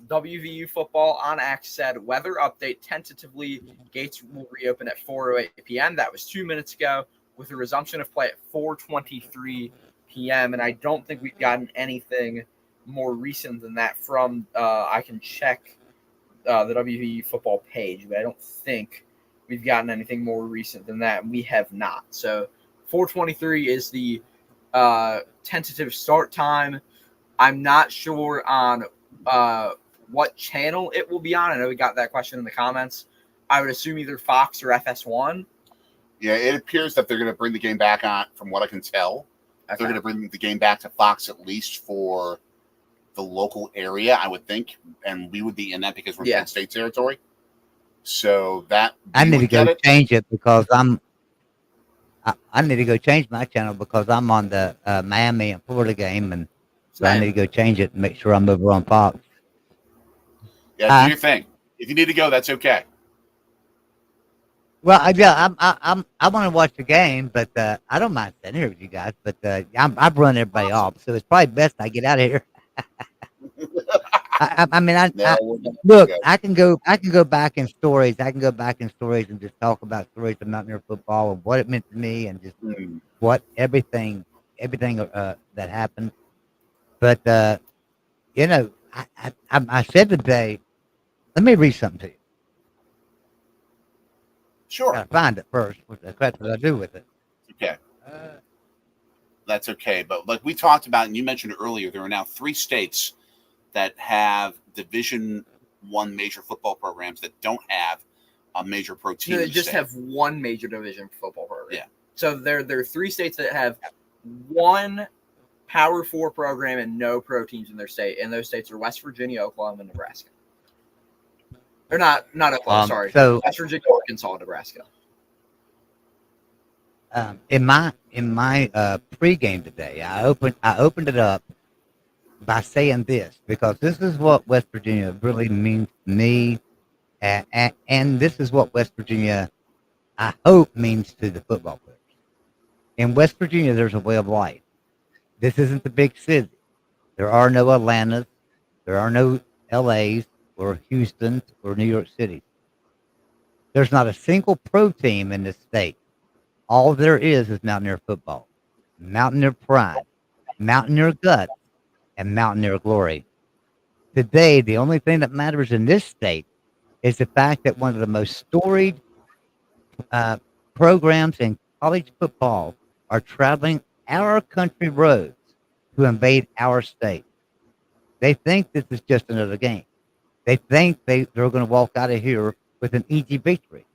WVU football on X said weather update, tentatively gates will reopen at 4:08 p.m. That was 2 minutes ago, with a resumption of play at 4:23 p.m. And I don't think we've gotten anything more recent than that from. I can check the WVU football page, but I don't think we've gotten anything more recent than that. We have not. So 4:23 is the tentative start time. I'm not sure on what channel it will be on. I know we got that question in the comments. I would assume either Fox or FS1. Yeah, it appears that they're going to bring the game back on, from what I can tell. Okay. They're going to bring the game back to Fox at least for the local area, I would think. And we would be in that because we're in Penn State territory. So that I need to go change it because I need to go change my channel because I'm on the Miami and Florida game, and so I need to go change it and make sure I'm over on Fox. Yeah, do your thing. If you need to go, that's okay. Well, I want to watch the game, but I don't mind sitting here with you guys. But I've run everybody off, so it's probably best I get out of here. Look, I can go back in stories. I can go back in stories and just talk about stories of Mountaineer football and what it meant to me and just what everything that happened. But I said today. Let me read something to you. Sure. Gotta find it first. What the crap did I do with it? Okay. That's okay. But like we talked about, and you mentioned earlier, there are now 3 states that have Division I major football programs that don't have a major pro team. No, they just have one major division football program. Yeah. So there are 3 states that have one Power 4 program and no pro teams in their state. And those states are West Virginia, Oklahoma, and Nebraska. Or not Oklahoma, sorry. So West Virginia, Arkansas, Nebraska. In my pregame today, I opened it up by saying this because this is what West Virginia really means to me, and this is what West Virginia, I hope, means to the football players. In West Virginia, there's a way of life. This isn't the big city. There are no Atlantas. There are no LAs or Houstons or New York City. There's not a single pro team in this state. All there is Mountaineer football, Mountaineer pride, Mountaineer guts, and Mountaineer glory. Today, the only thing that matters in this state is the fact that one of the most storied programs in college football are traveling our country roads to invade our state. They think this is just another game. They think they're going to walk out of here with an easy victory.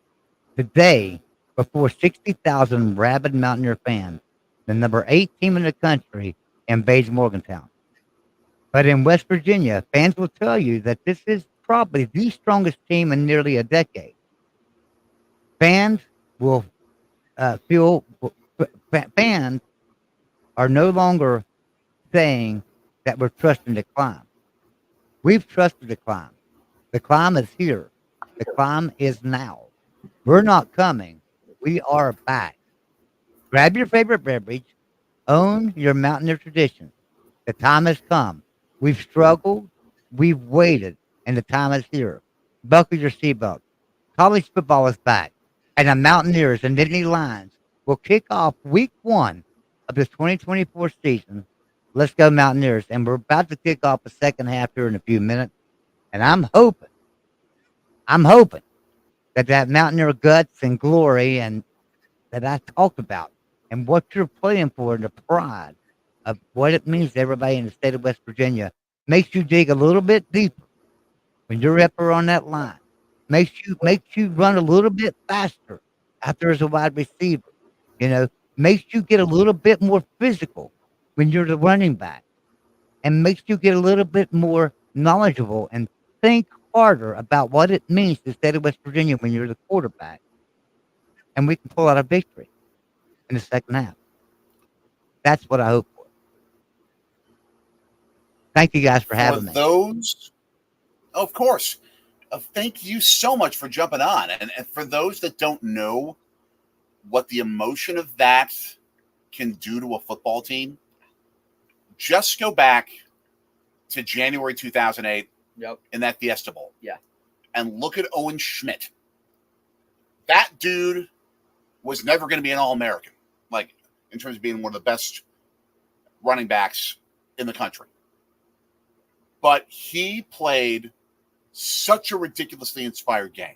Today, before 60,000 rabid Mountaineer fans, the number 8 team in the country invades Morgantown. But in West Virginia, fans will tell you that this is probably the strongest team in nearly a decade. Fans will fans are no longer saying that we're trusting the climb. We've trusted the climb. The climb is here. The climb is now. We're not coming. We are back. Grab your favorite beverage. Own your Mountaineer traditions. The time has come. We've struggled. We've waited. And the time is here. Buckle your seatbelt. College football is back. And the Mountaineers and Nittany Lions will kick off week 1 of the 2024 season. Let's go Mountaineers. And we're about to kick off the second half here in a few minutes. And I'm hoping that Mountaineer guts and glory and that I talked about and what you're playing for and the pride of what it means to everybody in the state of West Virginia makes you dig a little bit deeper when you're up there on that line. Makes you run a little bit faster out there as a wide receiver. Makes you get a little bit more physical when you're the running back, and makes you get a little bit more knowledgeable and think harder about what it means to the state of West Virginia when you're the quarterback. And we can pull out a victory in the second half. That's what I hope for. Thank you guys for having me. Of course. Thank you so much for jumping on. And for those that don't know what the emotion of that can do to a football team, just go back to January 2008 in that Fiesta Bowl. Yeah. And look at Owen Schmidt. That dude was never going to be an All-American, like in terms of being one of the best running backs in the country. But he played such a ridiculously inspired game.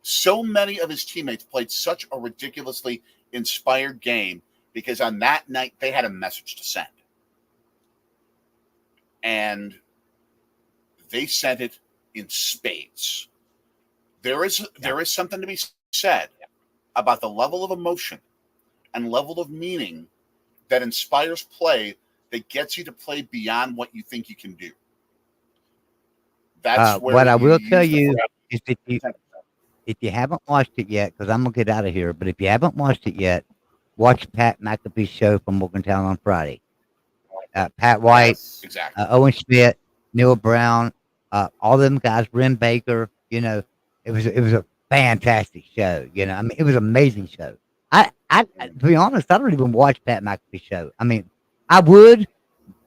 So many of his teammates played such a ridiculously inspired game because on that night they had a message to send. And they sent it in spades. There is something to be said about the level of emotion and level of meaning that inspires play that gets you to play beyond what you think you can do. That's where what I will tell you is if you haven't watched it yet, because I'm gonna get out of here, but if you haven't watched it yet, watch Pat McAfee's show from Morgantown on Friday. Pat White, exactly. Owen Schmidt, Neil Brown, all them guys, Ren Baker. It was a fantastic show. I mean, it was an amazing show. I to be honest, I don't even watch Pat McAfee's show. I mean, I would,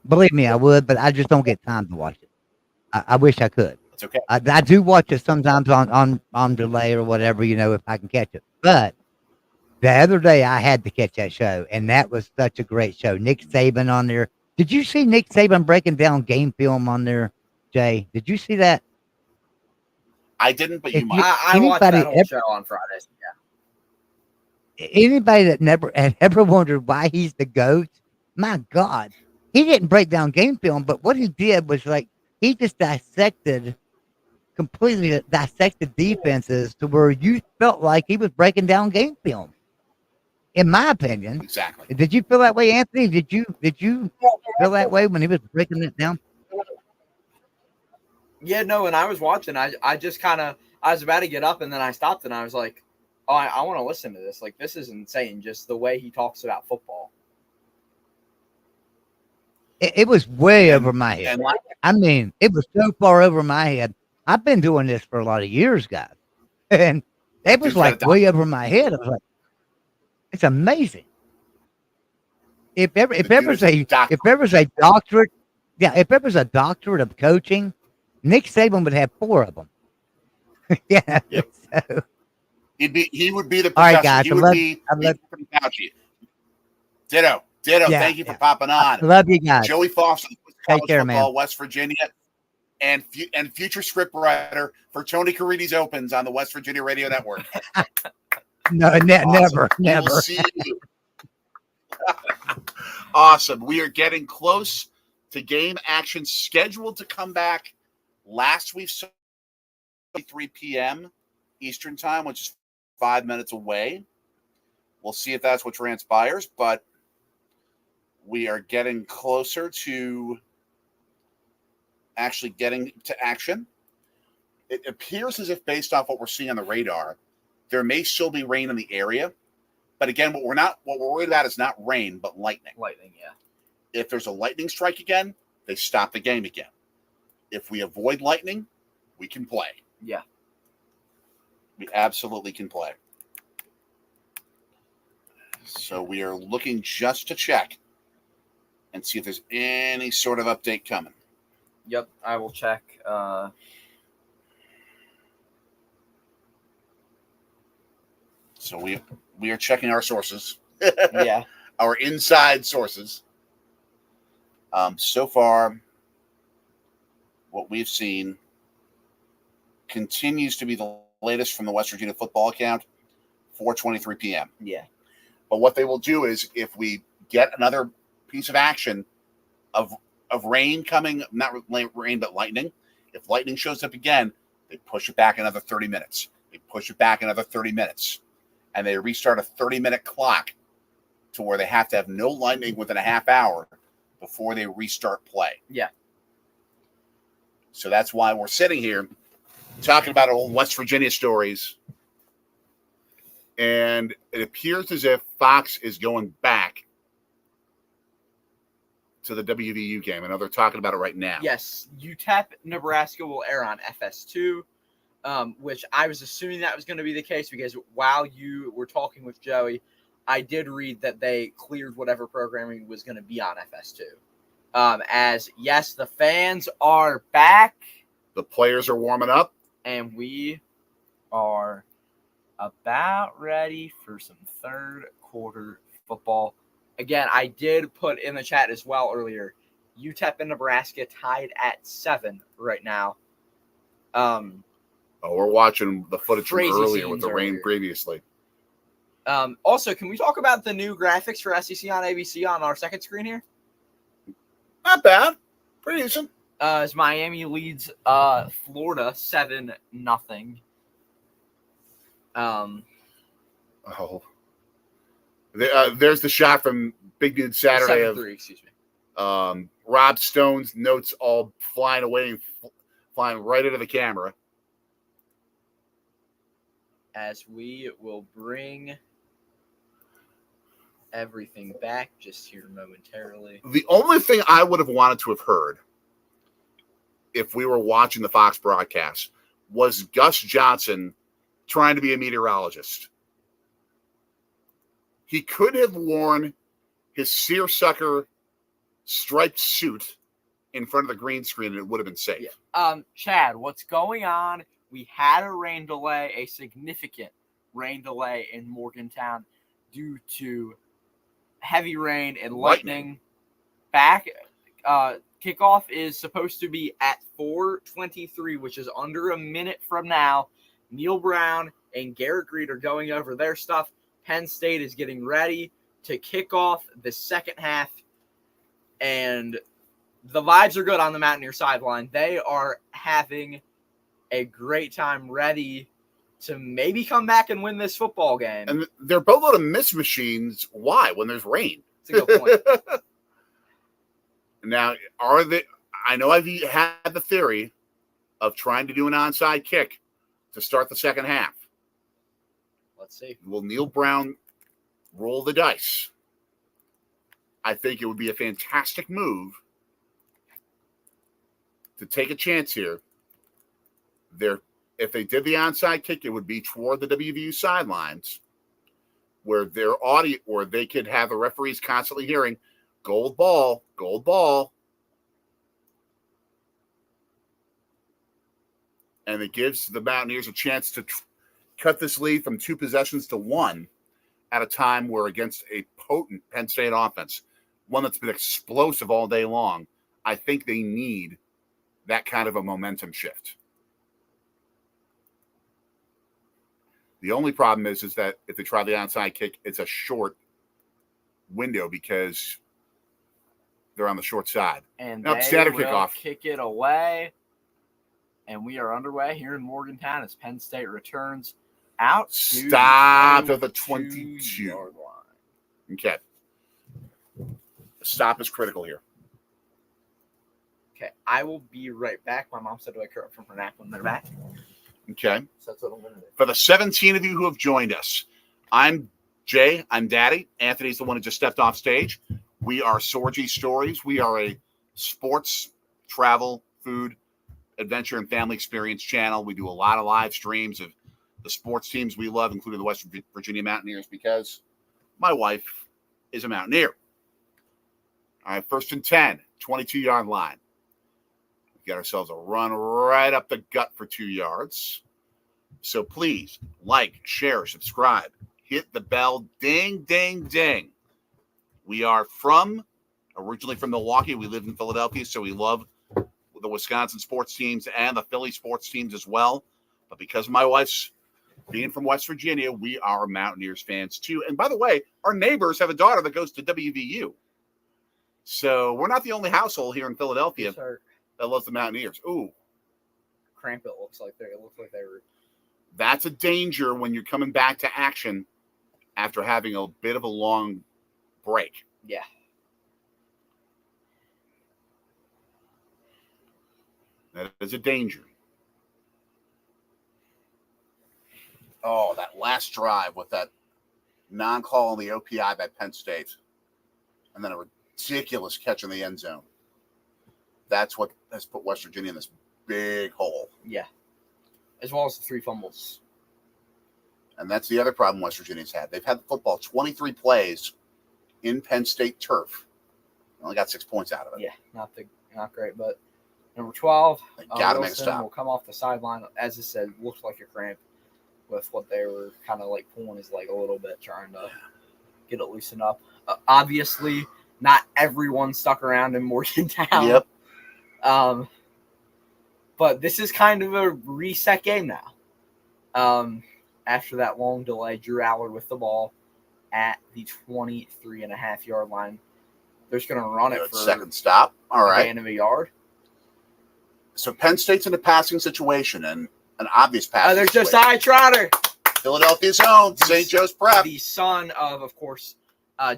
believe me, I would, but I just don't get time to watch it. I wish I could. It's okay. I do watch it sometimes on delay or whatever, if I can catch it. But the other day I had to catch that show, and that was such a great show. Nick Saban on there. Did you see Nick Saban breaking down game film on there, Jay? Did you see that? I didn't, but you might. I watched that whole show on Fridays. Yeah. Anybody that never had ever wondered why he's the GOAT, my God, he didn't break down game film, but what he did was he just completely dissected defenses to where you felt like he was breaking down game film. In my opinion. Exactly. Did you feel that way, Anthony? Did you feel that way when he was breaking it down? Yeah, no, when I was watching, I just I was about to get up and then I stopped and I was like, oh, I want to listen to this. Like, this is insane, just the way he talks about football. It was way over my head. I mean, it was so far over my head. I've been doing this for a lot of years, guys. And it was way over my head. I was like, it's amazing. If there was a doctorate, if there was a doctorate of coaching, Nick Saban would have 4 of them. Yeah. Yep. So. He would be the professor. All right, guys. I love Ditto. Yeah, thank you for popping on. I love you guys. Joey Foster, Take care, football, man. West Virginia, and future script writer for Tony Caridi's Opens on the West Virginia Radio Network. No, Awesome. never. We'll see you. Awesome. We are getting close to game action scheduled to come back. Last week, 3 p.m. Eastern time, which is 5 minutes away. We'll see if that's what transpires, but we are getting closer to actually getting to action. It appears as if, based off what we're seeing on the radar, there may still be rain in the area. But again, what we're worried about is not rain, but lightning. Lightning, yeah. If there's a lightning strike again, they stop the game again. If we avoid lightning, we can play. Yeah. We absolutely can play. So we are looking just to check and see if there's any sort of update coming. Yep, I will check. So we are checking our sources. Yeah. Our inside sources. So far, what we've seen continues to be the latest from the West Virginia football account, 4:23 p.m. Yeah. But what they will do is if we get another piece of action of rain coming, not rain, but lightning, if lightning shows up again, they push it back another 30 minutes. They push it back another 30 minutes. And they restart a 30-minute clock to where they have to have no lightning within a half hour before they restart play. Yeah. So that's why we're sitting here talking about old West Virginia stories. And it appears as if Fox is going back to the WVU game. I know they're talking about it right now. Yes, UTEP Nebraska will air on FS2, which I was assuming that was going to be the case because while you were talking with Joey, I did read that they cleared whatever programming was going to be on FS2. As, yes, the fans are back. The players are warming up. And we are about ready for some third quarter football. Again, I did put in the chat as well earlier, UTEP and Nebraska tied at 7 right now. We're watching the footage from Crazy earlier with scenes the rain earlier. previously. Also, can we talk about the new graphics for SEC on ABC on our second screen here? Not bad. Pretty decent. As Miami leads Florida 7-0. There's the shot from Big Dude Saturday 7-3, excuse me. Rob Stone's notes all flying away, flying right into the camera. As we will bring everything back just here momentarily. The only thing I would have wanted to have heard if we were watching the Fox broadcast was Gus Johnson trying to be a meteorologist. He could have worn his seersucker striped suit in front of the green screen and it would have been safe. Yeah. Chad, what's going on? We had a rain delay, a significant rain delay in Morgantown due to heavy rain and lightning. Kickoff is supposed to be at 4:23, which is under a minute from now. Neil Brown and Garrett Greed are going over their stuff. Penn State is getting ready to kick off the second half, and the vibes are good on the Mountaineer sideline. They are having a great time, ready to maybe come back and win this football game. And they're both out of miss machines. Why? When there's rain. That's a good point. Now, I know I've had the theory of trying to do an onside kick to start the second half. Let's see. Will Neil Brown roll the dice? I think it would be a fantastic move to take a chance here. If they did the onside kick, it would be toward the WVU sidelines, where they could have the referees constantly hearing, gold ball, gold ball. And it gives the Mountaineers a chance to cut this lead from 2 possessions to 1 at a time where against a potent Penn State offense, one that's been explosive all day long, I think they need that kind of a momentum shift. The only problem is that if they try the onside kick, it's a short window because they're on the short side. And now, they standard will kickoff. Kick it away. And we are underway here in Morgantown as Penn State returns out to Stop at the 22-yard line. Okay. Stop is critical here. Okay, I will be right back. My mom said to wake her up from her nap when they're back. Okay. So that's what I'm going to do. For the 17 of you who have joined us, I'm Jay. I'm Daddy. Anthony's the one who just stepped off stage. We are Sorgy Stories. We are a sports, travel, food, adventure, and family experience channel. We do a lot of live streams of the sports teams we love, including the West Virginia Mountaineers, because my wife is a Mountaineer. All right, 1st and 10, 22-yard line. We got ourselves a run right up the gut for 2 yards. So please like, share, subscribe, hit the bell, ding, ding, ding. We are originally from Milwaukee. We live in Philadelphia, so we love the Wisconsin sports teams and the Philly sports teams as well. But because my wife's being from West Virginia, we are Mountaineers fans too. And by the way, our neighbors have a daughter that goes to WVU. So we're not the only household here in Philadelphia that loves the Mountaineers. Ooh. Cramp, it looks like they were. That's a danger when you're coming back to action after having a bit of a long break. Yeah. That is a danger. Oh, that last drive with that non-call on the OPI by Penn State. And then a ridiculous catch in the end zone. That's what has put West Virginia in this big hole. Yeah. As well as the 3 fumbles. And that's the other problem West Virginia's had. They've had the football 23 plays in Penn State turf. They only got 6 points out of it. Yeah, not great, but number 12, they got to make a Wilson stop. will come off the sideline. As I said, looked like a cramp with what they were kind of like pulling his leg a little bit, trying to get it loosened up. Obviously, not everyone stuck around in Morgantown. Yep. But this is kind of a reset game now. After that long delay, Drew Allard with the ball at the 23.5-yard line. They're just going to run it for second stop. All right. A gain of a yard. So Penn State's in a passing situation, and an obvious passing There's situation. Josiah Trotter. Philadelphia's own, St. Joe's Prep. The son of course,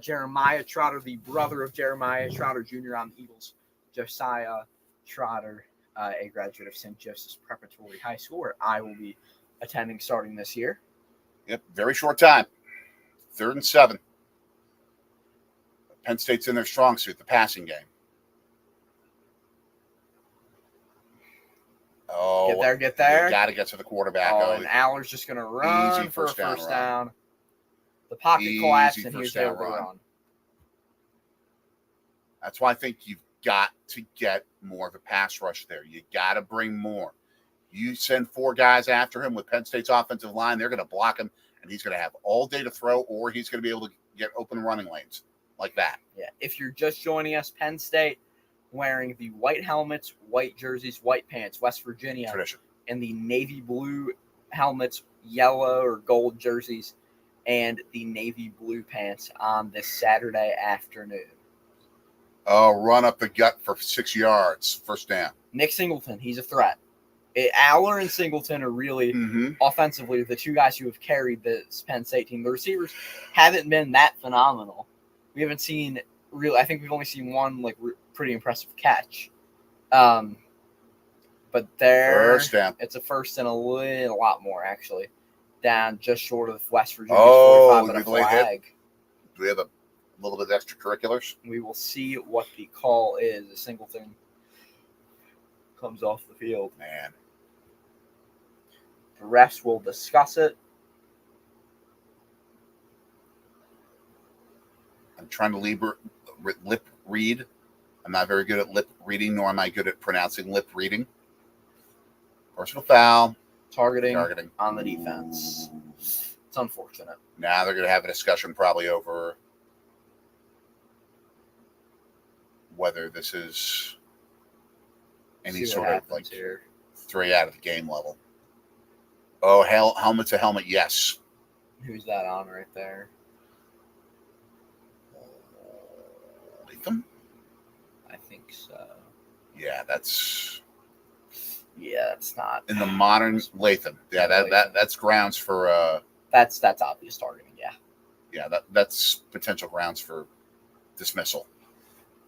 Jeremiah Trotter, the brother of Jeremiah Trotter Jr. on the Eagles. Josiah Trotter, a graduate of St. Joseph's Preparatory High School, where I will be attending starting this year. Yep, very short time. 3rd and 7. Penn State's in their strong suit, the passing game. Oh, get there. You got to get to the quarterback. And Allard's just going to run easy for a first down. The pocket collapsed, and here's able to run. That's why I think you've got to get more of a pass rush there. You got to bring more. You send 4 guys after him with Penn State's offensive line, they're going to block him, and he's going to have all day to throw, or he's going to be able to get open running lanes like that. Yeah, if you're just joining us, Penn State wearing the white helmets, white jerseys, white pants, West Virginia. Tradition. And the navy blue helmets, yellow or gold jerseys, and the navy blue pants on this Saturday afternoon. Oh, run up the gut for 6 yards. First down. Nick Singleton, he's a threat. Allard and Singleton are really offensively the 2 guys who have carried this Penn State team. The receivers haven't been that phenomenal. We haven't seen really. I think we've only seen one pretty impressive catch. But First down. It's a first and a lot more actually. Down just short of West Virginia's 45 minute flag. Do we have a little bit of extracurriculars? We will see what the call is. A Singleton comes off the field. Man. The refs will discuss it. I'm trying to lip read. I'm not very good at lip reading, nor am I good at pronouncing lip reading. Personal foul. Targeting on the defense. It's unfortunate. Now they're going to have a discussion probably over whether this is any sort of 3 out of the game level. Oh, helmet to helmet, yes. Who's that on right there? Latham? I think so. Yeah, that's not in the modern Latham. Yeah, that's grounds for that's obvious targeting. Yeah, that's potential grounds for dismissal.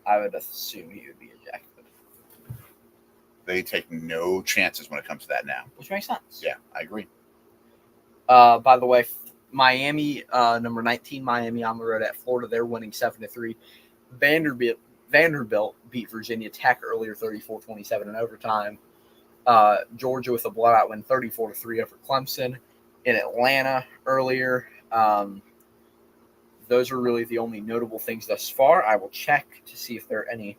I would assume he would be ejected. They take no chances when it comes to that now. Which makes sense. Yeah, I agree. By the way, Miami, number 19, Miami on the road at Florida. They're winning 7-3. Vanderbilt beat Virginia Tech earlier, 34-27 in overtime. Georgia with a blowout win, 34-3 over Clemson. in Atlanta earlier. Those are really the only notable things thus far. I will check to see if there are any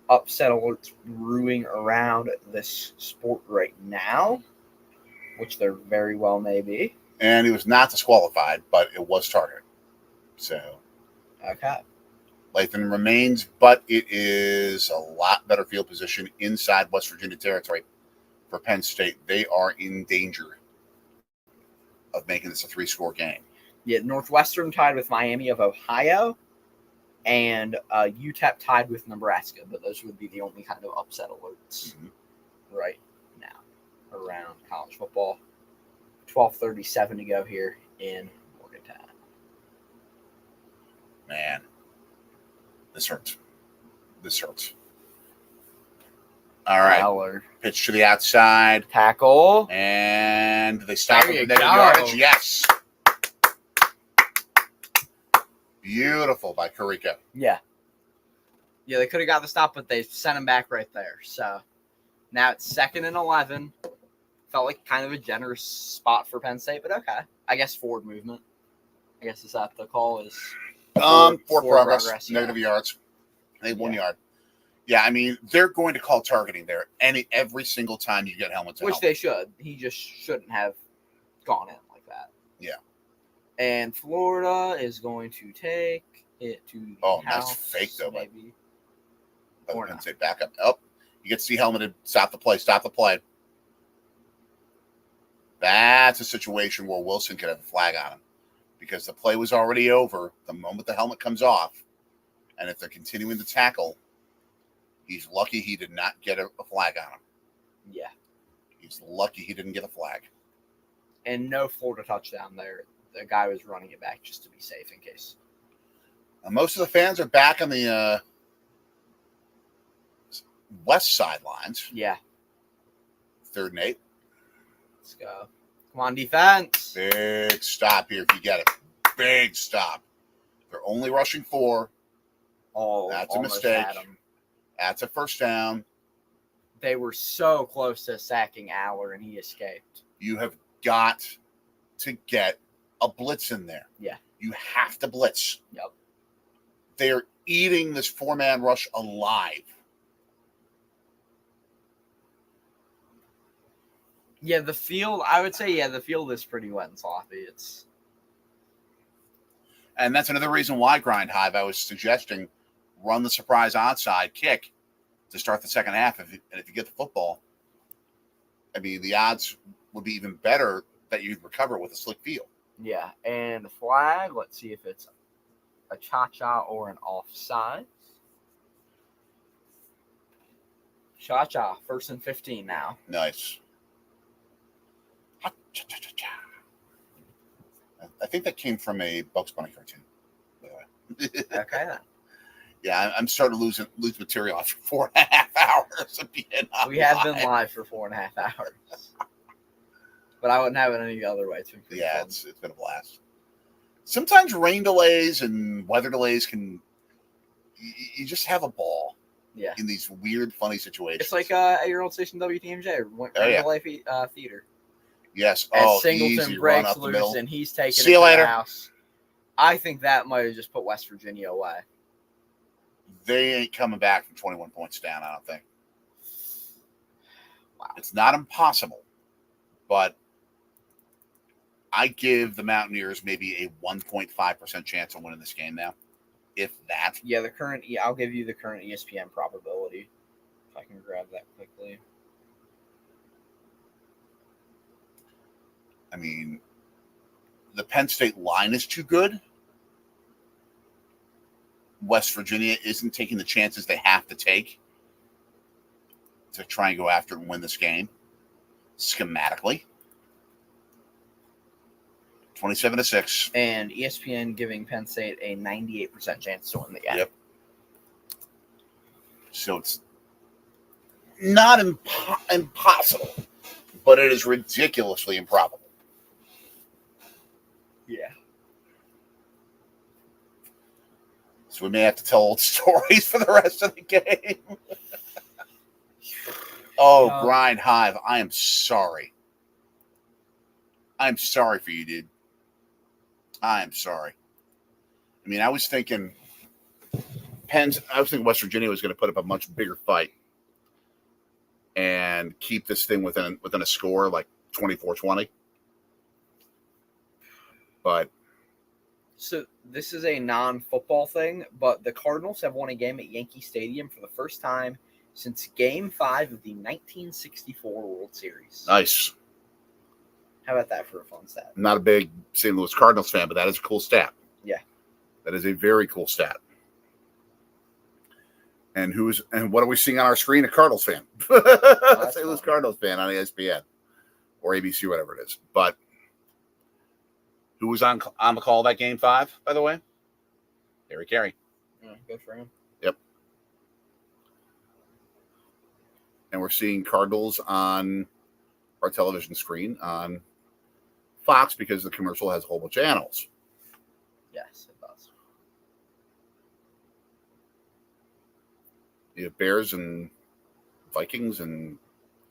upset alerts brewing around this sport right now, which there very well may be. And he was not disqualified, but it was targeted. So, okay. Lathan remains, but it is a lot better field position inside West Virginia territory for Penn State. They are in danger of making this a 3-score game. Yeah, Northwestern tied with Miami of Ohio, and UTEP tied with Nebraska, but those would be the only kind of upset alerts right now around college football. 12:37 to go here in Morgantown. Man, this hurts. All right. Allard. Pitch to the outside. Tackle. And they stop There at you the negative go. yardage. Yes. Beautiful by Carico. Yeah. Yeah, they could have got the stop, but they sent him back right there. So now it's 2nd and 11. Felt like kind of a generous spot for Penn State, but okay. I guess forward movement. I guess is that the call is For progress, yeah. negative yards. They have 1 yard. Yeah, I mean, they're going to call targeting there every single time you get helmet to Which helmet. they should. He just shouldn't have gone in like that. Yeah. And Florida is going to take it to the house. Nice fake, though, maybe. By the Or Penn not. State backup. Oh, you get to see helmeted. Stop the play. That's a situation where Wilson could have a flag on him because the play was already over the moment the helmet comes off. And if they're continuing to tackle, he's lucky he did not get a flag on him. Yeah. He's lucky he didn't get a flag. And no Florida touchdown there. The guy was running it back just to be safe in case. Most of the fans are back on the west sidelines. Yeah. 3rd and 8. Let's go. Come on, defense. Big stop here if you get it. Big stop. They're only rushing 4. Oh, That's a almost mistake. had him. That's a first down. They were so close to sacking Aller, and he escaped. You have got to get a blitz in there. Yeah. You have to blitz. Yep. They're eating this 4-man rush alive. Yeah, the field, I would say, the field is pretty wet and sloppy. And that's another reason why, Grind Hive, I was suggesting run the surprise onside kick to start the second half. And if you get the football, I mean, the odds would be even better that you'd recover with a slick field. Yeah, and the flag, let's see if it's a cha-cha or an offside. Cha-cha, 1st and 15 now. Nice. I think that came from a Bugs Bunny cartoon. Okay, then. Yeah, I'm starting to lose material after 4.5 hours of being on We have live. been live for 4.5 hours. But I wouldn't have it any other way. It's been pretty fun. It's been a blast. Sometimes rain delays and weather delays you just have a ball. Yeah. In these weird, funny situations. It's like at your old station WTMJ, Life Theater. Yes. As Singleton easy run breaks up the middle. loose and he's taking See it you to later. the house. I think that might have just put West Virginia away. They ain't coming back from 21 points down, I don't think. Wow. It's not impossible, but I give the Mountaineers maybe a 1.5% chance of winning this game now, if that. Yeah, I'll give you the current ESPN probability. If I can grab that quickly. I mean, the Penn State line is too good. West Virginia isn't taking the chances they have to take to try and go after and win this game schematically. 27-6. And ESPN giving Penn State a 98% chance to win the game. Yep. So it's not impossible, but it is ridiculously improbable. Yeah. So we may have to tell old stories for the rest of the game. Grind Hive, I am sorry. I'm sorry for you, dude. I'm sorry. I mean, I was thinking West Virginia was going to put up a much bigger fight and keep this thing within a score like 24-20. But so this is a non-football thing, but the Cardinals have won a game at Yankee Stadium for the first time since Game 5 of the 1964 World Series. Nice. How about that for a fun stat? I'm not a big St. Louis Cardinals fan, but that is a cool stat. Yeah. That is a very cool stat. And what are we seeing on our screen? A Cardinals fan. St. Louis Cardinals fan on ESPN or ABC, whatever it is. But who was on the call that Game 5, by the way? Harry Carey. Yeah, good for him. Yep. And we're seeing Cardinals on our television screen on Fox because the commercial has a whole bunch of animals. Yes, it does. You have Bears and Vikings and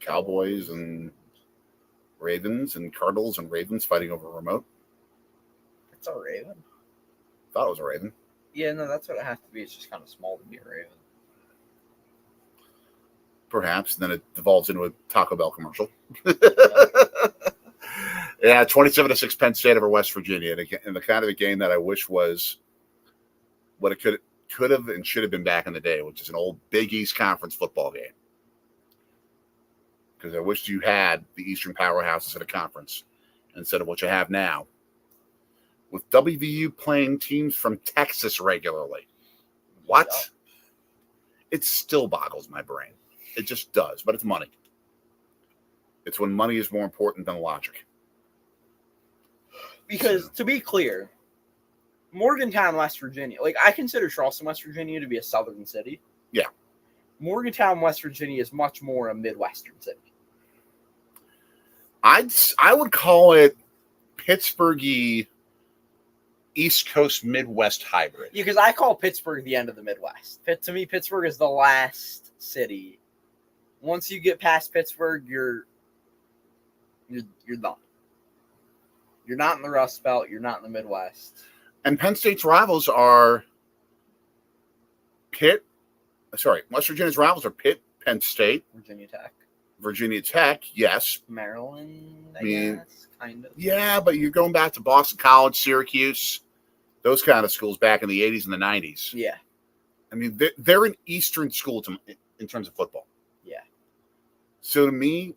Cowboys and Ravens and Cardinals and Ravens fighting over a remote. It's a Raven. Thought it was a Raven. Yeah, no, that's what it has to be. It's just kind of small to be a Raven. Perhaps. And then it devolves into a Taco Bell commercial. Yeah, 27-6 Penn State over West Virginia. And the kind of a game that I wish was what it could have and should have been back in the day, which is an old Big East Conference football game. Because I wish you had the Eastern powerhouses at a conference instead of what you have now. With WVU playing teams from Texas regularly. What? Yep. It still boggles my brain. It just does, but it's money. It's when money is more important than logic. Because, to be clear, Morgantown, West Virginia, like, I consider Charleston, West Virginia to be a southern city. Yeah. Morgantown, West Virginia is much more a Midwestern city. I would call it Pittsburgh-y East Coast Midwest hybrid. Yeah, because I call Pittsburgh the end of the Midwest. To me, Pittsburgh is the last city. Once you get past Pittsburgh, you're done. You're not in the Rust Belt. You're not in the Midwest. And Penn State's rivals are West Virginia's rivals are Pitt, Penn State, Virginia Tech, yes. Maryland, I guess, kind of. Yeah, but you're going back to Boston College, Syracuse, those kind of schools back in the 80s and the 90s. Yeah. I mean, they're an Eastern school in terms of football. Yeah. So to me,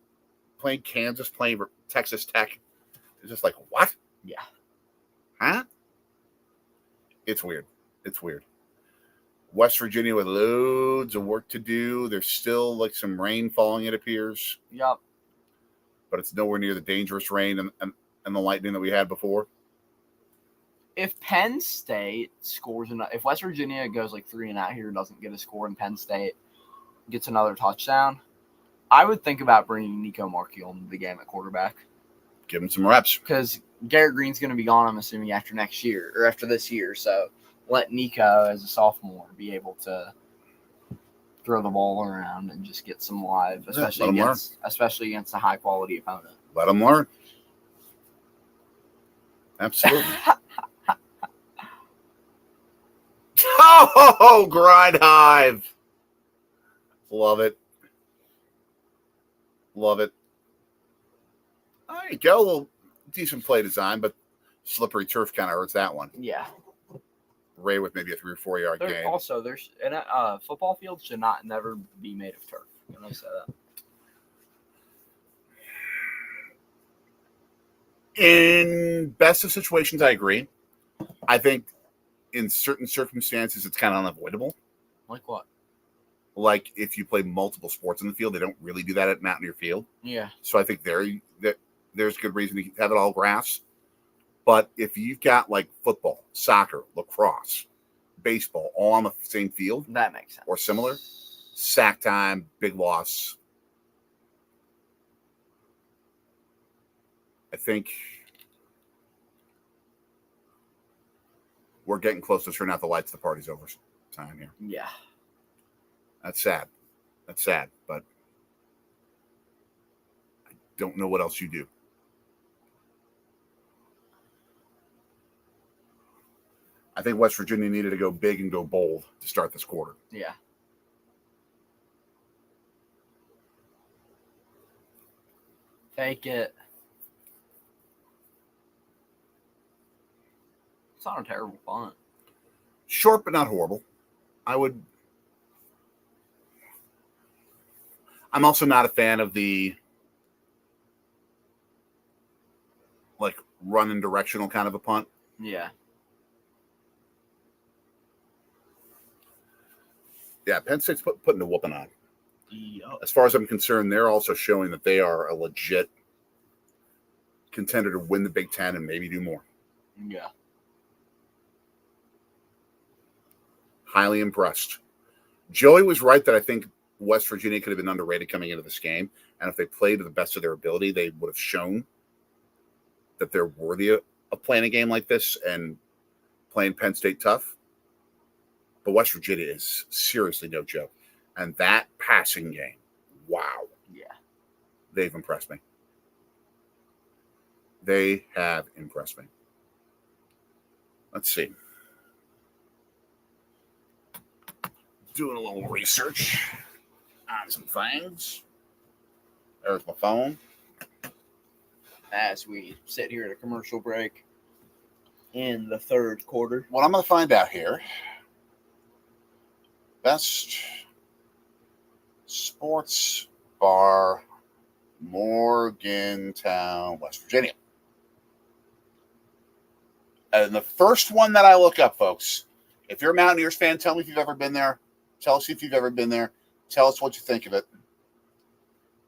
playing Kansas, playing Texas Tech, it's just like, what? Yeah. Huh? It's weird. It's weird. West Virginia with loads of work to do. There's still like some rain falling, it appears. Yep. But it's nowhere near the dangerous rain and the lightning that we had before. If Penn State scores enough, if West Virginia goes like 3 and out here, doesn't get a score, and Penn State gets another touchdown, I would think about bringing Nico Marchiol into the game at quarterback. Give him some reps. Because Garrett Green's going to be gone, I'm assuming, after next year or after this year. So let Nico, as a sophomore, be able to throw the ball around and just get some live, especially against a high quality opponent. Let him learn. Absolutely. Oh, Grind Hive. Love it. Love it. There you go. A little decent play design, but slippery turf kind of hurts that one. Yeah. Ray with maybe a 3 or 4 yard gain. Also, football fields should never be made of turf. Can I say that? In best of situations, I agree. I think in certain circumstances, it's kind of unavoidable. Like what? Like if you play multiple sports in the field, they don't really do that at Mountaineer Field. Yeah. So I think there's good reason to have it all grass. But if you've got like football, soccer, lacrosse, baseball, all on the same field, that makes sense. Or similar, sack time, big loss. I think we're getting close to turning out the lights. The party's over time here. Yeah. That's sad. That's sad, but I don't know what else you do. I think West Virginia needed to go big and go bold to start this quarter. Yeah. Fake it. It's not a terrible punt. Short, but not horrible. I'm also not a fan of the like run and directional kind of a punt. Yeah. Yeah, Penn State's putting a whooping on. Yep. As far as I'm concerned, they're also showing that they are a legit contender to win the Big Ten and maybe do more. Yeah. Highly impressed. Joey was right that I think West Virginia could have been underrated coming into this game. And if they played to the best of their ability, they would have shown that they're worthy of playing a game like this and playing Penn State tough. But West Virginia is seriously no joke. And that passing game, wow. Yeah. They've impressed me. They have impressed me. Let's see. Doing a little research on some things. There's my phone. As we sit here at a commercial break in the third quarter. What I'm going to find out here. Best sports bar, Morgantown, West Virginia. And the first one that I look up, folks, if you're a Mountaineers fan, tell me if you've ever been there. Tell us if you've ever been there. Tell us what you think of it.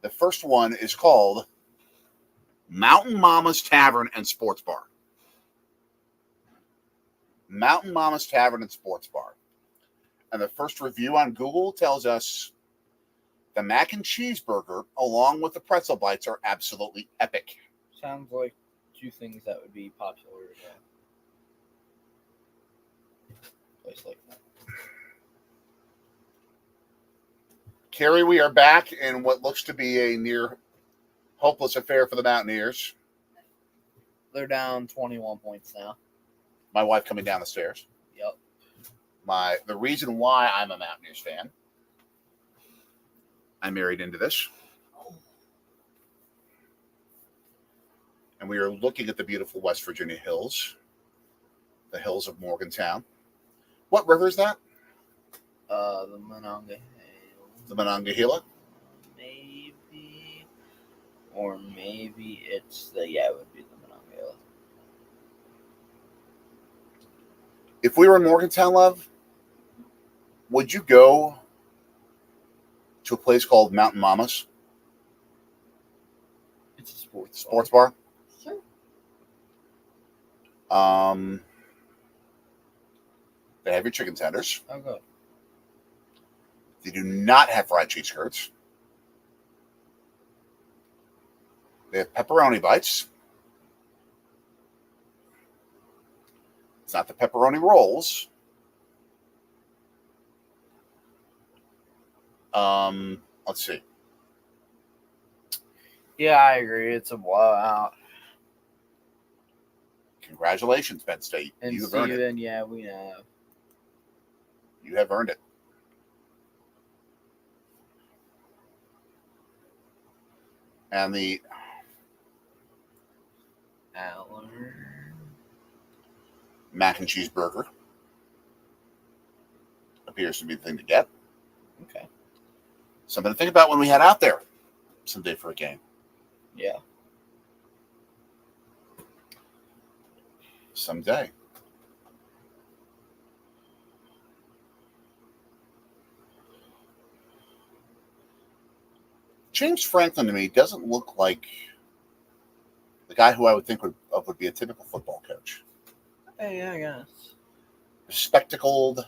The first one is called Mountain Mama's Tavern and Sports Bar. Mountain Mama's Tavern and Sports Bar. And the first review on Google tells us the mac and cheese burger along with the pretzel bites are absolutely epic. Sounds like two things that would be popular at a place like that. Kerry, we are back in what looks to be a near hopeless affair for the Mountaineers. They're down 21 points now. My wife coming down the stairs. Yep. The reason why I'm a Mountaineers fan, I married into this. And we are looking at the beautiful West Virginia hills, the hills of Morgantown. What river is that? The Monongahela. The Monongahela? Maybe. Or maybe it's it would be the Monongahela. If we were in Morgantown, love, would you go to a place called Mountain Mama's? It's a sports bar. Sure. They have your chicken tenders. Oh, good. They do not have fried cheese curds. They have pepperoni bites. It's not the pepperoni rolls. Let's see. Yeah, I agree. It's a blowout. Congratulations, Penn State. And You have earned it. Steven, yeah, we know. You have earned it. And the mac and cheese burger appears to be the thing to get. Okay. Something to think about when we head out there someday for a game. Yeah. Someday. James Franklin to me doesn't look like the guy who I would think would be a typical football coach. Hey, I guess. Spectacled.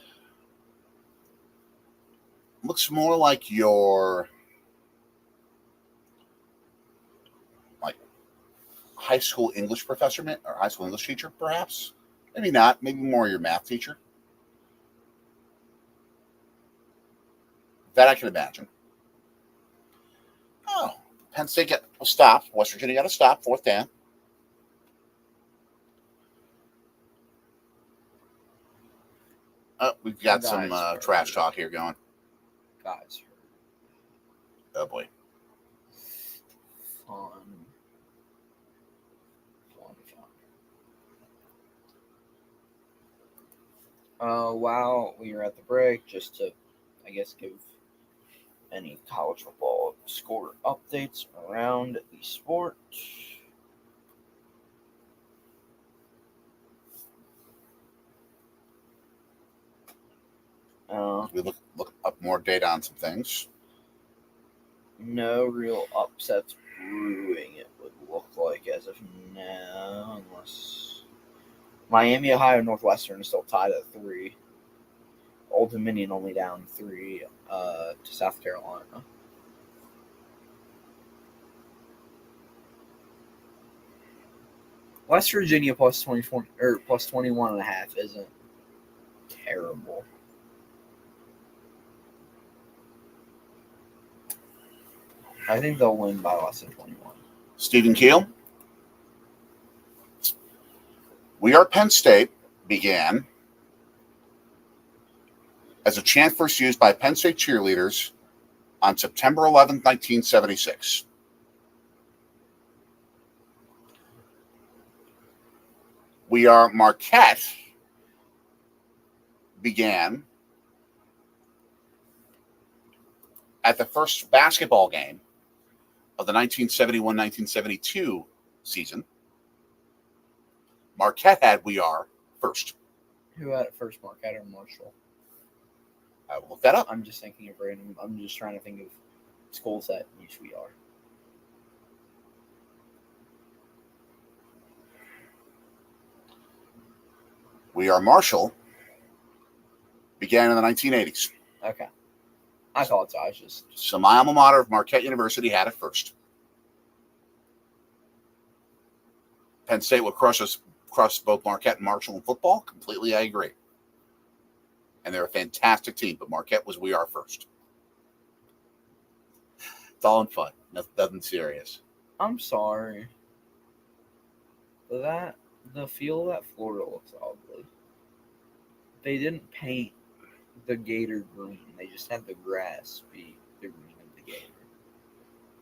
Looks more like your high school English professor or high school English teacher, perhaps. Maybe not. Maybe more your math teacher. That I can imagine. Oh, Penn State got a stop. West Virginia got a stop. 4th down. We've got some trash talk here going. Guys. Oh, boy. Fun. While we are at the break, just to, I guess, give any college football score updates around the sport. We look up more data on some things. No real upsets brewing, it would look like, as of now, unless Miami, Ohio, Northwestern is still tied at 3. Old Dominion only down 3 to South Carolina. West Virginia plus 24 or plus 21.5 isn't terrible. I think they'll win by less than 21. Stephen Keel. We Are Penn State began as a chant first used by Penn State cheerleaders on September 11, 1976. We Are Marquette began at the first basketball game of the 1971-1972 season. Marquette had We Are first. Who had it first, Marquette or Marshall? I will look that up. I'm just thinking of random. I'm just trying to think of schools that use We Are. We Are Marshall began in the 1980s. Okay. I thought so. I was just. So my alma mater of Marquette University had it first. Penn State will crush both Marquette and Marshall in football. Completely, I agree. And they're a fantastic team, but Marquette was We Are first. It's all in fun. Nothing serious. I'm sorry. The field at Florida looks ugly. They didn't paint the Gator green. They just had the grass be the green of the Gator.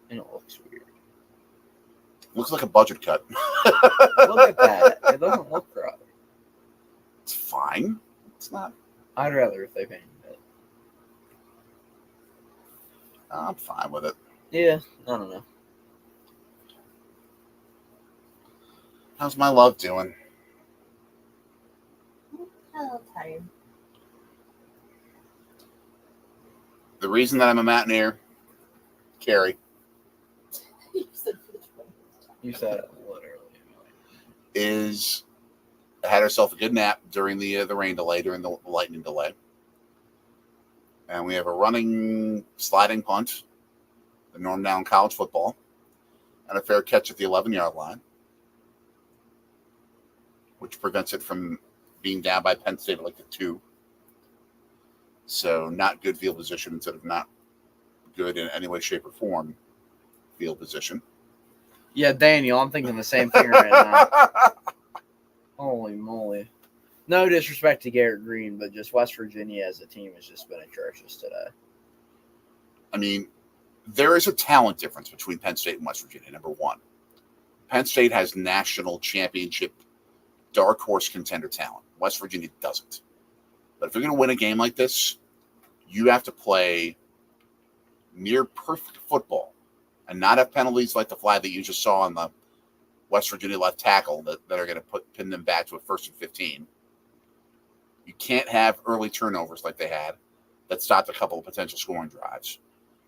And it looks weird. Looks like a budget cut. Look at that. It doesn't look right. It's fine. It's not. I'd rather if they painted it. I'm fine with it. Yeah, I don't know. How's my love doing? A little tired. The reason that I'm a Mountaineer, Carrie, You said it literally. is had herself a good nap during the rain delay, during the lightning delay. And we have a running sliding punt, the norm down college football, and a fair catch at the 11-yard line, which prevents it from being down by Penn State at like the 2. So not good field position instead of not good in any way, shape, or form field position. Yeah, Daniel, I'm thinking the same thing right now. Holy moly. No disrespect to Garrett Green, but just West Virginia as a team has just been atrocious today. I mean, there is a talent difference between Penn State and West Virginia, number one. Penn State has national championship dark horse contender talent. West Virginia doesn't. But if you're going to win a game like this, you have to play near perfect football and not have penalties like the flag that you just saw on the West Virginia left tackle that are going to pin them back to a 1st and 15. You can't have early turnovers like they had that stopped a couple of potential scoring drives.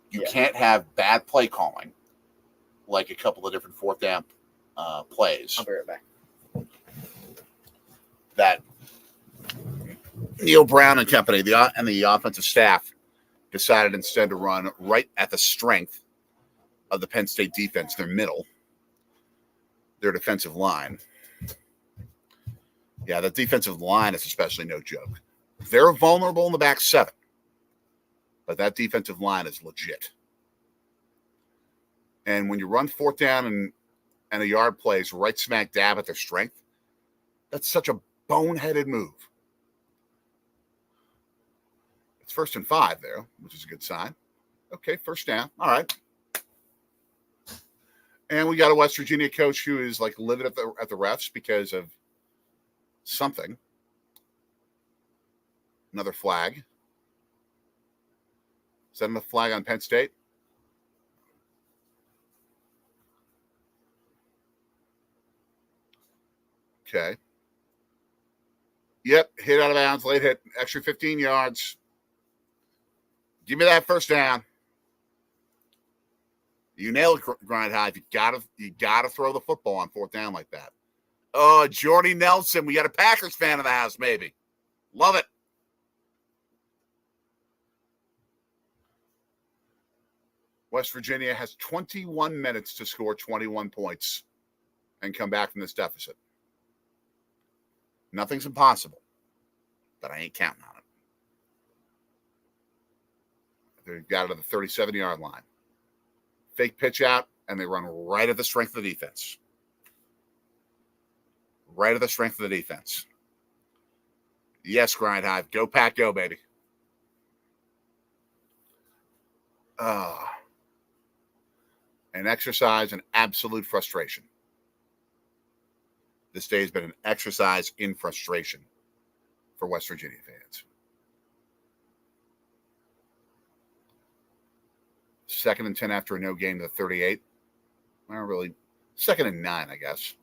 You can't have bad play calling like a couple of different 4th down plays. I'll be right back. That Neil Brown and company, and the offensive staff decided instead to run right at the strength of the Penn State defense, their middle, their defensive line. Yeah, the defensive line is especially no joke. They're vulnerable in the back 7, but that defensive line is legit. And when you run 4th down and a yard plays right smack dab at their strength, that's such a boneheaded move. first and 5 there, which is a good sign. Okay, first down. All right. And we got a West Virginia coach who is like livid at the refs because of something. Another flag. Is that a flag on Penn State? Okay. Yep, hit out of bounds, late hit, extra 15 yards. Give me that first down. You nailed Grind High. You gotta throw the football on fourth down like that. Oh, Jordy Nelson. We got a Packers fan in the house, maybe. Love it. West Virginia has 21 minutes to score 21 points and come back from this deficit. Nothing's impossible, but I ain't counting on it. They've got it at the 37-yard line. Fake pitch out, and they run right at the strength of the defense. Right at the strength of the defense. Yes, Grind Hive. Go, Pack, go, baby. An exercise in absolute frustration. This day has been an exercise in frustration for West Virginia fans. Second and 10 after a no gain to the 38. Well, really, second and 9, I guess.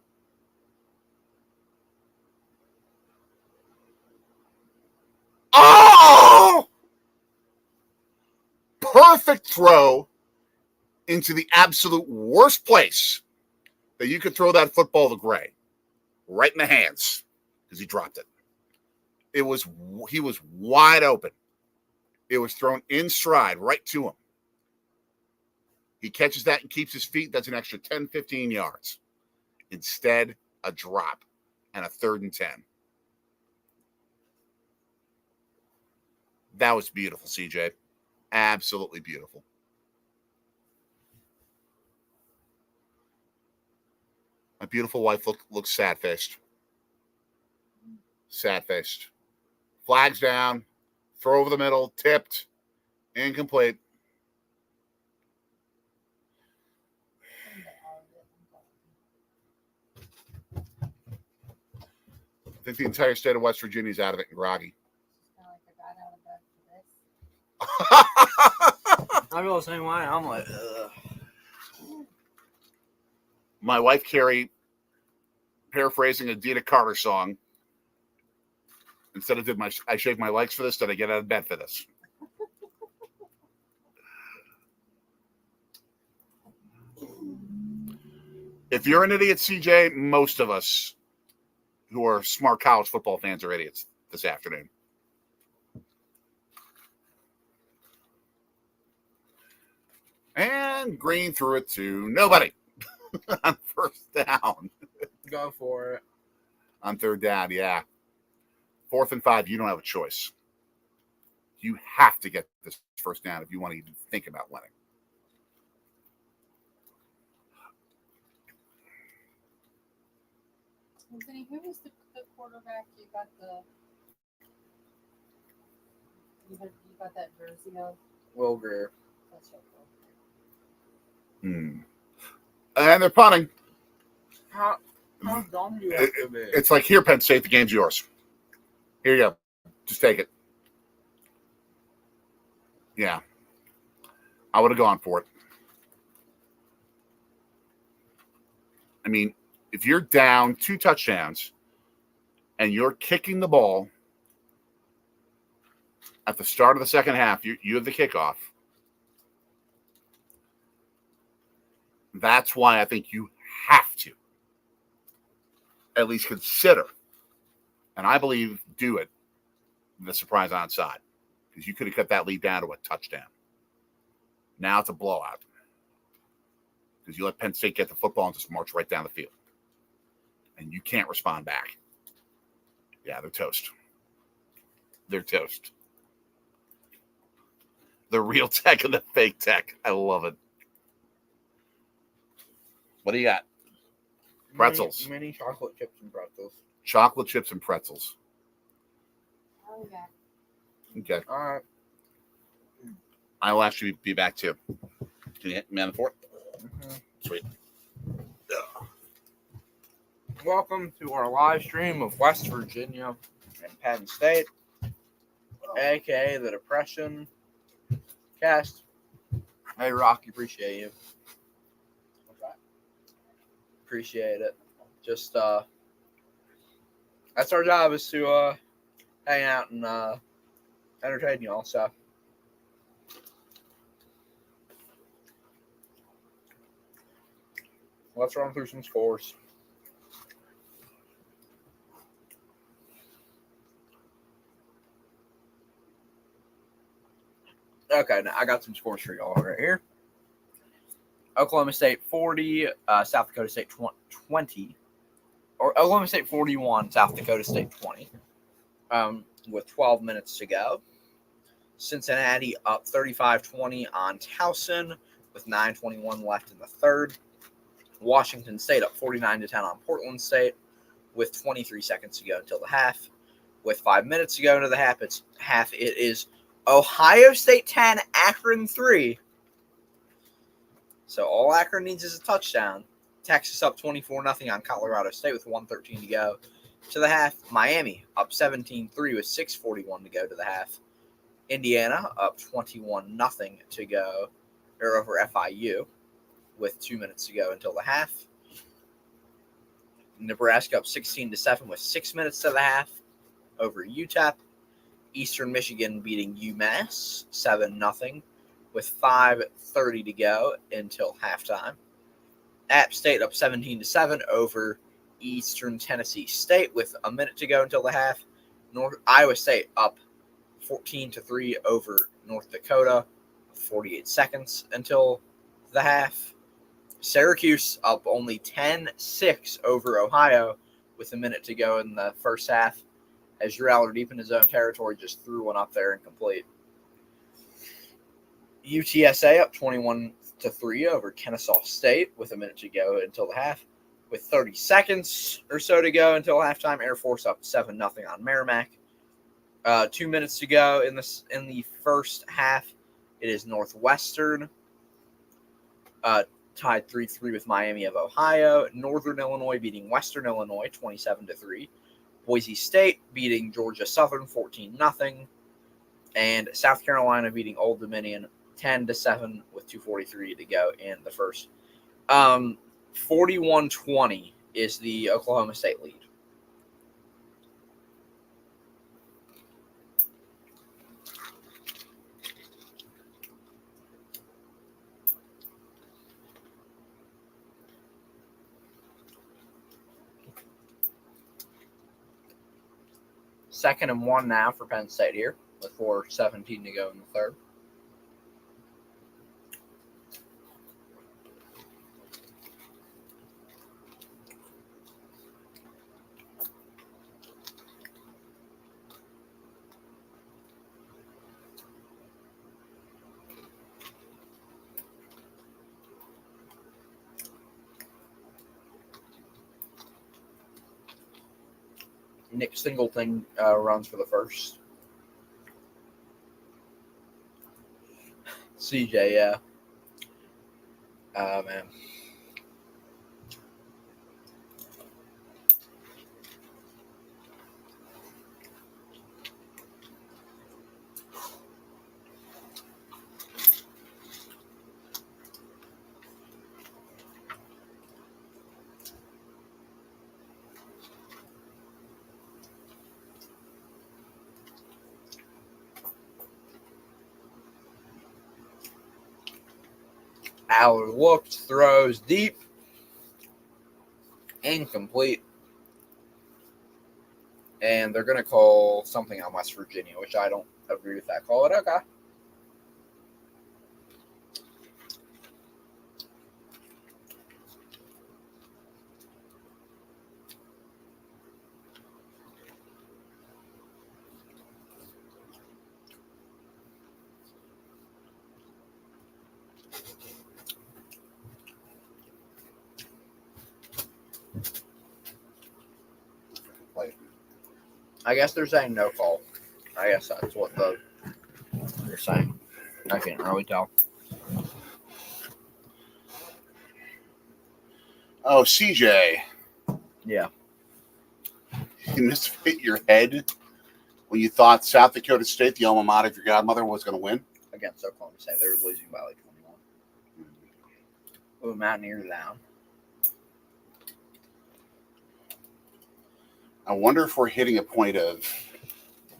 Oh! Perfect throw into the absolute worst place that you could throw that football to Gray. Right in the hands because he dropped it. He was wide open. It was thrown in stride right to him. He catches that and keeps his feet. That's an extra 10, 15 yards. Instead, a drop and a 3rd and 10. That was beautiful, CJ. Absolutely beautiful. My beautiful wife looks sad-faced. Sad-faced. Flags down. Throw over the middle. Tipped. Incomplete. I think the entire state of West Virginia is out of it and groggy. I feel the same way. I'm like, ugh. My wife, Carrie, paraphrasing a Dina Carter song. Instead of I shave my legs for this, did I get out of bed for this? If you're an idiot, CJ, most of us who are smart college football fans are idiots this afternoon. And Green threw it to nobody on first down. Go for it. On third down, yeah. 4th and 5, you don't have a choice. You have to get this first down if you want to even think about winning. Anthony, who was the quarterback? You got that jersey of? Will Greer. That's right. And they're punting. How dumb do you have to be? It's like, here, Penn State, the game's yours. Here you go. Just take it. Yeah. I would have gone for it. I mean, if you're down 2 touchdowns and you're kicking the ball at the start of the second half, you have the kickoff. That's why I think you have to at least consider, and I believe do it, the surprise onside. Because you could have cut that lead down to a touchdown. Now it's a blowout. Because you let Penn State get the football and just march right down the field. And you can't respond back. Yeah, they're toast. They're toast. The real tech and the fake tech. I love it. What do you got? Pretzels. Mini chocolate chips and pretzels. Chocolate chips and pretzels. Oh, yeah. Okay. All right. I will actually be back too. Can you hit me on the 4th? Mm-hmm. Sweet. Welcome to our live stream of West Virginia and Penn State, aka the Depression Cast. Hey, Rocky, appreciate you. Appreciate it. Just that's our job, is to hang out and entertain y'all. So let's run through some scores. Okay, now I got some scores for y'all right here. Oklahoma State 40, South Dakota State 20, or Oklahoma State 41, South Dakota State 20, with 12 minutes to go. Cincinnati up 35-20 on Towson with 9:21 left in the third. Washington State up 49-10 on Portland State with 23 seconds to go until the half. With 5 minutes to go into the half, it is Ohio State 10, Akron 3. So all Akron needs is a touchdown. Texas up 24-0 on Colorado State with 1:13 to go to the half. Miami up 17-3 with 6:41 to go to the half. Indiana up 21-0 to go, or over FIU with 2 minutes to go until the half. Nebraska up 16-7 with 6 minutes to the half over UTEP. Eastern Michigan beating UMass 7-0 with 5:30 to go until halftime. App State up 17-7 over Eastern Tennessee State with a minute to go until the half. Iowa State up 14-3 over North Dakota, 48 seconds until the half. Syracuse up only 10-6 over Ohio with a minute to go in the first half, as Drew Aller deep in his own territory just threw one up there incomplete. UTSA up 21-3 over Kennesaw State with a minute to go until the half. With 30 seconds or so to go until halftime, Air Force up 7-0 on Merrimack. 2 minutes to go in the first half. It is Northwestern tied 3-3 with Miami of Ohio. Northern Illinois beating Western Illinois 27-3. Boise State beating Georgia Southern 14-0. And South Carolina beating Old Dominion 10-7 with 2:43 to go in the first. 41-20 is the Oklahoma State lead. Second and 1 now for Penn State here with 4:17 to go in the third. Nick Singleton runs for the first. CJ, yeah. Man. Aller looks, throws deep, incomplete. And they're going to call something on West Virginia, which I don't agree with that call. But okay. I guess they're saying no call. I guess that's what they're saying. I can't really tell. Oh, CJ. Yeah. You misfit your head when you thought South Dakota State, the alma mater of your godmother, was going to win? Against Oklahoma State. They were losing by like 21. Ooh, Mountaineers down. I wonder if we're hitting a point of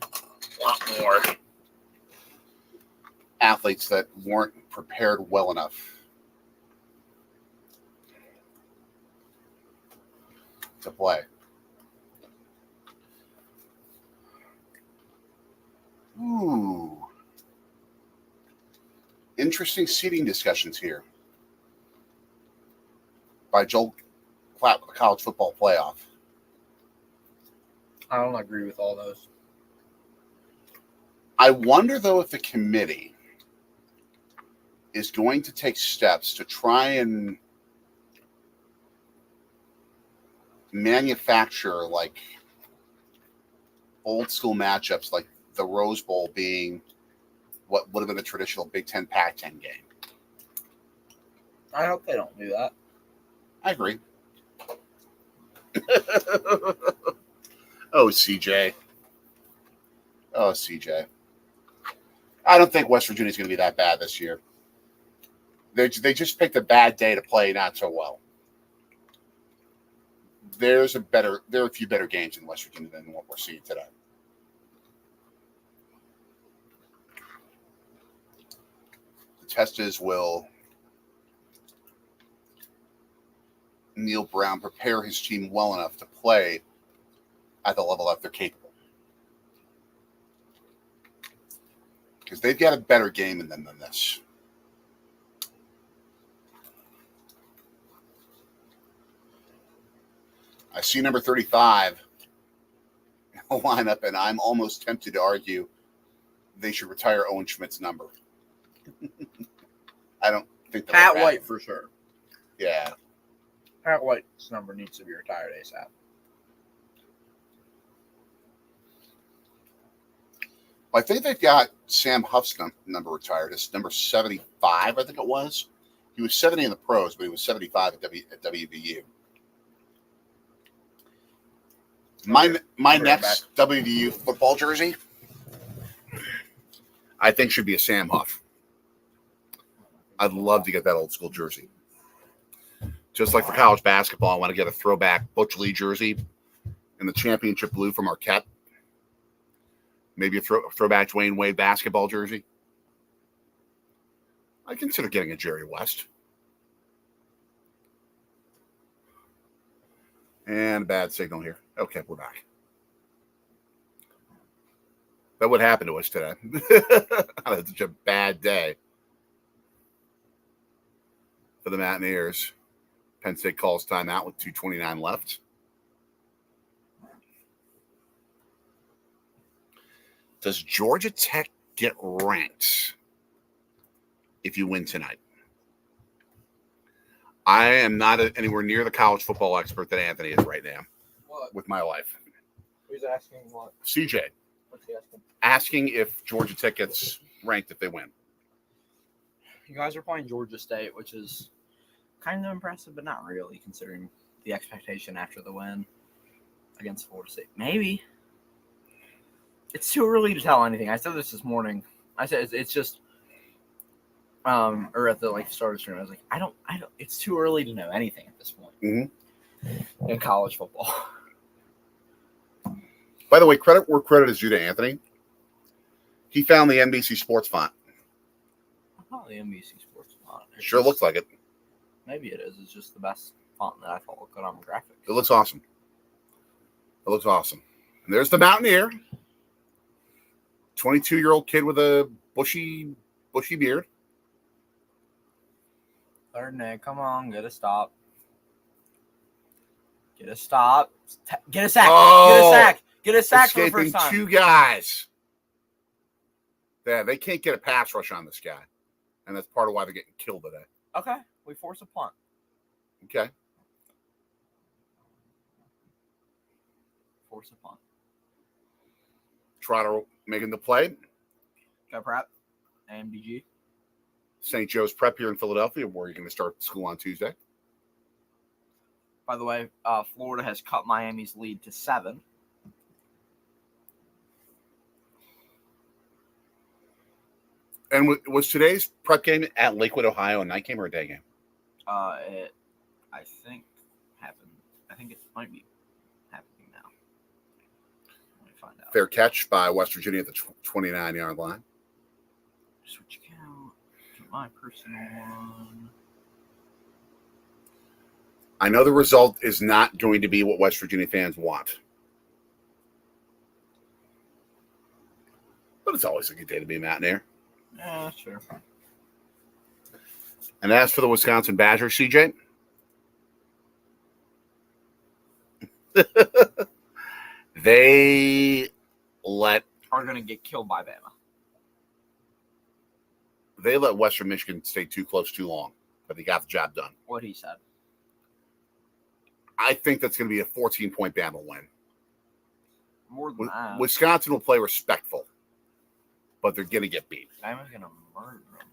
a lot more athletes that weren't prepared well enough to play. Ooh. Interesting seating discussions here by Joel Klatt with the college football playoff. I don't agree with all those. I wonder, though, if the committee is going to take steps to try and manufacture like old school matchups, like the Rose Bowl being what would have been a traditional Big Ten Pac-10 game. I hope they don't do that. I agree. Oh, CJ. Oh, CJ. I don't think West Virginia's going to be that bad this year. They just picked a bad day to play not so well. There are a few better games in West Virginia than what we're seeing today. The test is, will Neil Brown prepare his team well enough to play at the level that they're capable? Because they've got a better game in them than this. I see number 35 in the lineup, and I'm almost tempted to argue they should retire Owen Schmidt's number. I don't think Pat White for sure. Yeah. Pat White's number needs to be retired ASAP. I think they've got Sam Huff's number retired. It's number 75, I think it was. He was 70 in the pros, but he was 75 at WVU. My next WVU football jersey, I think, should be a Sam Huff. I'd love to get that old school jersey. Just like for college basketball, I want to get a throwback Butch Lee jersey in the championship blue from Marquette. Maybe a throwback Dwayne Wade basketball jersey. I consider getting a Jerry West. And a bad signal here. Okay, we're back. That would happen to us today. It's such a bad day for the Mountaineers. Penn State calls timeout with 2:29 left. Does Georgia Tech get ranked if you win tonight? I am not anywhere near the college football expert that Anthony is right now. What? With my life. Who's asking what? CJ. What's he asking? Asking if Georgia Tech gets ranked if they win. You guys are playing Georgia State, which is kind of impressive, but not really, considering the expectation after the win against Florida State. Maybe. It's too early to tell anything. I said this morning. I said it's just, or at the start of the stream, I was like, I don't. It's too early to know anything at this point in college football. By the way, credit where credit is due to Anthony. He found the NBC Sports font. I thought the NBC Sports font. Sure looks like it. Maybe it is. It's just the best font that I thought looked good on graphics. It looks awesome. And there's the Mountaineer. 22-year-old kid with a bushy beard. Third and 8. Come on, get a stop. Get a stop. Get a sack. Oh, get a sack. Get a sack for the escaping first time. two guys. Yeah, they can't get a pass rush on this guy. And that's part of why they're getting killed today. Okay, we force a punt. Okay. Force a punt. Trotter making the play. Go Pratt. AMDG. St. Joe's Prep here in Philadelphia, where you're going to start school on Tuesday. By the way, Florida has cut Miami's lead to 7. And was today's prep game at Lakewood, Ohio, a night game or a day game? It, I think, happened. I think it might be happening now. Let me find out. Fair catch by West Virginia at the 29-yard line. Switch account to my personal one. I know the result is not going to be what West Virginia fans want. But it's always a good day to be a Mountaineer. Yeah, sure. And as for the Wisconsin Badgers, CJ, they are going to get killed by Bama. They let Western Michigan stay too close too long, but they got the job done. What he said. I think that's going to be a 14-point Bama win. More than that. Wisconsin will play respectful, but they're going to get beat. Bama's going to murder them.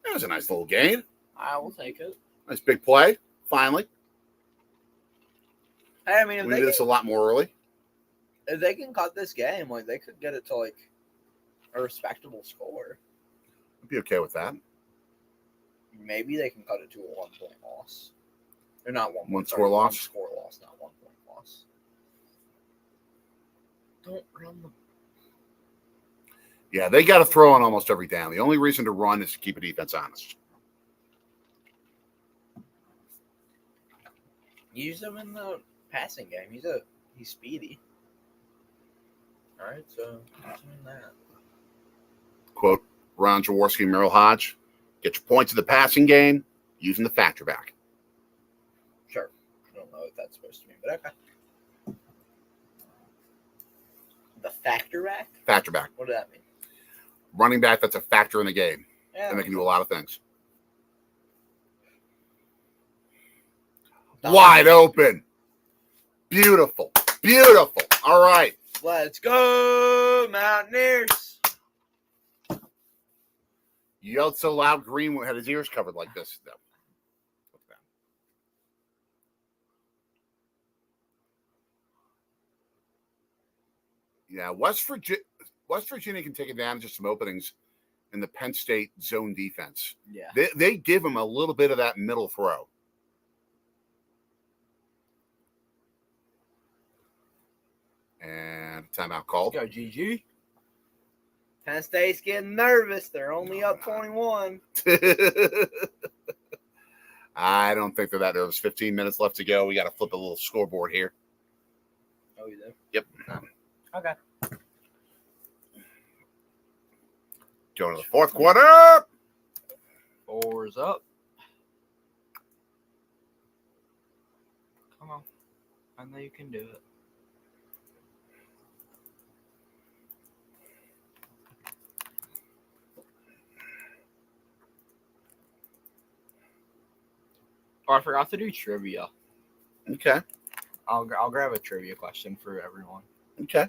That was a nice little game. I will take it. Nice big play, finally. Hey, I mean, if we did this a lot more early. If they can cut this game, like they could get it to like a respectable score. I'd be okay with that. Maybe they can cut it to a 1-point loss. They're not one score loss. 1 score loss, not 1-point loss. Don't run them. Yeah, they got to throw on almost every down. The only reason to run is to keep a defense honest. Use him in the passing game. He's speedy. All right, so use him in that. Quote Ron Jaworski and Merrill Hodge: "Get your points in the passing game using the factor back." Sure. I don't know what that's supposed to mean, but okay. The factor back? Factor back. What does that mean? Running back that's a factor in the game. Yeah, and they can do a lot of things. Dominant. Wide open. Beautiful. Beautiful. All right. Let's go, Mountaineers. You yelled so loud, Green had his ears covered like this. No. Yeah, West Virginia can take advantage of some openings in the Penn State zone defense. Yeah. They give them a little bit of that middle throw. And timeout called. Let's go, GG. Penn State's getting nervous. They're only up 21. I don't think they're that nervous. 15 minutes left to go. We got to flip a little scoreboard here. Oh, you do? Yep. Okay. Going to the fourth quarter. 4's up. Come on. I know you can do it. Oh, I forgot to do trivia. Okay. I'll grab a trivia question for everyone. Okay.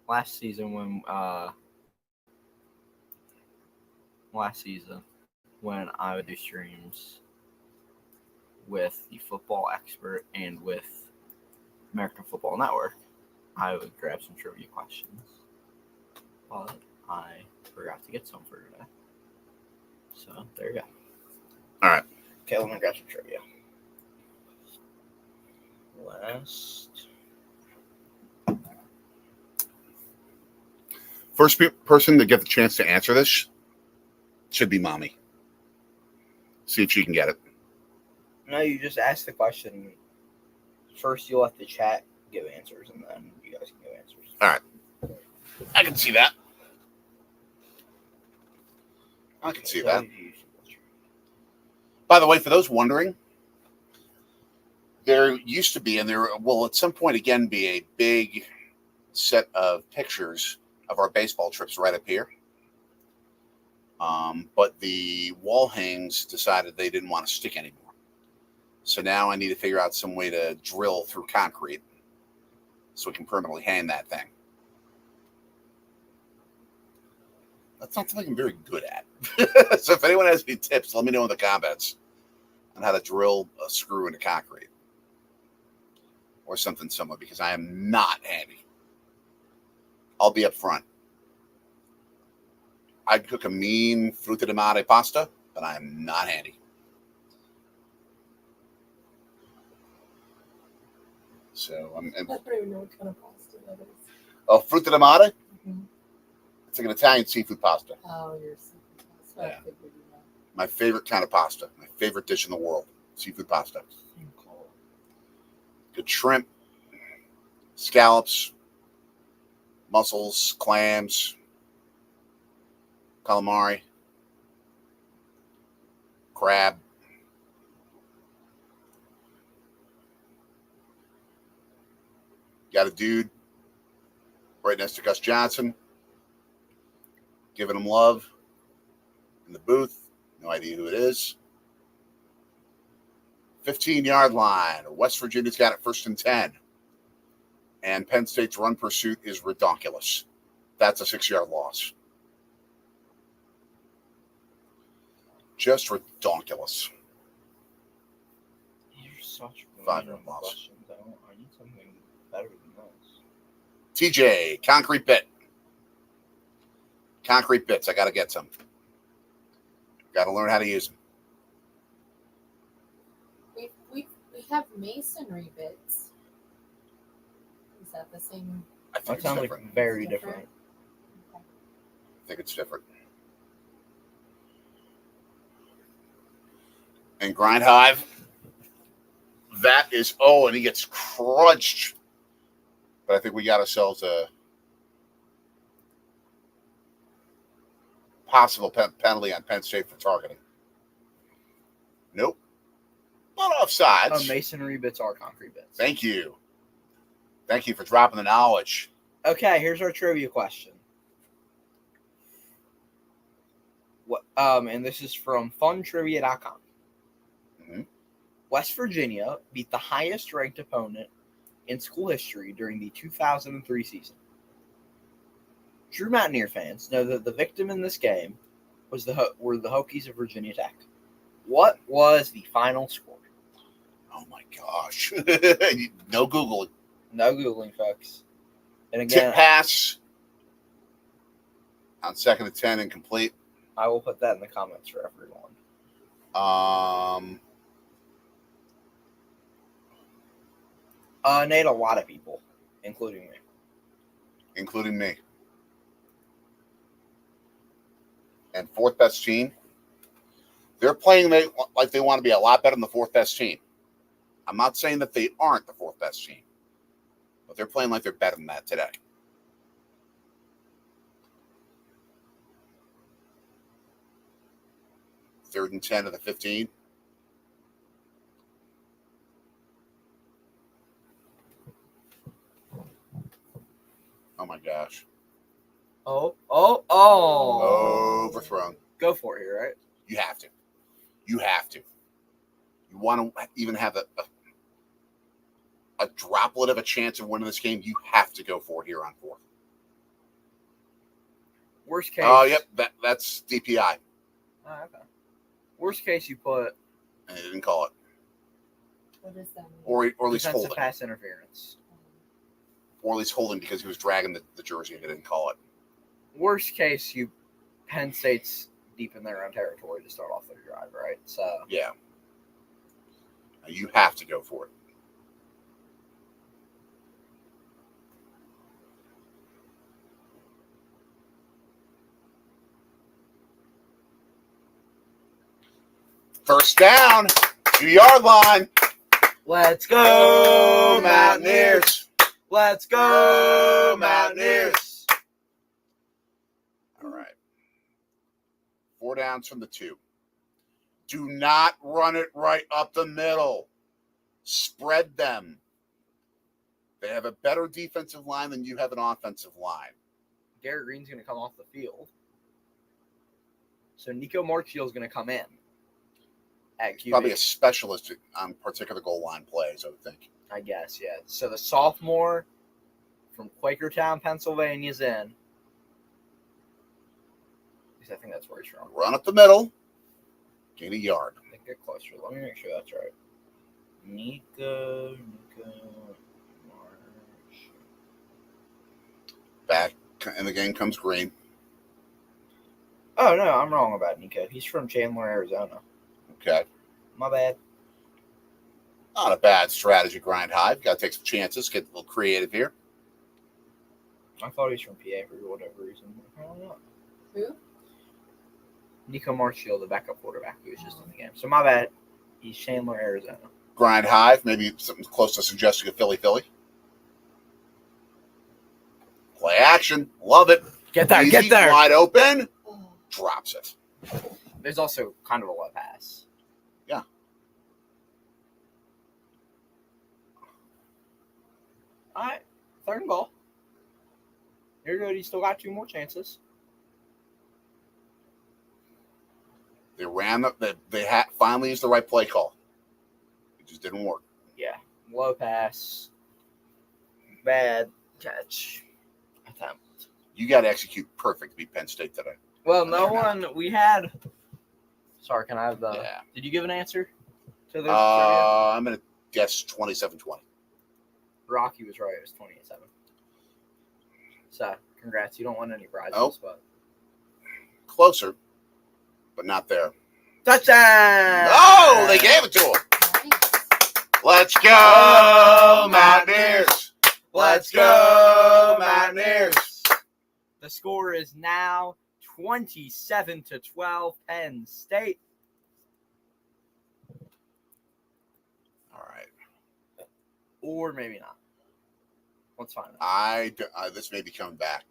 Last season when I would do streams with the Football Expert and with American Football Network, I would grab some trivia questions. But I forgot to get some for today. So there you go. All right. Okay, let me grab some trivia. First person to get the chance to answer this should be Mommy. See if she can get it. No, you just ask the question. First, you'll let the chat give answers, and then you guys can give answers. All right. I can see that. I can see that. By the way, for those wondering, there used to be, and there will at some point again be, a big set of pictures of our baseball trips right up here. But the wall hangs decided they didn't want to stick anymore. So now I need to figure out some way to drill through concrete so we can permanently hang that thing. That's not something I'm very good at. So if anyone has any tips, let me know in the comments on how to drill a screw into concrete or something similar, because I am not handy. I'll be up front. I'd cook a mean frutta di mare pasta, but I am not handy. So I don't even know what kind of pasta that is. Oh, frutta di mare? Mm-hmm. It's like an Italian seafood pasta. Oh, your seafood pasta. Yeah. I figured you know. My favorite kind of pasta. My favorite dish in the world. Seafood pasta. Good shrimp, scallops, mussels, clams, calamari, crab. Got a dude right next to Gus Johnson, giving him love in the booth. No idea who it is. 15-yard line. West Virginia's got it 1st and 10. And Penn State's run pursuit is redonkulous. That's a 6-yard loss. Just redonkulous. You're such a 5-yard loss. question, though. I need something better than this. TJ, concrete bit. Concrete bits. I got to get some. Got to learn how to use them. We have masonry bits. Is that the same? I think That it's sounds different. like very different. Okay. I think it's different. And Grind Hive. That is, and he gets crunched. But I think we got ourselves a possible penalty on Penn State for targeting. Nope. Not offsides. Masonry bits are concrete bits. Thank you. Thank you for dropping the knowledge. Okay, here's our trivia question. And this is from funtrivia.com. Mm-hmm. West Virginia beat the highest ranked opponent in school history during the 2003 season. True Mountaineer fans know that the victim in this game were the Hokies of Virginia Tech. What was the final score? Oh my gosh. No Googling. No Googling, folks. And again, Tip pass on 2nd and 10 incomplete. I will put that in the comments for everyone. Nate, a lot of people, including me. And 4th best team. They're playing like they want to be a lot better than the 4th best team. I'm not saying that they aren't the 4th best team, but they're playing like they're better than that today. Third and 10 of the 15. Oh my gosh. Oh. Overthrown. Go for it here, right? You have to. You want to even have a droplet of a chance of winning this game, you have to go for it here on 4th. Worst case. Oh, yep. That's DPI. Oh, okay. Worst case, you put And they didn't call it. What does that mean? Or at least defensive holding. pass interference. Or at least holding because he was dragging the jersey and they didn't call it. Worst case, Penn State's deep in their own territory to start off their drive, right? So Yeah. Now you have to go for it. First down, 2-yard line. let's go, Mountaineers! Let's go, Mountaineers! All right. 4 downs from the 2. Do not run it right up the middle. Spread them. They have a better defensive line than you have an offensive line. Garrett Green's going to come off the field. So Nico Marchiel's going to come in at QB. Probably a specialist on particular goal line plays, I would think. I guess, yeah. So the sophomore from Quakertown, Pennsylvania is in. I think that's where he's from. Run up the middle. Gain a yard. I think get closer. Let me make sure that's right. Nico Marsh. Back in the game comes Green. Oh, no, I'm wrong about Nico. He's from Chandler, Arizona. Okay. My bad. Not a bad strategy, grind high. Got to take some chances, get a little creative here. I thought he was from PA for whatever reason. I don't know. Who? Nico Marshall, the backup quarterback, who was just in the game. So my bad. He's Chandler, Arizona. Grind high, maybe something close to suggesting a Philly. Play action. Love it. Get there, Easy, get there. Wide open. Oh, Drops it. There's also kind of a low pass. Yeah. All right. 3rd and goal. You're good. You still got 2 more chances. They ran they had finally used the right play call. It just didn't work. Yeah. Low pass. Bad catch. Attempt. You got to execute perfect to beat Penn State today. Well, no one. We had. Sorry, can I have the. Yeah. Did you give an answer to the? I'm going to guess 27-20. Rocky was right. It was 28-7. So, congrats. You don't want any prizes, Nope. but. Closer, but not there. Touchdown! Oh, they gave it to him. nice. Let's go, Mountaineers. Let's go, Mountaineers. The score is now 27-12, Penn State. All right. Or maybe not. Let's find out. This may be coming back.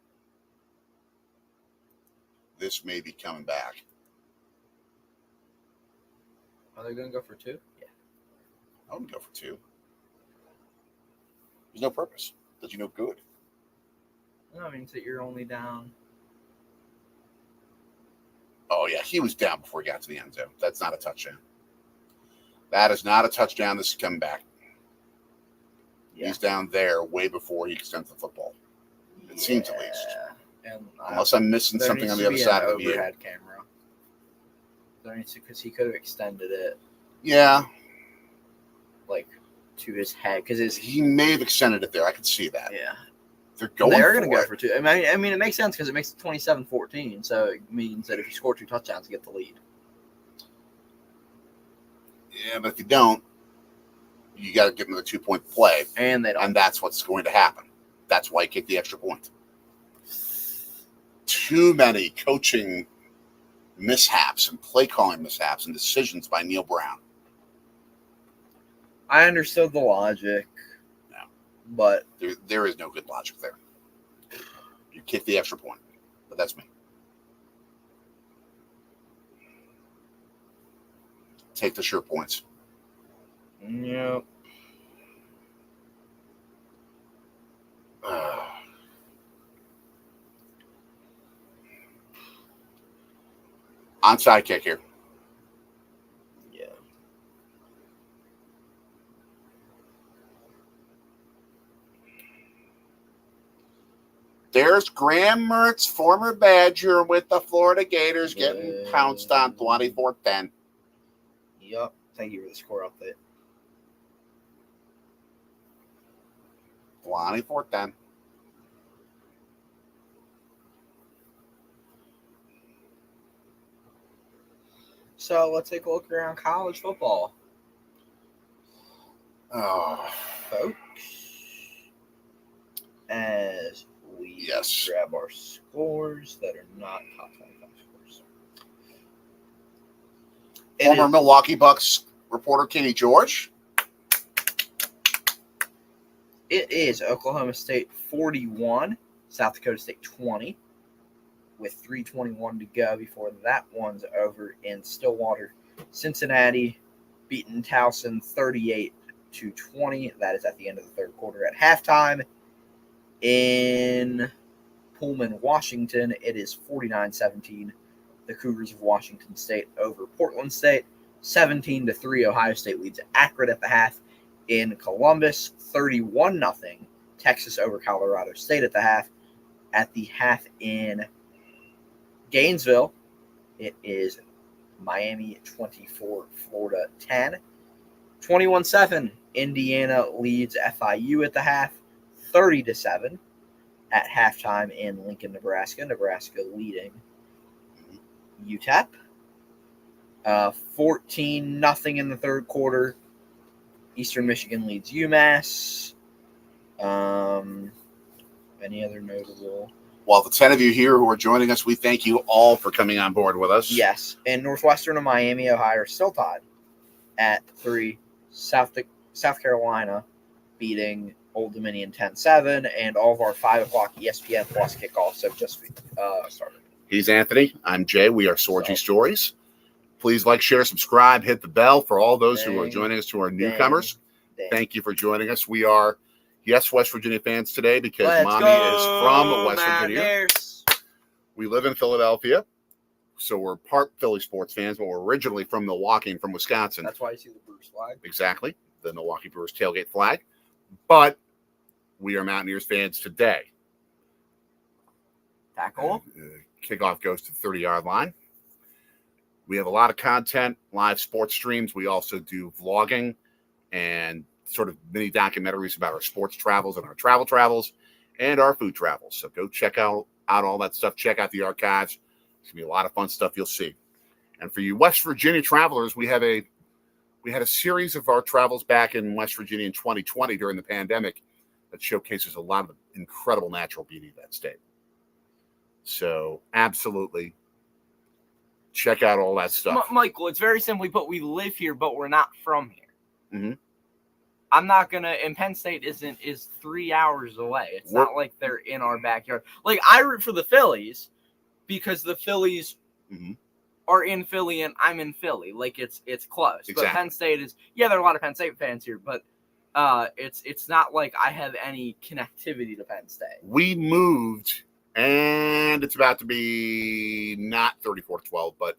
This may be coming back. Are they going to go for 2? Yeah. I wouldn't go for 2. There's no purpose. Does you no good. No, it means that you're only down. Oh, yeah. He was down before he got to the end zone. That's not a touchdown. That is not a touchdown. This is coming back. Yeah. He's down there way before he extends the football. It seems at least. And Unless I'm missing there something needs on to the other be side an of the view. overhead camera. There needs to, because he could have extended it Yeah. like to his head. Because He may have extended it there. I could see that. yeah. They're going They're for going to go it. for 2. I mean, it makes sense because it makes it 27-14. So it means that if you score 2 touchdowns, you get the lead. Yeah, but if you don't, you got to give them the 2-point play. And they don't. And that's what's going to happen. That's why you kick the extra point. Too many coaching mishaps and play calling mishaps and decisions by Neil Brown. I understood the logic. No. But There is no good logic there. You kick the extra point. But that's me. Take the sure points. Yep. Onside kick here. Yeah. There's Graham Mertz, former Badger with the Florida Gators, getting pounced on 24-10. Yep. Thank you for the score update. 24-10. So let's take a look around college football, Oh, folks. As we Yes. grab our scores that are not top 25 scores. former Milwaukee Bucks reporter Kenny George. It is Oklahoma State 41, South Dakota State 20, with 3:21 to go before that one's over in Stillwater. Cincinnati beating Towson 38-20. That is at the end of the 3rd quarter. At halftime in Pullman, Washington, it is 49-17. The Cougars of Washington State over Portland State. 17-3, Ohio State leads Akron at the half. In Columbus, 31-0. Texas over Colorado State at the half. At the half in Gainesville, It is Miami 24, Florida 10. 21-7, Indiana leads FIU at the half, 30-7 at halftime in Lincoln, Nebraska. Nebraska leading UTEP. 14-0 in the third quarter. Eastern Michigan leads UMass. Any other notable? Well, the 10 of you here who are joining us, we thank you all for coming on board with us. Yes, and Northwestern and Miami, Ohio are still tied at 3. South Carolina beating Old Dominion 10-7, and all of our 5 o'clock ESPN Plus kickoffs have just started. He's Anthony. I'm Jay. We are Sorgy Stories. Please like, share, subscribe, hit the bell for all those who are joining us, who are newcomers. Thank you for joining us. We are, West Virginia fans today because Mommy is from West Virginia. We live in Philadelphia, so we're part Philly sports fans, but we're originally from Milwaukee and from Wisconsin. That's why you see the Brewers flag. Exactly, the Milwaukee Brewers tailgate flag. But we are Mountaineers fans today. Tackle. Kickoff goes to the 30-yard line. We have a lot of content, live sports streams. We also do vlogging and sort of mini documentaries about our sports travels and our travel travels and our food travels. So go check out all that stuff. Check out the archives. It's going to be a lot of fun stuff you'll see. And for you West Virginia travelers, we had a series of our travels back in West Virginia in 2020 during the pandemic that showcases a lot of the incredible natural beauty of that state. So absolutely check out all that stuff. Michael, it's very simply put, we live here, but we're not from here. Mm-hmm. I'm not gonna. And Penn State is 3 hours away. It's not like they're in our backyard. Like, I root for the Phillies because the Phillies are in Philly and I'm in Philly. Like, it's close. Exactly. But Penn State is, there are a lot of Penn State fans here, but it's not like I have any connectivity to Penn State. We moved, and it's about to be not 34-12, but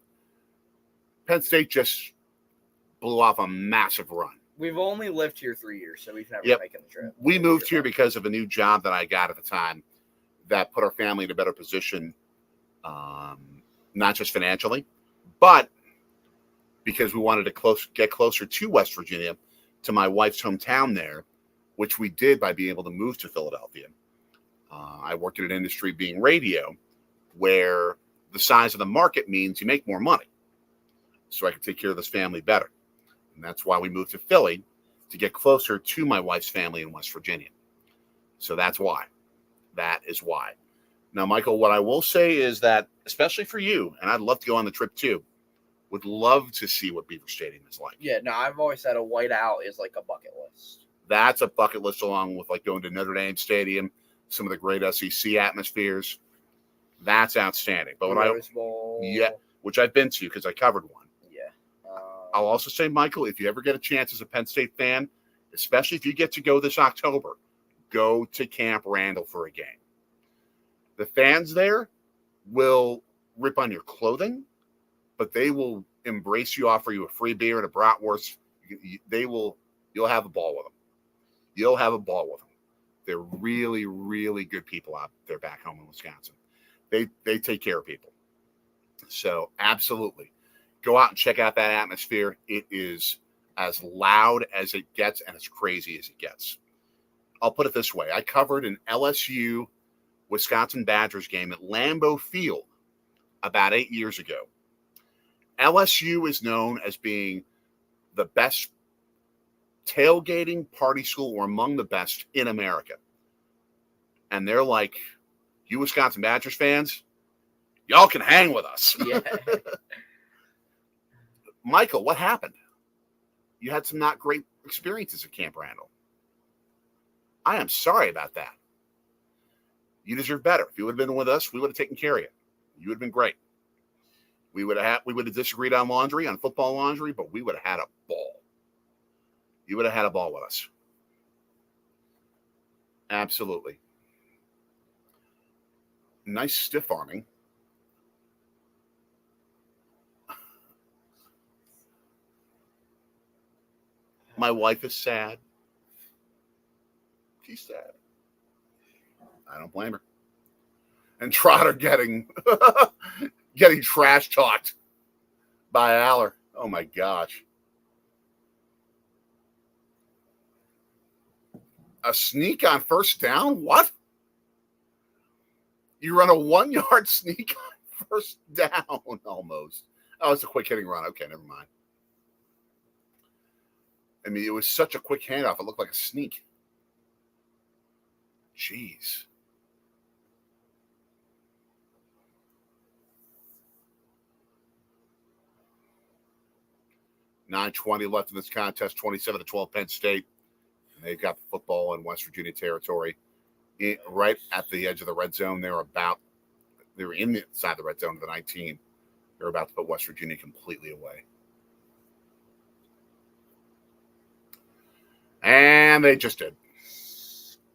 Penn State just blew off a massive run. We've only lived here 3 years, so we've never taken the trip. We moved here because of a new job that I got at the time that put our family in a better position, not just financially, but because we wanted to get closer to West Virginia, to my wife's hometown there, which we did by being able to move to Philadelphia. I worked in an industry being radio, where the size of the market means you make more money. So I could take care of this family better. And that's why we moved to Philly, to get closer to my wife's family in West Virginia. So that's why. That is why. Now, Michael, what I will say is that, especially for you, and I'd love to go on the trip too, would love to see what Beaver Stadium is like. Yeah, no, I've always said a whiteout is like a bucket list. That's a bucket list, along with like going to Notre Dame Stadium, some of the great SEC atmospheres. That's outstanding. But which I've been to because I covered one. I'll also say, Michael, if you ever get a chance as a Penn State fan, especially if you get to go this October, go to Camp Randall for a game. The fans there will rip on your clothing, but they will embrace you, offer you a free beer and a bratwurst. You'll have a ball with them. You'll have a ball with them. They're really, really good people out there back home in Wisconsin. They take care of people. So absolutely. Go out and check out that atmosphere. It is as loud as it gets and as crazy as it gets. I'll put it this way. I covered an LSU Wisconsin Badgers game at Lambeau Field about 8 years ago. LSU is known as being the best tailgating party school, or among the best in America. And they're like, you Wisconsin Badgers fans, y'all can hang with us. Yeah. Michael, what happened? You had some not great experiences at Camp Randall. I am sorry about that. You deserve better. If you would have been with us, we would have taken care of you. You would have been great. We would have disagreed on football laundry, but we would have had a ball. You would have had a ball with us. Absolutely. Nice stiff arming. My wife is sad. She's sad. I don't blame her. And Trotter getting getting trash talked by Aller. Oh my gosh. A sneak on first down? What? You run a 1 yard sneak on first down almost. Oh, it's a quick hitting run. Okay, never mind. I mean, it was such a quick handoff. It looked like a sneak. Jeez. .9:20 left in this contest, 27-12 Penn State. And they've got the football in West Virginia territory. Right at the edge of the red zone. They were in the inside the red zone of the 19. They're about to put West Virginia completely away. And they just did.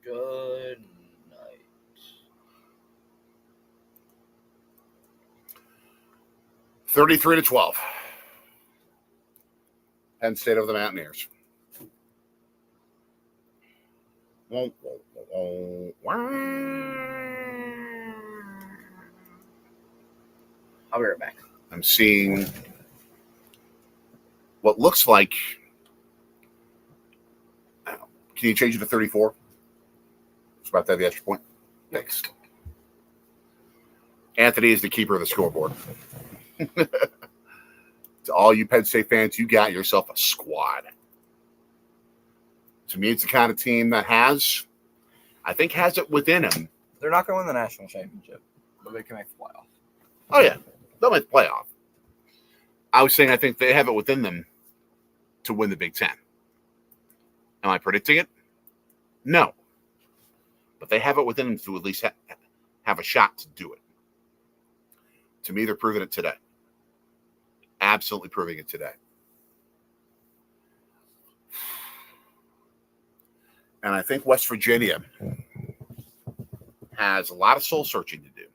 Good night. $33-12. Penn State over the Mountaineers. I'll be right back. I'm seeing what looks like. Can you change it to 34? It's about that the extra point. Thanks. Anthony is the keeper of the scoreboard. To all you Penn State fans, you got yourself a squad. To me, it's the kind of team that has it within them. They're not going to win the national championship, but they can make the playoff. Oh, yeah. They'll make the playoff. I was saying I think they have it within them to win the Big Ten. Am I predicting it? No. But they have it within them to at least have a shot to do it. To me, they're proving it today. Absolutely proving it today. And I think West Virginia has a lot of soul searching to do.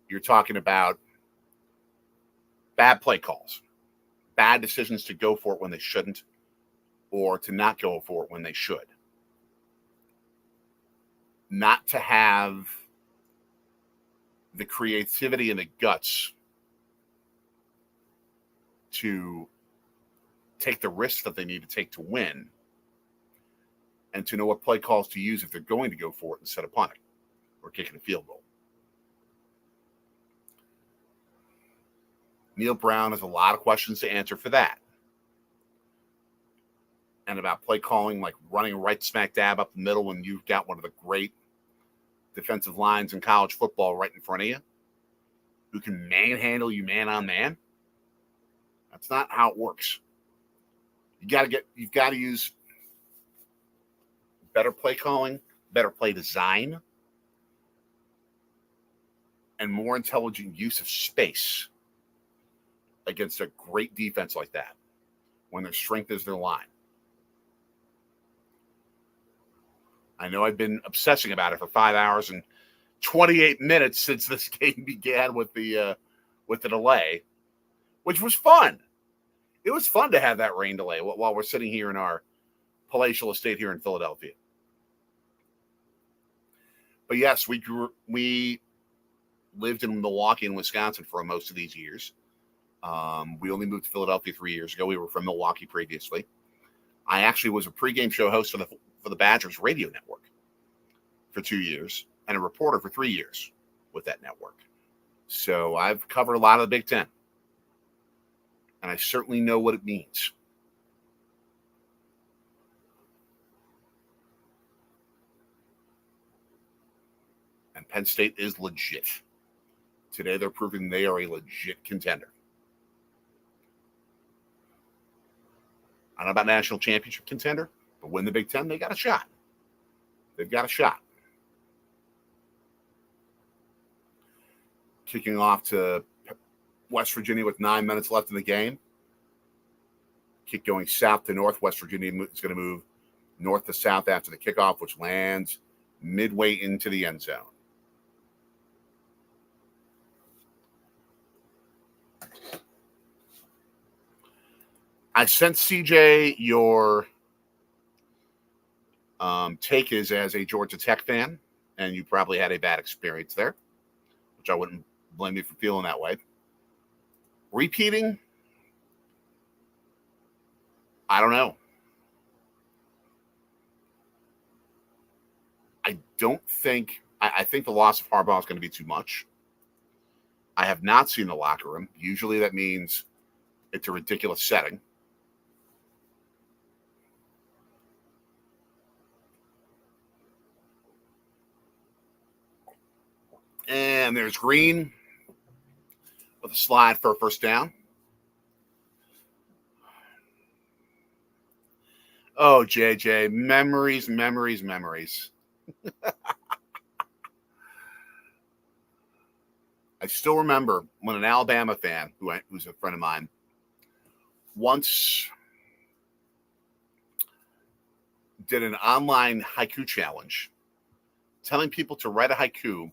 You're talking about bad play calls, bad decisions to go for it when they shouldn't, or to not go for it when they should. Not to have the creativity and the guts to take the risks that they need to take to win, and to know what play calls to use if they're going to go for it instead of punting or kicking a field goal. Neil Brown has a lot of questions to answer for that. And about play calling, like running right smack dab up the middle when you've got one of the great defensive lines in college football right in front of you, who can manhandle you man on man. That's not how it works. You've got to use better play calling, better play design, and more intelligent use of space against a great defense like that when their strength is their line. I know I've been obsessing about it for 5 hours and 28 minutes since this game began with the delay, which was fun. It was fun to have that rain delay while we're sitting here in our palatial estate here in Philadelphia. But yes, we lived in Milwaukee and Wisconsin for most of these years. We only moved to Philadelphia 3 years ago. We were from Milwaukee previously. I actually was a pregame show host for the Badgers radio network for 2 years and a reporter for 3 years with that network. So I've covered a lot of the Big Ten. And I certainly know what it means. And Penn State is legit. Today they're proving they are a legit contender. I don't know about national championship contender, but win the Big Ten, they got a shot. They've got a shot. Kicking off to West Virginia with 9 minutes left in the game. Kick going south to north. West Virginia is going to move north to south after the kickoff, which lands midway into the end zone. I sense, CJ, your take is as a Georgia Tech fan, and you probably had a bad experience there, which I wouldn't blame me for feeling that way. Repeating? I don't know. I think the loss of Harbaugh is going to be too much. I have not seen the locker room. Usually that means it's a ridiculous setting. And there's Green with a slide for a first down. Oh, JJ, memories. I still remember when an Alabama fan, who's a friend of mine, once did an online haiku challenge, telling people to write a haiku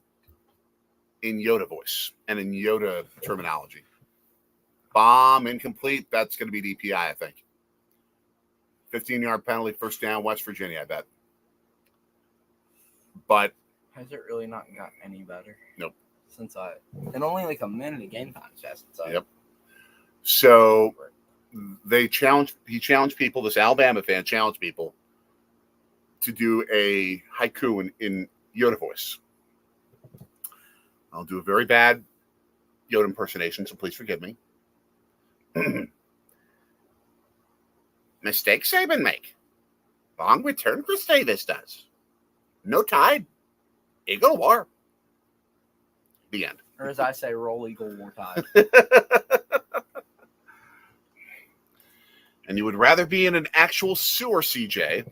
in Yoda voice and in Yoda terminology. Bomb, incomplete, that's going to be DPI, I think. 15-yard penalty, first down, West Virginia, I bet. But has it really not got any better? Nope. And only like a minute of game time, so. Yep. So he challenged people, this Alabama fan challenged people to do a haiku in Yoda voice. I'll do a very bad Yoda impersonation, so please forgive me. Mistake Saban make. Long return Chris Davis does. No tide. Eagle war. The end. Or as I say, roll Eagle war tide. And you would rather be in an actual sewer, CJ,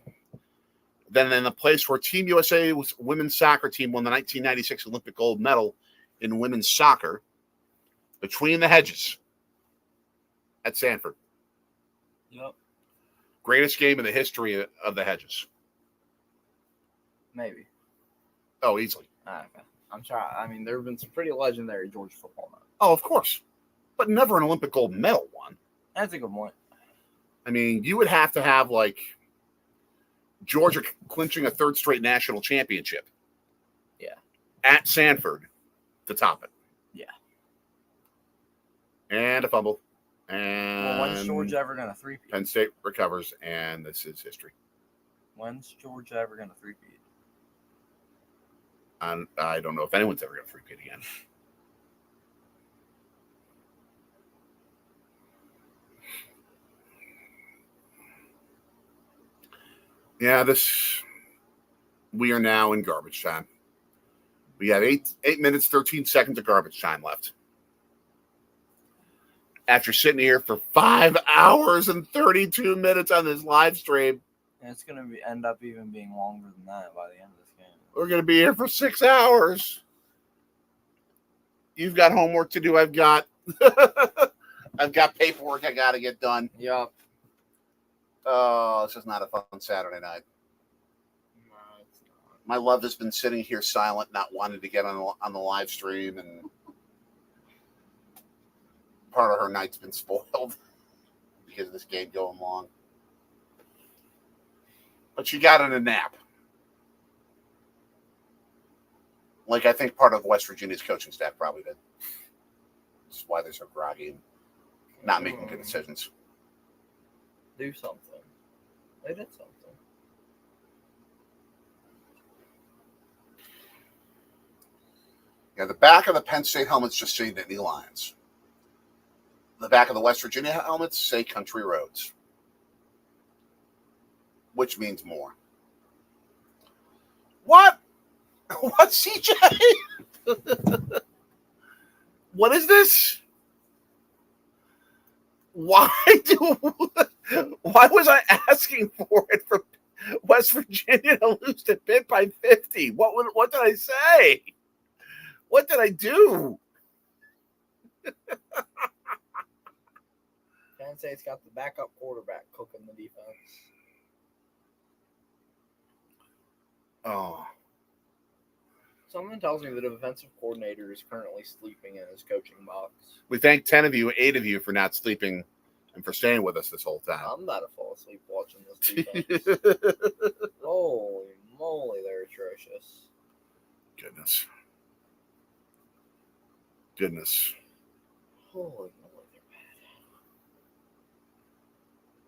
than in a place where Team USA women's soccer team won the 1996 Olympic gold medal in women's soccer, between the hedges at Sanford. Yep. Greatest game in the history of the hedges. Maybe. Oh, easily. Okay. I'm sorry. I mean, there have been some pretty legendary Georgia football moments. Oh, of course. But never an Olympic gold medal one. That's a good point. I mean, you would have to have, like, Georgia clinching a third straight national championship. Yeah. At Sanford to top it. Yeah. And a fumble. And when's Georgia ever going to three-peat? Penn State recovers, and this is history. When's Georgia ever going to three-peat? I don't know if anyone's ever going to three-peat again. Yeah, we are now in garbage time. We have 8 minutes, 13 seconds of garbage time left. After sitting here for 5 hours and 32 minutes on this live stream. And it's going to end up even being longer than that by the end of this game. We're going to be here for 6 hours. You've got homework to do. I've got paperwork I got to get done. Yep. Oh, this is not a fun Saturday night. No, it's not. My love has been sitting here silent, not wanting to get on the live stream, and part of her night's been spoiled because of this game going long. But she got in a nap. Like I think part of West Virginia's coaching staff probably did. That's why they're so groggy and not making good decisions. Do something. They did something. Yeah, the back of the Penn State helmets just say Nittany Lions. The back of the West Virginia helmets say Country Roads. Which means more. What? What, CJ? What is this? Why was I asking for it for West Virginia to lose to Pitt by 50? What did I say? What did I do? Penn State's got the backup quarterback cooking the defense. Oh. Someone tells me the defensive coordinator is currently sleeping in his coaching box. We thank 10 of you, 8 of you for not sleeping and for staying with us this whole time. I'm about to fall asleep watching this defense. Holy moly, they're atrocious. Goodness. goodness. Holy moly.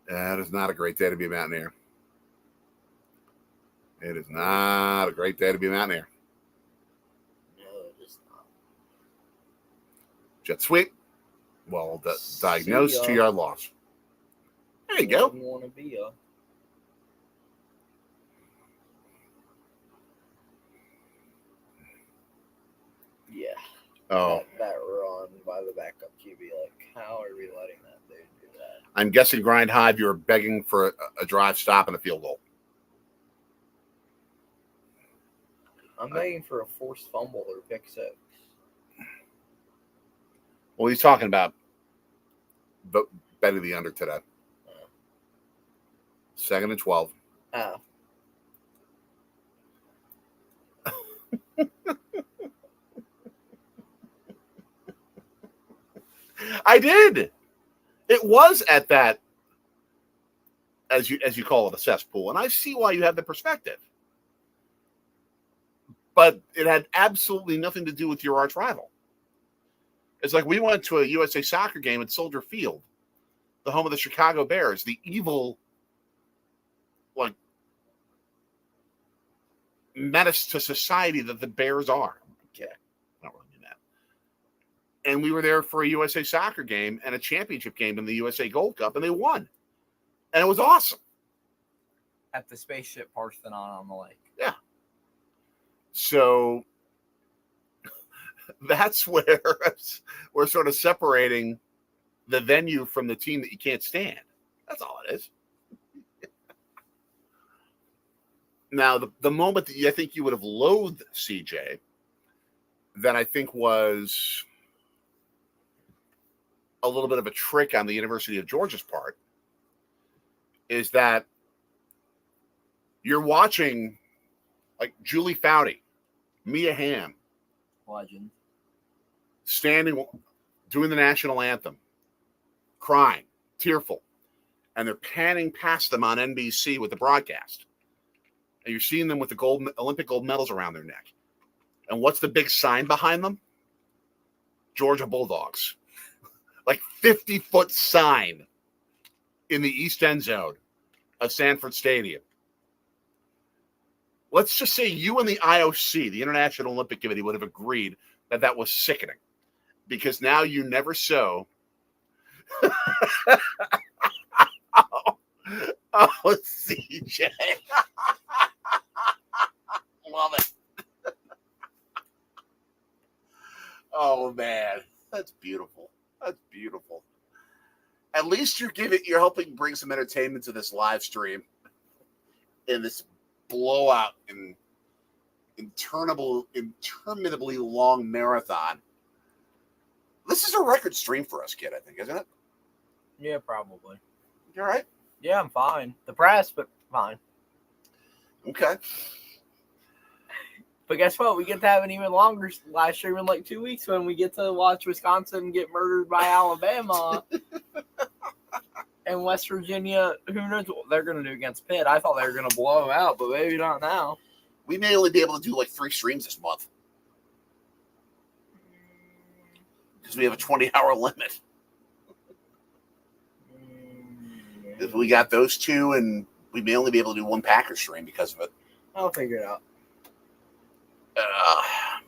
That is not a great day to be a Mountaineer. It is not a great day to be a Mountaineer. No, it is not. Jet sweep. Well, diagnosed ya. 2-yard loss. There you go. Want to be a. Yeah. Oh, That run by the backup QB, like, how are we letting that dude do that? I'm guessing Grind Hive, you're begging for a drive stop and a field goal. I'm begging for a forced fumble or pick six. Well, he's talking about betting the under today. 2nd and 12. Oh. I did. It was at that, as you call it, a cesspool, and I see why you have the perspective. But it had absolutely nothing to do with your arch rival. It's like we went to a USA Soccer game at Soldier Field, the home of the Chicago Bears, the evil, like, menace to society that the Bears are. Okay, I don't really mean that. And we were there for a USA Soccer game and a championship game in the USA Gold Cup, and they won. And it was awesome. At the spaceship Parthenon on the lake. Yeah. So that's where we're sort of separating the venue from the team that you can't stand. That's all it is. Now, the moment that I think you would have loathed CJ, that I think was a little bit of a trick on the University of Georgia's part, is that you're watching like Julie Foudy, Mia Hamm, Legend. standing, doing the national anthem, crying, tearful, and they're panning past them on NBC with the broadcast. And you're seeing them with the Olympic gold medals around their neck. And what's the big sign behind them? Georgia Bulldogs. Like 50-foot sign in the east end zone of Sanford Stadium. Let's just say you and the IOC, the International Olympic Committee, would have agreed that that was sickening. Because now you never so. Oh, CJ. Love it. Oh, man. That's beautiful. That's beautiful. At least you're helping bring some entertainment to this live stream in this blowout and interminably long marathon. This is a record stream for us, kid, I think, isn't it? Yeah, probably. You all right? Yeah, I'm fine. Depressed, but fine. Okay. But guess what? We get to have an even longer live stream in like 2 weeks when we get to watch Wisconsin get murdered by Alabama. And West Virginia, who knows what they're going to do against Pitt. I thought they were going to blow them out, but maybe not now. We may only be able to do like 3 streams this month. Because we have a 20-hour limit. If we got those 2, and we may only be able to do 1 Packers stream because of it. I'll figure it out.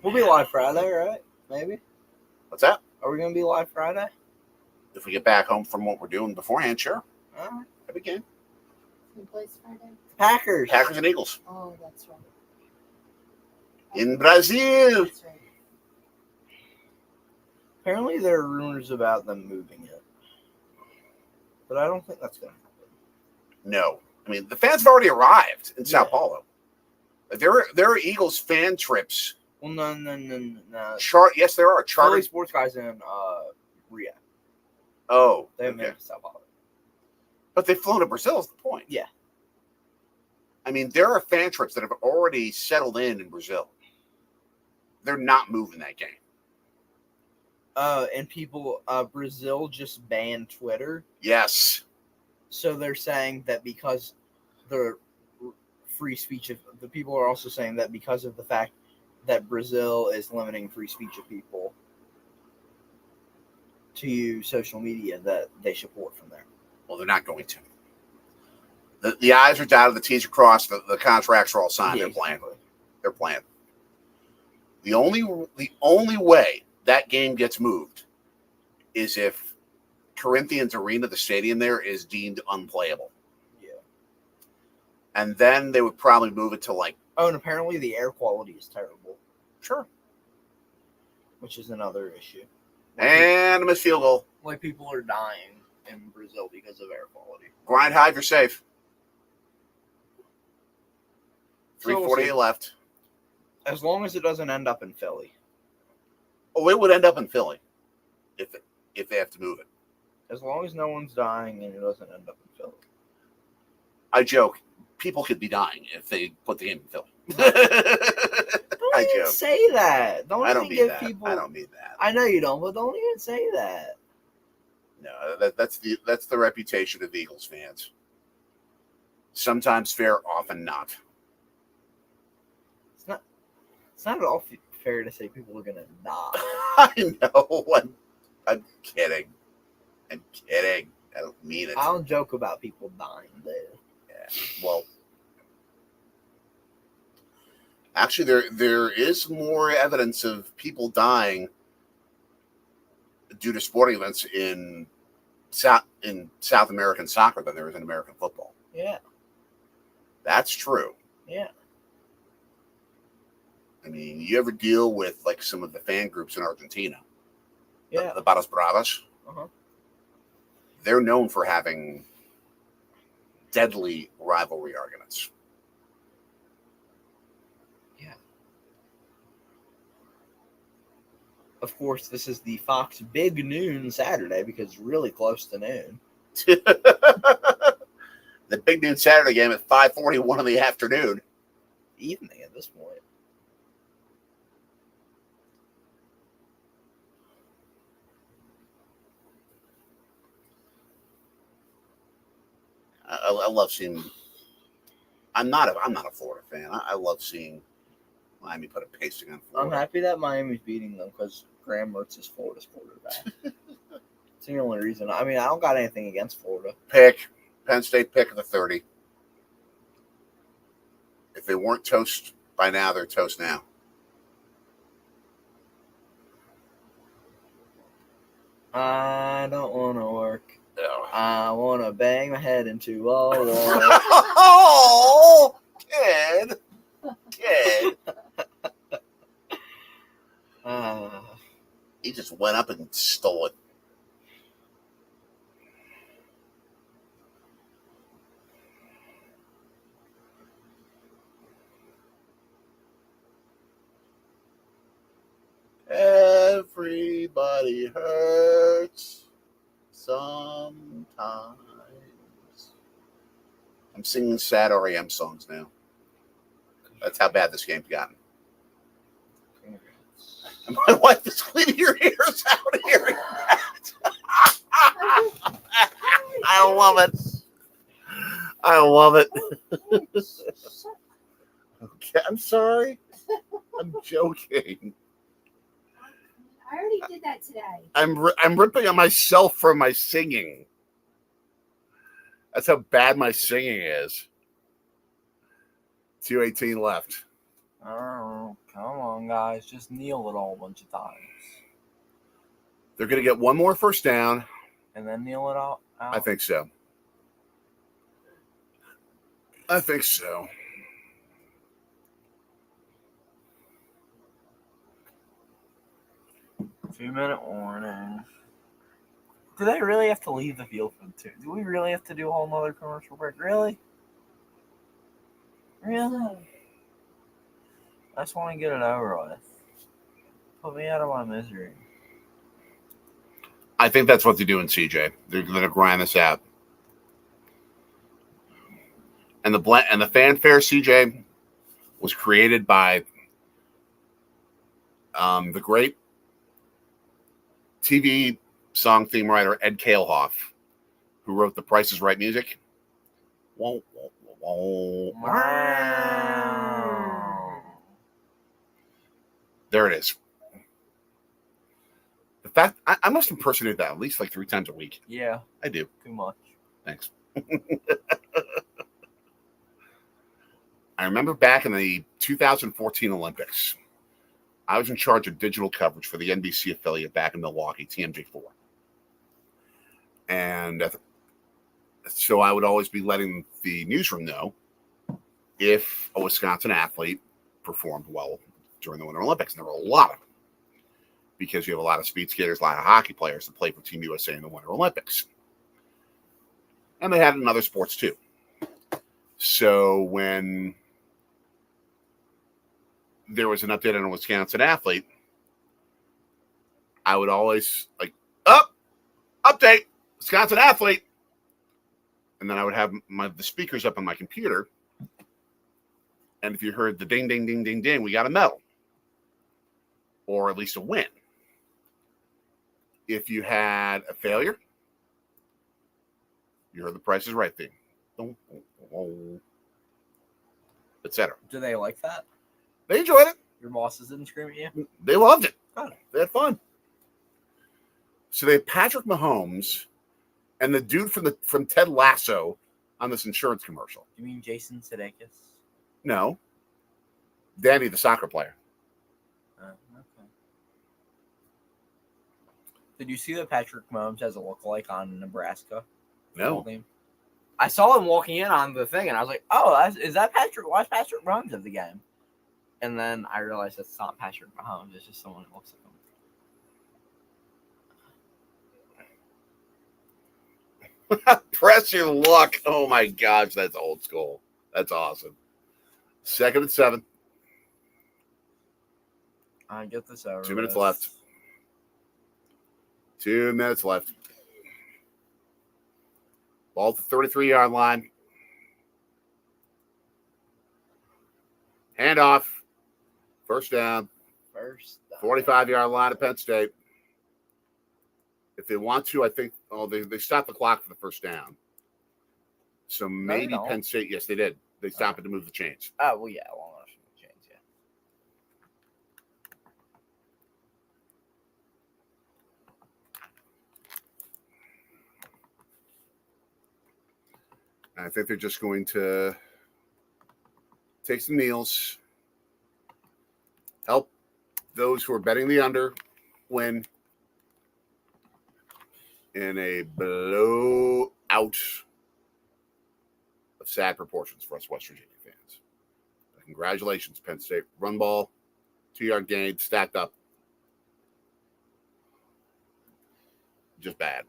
We'll be live Friday, right? Maybe. What's that? Are we going to be live Friday? If we get back home from what we're doing beforehand, sure. All right. We can. Who plays Friday? Packers. Packers and Eagles. Oh, that's right. In Brazil. That's right. Apparently there are rumors about them moving it. But I don't think that's going to happen. No. I mean, the fans have already arrived in Sao Yeah. Paulo. There are Eagles fan trips. Well, no. Yes, there are. Charlie Charter. Sports guys in Rio. Oh, They haven't okay. made it to Sao Paulo. But they've flown to Brazil is the point. Yeah. I mean, there are fan trips that have already settled in Brazil. They're not moving that game. And people, Brazil just banned Twitter. Yes. So they're saying that because the free speech of the people are also saying that because of the fact that Brazil is limiting free speech of people, to social media that they support from there. Well, they're not going to. The I's are dotted, the T's are crossed, the contracts are all signed. Yeah, They're playing. exactly. They're playing. The only way that game gets moved is if Corinthians Arena, the stadium there, is deemed unplayable. Yeah. And then they would probably move it to like. Oh, and apparently the air quality is terrible. Sure. Which is another issue. And a missed field goal. Like people are dying in Brazil because of air quality. Grind high, you're safe. So we'll 3:48 see. left. As long as it doesn't end up in Philly. Oh, it would end up in Philly if they have to move it. As long as no one's dying and it doesn't end up in Philly. I joke. People could be dying if they put the game in Philly. Don't I even joke. say that. I don't even mean give that. people. I don't mean that. I know you don't, but don't even say that. No, that's the reputation of Eagles fans. Sometimes fair, often not. It's not at all fair to say people are gonna die. I know. I'm kidding. I'm kidding. I don't mean it. I don't joke about people dying there. Yeah. Well, actually, there is more evidence of people dying due to sporting events in South American soccer than there is in American football. Yeah. That's true. Yeah. I mean, you ever deal with like some of the fan groups in Argentina? Yeah. The Barras Bravas. Uh-huh. They're known for having deadly rivalry arguments. Yeah. Of course, this is the Fox Big Noon Saturday because it's really close to noon. The Big Noon Saturday game at 5:41 in the afternoon. Evening at this point. I love seeing. I'm not a Florida fan. I love seeing Miami put a pasting on I'm Florida. happy that Miami's beating them because Graham Mertz is Florida's quarterback. It's the only reason. I mean, I don't got anything against Florida. Pick Penn State pick of the 30. If they weren't toast by now, they're toast now. I don't want to work. Oh. I want to bang my head into a wall. Oh, kid. He just went up and stole it. Everybody hurts sometimes. I'm singing sad REM songs now. That's how bad this game's gotten. And my wife is cleaning her ears out hearing that. I love it. I love it. Okay, I'm sorry. I'm joking. I already did that today. I'm ripping on myself for my singing. That's how bad my singing is. 2:18 left. Oh, come on, guys. Just kneel it all a bunch of times. They're going to get one more first down. And then kneel it out. I think so. I think so. Two-minute warning. Do they really have to leave the field for the two? Do we really have to do a whole nother commercial break? Really? Really? I just want to get it over with. Put me out of my misery. I think that's what they're doing, CJ. They're going to grind this out. And the fanfare, CJ, was created by the great TV song theme writer Ed Kalehoff, who wrote The Price is Right music. Whoa, whoa, whoa, whoa. There it is. The I must impersonate that at least like 3 times a week. Yeah, I do. too much. Thanks. I remember back in the 2014 Olympics, I was in charge of digital coverage for the NBC affiliate back in Milwaukee, TMJ4. And so I would always be letting the newsroom know if a Wisconsin athlete performed well during the Winter Olympics. And there were a lot of them because you have a lot of speed skaters, a lot of hockey players that play for Team USA in the Winter Olympics. And they had it in other sports too. So when there was an update on a Wisconsin athlete, I would always update, Wisconsin athlete. And then I would have the speakers up on my computer. And if you heard the ding, ding, ding, ding, ding, we got a medal. Or at least a win. If you had a failure, you heard the Price is Right thing. Etc. Do they like that? They enjoyed it. Your bosses didn't scream at you? They loved it. Oh. They had fun. So they had Patrick Mahomes and the dude from Ted Lasso on this insurance commercial. You mean Jason Sudeikis? No. Danny, the soccer player. Okay. Did you see that Patrick Mahomes has a lookalike on Nebraska? No. I saw him walking in on the thing, and I was like, "Oh, is that Patrick? Why is Patrick Mahomes at the game?" And then I realized it's not Patrick Mahomes; it's just someone who looks like him. Press your luck. Oh my gosh, that's old school. That's awesome. 2nd and 7. I get this over. 2 minutes left. 2 minutes left. Ball at the 33-yard line. Handoff. First down. 45-yard line at Penn State. If they want to, I think, they stopped the clock for the first down. So maybe Penn State, yes, they did. They stopped it to move the chains. Oh, well, yeah, long enough to move the chains, yeah. I think they're just going to take some kneels, help those who are betting the under win in a blowout of sad proportions for us West Virginia fans. Congratulations, Penn State. Run ball, 2-yard gain, stacked up. Just bad.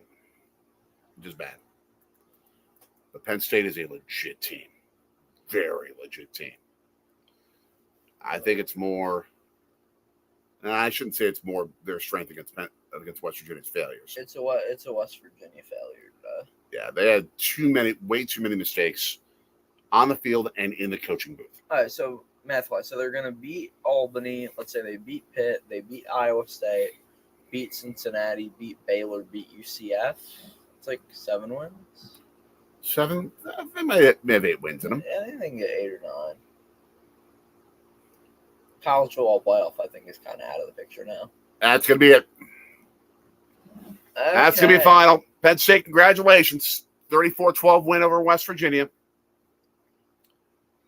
Just bad. But Penn State is a legit team. Very legit team. I think it's more, I shouldn't say it's more their strength against West Virginia's failures. It's a West Virginia failure today. Yeah, they had way too many mistakes on the field and in the coaching booth. All right, so math-wise, so they're going to beat Albany. Let's say they beat Pitt, they beat Iowa State, beat Cincinnati, beat Baylor, beat UCF. It's like 7 wins. 7? They may have 8 wins in them. Yeah, I think they can get 8 or 9. College football playoff, I think, is kind of out of the picture now. That's going to be it. Okay. That's going to be final. Penn State, congratulations. 34-12 win over West Virginia.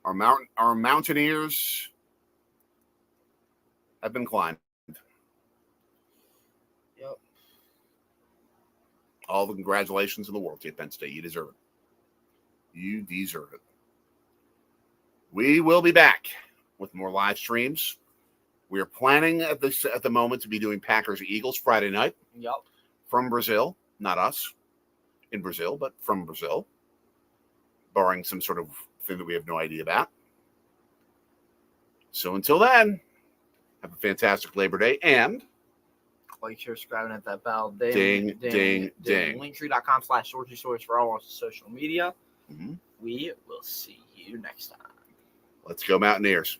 Our Mountaineers have been climbed. Yep. All the congratulations in the world to you, Penn State. You deserve it. You deserve it. We will be back with more live streams. We are planning at the moment to be doing Packers Eagles Friday night. Yep. From Brazil, not us in Brazil, but from Brazil, barring some sort of thing that we have no idea about. So until then, have a fantastic Labor Day and like, share, subscribe, and hit that bell. Ding, ding. Linktree.com/SourceSource for all our social media. Mm-hmm. We will see you next time. Let's go Mountaineers.